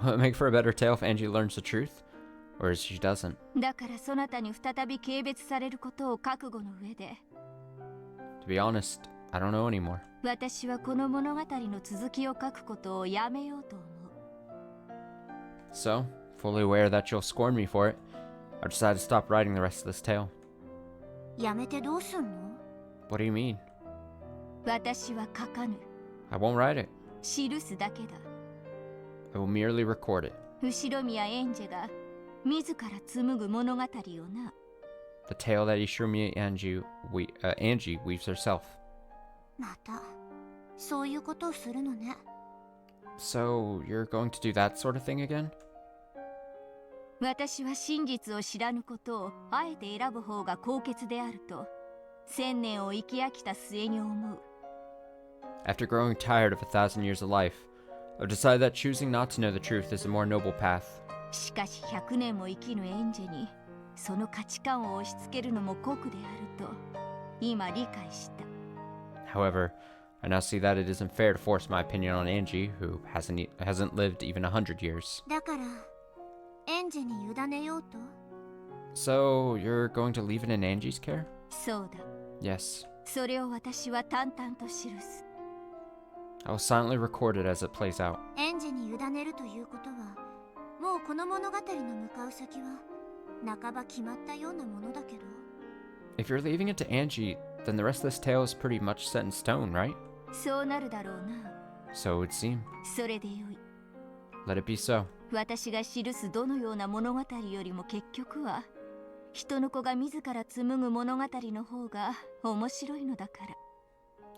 Will it make for a better tale if Angie learns the truth? Or if she doesn't? だからそなたに再び軽蔑されることを覚悟の上で。 To be honest, I don't know anymore. 私はこの物語の続きを書くことをやめようと思う。So, fully aware that you'll scorn me for it, I decided to stop writing the rest of this tale. やめてどうすんの？ What do you mean? 私は書かぬ。I won't write it. 記すだけだ。I will merely record it. 後ろ宮エンジェが自ら紡ぐ物語をな。The tale that Ishirumi Angie weaves herself. またそういうことをするのね。 So, you're going to do that sort of thing again? 私は真実を知らぬことをあえて選ぶ方が高潔であると千年を生き飽きた末に思う。 After growing tired of 1,000 years of life, I've decided that choosing not to know the truth is a more noble path. しかし100年も生きぬエンジェにその価値観を押し付けるのも酷であると今理解した。 However, I now see that it isn't fair to force my opinion on Angie, who hasn't lived even 100 years. だからエンジェに委ねようと。 So, you're going to leave it in Angie's care? そうだ。 Yes. それを私は淡々と記す。 I will silently record it as it plays out. エンジェに委ねるということはもうこの物語の向かう先は半ば決まったようなものだけど。 If you're leaving it to Angie, then the rest of this tale is pretty much set in stone, right? そうなるだろうな。 So it would seem. それでよい。 Let it be so. 私が記すどのような物語よりも結局は人の子が自ら紡ぐ物語の方が面白いのだか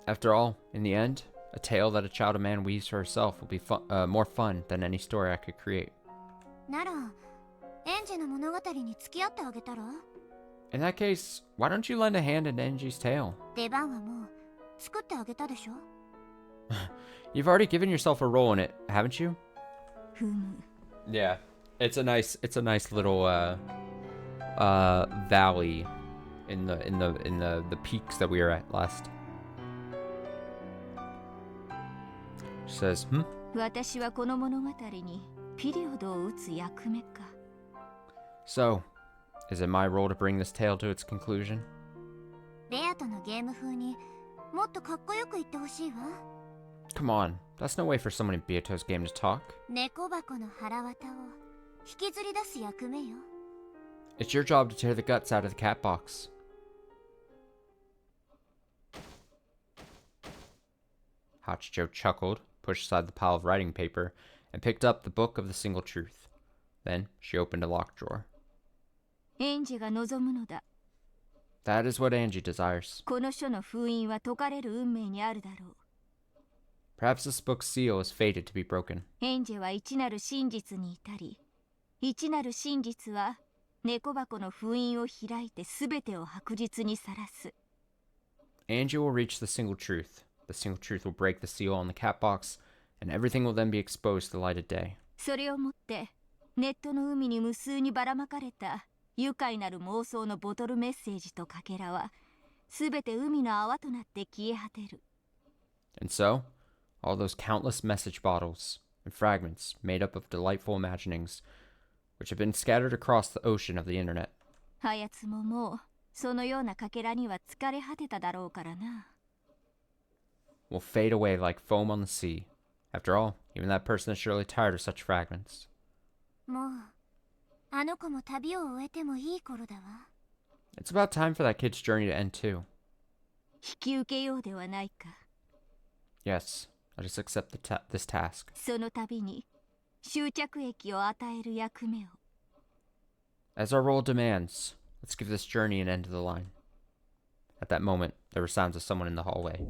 ら。 After all, in the end, a tale that a child of man weaves for herself will be more fun than any story I could create. ならエンジェの物語に付き合ってあげたら？ In that case, why don't you lend a hand in Angie's tale? 出番はもう作ってあげたでしょ？ You've already given yourself a role in it, haven't you? ふむ。 Yeah, it's a nice little valley in the peaks that we were at last. She says, 私はこの物語にピリオドを打つ役目か。 So, is it my role to bring this tale to its conclusion? ベアとのゲーム風にもっとかっこよく言ってほしいわ。 Come on, that's no way for someone in Beato's game to talk. 猫箱の腹渡を引きずり出す役目よ。 It's your job to tear the guts out of the cat box. Hachijo chuckled, pushed aside the pile of writing paper, and picked up the book of the single truth. Then she opened a locked drawer. エンジェが望むのだ。 That is what Angie desires. この書の封印は解かれる運命にあるだろう。 Perhaps this book's seal is fated to be broken. エンジェは一なる真実に至り、一なる真実は猫箱の封印を開いて全てを白日にさらす。 Angie will reach the single truth. The single truth will break the seal on the cat box, and everything will then be exposed to the light of day. それをもってネットの海に無数にばらまかれた愉快なる妄想のボトルメッセージとかけらは全て海の泡となって消え果てる。 And so, all those countless message bottles and fragments made up of delightful imaginings, which have been scattered across the ocean of the internet. はやつももうそのようなかけらには疲れ果てただろうからな。 Will fade away like foam on the sea. After all, even that person is surely tired of such fragments. もうあの子も旅を終えてもいい頃だわ。 It's about time for that kid's journey to end too. 引き受けようではないか。 Yes, I'll just accept this task. その度に終着駅を与える役目を。 As our role demands, let's give this journey an end to the line. At that moment, there were sounds of someone in the hallway.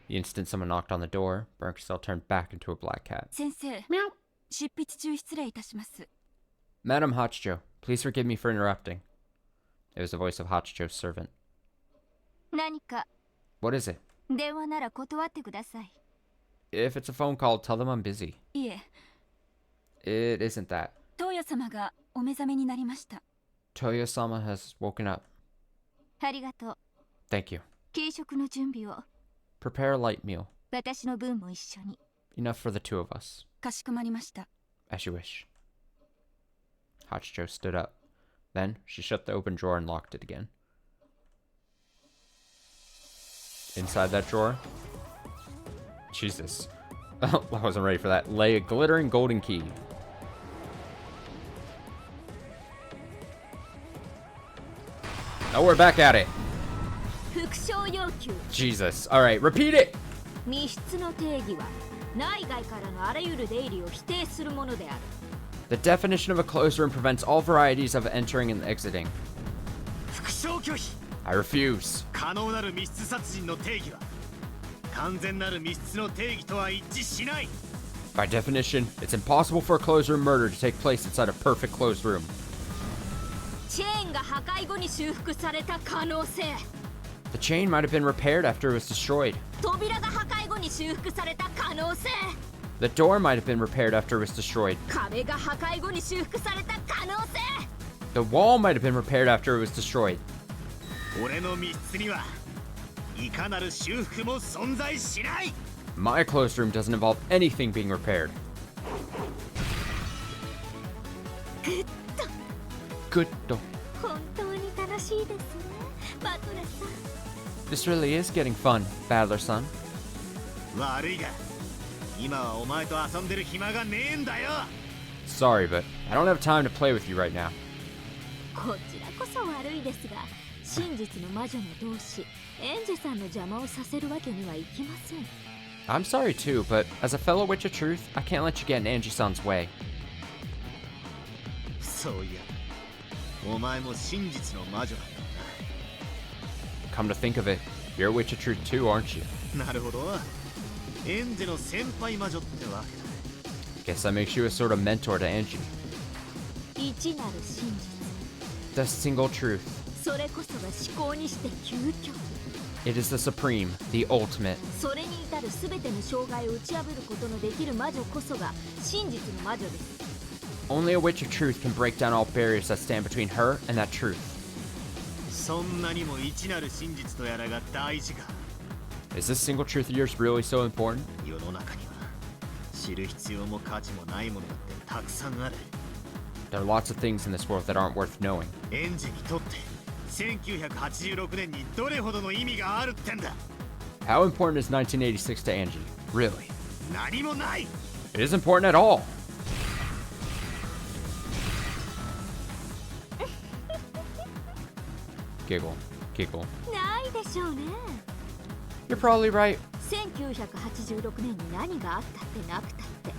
The instant someone knocked on the door, Bernkstell turned back into a black cat. 先生、執筆中失礼いたします。 Madam Hachijo, please forgive me for interrupting. It was the voice of Hachijo's servant. 何か What is it? 電話なら断ってください。 If it's a phone call, tell them I'm busy. いえ、 It isn't that. トーヤ様がお目覚めになりました。 Toya-sama has woken up. ありがとう。 Thank you. 軽食の準備を。 Prepare a light meal. 私の分も一緒に。 Enough for the two of us. かしこまりました。 As you wish. Hachijo stood up. Then she shut the open drawer and locked it again. inside that drawer. Jesus. I wasn't ready for that. Lay a glittering golden key. Oh, we're back at it. 復唱要求 Jesus. Alright, repeat it! 密室の定義は内外からのあらゆる出入りを否定するものである The definition of a closed room prevents all varieties of entering and exiting. 復唱拒否 I refuse. 可能なる密室殺人の定義は完全なる密室の定義とは一致しない By definition, it's impossible for a closed room murder to take place inside a perfect closed room. チェーンが破壊後に修復された可能性 The chain might have been repaired after it was destroyed. 扉が破壊後に修復された可能性 The door might have been repaired after it was destroyed. 壁が破壊後に修復された可能性 The wall might have been repaired after it was destroyed. 俺の密室にはいかなる修復も存在しない My closed room doesn't involve anything being repaired. グッ Good. 本当に楽しいですねバトラさん This really is getting fun, Battler son. 悪いが今はお前と遊んでる暇がねえんだよ Sorry, but I don't have time to play with you right now. こちらこそ悪いですが真実の魔女の同志エンジェさんの邪魔をさせるわけにはいきません I'm sorry too, but as a fellow witch of truth, I can't let you get in Angie-san's way. そういやお前も真実の魔女なんだ Come to think of it, you're a witch of truth too, aren't you? なるほどエンジェの先輩魔女ってわけだ Guess that makes you a sort of mentor to Angie. 一なる真実 The single truth. それこそが思考にして究極 It is the supreme, the ultimate. それに至る全ての障害を打ち破ることのできる魔女こそが真実の魔女です Only a witch of truth can break down all barriers that stand between her and that truth. そんなにも一なる真実とやらが大事か Is this single truth of yours really so important? 世の中には知る必要も価値もないものだってたくさんある There are lots of things in this world that aren't worth knowing. エンジェにとって1986年にどれほどの意味があるってんだ How important is 1986 to Angie? Really? 何もない It isn't important at all. Giggle, giggle. ないでしょうね You're probably right. 1986年に何があったってなくたって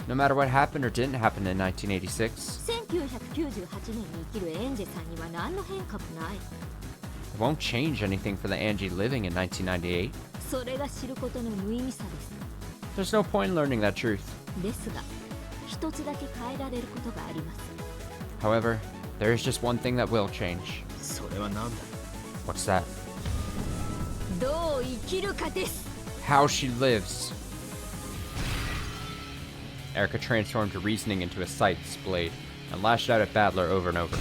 No matter what happened or didn't happen in 1986, 1998年に生きるエンジェさんには何の変化もない it won't change anything for the Angie living in 1998. それが知ることの無意味さです There's no point in learning that truth. ですが一つだけ変えられることがあります However, there is just one thing that will change. それは何だ What's that? どう生きるかです How she lives. Erica transformed her reasoning into a scythe's blade and lashed out at Battler over and over.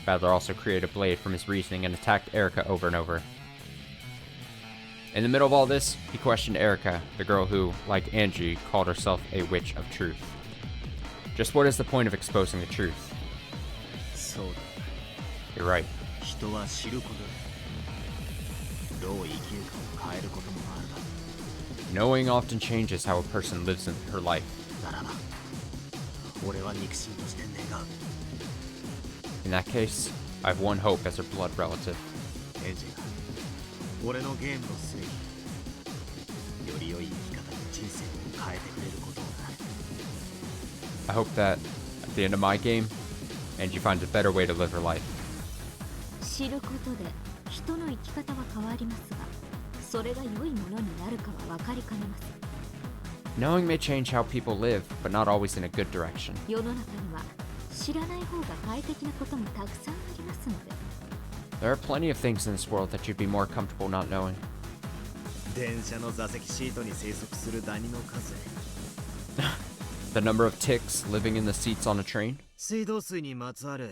Battler also created a blade from his reasoning and attacked Erica over and over. In the middle of all this, he questioned Erica, the girl who, like Angie, called herself a witch of truth. Just what is the point of exposing the truth? そうだ You're right. 人は知ることでどう生きるかを変えることもあるだ Knowing often changes how a person lives in her life. ならば俺は肉親として願う In that case, I have one hope as her blood relative. エンジェが俺のゲームの末により良い生き方に人生を変えてくれることをな I hope that, at the end of my game, Angie finds a better way to live her life. 知ることで人の生き方は変わりますがそれが良いものになるかは分かりかねます Knowing may change how people live, but not always in a good direction. 世の中には知らない方が快適なこともたくさんありますので There are plenty of things in this world that you'd be more comfortable not knowing. 電車の座席シートに生息するダニの数 The number of ticks living in the seats on a train. 水道水にまつわる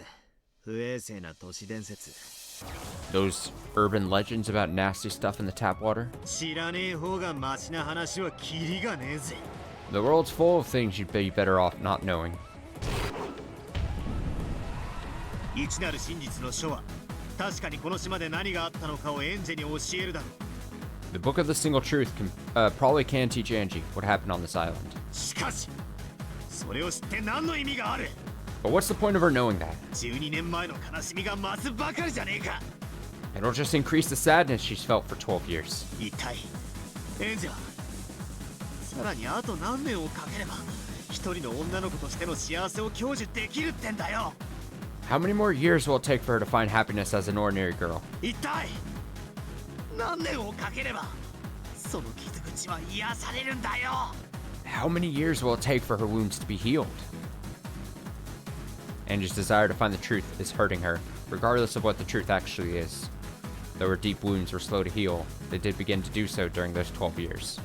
不衛生な都市伝説 Those urban legends about nasty stuff in the tap water. 知らねえ方がマシな話はキリがねえぜ The world's full of things you'd be better off not knowing. 一なる真実の書は確かにこの島で何があったのかをエンジェに教えるだろう。 The Book of the Single Truth probably can teach Angie what happened on this island. しかしそれを知って何の意味がある。 But what's the point of her knowing that? 12年前の悲しみが増すばかりじゃねえか。 It'll just increase the sadness she's felt for 12 years. 痛い。エンジェはさらにあと何年をかければ一人の女の子としての幸せを享受できるってんだよ。 How many more years will it take for her to find happiness as an ordinary girl? 痛い。何年をかければその傷口は癒されるんだよ。 How many years will it take for her wounds to be healed? Angie's desire to find the truth is hurting her, regardless of what the truth actually is. Though her deep wounds were slow to heal, they did begin to do so during those 12 years.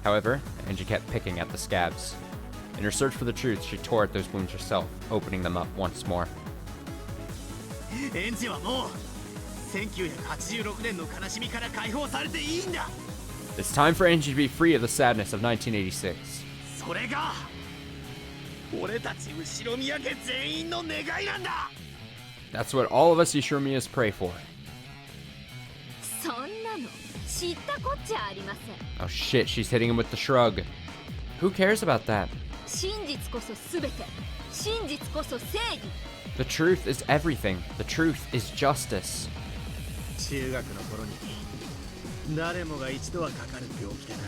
However, Angie kept picking at the scabs. In her search for the truth, she tore at those wounds herself, opening them up once more. エンジはもう1986年の悲しみから解放されていいんだ。 It's time for Angie to be free of the sadness of 1986. それが俺たち後ろ宮家全員の願いなんだ。 That's what all of us Ishiromiyas pray for. そんなの知ったこっちゃありません。 Oh shit, she's hitting him with the shrug. Who cares about that? 真実こそ全て、真実こそ正義。 The truth is everything. The truth is justice. 中学の頃に誰もが一度はかかる病気だな。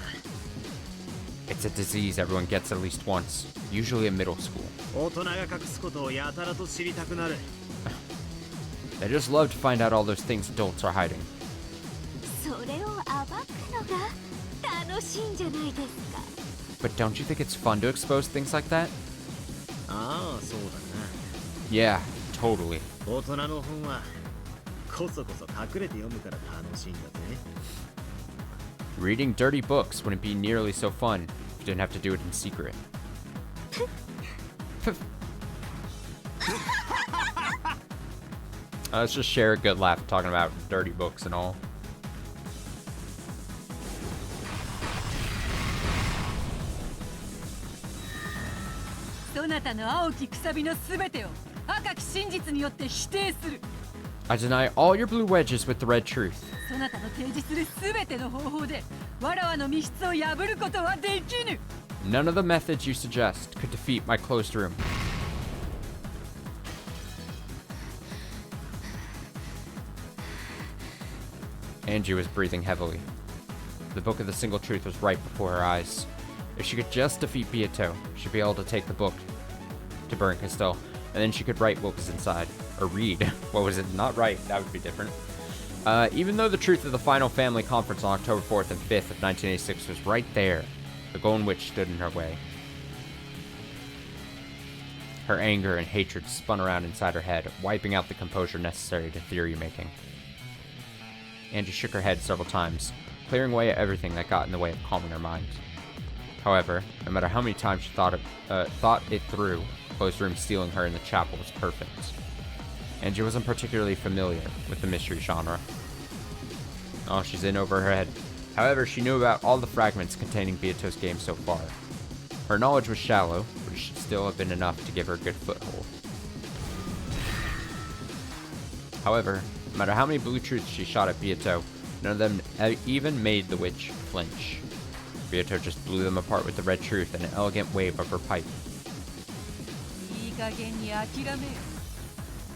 It's a disease everyone gets at least once, usually in middle school. 大人が隠すことをやたらと知りたくなる。 They just love to find out all those things adults are hiding. それを暴くのが楽しいんじゃないですか。 But don't you think it's fun to expose things like that? ああ、そうだ Yeah, totally. な。大人の本はこそこそ隠れて読むから楽しいんだぜ。 Reading dirty books wouldn't be nearly so fun if you didn't have to do it in secret. Let's just share a good laugh talking about dirty books and all. そなたの青きくさびのすべてを赤き真実によって否定する。 I deny all your blue wedges with the red truth. そなたの提示するすべての方法でわらわの密室を破ることはできぬ。 None of the methods you suggest could defeat my closed room. Angie was breathing heavily. The Book of the Single Truth was right before her eyes. If she could just defeat Beato, she'd be able to take the book to Burn Castell, and then she could write what was inside. Or read. What was it? Not write. That would be different. Even though the truth of the final family conference on October 4th and 5th of 1986 was right there, the Golden Witch stood in her way. Her anger and hatred spun around inside her head, wiping out the composure necessary to theory making. Angie shook her head several times, clearing away everything that got in the way of calming her mind. However, no matter how many times she thought it through, the closed room stealing her in the chapel was perfect. Angie wasn't particularly familiar with the mystery genre. Oh, she's in over her head. However, she knew about all the fragments containing Beato's game so far. Her knowledge was shallow, but it should still have been enough to give her a good foothold. However, no matter how many blue truths she shot at Beato, none of them even made the witch flinch. Beato just blew them apart with the red truth and an elegant wave of her pipe.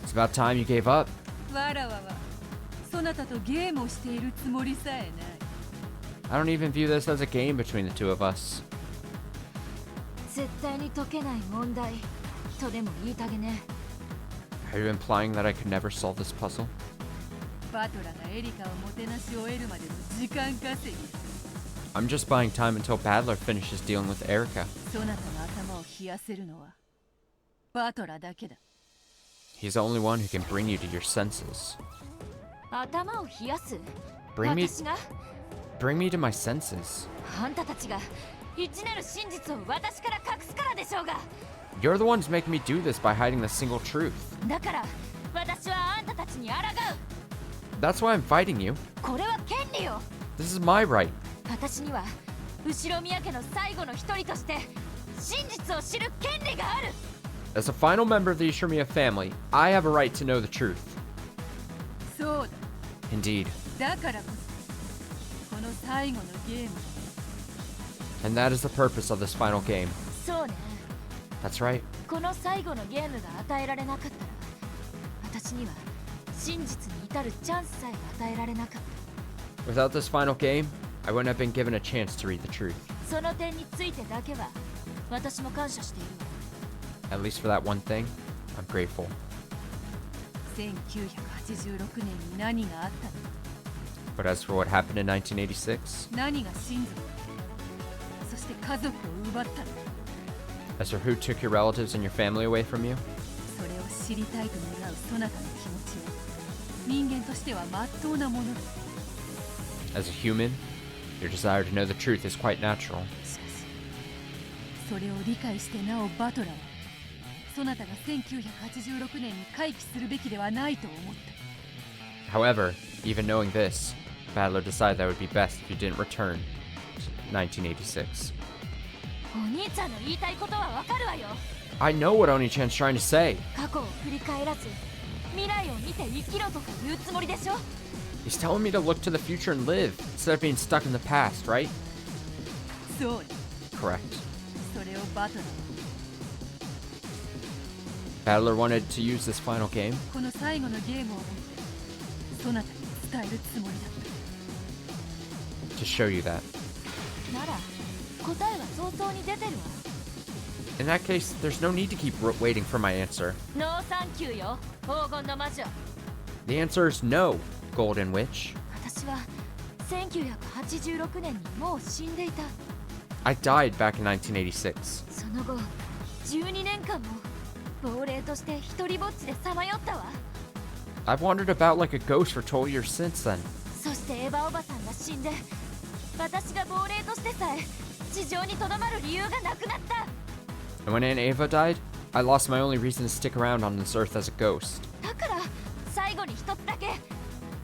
It's about time you gave up. わらわはそなたとゲームをしているつもりさえない。 I don't even view this as a game between the two of us. 絶対に解けない問題とでも言いたげね。 Are you implying that I could never solve this puzzle? バトラがエリカをもてなし終えるまでの時間稼ぎ。 I'm just buying time until Badler finishes dealing with Erica. そなたの頭を冷やせるのはバトラだけだ。 He's the only one who can bring you to your senses. 頭を冷やす Bring me 私が Bring me to my senses. あんたたちが一なる真実を私から隠すからでしょうが。 You're the ones making me do this by hiding the single truth. だから私はあんたたちに抗う。 That's why I'm fighting you. これは権利よ。 This is my right. 私には後ろ宮家の最後の一人として真実を知る権利がある。 As a final member of the Ishimiya family, I have a right to know the truth. そうだ。 Indeed. だからこそこの最後のゲーム And that is the purpose of this final game. そうね。 That's right. この最後のゲームが与えられなかったら、私には真実に至るチャンスさえ与えられなかった。 Without this final game, I wouldn't have been given a chance to read the truth. その点についてだけは私も感謝しているわ。 At least for that one thing, I'm grateful. 1986年に何があったの But as for what happened in 1986, 何が親族そして家族を奪ったの as for who took your relatives and your family away from you, それを知りたいと願うそなたの気持ちは人間としては真っ当なものだ。 as a human, your desire to know the truth is quite natural. しかしそれを理解してなおバトラーはそなたが1986年に回帰するべきではないと思った。 However, even knowing this, Battler decided that it would be best if you didn't return to 1986. お兄ちゃんの言いたいことはわかるわよ。 I know what Oni-chan's trying to say. 過去を振り返らず未来を見て生きろとか言うつもりでしょ。 He's telling me to look to the future and live, instead of being stuck in the past, right? そうだ。 Correct. それをバトラーは Battler wanted to use this final game この最後のゲームをもってそなたに伝えるつもりだっ to show you that. なら答えは早々に出てるわ。 In that case, there's no need to keep waiting for my answer. ノーサンキューよ、黄金の魔女。 The answer is no, Golden Witch. 私は1986年にもう死んでいた。 I died back in 1986. その後12年間も亡霊として一人ぼっちでさまよったわ。 I've wandered about like a ghost for 12 years since then. そしてエヴァおばさんが死んで私が亡霊としてさえ地上にとどまる理由がなくなった。 And when Aunt Ava died, I lost my only reason to stick around on this earth as a ghost. だから最後に一つだけ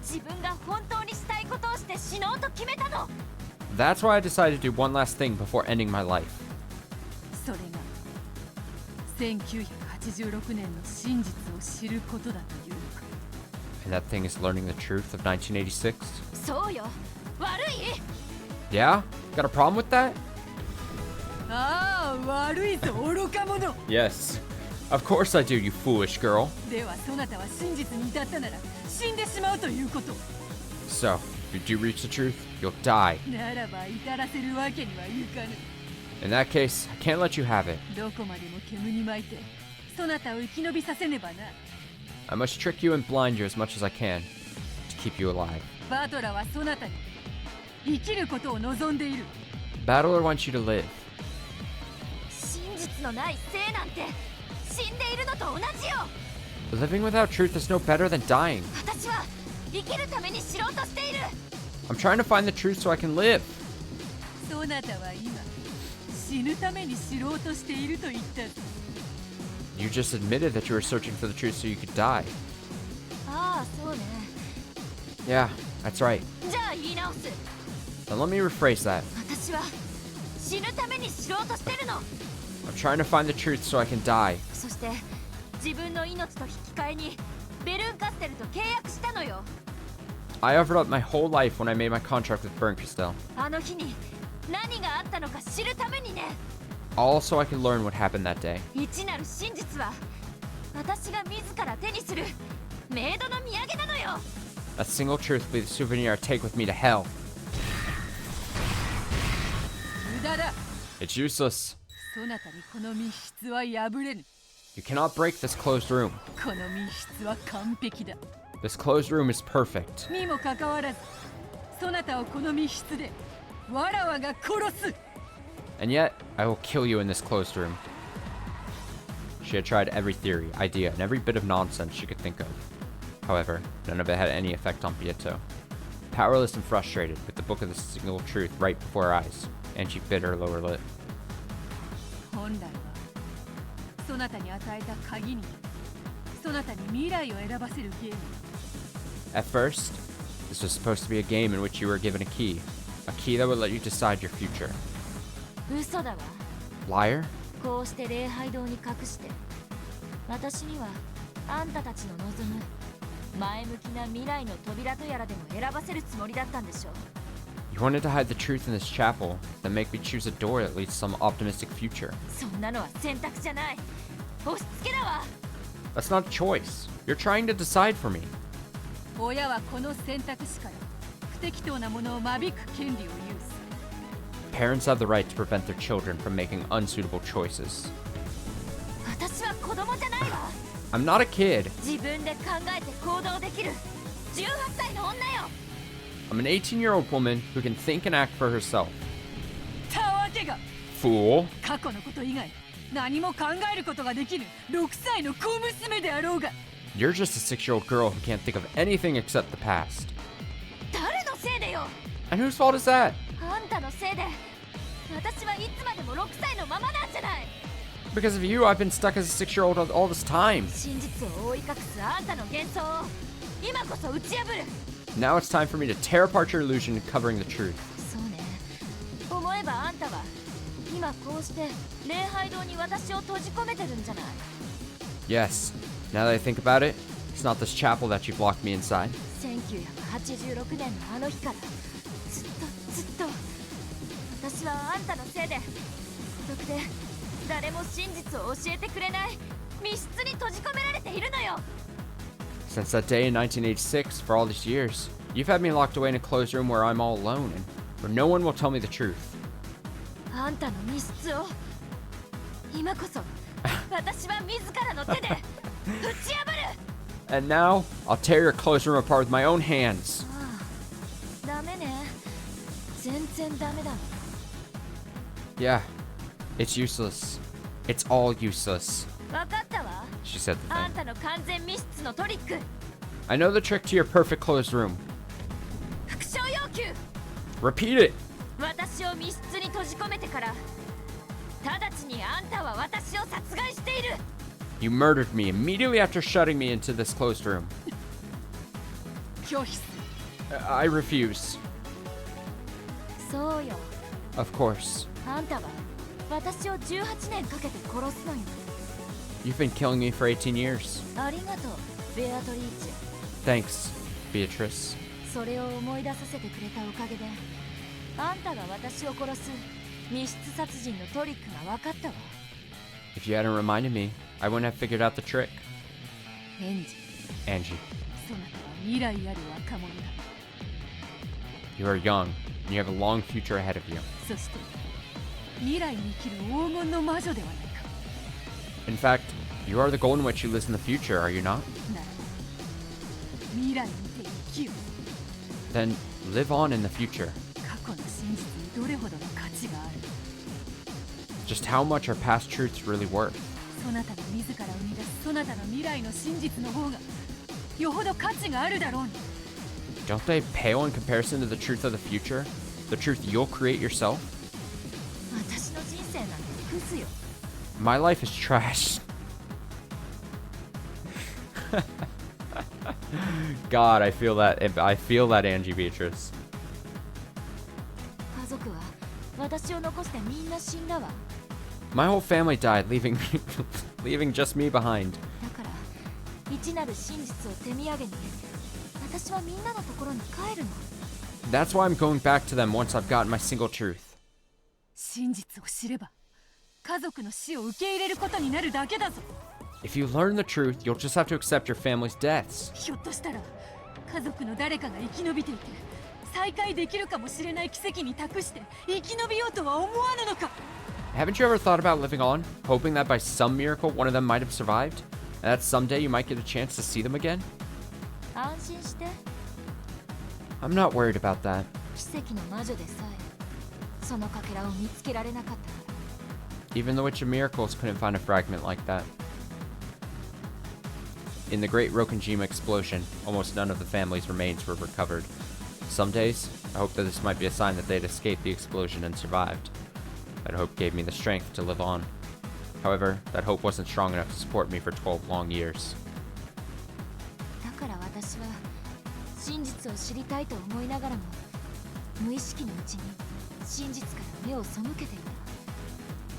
自分が本当にしたいことをして死のうと決めたの。 That's why I decided to do one last thing before ending my life. た。それが1986年の真実を知ることだというのか。 And that thing is learning the truth of 1986. そうよ、悪い。 Yeah? Got a problem with that? ああ、悪いぞ、愚か者。 Yes. Of course I do, you foolish girl. ではそなたは真実に至ったなら死んでしまうということ。 So, if you do reach the truth, you'll die. ならば至らせるわけにはいかぬ。 In that case, I can't let you have it. どこまでも煙に巻いてそなたを生き延びさせねばな。 I must trick you and blind you as much as I can to keep you alive. バトラはそなたに生きることを望んでいる。 Battler wants you to live. 真実のない生なんて死んでいるのと同じよ。 Living without truth is no better than dying. 私は生きるために知ろうとしている。 I'm trying to find the truth so I can live. そなたは今死ぬために知ろうとしていると言った。 You just admitted that you were searching for the truth so you could die. ああ、そうね。 Yeah, that's right. じゃあ言い直す。 Now let me rephrase that. 私は死ぬために知ろうとしてるの。 I'm trying to find the truth so I can die. そして自分の命と引き換えにベルンカステルと契約したのよ。 I offered up my whole life when I made my contract with Bernkastel. あの日に何があったのか知るためにね。 All so I could learn what happened that day. 未知なる真実は私が自ら手にするメイドの土産なのよ。 A single truth will be the souvenir I take with me to hell. 無駄だ。 It's useless. そなたにこの密室は破れぬ。 You cannot break this closed room. この密室は完璧だ。 This closed room is perfect. にもかかわらずそなたをこの密室でわらわが殺す。 And yet, I will kill you in this closed room. She had tried every theory, idea, and every bit of nonsense she could think of. However, none of it had any effect on Pietro. Powerless and frustrated, with the book of the single truth right before her eyes, and she bit her lower lip. 本来はそなたに与えた鍵にそなたに未来を選ばせるゲーム。 At first, this was supposed to be a game in which you were given a key that would let you decide your future. 嘘だわ。 Liar? こうして礼拝堂に隠して私にはあんたたちの望む前向きな未来の扉とやらでも選ばせるつもりだったんでしょう。 You wanted to hide the truth in this chapel, then make me choose a door that leads to some optimistic future. そんなのは選択じゃない。押し付けだわ。 That's not a choice. You're trying to decide for me. 親はこの選択肢から不適当なものを間引く権利を有す。 Parents have the right to prevent their children from making unsuitable choices. 私は子供じゃないわ。 I'm not a kid. 自分で考えて行動できる18歳の女よ。 I'm an 18-year-old woman who can think and act for herself. たわけが Fool. 過去のこと以外何も考えることができる6歳の小娘であろうが。 You're just a 6-year-old girl who can't think of anything except the past. 誰のせいでよ。 And whose fault is that? あんたのせいで私はいつまでも6歳のままなんじゃない。 Because of you, I've been stuck as a 6-year-old all this time. 真実を覆い隠すあんたの幻想を今こそ打ち破る。 Now it's time for me to tear apart your illusion covering the truth. そうね。思えばあんたは今こうして礼拝堂に私を閉じ込めてるんじゃない。 Yes. Now that I think about it, it's not this chapel that you've locked me inside. 1986年のあの日からずっと私はあんたのせいで孤独で誰も真実を教えてくれない密室に閉じ込められているのよ。 Since that day in 1986, for all these years, you've had me locked away in a closed room where I'm all alone and where no one will tell me the truth. あんたの密室を今こそ私は自らの手で打ち破る。 And now, I'll tear your closed room apart with my own hands. ダメね。全然ダメだ。 Yeah, it's useless. It's all useless. わかったわ。 She said the あ thing. んたの完全密室のトリック。 I know the trick to your perfect closed room. 復唱要求。 Repeat it! 私を密室に閉じ込めてから直ちにあんたは私を殺害している。 You murdered me immediately after shutting me into this closed room. 拒否する。 I refuse. そうよ。 Of course. あんたは私を18年かけて殺すのよ。 You've been killing me for 18 years. ありがとう、ベアトリーチェ。 Thanks, Beatrice. それを思い出させてくれたおかげであんたが私を殺す密室殺人のトリックが分かったわ。 If you hadn't reminded me, I wouldn't have figured out the trick. エンジ、 Angie, そなたは未来ある若者だ。 you are young, and you have a long future ahead of you. そして未来に生きる黄金の魔女ではないか。 In fact, you are the golden witch who lives in the future, are you not? なら未来にて生きよ。 Then live on in the future. 過去の真実にどれほどの価値がある。 Just how much are past truths really worth? そなたが自ら生み出すそなたの未来の真実の方がよほど価値があるだろうに。 Don't they pale in comparison to the truth of the future? The truth you'll create yourself? 私の人生なんてクズよ。 My life is trash. God, I feel that. I feel that, Angie Beatrice. 家族は私を残してみんな死んだわ。 My whole family died, leaving leaving just me behind. だから未知なる真実を手土産に私はみんなのところに帰るの。 That's why I'm going back to them once I've gotten my single truth. 真実を知れば家族の死を受け入れることになるだけだぞ。 If you learn the truth, you'll just have to accept your family's deaths. ひょっとしたら家族の誰かが生き延びていて再会できるかもしれない奇跡に託して生き延びようとは思わぬのか。 Haven't you ever thought about living on, hoping that by some miracle one of them might have survived, and that someday you might get a chance to see them again? 安心して。 I'm not worried about that. 奇跡の魔女でさえそのかけらを見つけられなかったなら。 Even the Witch of Miracles couldn't find a fragment like that. In the Great Rokenjima explosion, almost none of the family's remains were recovered. Some days, I hoped that this might be a sign that they'd escaped the explosion and survived. That hope gave me the strength to live on. However, that hope wasn't strong enough to support me for 12 long years. だから私は真実を知りたいと思いながらも無意識のうちに真実から目を背けていた。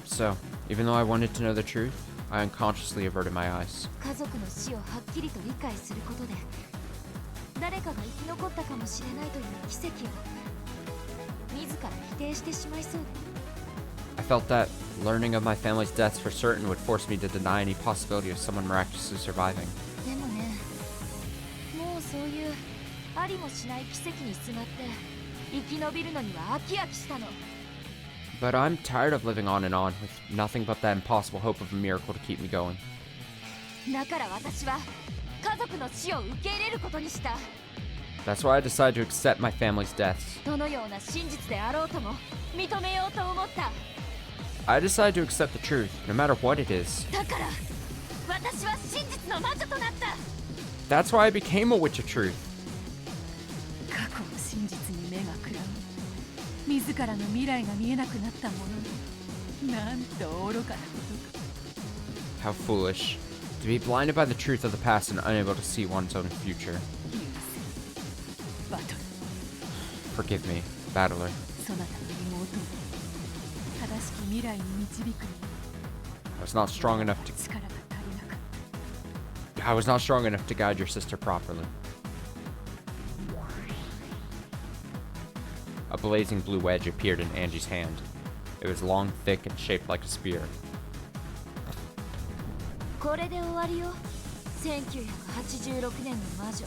So, even though I wanted to know the truth, I unconsciously averted my eyes. 家族の死をはっきりと理解することで誰かが生き残ったかもしれないという奇跡を自ら否定してしまいそうで。 I felt that learning of my family's deaths for certain would force me to deny any possibility of someone miraculously surviving. でもね、もうそういうありもしない奇跡にすがって生き延びるのには飽き飽きしたの。 But I'm tired of living on and on with nothing but that impossible hope of a miracle to keep me going. だから私は家族の死を受け入れることにした。 That's why I decided to accept my family's deaths. どのような真実であろうとも認めようと思った。 I decided to accept the truth, no matter what it is. だから私は真実の魔女となった。 That's why I became a witch of truth. 過去の真実に目がくらみ、自らの未来が見えなくなったものの、なんと愚かなことか。 How foolish. To be blinded by the truth of the past and unable to see one's own future. 許せ、バトル。 Forgive me, Battler. そなたの妹を正しき未来に導くに I was not strong enough to 力が足りなかった。 I was not strong enough to guide your sister properly. A blazing blue wedge appeared in Angie's hand. It was long, thick, and shaped like a spear. これで終わりよ。1986年の魔女。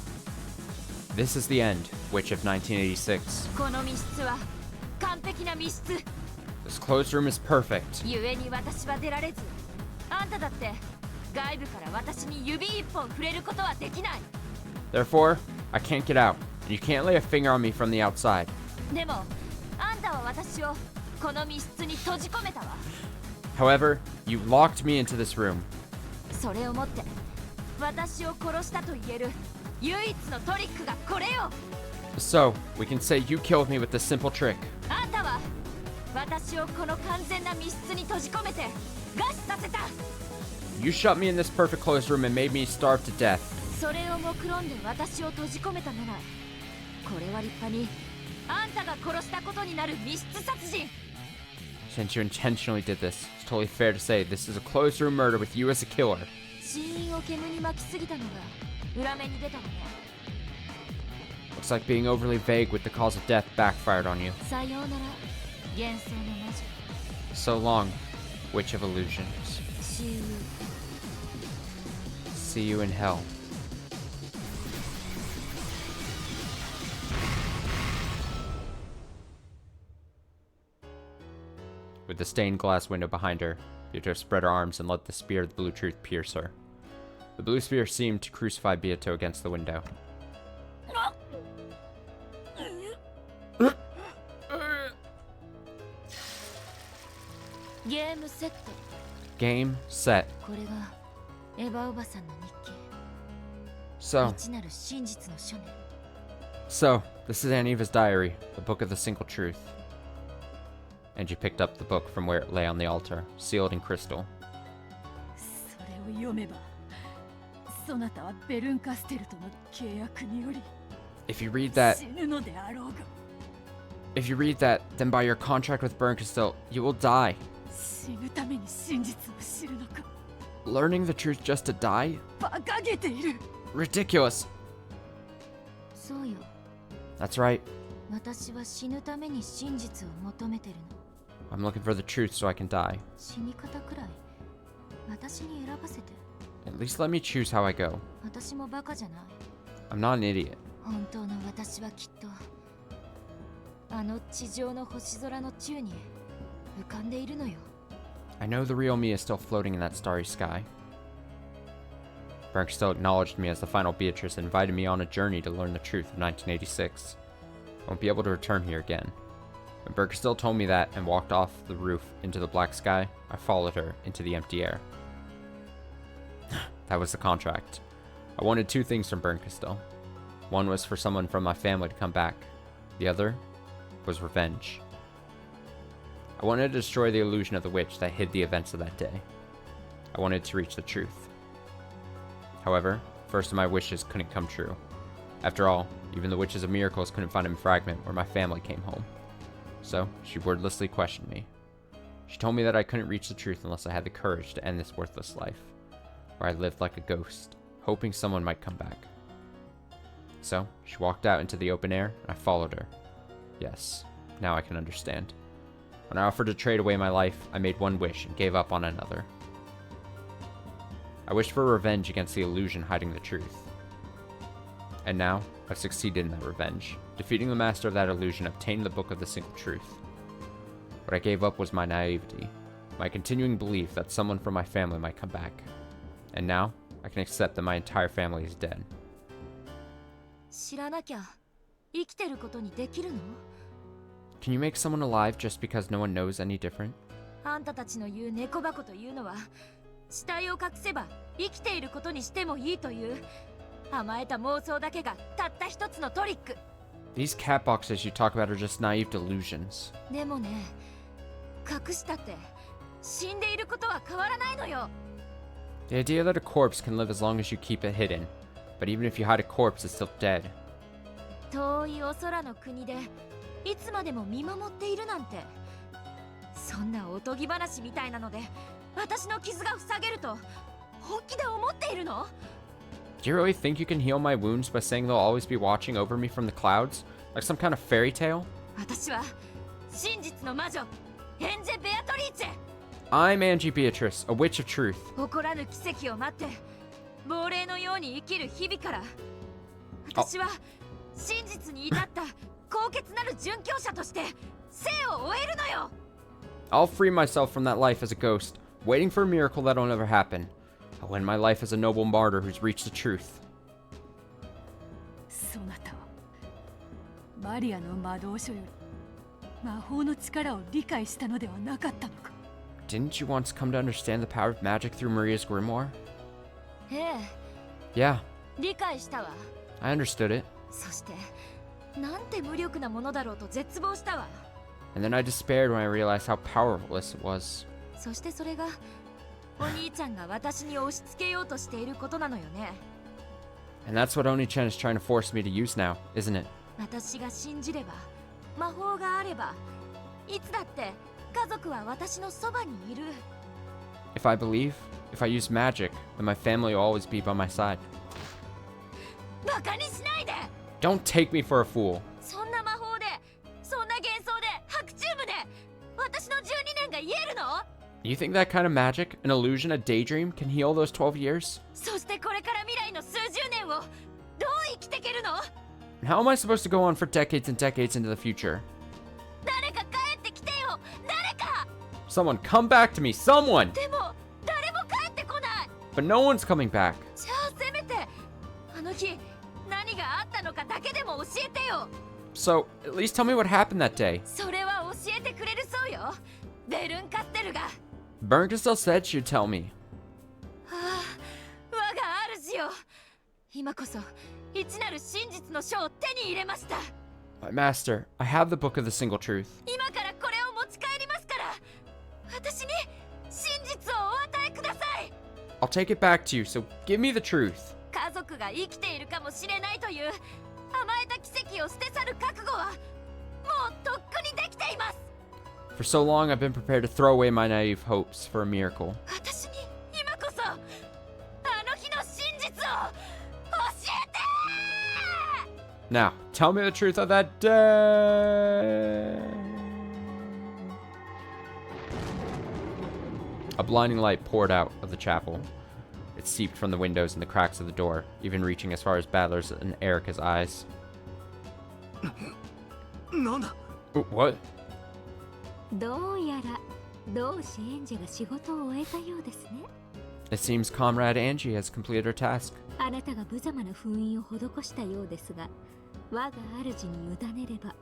This is the end, Witch of 1986. この密室は完璧な密室。 This closed room is perfect. 故に私は出られず、あんただって外部から私に指一本触れることはできない。 Therefore, I can't get out, and you can't lay a finger on me from the outside. でもあんたは私をこの密室に閉じ込めたわ。 However, you locked me into this room. それをもって私を殺したと言える唯一のトリックがこれよ。 So, we can say you killed me with this simple trick. あんたは私をこの完全な密室に閉じ込めて餓死させた。 You shut me in this perfect closed room and made me starve to death. それを目論んで私を閉じ込めたなら、これは立派にあんたが殺したことになる密室殺人。 Since you intentionally did this, it's totally fair to say this is a closed room murder with you as a killer. 死因を煙に巻きすぎたのが裏目に出たわね。 Looks like being overly vague with the cause of death backfired on you. さようなら幻想の魔女。 So long, Witch of Illusions. See you. See you in hell. With the stained glass window behind her, Beato spread her arms and let the spear of the blue truth pierce her. The blue spear seemed to crucify Beato against the window. ゲームセット。 Game, set. これがエヴァおばさんの日記。 So, 未知なる真実の書ね。 so, this is Aniva's diary, the book of the single truth. Angie picked up the book from where it lay on the altar, sealed in crystal. それを読めば、そなたはベルンカステルとの契約により If you read that, 死ぬのであろうが。 if you read that, then by your contract with Bernkastel, you will die. 死ぬために真実を知るのか。 Learning the truth just to die? 馬鹿げている。 Ridiculous. そうよ。 That's right. 私は死ぬために真実を求めてるの。 I'm looking for the truth so I can die. 死に方くらい私に選ばせて。 At least let me choose how I go. 私もバカじゃない。 I'm not an idiot. 本当の私はきっとあの地上の星空の宙に浮かんでいるのよ。 I know the real me is still floating in that starry sky. Bernkastel acknowledged me as the final Beatrice and invited me on a journey to learn the truth of 1986. I won't be able to return here again. When Bernkastel told me that and walked off the roof into the black sky, I followed her into the empty air. That was the contract. I wanted two things from Bernkastel. One was for someone from my family to come back. The other was revenge. I wanted to destroy the illusion of the witch that hid the events of that day. I wanted to reach the truth. However, first of my wishes couldn't come true. After all, even the witches of miracles couldn't find a fragment where my family came home. So, she wordlessly questioned me. She told me that I couldn't reach the truth unless I had the courage to end this worthless life, where I lived like a ghost, hoping someone might come back. So, she walked out into the open air, and I followed her. Yes, now I can understand. When I offered to trade away my life, I made one wish and gave up on another. I wished for revenge against the illusion hiding the truth. And now, I've succeeded in that revenge. Defeating the master of that illusion, obtained the book of the single truth. What I gave up was my naivety, my continuing belief that someone from my family might come back. And now, I can accept that my entire family is dead. 知らなきゃ生きてることにできるの？ Can you make someone alive just because no one knows any different? あんたたちの言う猫箱というのは死体を隠せば生きていることにしてもいいという甘えた妄想だけがたった一つのトリック。 These cat boxes you talk about are just naive delusions. でもね、隠したって死んでいることは変わらないのよ。 The idea that a corpse can live as long as you keep it hidden, but even if you hide a corpse, it's still dead. 遠いお空の国でいつまでも見守っているなんて、そんなおとぎ話みたいなので私の傷が塞げると本気で思っているの？ Do you really think you can heal my wounds by saying they'll always be watching over me from the clouds? Like some kind of fairy tale? 私は真実の魔女エンジェ・ベアトリーチェ。 I'm Angie Beatrice, a witch of truth. 起こらぬ奇跡を待って亡霊のように生きる日々から私は真実に至った高潔なる殉教者として生を終えるのよ。 I'll free myself from that life as a ghost, waiting for a miracle that'll never happen. I'll end my life as a noble martyr who's reached the truth. そなたはマリアの魔導書より魔法の力を理解したのではなかったのか？ Didn't you once come to understand the power of magic through Maria's grimoire? ええ、 Yeah, 理解したわ。 I understood it. そしてなんて無力なものだろうと絶望したわ。 And then I despaired when I realized how powerless it was. そしてそれがお兄ちゃんが私に押し付けようとしていることなのよね。 And that's what Oni-chan is trying to force me to use now, isn't it? 私が信じれば魔法があればいつだって家族は私のそばにいる。 If I believe, if I use magic, then my family will always be by my side. バカにしないで。 Don't take me for a fool. そんな魔法でそんな幻想で白チューブで私の12年が癒えるの？ You think that kind of magic, an illusion, a daydream, can heal those 12 years? そしてこれから未来の数十年をどう生きていけるの？ And how am I supposed to go on for decades and decades into the future? 誰か帰ってきてよ、誰か。 Someone come back to me, someone! でも誰も帰ってこない。 But no one's coming back. じゃあせめてあの日何があったのかだけでも教えてよ。 So, at least tell me what happened that day. それは教えてくれるそうよ、ベルンカステルが。 Bernkastel said she'd tell me. はあ、我が主よ、今こそ一なる真実の書を手に入れました。 My master, I have the book of the single truth. 今からこれを持ち帰りますから、私に真実をお与えください。 I'll take it back to you, so give me the truth. 家族が生きているかもしれないという甘えた奇跡を捨て去る覚悟はもうとっくにできています。 For so long, I've been prepared to throw away my naive hopes for a miracle. 私に今こそあの日の真実を教えて。 Now, tell me the truth of that day. A blinding light poured out of the chapel. It seeped from the windows and the cracks of the door, even reaching as far as Badler's and Erica's eyes. なんだ? What? どうやら同志エンジェが仕事を終えたようですね。 It seems Comrade Angie has completed her task. あなたが無様な封印を施したようですが、我が主に委ねれば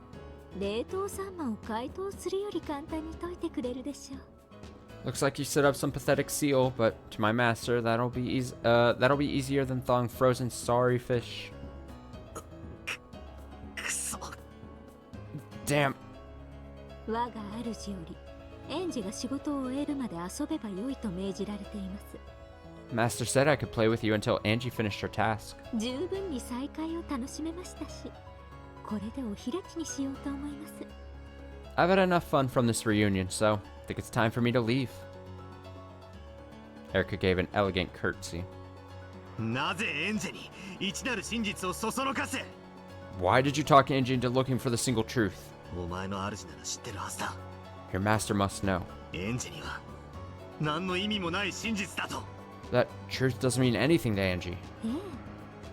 冷凍サンマを解凍するより簡単に解いてくれるでしょう。 Looks like you set up some pathetic seal, but to my master, that'll be easier than thawing frozen sorry fish. Damn. 我が主よりエンジが仕事を終えるまで遊べばよいと命じられています。 Master said I could play with you until Angie finished her task. 十分に再会を楽しめましたし、これでお開きにしようと思います。 I've had enough fun from this reunion, so I think it's time for me to leave. Erica gave an elegant curtsy. なぜエンジェに一なる真実をそそのかす？ Why did you talk Angie into looking for the single truth? お前の主なら知ってるはずだ。 Your master must know. エンジェには何の意味もない真実だと。 That truth doesn't mean anything to Angie.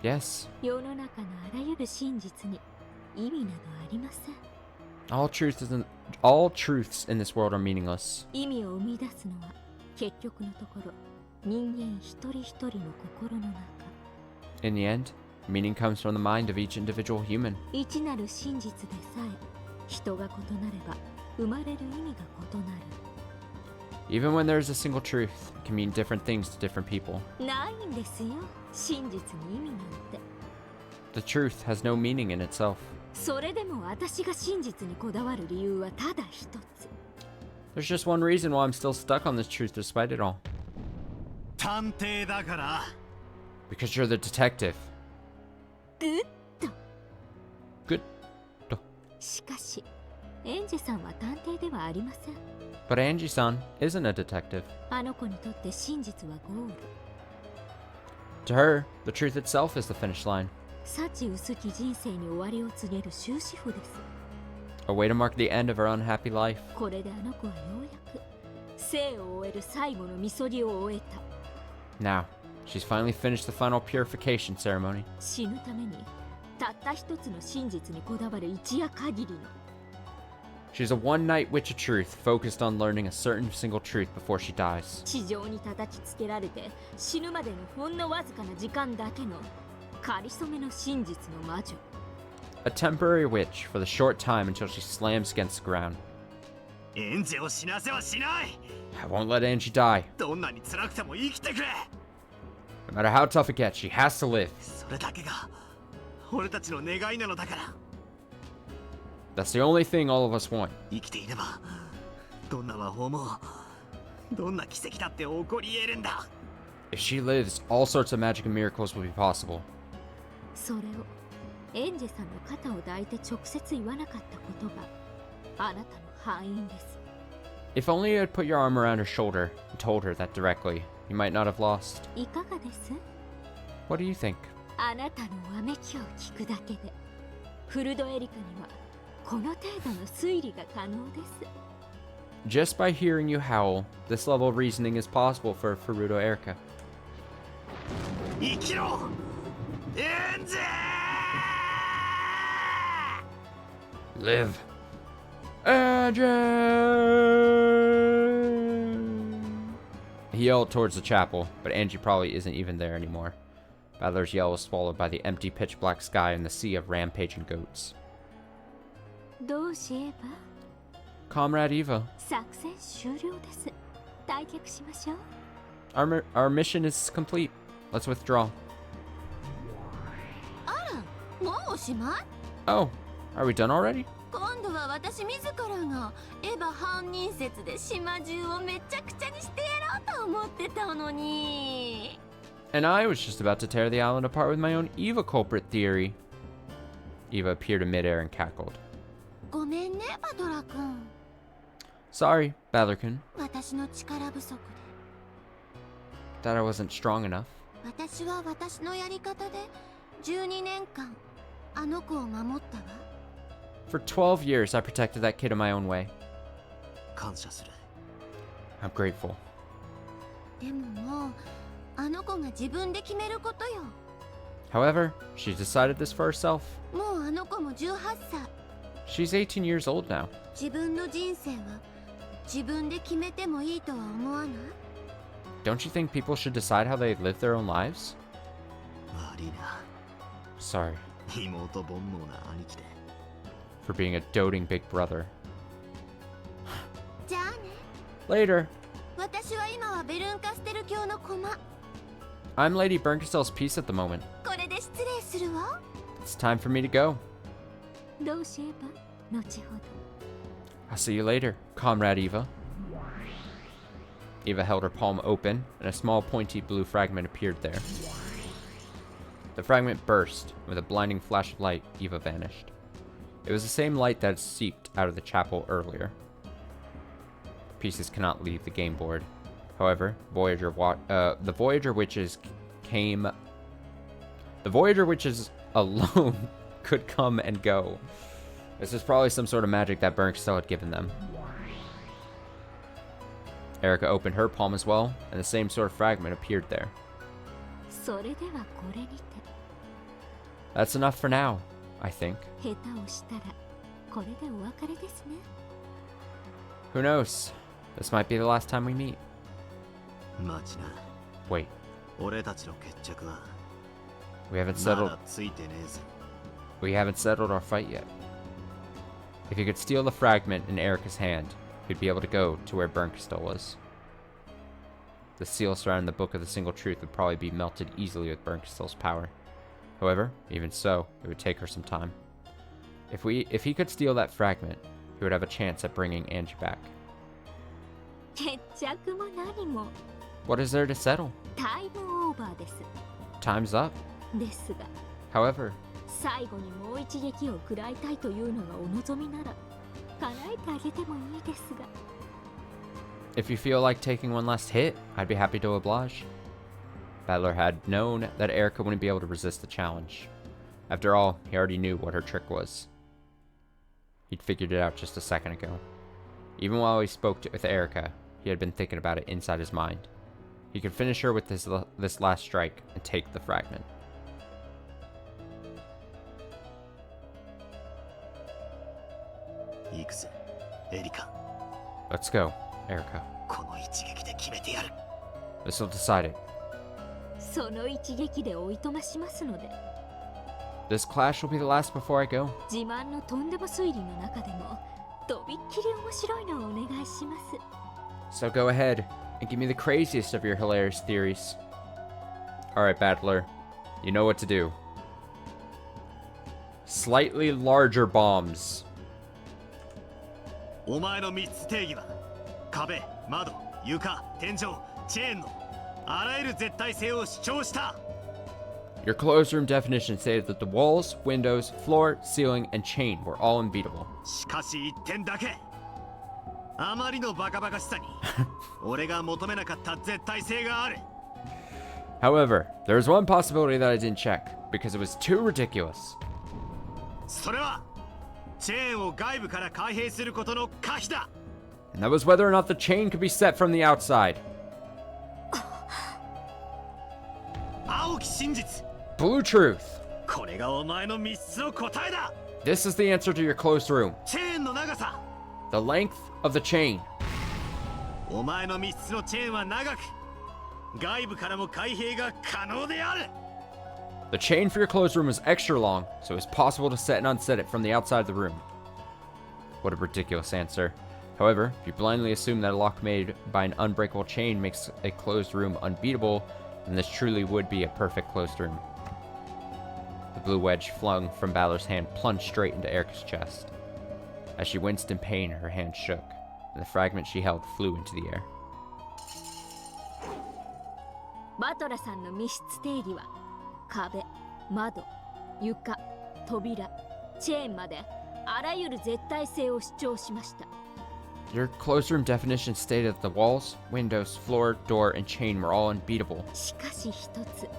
え Yes. え、世の中のあらゆる真実に意味などありません。 All truths in this world are meaningless. 意味を生み出すのは結局のところ人間一人一人の心の中。 In the end, meaning comes from the mind of each individual human. 一なる真実でさえ人が異なれば生まれる意味が異なる。 Even when there is a single truth, it can mean different things to different people. ないんですよ、真実に意味なんて。 The truth has no meaning in itself. それでも私が真実にこだわる理由はただ一つ。 There's just one reason why I'm still stuck on this truth despite it all. 探偵だから。 Because you're the detective. グッド。 Good. しかし、エンジェさんは探偵ではありません。 But Angie-san isn't a detective. あの子にとって真実はゴール。 To her, the truth itself is the finish line. 幸薄き人生に終わりを告げる終止符です。 A way to mark the end of her unhappy life. これであの子はようやく生を終える最後のみそぎを終えた。 Now, she's finally finished the final purification ceremony. 死ぬためにたった一つの真実にこだわる一夜限りの。 She's a one-night witch of truth, focused on learning a certain single truth before she dies. 地上に叩きつけられて死ぬまでのほんのわずかな時間だけのかりそめの真実の魔女。 A temporary witch for the short time until she slams against the ground. エンジェを死なせはしない。 I won't let Angie die. どんなに辛くても生きてくれ。 No matter how tough it gets, she has to live. それだけが俺たちの願いなのだから。 That's the only thing all of us want. 生きていればどんな魔法もどんな奇跡だって起こり得るんだ。 If she lives, all sorts of magic and miracles will be possible. それをエンジェさんの肩を抱いて直接言わなかったことがあなたの敗因です。 If only you had put your arm around her shoulder and told her that directly, you might not have lost. いかがです What do you think? あなたのわめきを聞くだけでフルドエリカにはこの程度の推理が可能です。 Just by hearing you howl, this level of reasoning is possible for Furuto Erica. 生きろエンジェ Live. Angie! He yelled towards the chapel, but Angie probably isn't even there anymore. Battler's yell was swallowed by the empty pitch black sky and the sea of rampaging goats. どうしえば Comrade Eva, 作戦終了です。退却しましょう。 our mission is complete. Let's withdraw. あら、もうおしまい？ Oh, are we done already? 今度は私自らがエヴァ犯人説で島中をめちゃくちゃにしてやろうと思ってたのに。 And I was just about to tear the island apart with my own Eva culprit theory. Eva appeared in midair and cackled. ごめんね、バトラ君。 Sorry, Battlerkin, 私の力不足で。 that I wasn't strong enough. 私は私のやり方で12年間あの子を守ったわ。 For 12 years, I protected that kid in my own way. 感謝する。 I'm grateful. でももうあの子が自分で決めることよ。 However, she decided this for herself. もうあの子も18歳。 She's 18 years old now. 自分の人生は自分で決めてもいいとは思わない？ Don't you think people should decide how they live their own lives? 悪いな。 Sorry 妹煩悩な兄貴で。 for being a doting big brother. じゃあね。 Later. 私は今はベルンカステル教の駒。 I'm Lady Berncastell's piece at the moment. これで失礼するわ。 It's time for me to go. どうしえば後ほど。 I'll see you later, Comrade Eva. Eva held her palm open, and a small pointy blue fragment appeared there. The fragment burst, and with a blinding flash of light, Eva vanished. It was the same light that had seeped out of the chapel earlier. The pieces cannot leave the game board. However, the Voyager witches came The Voyager Witches alone could come and go. This is probably some sort of magic that Bernkstel had given them. Erica opened her palm as well, and the same sort of fragment appeared there. That's enough for now, I think. Who knows? This might be the last time we meet. Wait. We haven't settled our fight yet. If you could steal the fragment in Erica's hand, you'd be able to go to where Bernkstel was. The seal surrounding the Book of the Single Truth would probably be melted easily with Bernkestel's power. However, even so, it would take her some time. If he could steal that fragment, he would have a chance at bringing Angie back. What is there to settle? Time's up. However, if you feel like taking one last hit, I'd be happy to oblige. Battler had known that Erica wouldn't be able to resist the challenge. After all, he already knew what her trick was. He'd figured it out just a second ago. Even while he spoke with Erica, he had been thinking about it inside his mind. He could finish her with this last strike and take the fragment. Let's go, Erica. This will decide it. This clash will be the last before I go. So go ahead and give me the craziest of your hilarious theories. Alright, Battler. You know what to do. Slightly larger bombs. お前の3つ定義は壁、窓、床、天井、チェーンのあらゆる絶対性を主張した。 Your closed room definition stated that the walls, windows, floor, ceiling, and chain were all unbeatable. しかし1点だけ。あまりのバカバカしさに俺が求めなかった絶対性がある。 However, there was one possibility that I didn't check because it was too ridiculous. それはチェーンを外部から開閉することの可否だ。 And that was whether or not the chain could be set from the outside. 青き真実。 Blue truth. これがお前の3つの答えだ。 This is the answer to your closed room. チェーンの長さ。 The length of the chain. お前の3つのチェーンは長く、外部からも開閉が可能である。 The chain for your closed room was extra long, so it was possible to set and unset it from the outside of the room. What a ridiculous answer. However, if you blindly assume that a lock made by an unbreakable chain makes a closed room unbeatable, then this truly would be a perfect closed room. The blue wedge flung from Balor's hand plunged straight into Erica's chest. As she winced in pain, her hand shook, and the fragment she held flew into the air. バトラさんの密室定義は壁、窓、床、扉、チェーンまであらゆる絶対性を主張しました。 Your closed room definition stated that the walls, windows, floor, door, and chain were all unbeatable. しかし一つ、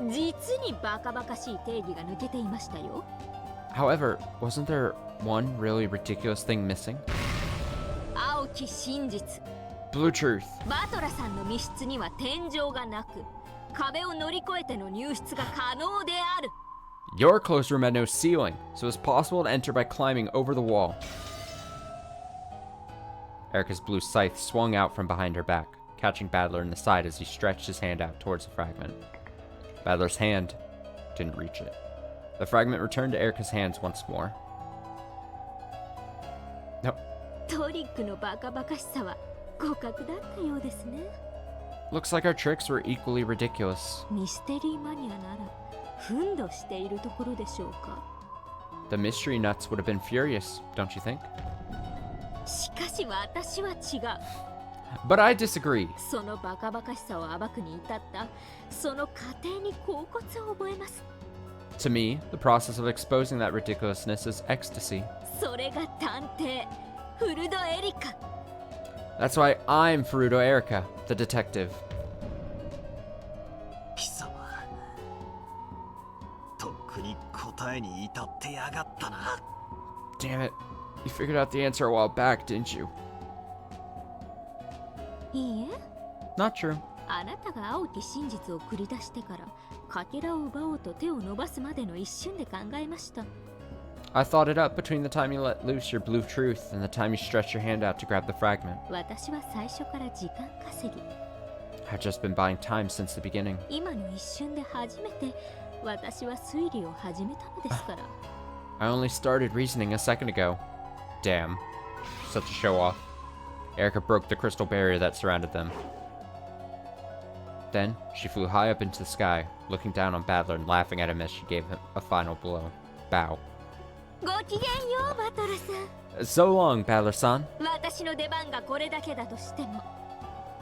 実にバカバカしい定義が抜けていましたよ。 However, wasn't there one really ridiculous thing missing? 青き真実。 Blue truth. バトラさんの密室には天井がなく、壁を乗り越えての入室が可能である。 Your closed room had no ceiling, so it was possible to enter by climbing over the wall. Erica's blue scythe swung out from behind her back, catching Battler in the side as he stretched his hand out towards the fragment. Battler's hand didn't reach it. The fragment returned to Erica's hands once more. No. トリックのバカバカしさは互角だったようですね。 Looks like our tricks were equally ridiculous. ミステリーマニアなら憤怒しているところでしょうか。 The mystery nuts would have been furious, don't you think? しかし私は違う。 But I disagree. そのバカバカしさを暴くに至ったその過程に恍惚を覚えます。 To me, the process of exposing that ridiculousness is ecstasy. それが探偵フルドエリカ。 That's why I'm Furuto Erica, the detective. 貴様、答えに至ってやがったな。 Damn it. You figured out the answer a while back, didn't you? いいえ、 Not true. あなたが青き真実を繰り出してからかけらを奪おうと手を伸ばすまでの一瞬で考えました。 I thought it up between the time you let loose your blue truth and the time you stretched your hand out to grab the fragment. 私は最初から時間稼ぎ。 I've just been buying time since the beginning. 今の一瞬で初めて私は推理を始めたのですから。 I only started reasoning a second ago. Damn. Such a show off. Erica broke the crystal barrier that surrounded them. Then, she flew high up into the sky, looking down on Badler and laughing at him as she gave him a final blow. Bow. ごきげんよう、バトルさん。 So long, Badler-san. 私の出番がこれだけだとしても、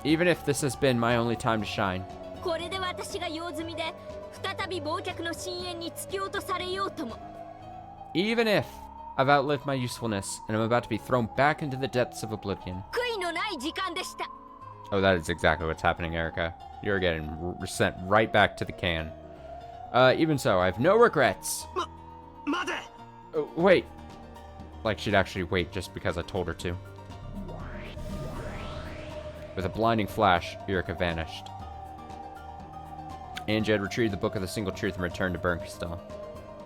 Even if this has been my only time to shine. これで私が用済みで再び忘却の深淵に突き落とされようとも。 Even if I've outlived my usefulness and I'm about to be thrown back into the depths of oblivion. 悔いのない時間でした。 Oh, that is exactly what's happening, Erica. You're getting sent right back to the can. Even so, I have no regrets. Wait. Like she'd actually wait just because I told her to. With a blinding flash, Erica vanished. Angie had retrieved the Book of the Single Truth and returned to Bernkastel.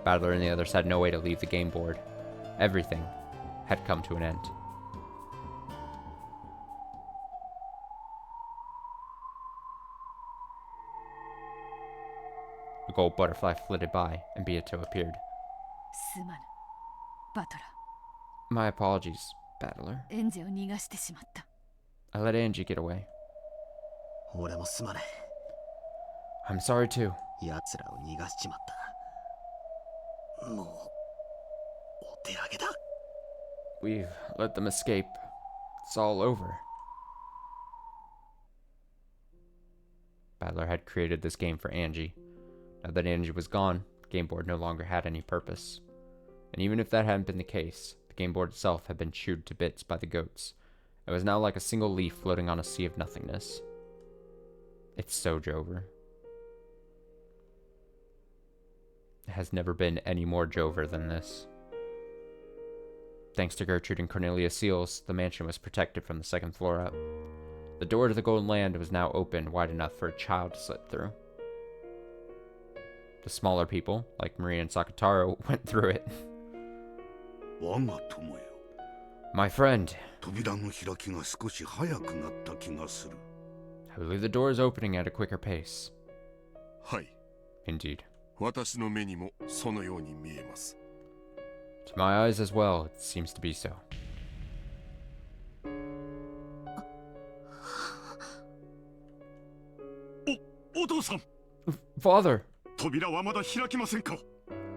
Badler and the others had no way to leave the game board. Everything had come to an end. A gold butterfly flitted by, and Beato appeared. すまぬ、バトラ My apologies, Battler. ー。エンジェを逃がしてしまった。 I let Angie get away. 俺もすまね I'm sorry too. え。奴らを逃がしちまった。もう、お手上げだ。 We've let them escape. It's all over. Battler had created this game for Angie. Now that Angie was gone, the game board no longer had any purpose. And even if that hadn't been the case, the game board itself had been chewed to bits by the goats. It was now like a single leaf floating on a sea of nothingness. It's so Jover. It has never been any more Jover than this. Thanks to Gertrude and Cornelia Seals, the mansion was protected from the second floor up. The door to the Golden Land was now open wide enough for a child to slip through. The smaller people, like Maria and Sakataro, went through it. My friend, I believe the door is opening at a quicker pace. はい。 Indeed. 私の目にもそのように見えます。 To my eyes as well, it seems to be so. お父さん。 Father! 扉はまだ開きませんか。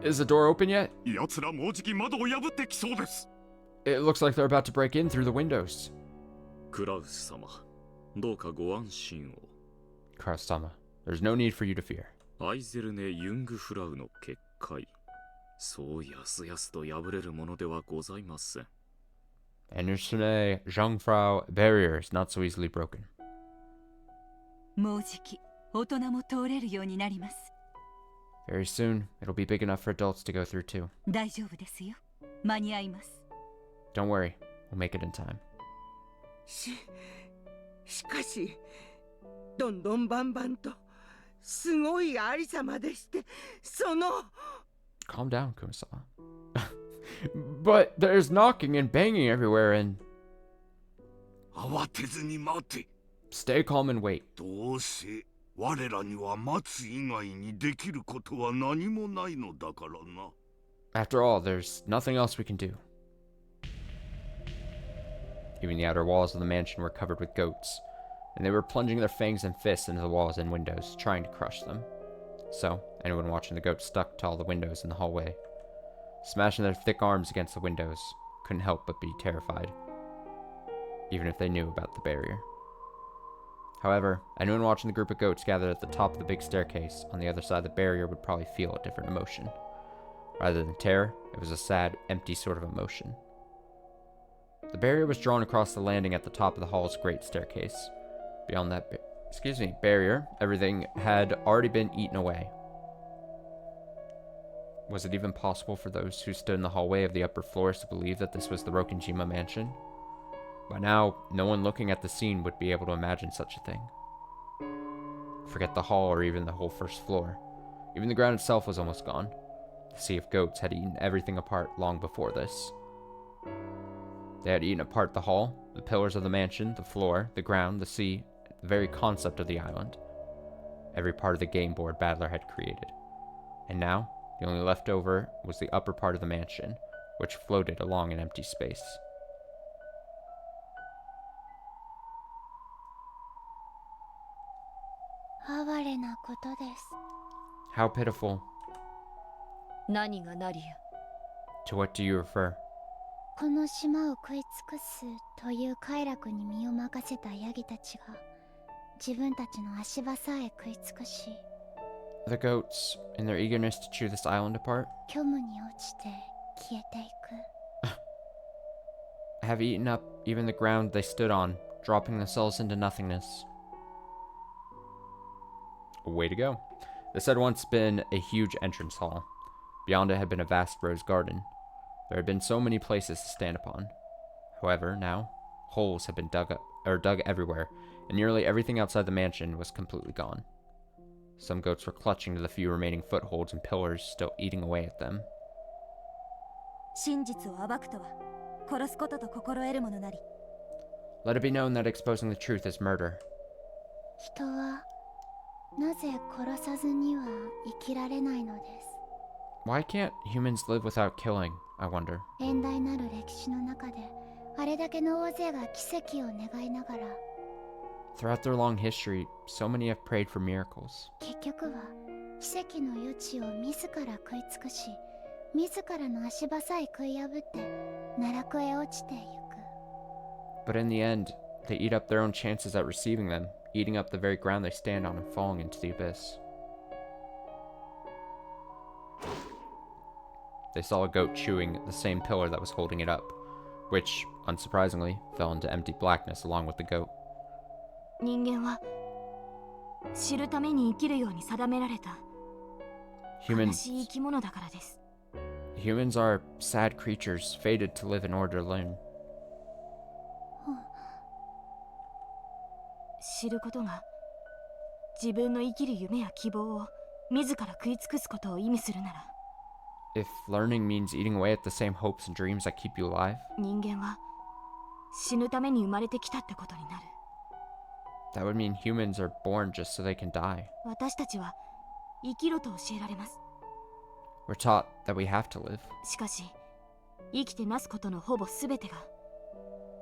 Is the door open yet? 奴らもうじき窓を破ってきそうです。 It looks like they're about to break in through the windows. クラウス様、どうかご安心を。 Kraus-sama, there's no need for you to fear. アイゼルネ・ユングフラウの結界。そうやすやすと破れるものではございません。Andersone Jungfrau barrier is not so easily broken. もうじき大人も通れるようになります。 Very soon, it'll be big enough for adults to go through too. 大丈夫ですよ。間に合います。 Don't worry, we'll make it in time. しかし、どんどんバンバンとすごいありさまでして、その。 Calm down, Kumasawa. But there's knocking and banging everywhere and... 慌てずに待て。 Stay calm and wait. どうせ我らには待つ以外にできることは何もないのだからな。 After all, there's nothing else we can do. Even the outer walls of the mansion were covered with goats, and they were plunging their fangs and fists into the walls and windows, trying to crush them. So, anyone watching the goats stuck to all the windows in the hallway, smashing their thick arms against the windows, couldn't help but be terrified, even if they knew about the barrier. However, anyone watching the group of goats gathered at the top of the big staircase on the other side of the barrier would probably feel a different emotion. Rather than terror, it was a sad, empty sort of emotion. The barrier was drawn across the landing at the top of the hall's great staircase. Beyond that barrier, everything had already been eaten away. Was it even possible for those who stood in the hallway of the upper floors to believe that this was the Rokenjima mansion? By now, no one looking at the scene would be able to imagine such a thing. Forget the hall or even the whole first floor. Even the ground itself was almost gone. The sea of goats had eaten everything apart long before this. They had eaten apart the hall, the pillars of the mansion, the floor, the ground, the sea, the very concept of the island. Every part of the game board Battler had created. And now, the only leftover was the upper part of the mansion, which floated along in empty space. How pitiful. 何が何や。 To what do you refer? この島を食い尽くすという快楽に身を任せたヤギたちが自分たちの足場さえ食い尽くし The goats, in their eagerness to chew this island apart, 虚無に落ちて消えていく have eaten up even the ground they stood on, dropping themselves into nothingness. Way to go. This had once been a huge entrance hall. Beyond it had been a vast rose garden. There had been so many places to stand upon. However, now, holes had been dug everywhere, and nearly everything outside the mansion was completely gone. Some goats were clutching to the few remaining footholds and pillars, still eating away at them. 真実を暴くとは殺すことと心得るものなり。 Let it be known that exposing the truth is murder. 人はなぜ殺さずには生きられないのです Why can't humans live without killing, I wonder? 遠大なる歴史の中であれだけの大勢が奇跡を願いながら Throughout their long history, so many have prayed for miracles. 結局は奇跡の余地を自ら食い尽くし自らの足場さえ食い破って奈落へ落ちていく But in the end, they eat up their own chances at receiving them, eating up the very ground they stand on and falling into the abyss. They saw a goat chewing the same pillar that was holding it up, which, unsurprisingly, fell into empty blackness along with the goat. 人間は知るために生きるように定められた悲しい生き物だからです。 Humans are sad creatures, fated to live in order to learn. 知ることが自分の生きる夢や希望を自ら食い尽くすことを意味するなら If learning means eating away at the same hopes and dreams that keep you alive, 人間は死ぬために生まれてきたってことになる。 that would mean humans are born just so they can die. 私たちは生きろと教えられます。 We're taught that we have to live. しかし生きてなすことのほぼ全てが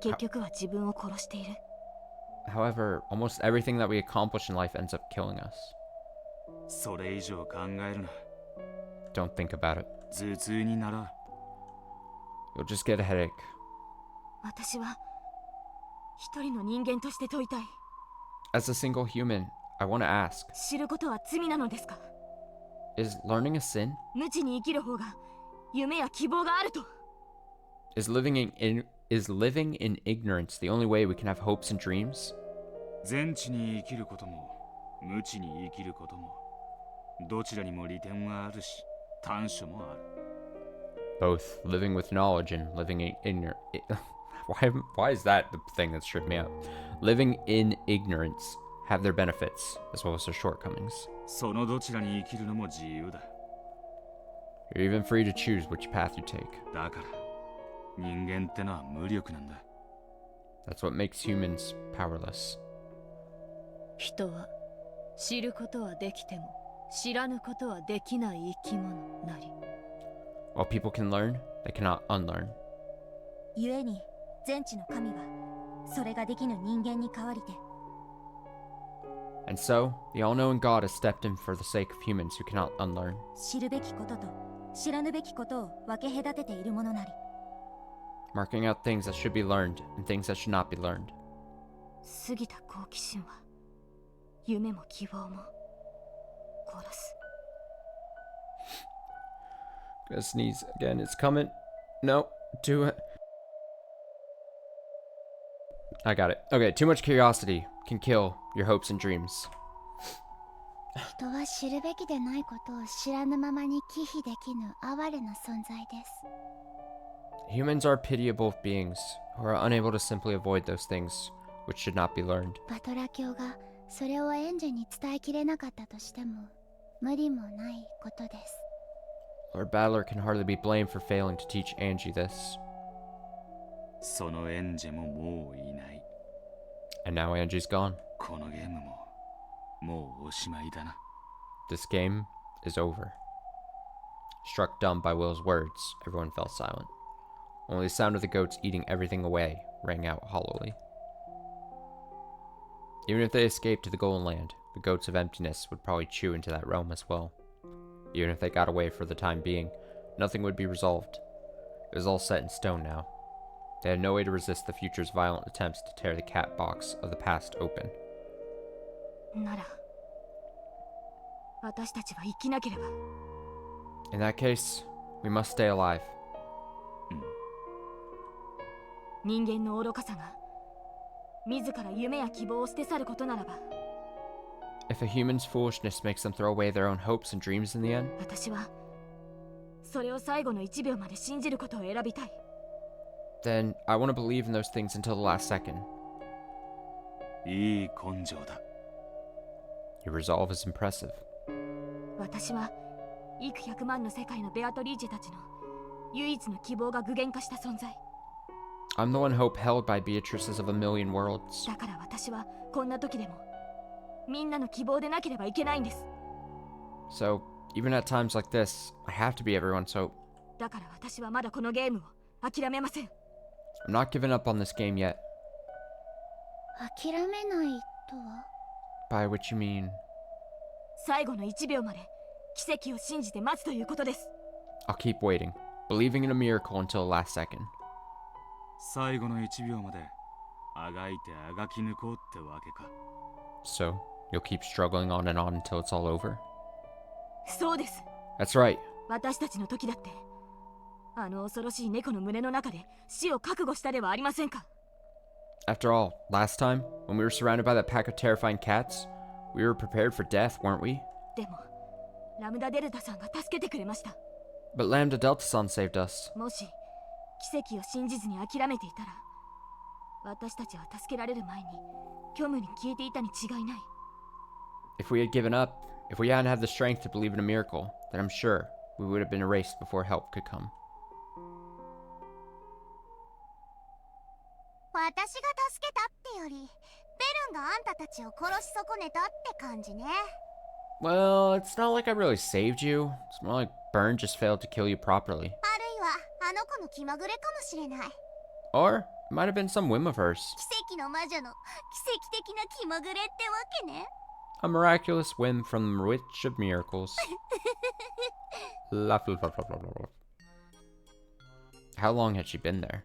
結局は自分を殺している。 However, almost everything that we accomplish in life ends up killing us. それ以上考えるな。 Don't think about it. 頭痛になら。 You'll just get a headache. 私は一人の人間として問いたい。 As a single human, I want to ask, 知ることは罪なのですか？ is learning a sin? 無知に生きる方が夢や希望があると。 Is living in ignorance the only way we can have hopes and dreams? 全知に生きることも無知に生きることもどちらにも利点はあるし短所もある。 Both living with knowledge and living in ignorance. Why is that the thing that's tripped me up? Living in ignorance have their benefits as well as their shortcomings. そのどちらに生きるのも自由だ。 You're even free to choose which path you take. だから人間ってのは無力なんだ。 That's what makes humans powerless. 人は知ることはできても知らぬことはできない生き物なり。 While people can learn, they cannot unlearn. 故に全知の神はそれができぬ人間に代わりて And so, the all-knowing God has stepped in for the sake of humans who cannot unlearn. 知るべきことと知らぬべきことを分け隔てているものなり Marking out things that should be learned and things that should not be learned. 過ぎた好奇心は夢も希望も殺す。 Gonna sneeze again. It's coming. No, do it. I got it. Okay, too much curiosity can kill your hopes and dreams. 人は知るべきでないことを知らぬままに忌避できぬ哀れな存在です。 Humans are pitiable beings who are unable to simply avoid those things which should not be learned. バトラ教がそれをエンジェに伝えきれなかったとしても無理もないことです。 Lord Battler can hardly be blamed for failing to teach Angie this. そのエンジェももういない。 And now Angie's gone. このゲームももうおしまいだな。 This game is over. Struck dumb by Will's words, everyone fell silent. Only the sound of the goats eating everything away rang out hollowly. Even if they escaped to the Golden Land, the goats of emptiness would probably chew into that realm as well. Even if they got away for the time being, nothing would be resolved. It was all set in stone now. They had no way to resist the future's violent attempts to tear the cat box of the past open. なら私たちは生きなければ。 In that case, we must stay alive. 人間の愚かさが自ら夢や希望を捨て去ることならば、 If a human's foolishness makes them throw away their own hopes and dreams in the end, 私はそれを最後の1秒まで信じることを選びたい。 then I want to believe in those things until the last second. いい根性だ。 Your resolve is impressive. 私は幾百万の世界のベアトリーチェたちの唯一の希望が具現化した存在。 I'm the one hope held by Beatrices of a million worlds. だから私はこんな時でもみんなの希望でなければいけないんです。 So, even at times like this, I have to be everyone's hope. だから私はまだこのゲームを諦めません。 I'm not giving up on this game yet. 諦めないとは？ By which you mean? 最後の1秒まで奇跡を信じて待つということです。 I'll keep waiting, believing in a miracle until the last second. 最後の1秒まであがいてあがき抜こうってわけか。 So, you'll keep struggling on and on until it's all over? そうです。 That's right. 私たちの時だってあの恐ろしい猫の胸の中で死を覚悟したではありませんか。 After all, last time, when we were surrounded by that pack of terrifying cats, we were prepared for death, weren't we? でもラムダデルタさんが助けてくれました。 But Lambda Delta-san saved us. もし奇跡を信じずに諦めていたら私たちは助けられる前に虚無に消えていたに違いない。 If we had given up, if we hadn't had the strength to believe in a miracle, then I'm sure we would have been erased before help could come. 私が助けたってよりベルンがあんたたちを殺し損ねたって感じね。 Well, it's not like I really saved you. It's more like Byrne just failed to kill you properly. あるいはあの子の気まぐれかもしれない。 Or, it might have been some whim of hers. 奇跡の魔女の奇跡的な気まぐれってわけね。 A miraculous whim from the Witch of Miracles. Laugh, laugh, laugh, laugh, laugh, laugh. How long had she been there?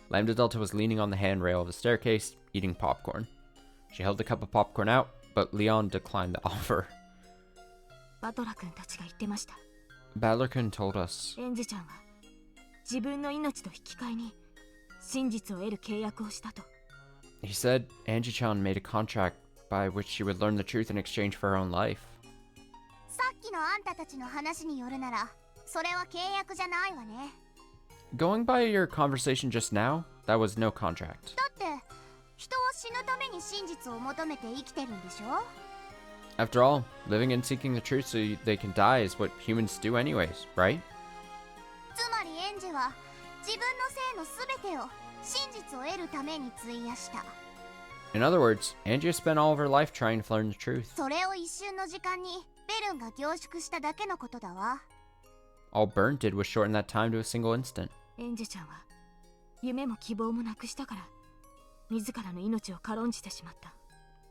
Lambda Delta was leaning on the handrail of the staircase, eating popcorn. She held the cup of popcorn out, but Leon declined the offer. バトラ君たちが言ってました。 Battler-kun told us. エンジちゃんは自分の命と引き換えに真実を得る契約をしたと。 He said Angie-chan made a contract by which she would learn the truth in exchange for her own life. さっきのあんたたちの話によるならそれは契約じゃないわね。 Going by your conversation just now, that was no contract. だって人は死ぬために真実を求めて生きてるんでしょ。 After all, living and seeking the truth so they can die is what humans do anyways, right? つまりエンジは自分の性のすべてを真実を得るために費やした。 In other words, Angie has spent all of her life trying to learn the truth. それを一瞬の時間にベルンが凝縮しただけのことだわ。 All Byrne did was shorten that time to a single instant. エンジちゃんは夢も希望もなくしたから自らの命を軽んじてしまった。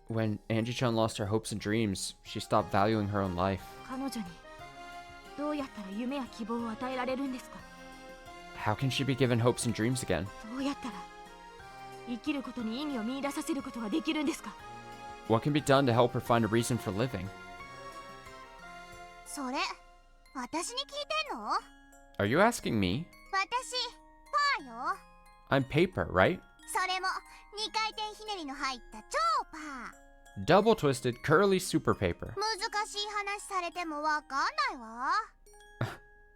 When Angie-chan lost her hopes and dreams, she stopped valuing her own life. 彼女にどうやったら夢や希望を与えられるんですか。 How can she be given hopes and dreams again? どうやったら生きることに意味を見出させることができるんですか。 What can be done to help her find a reason for living? それ私に聞いてんの？ Are you asking me? 私パーよ。 I'm paper, right? それも2回転ひねりの入った超パー。 Double twisted, curly super paper. 難しい話されてもわかんないわ。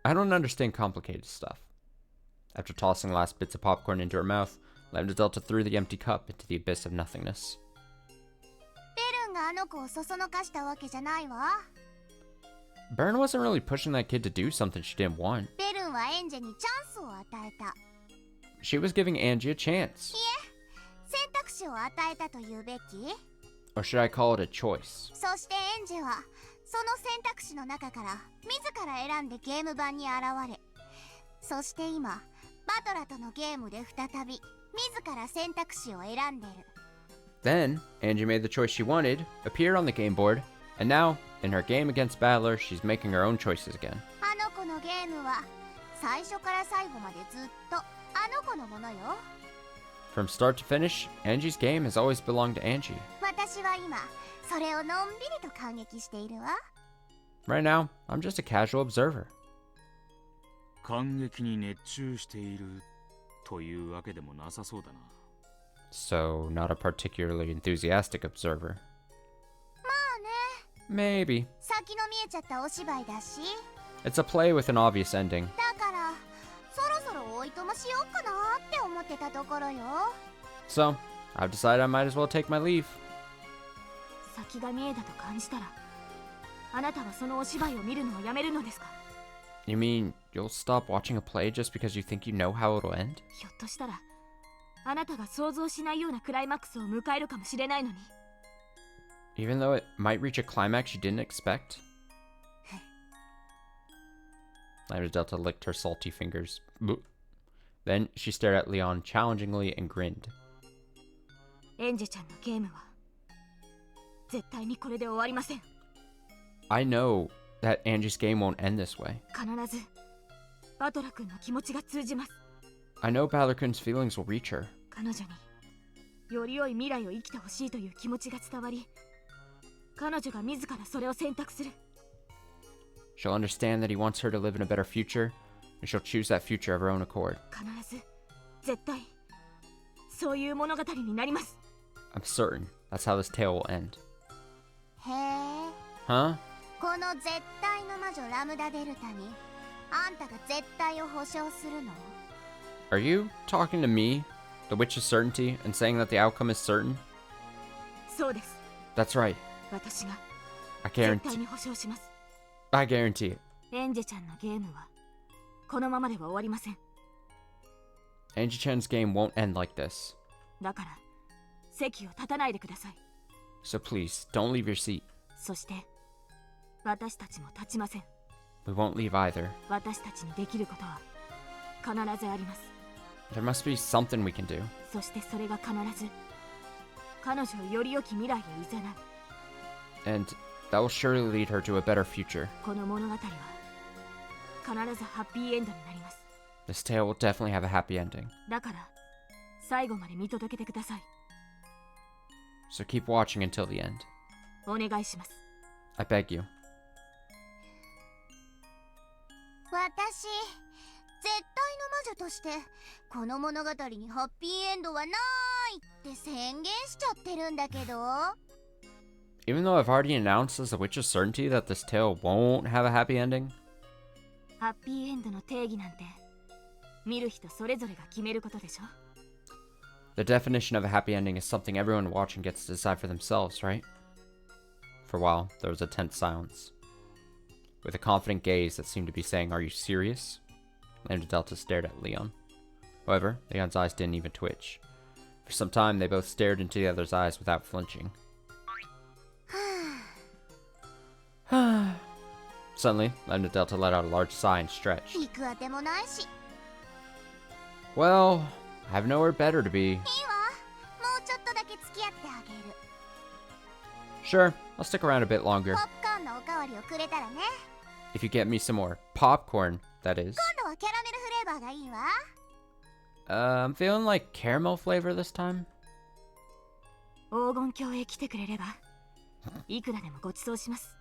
I don't understand complicated stuff. After tossing the last bits of popcorn into her mouth, Lambda Delta threw the empty cup into the abyss of nothingness. ベルンがあの子をそそのかしたわけじゃないわ。 Baron wasn't really pushing that kid to do something she didn't want. ベルンはエンジェにチャンスを与えた。 She was giving Angie a chance. いえ、選択肢を与えたと言うべき。 Or should I call it a choice? そしてエンジェはその選択肢の中から自ら選んでゲーム版に現れ、そして今バトラとのゲームで再び自ら選択肢を選んでる。 Then, Angie made the choice she wanted, appeared on the game board, and now, in her game against Battler, she's making her own choices again. あの子のゲームは最初から最後までずっとあの子のものよ。 From start to finish, Angie's game has always belonged to Angie. 私は今それをのんびりと感激しているわ。 Right now, I'm just a casual observer. 感激に熱中しているというわけでもなさそうだな。 So, not a particularly enthusiastic observer. まあね。 Maybe. 先の見えちゃったお芝居だし。 It's a play with an obvious ending. だからそろそろおいとましようかなって思ってたところよ。 So, I've decided I might as well take my leave. 先が見えたと感じたら、あなたはそのお芝居を見るのをやめるのですか？ You mean you'll stop watching a play just because you think you know how it'll end? ひょっとしたら、あなたが想像しないようなクライマックスを迎えるかもしれないのに。 Even though it might reach a climax you didn't expect? Lambda Delta licked her salty fingers. Then she stared at Leon challengingly and grinned. エンジェちゃんのゲームは絶対にこれで終わりません。 I know that Angie's game won't end this way. 必ずバトラ君の気持ちが通じます。 I know Ballerkun's feelings will reach her. 彼女により良い未来を生きてほしいという気持ちが伝わり、彼女が自らそれを選択する。 She'll understand that he wants her to live in a better future, and she'll choose that future of her own accord. 必ず絶対そういう物語になります。 I'm certain that's how this tale will end. へえ。 Huh? この絶対の魔女ラムダデルタにあんたが絶対を保証するの？ Are you talking to me, the witch of certainty, and saying that the outcome is certain? そうです。 That's right. 私が I 絶 guarantee. 対に保証します。 I guarantee it. エンジェちゃんのゲームはこのままでは終わりません。 Angie Chen's game won't end like this. だから席を立たないでください。 So please, don't leave your seat. そして私たちも立ちません。 We won't leave either. 私たちにできることは必ずあります。 There must be something we can do. そしてそれが必ず彼女をより良き未来へ誘う。 And that will surely lead her to a better future. この物語は必ずハッピーエンドになります。 This tale will definitely have a happy ending. だから最後まで見届けてください。 So keep watching until the end. お願いします。 I beg you. 私絶対の魔女としてこの物語にハッピーエンドはないって宣言しちゃってるんだけど。 Even though I've already announced as a witch of certainty that this tale won't have a happy ending, ハッピーエンドの定義なんて見る人それぞれが決めることでしょ。 the definition of a happy ending is something everyone watching gets to decide for themselves, right? For a while, there was a tense silence. With a confident gaze that seemed to be saying, "Are you serious?" Lambda Delta stared at Leon. However, Leon's eyes didn't even twitch. For some time, they both stared into the other's eyes without flinching. Suddenly, Lambda Delta let out a large sigh and stretched. 行くあてもないし。 Well, I have nowhere better to be. いいわ。もうちょっとだけ付き合ってあげる。 Sure, I'll stick around a bit longer. ポップコーンのおかわりをくれたらね。 If you get me some more popcorn, that is. 今度はキャラメルフレーバーがいいわ。 I'm feeling like caramel flavor this time. 黄金鏡へ来てくれればいくらでもご馳走します。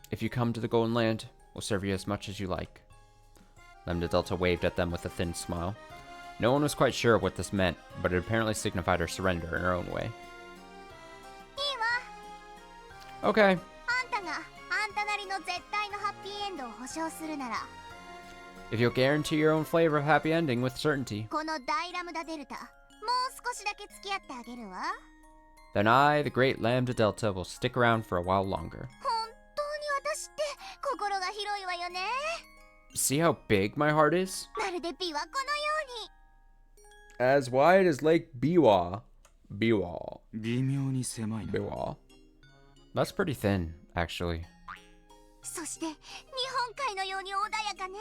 If you come to the Golden Land, we'll serve you as much as you like. Lambda Delta waved at them with a thin smile. No one was quite sure what this meant, but it apparently signified her surrender in her own way. いいわ。 Okay. あんたを保証するなら If you'll guarantee your own flavor of happy ending with certainty, この大ラムダデルタもう少しだけ付き合ってあげるわ。 then I, the great Lambda Delta, will stick around for a while longer. 本当に私って心が広いわよね。 See how big my heart is? まるで琵琶湖のように。 As wide as Lake Biwa. Biwa. 微妙に狭いな。 Biwa. That's pretty thin, actually. そして日本海のように穏やかね。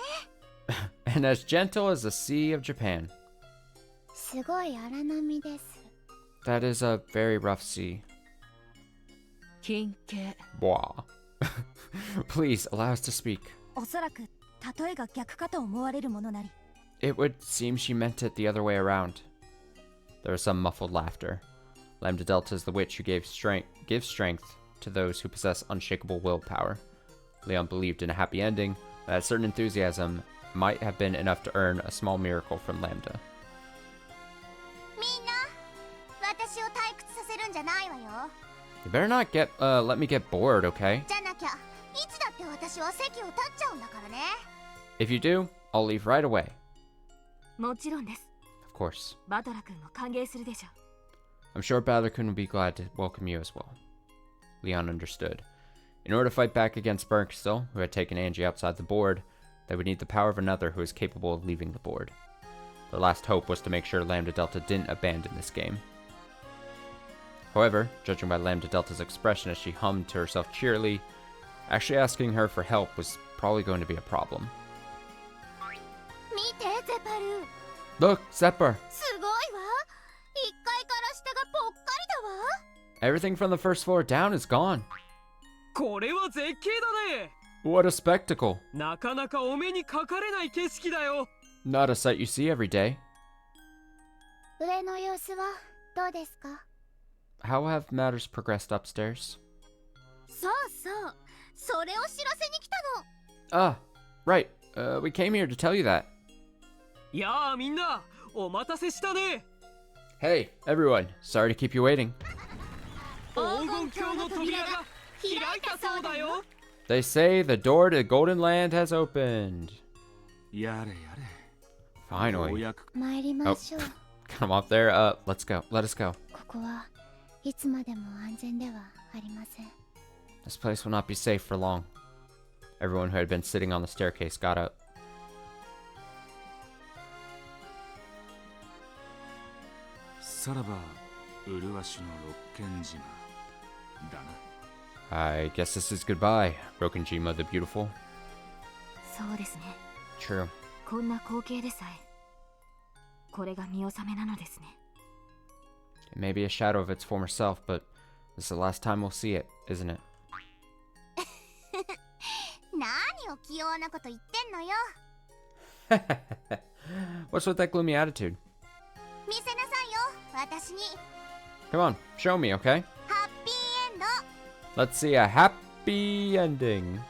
And as gentle as the sea of Japan. すごい荒波です。 That is a very rough sea. 金系。 Blah. Please allow us to speak. おそらく例えが逆かと思われるものなり。 It would seem she meant it the other way around. There was some muffled laughter. Lambda Delta is the witch who gives strength to those who possess unshakable willpower. Leon believed in a happy ending, that certain enthusiasm might have been enough to earn a small miracle from Lambda. みんな、私を退屈させるんじゃないわよ。 You better not let me get bored, okay? じゃなきゃ、いつだって私は席を立っちゃうんだからね。 If you do, I'll leave right away. もちろんです。 Of course. バトラ君も歓迎するでしょう。 I'm sure Balder-kun will be glad to welcome you as well. Leon understood. In order to fight back against Bernkastel, who had taken Angie outside the board, they would need the power of another who was capable of leaving the board. Their last hope was to make sure Lambda Delta didn't abandon this game. However, judging by Lambda Delta's expression as she hummed to herself cheerily, actually asking her for help was probably going to be a problem. 見て、ゼパル。 Look, Zephyr! すごいわ。1階から下がぽっかりだわ。 Everything from the first floor down is gone. これは絶景だね。 What a spectacle! なかなかお目にかかれない景色だよ。 Not a sight you see every day. 上の様子はどうですか？ How have matters progressed upstairs? そうそう。それを知らせに来たの。 Ah, right. We came here to tell you that. やあみんな、お待たせしたね。 Hey, everyone. Sorry to keep you waiting. 黄金鏡の扉が開いたそうだよ。 They say the door to Golden Land has opened. やれやれ。 Finally. 参りましょう。 Come up there. Let's go. Let us go. ここはいつまでも安全ではありません。 This place will not be safe for long. Everyone who had been sitting on the staircase got up. さらば麗しの六軒島だな。 I guess this is goodbye, Rokenjima the Beautiful. そうですね。 True. こんな光景でさえ、これが見納めなのですね。 It may be a shadow of its former self, but this is the last time we'll see it, isn't it? 何を器用なこと言ってんのよ。 What's with that gloomy attitude? 見せなさいよ、私に。 Come on, show me, okay? ハッピーエンド。 Let's see a happy ending.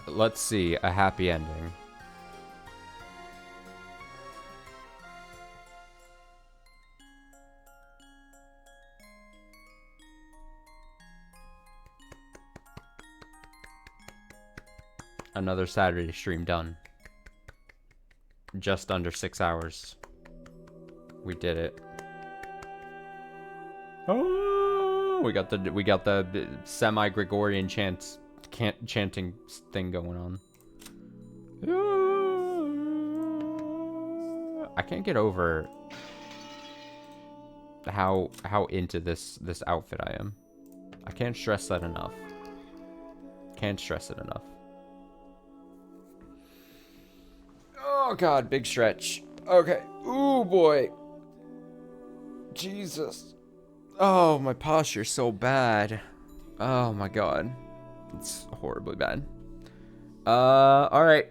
Let's see a happy ending. Another Saturday stream done. Just under 6 hours. We did it. Oh, we got the semi-Gregorian chanting thing going on. I can't get over how into this outfit I am. I can't stress that enough. Can't stress it enough. Oh god, big stretch. Okay. Ooh boy. Jesus. Oh, my posture's so bad. Oh my god. It's horribly bad. Alright.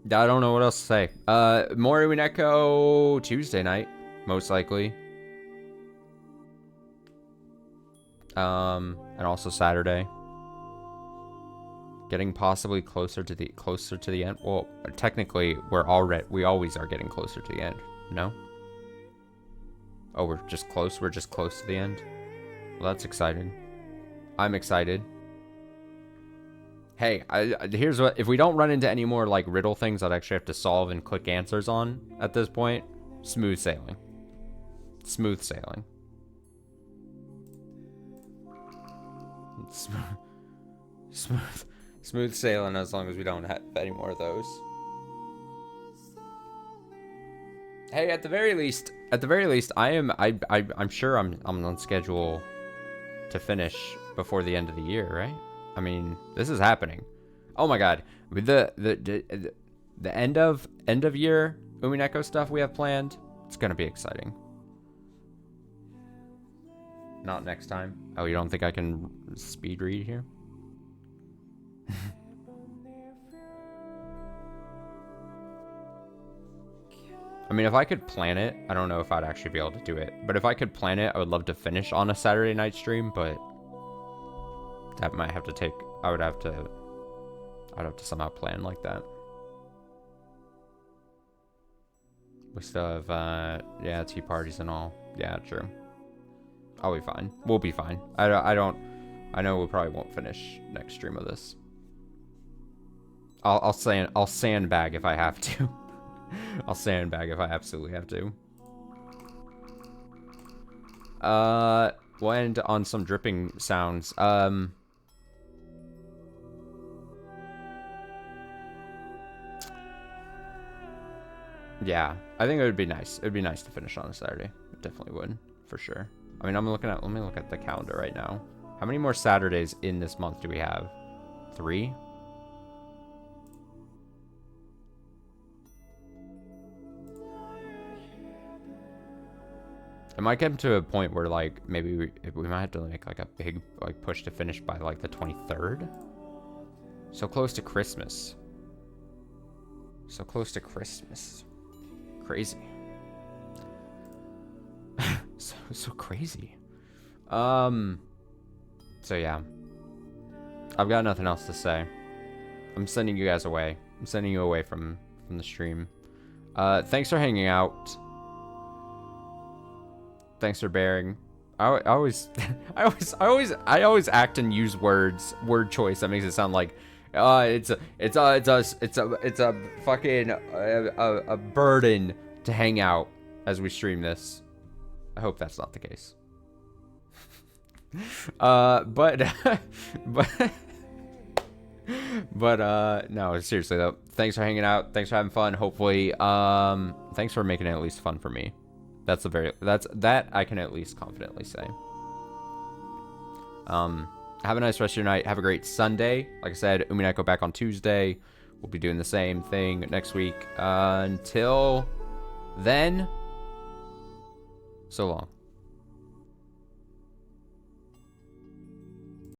I don't know what else to say. More Umineko Tuesday night, most likely. And also Saturday. Getting possibly closer to the end. Well, technically, we always are getting closer to the end. No? Oh, we're just close to the end. Well, that's exciting. I'm excited. Hey, here's what, if we don't run into any more like riddle things I'd actually have to solve and click answers on at this point, smooth sailing. Smooth sailing. Smooth sailing as long as we don't have any more of those. Hey, at the very least, I'm sure I'm on schedule to finish before the end of the year, right? I mean, this is happening. Oh my god, with the end of year Umineko stuff we have planned, it's gonna be exciting. Not next time. Oh, you don't think I can speed read here? I mean, if I could plan it, I don't know if I'd actually be able to do it. But if I could plan it, I would love to finish on a Saturday night stream, but that might have to take, I'd have to somehow plan like that. We still have, yeah, tea parties and all. Yeah, true. I'll be fine. We'll be fine. I know we probably won't finish next stream of this. I'll sandbag if I have to. I'll sandbag if I absolutely have to. We'll end on some dripping sounds. Yeah, I think it would be nice. It would be nice to finish on a Saturday. It definitely would, for sure. I mean, let me look at the calendar right now. How many more Saturdays in this month do we have? 3? It might get to a point where, like, maybe we might have to make, like, a big, like, push to finish by, like, the 23rd? So close to Christmas. So close to Christmas. Crazy. so crazy. So, yeah. I've got nothing else to say. I'm sending you guys away. I'm sending you away from the stream. Thanks for hanging out. Thanks for bearing. I always act and use word choice that makes it sound like it's a fucking a burden to hang out as we stream this. I hope that's not the case. But no, seriously though, thanks for hanging out. Thanks for having fun. Hopefully, thanks for making it at least fun for me. That I can at least confidently say. Have a nice rest of your night. Have a great Sunday. Like I said, Umineko back on Tuesday. We'll be doing the same thing next week. Until then, so long.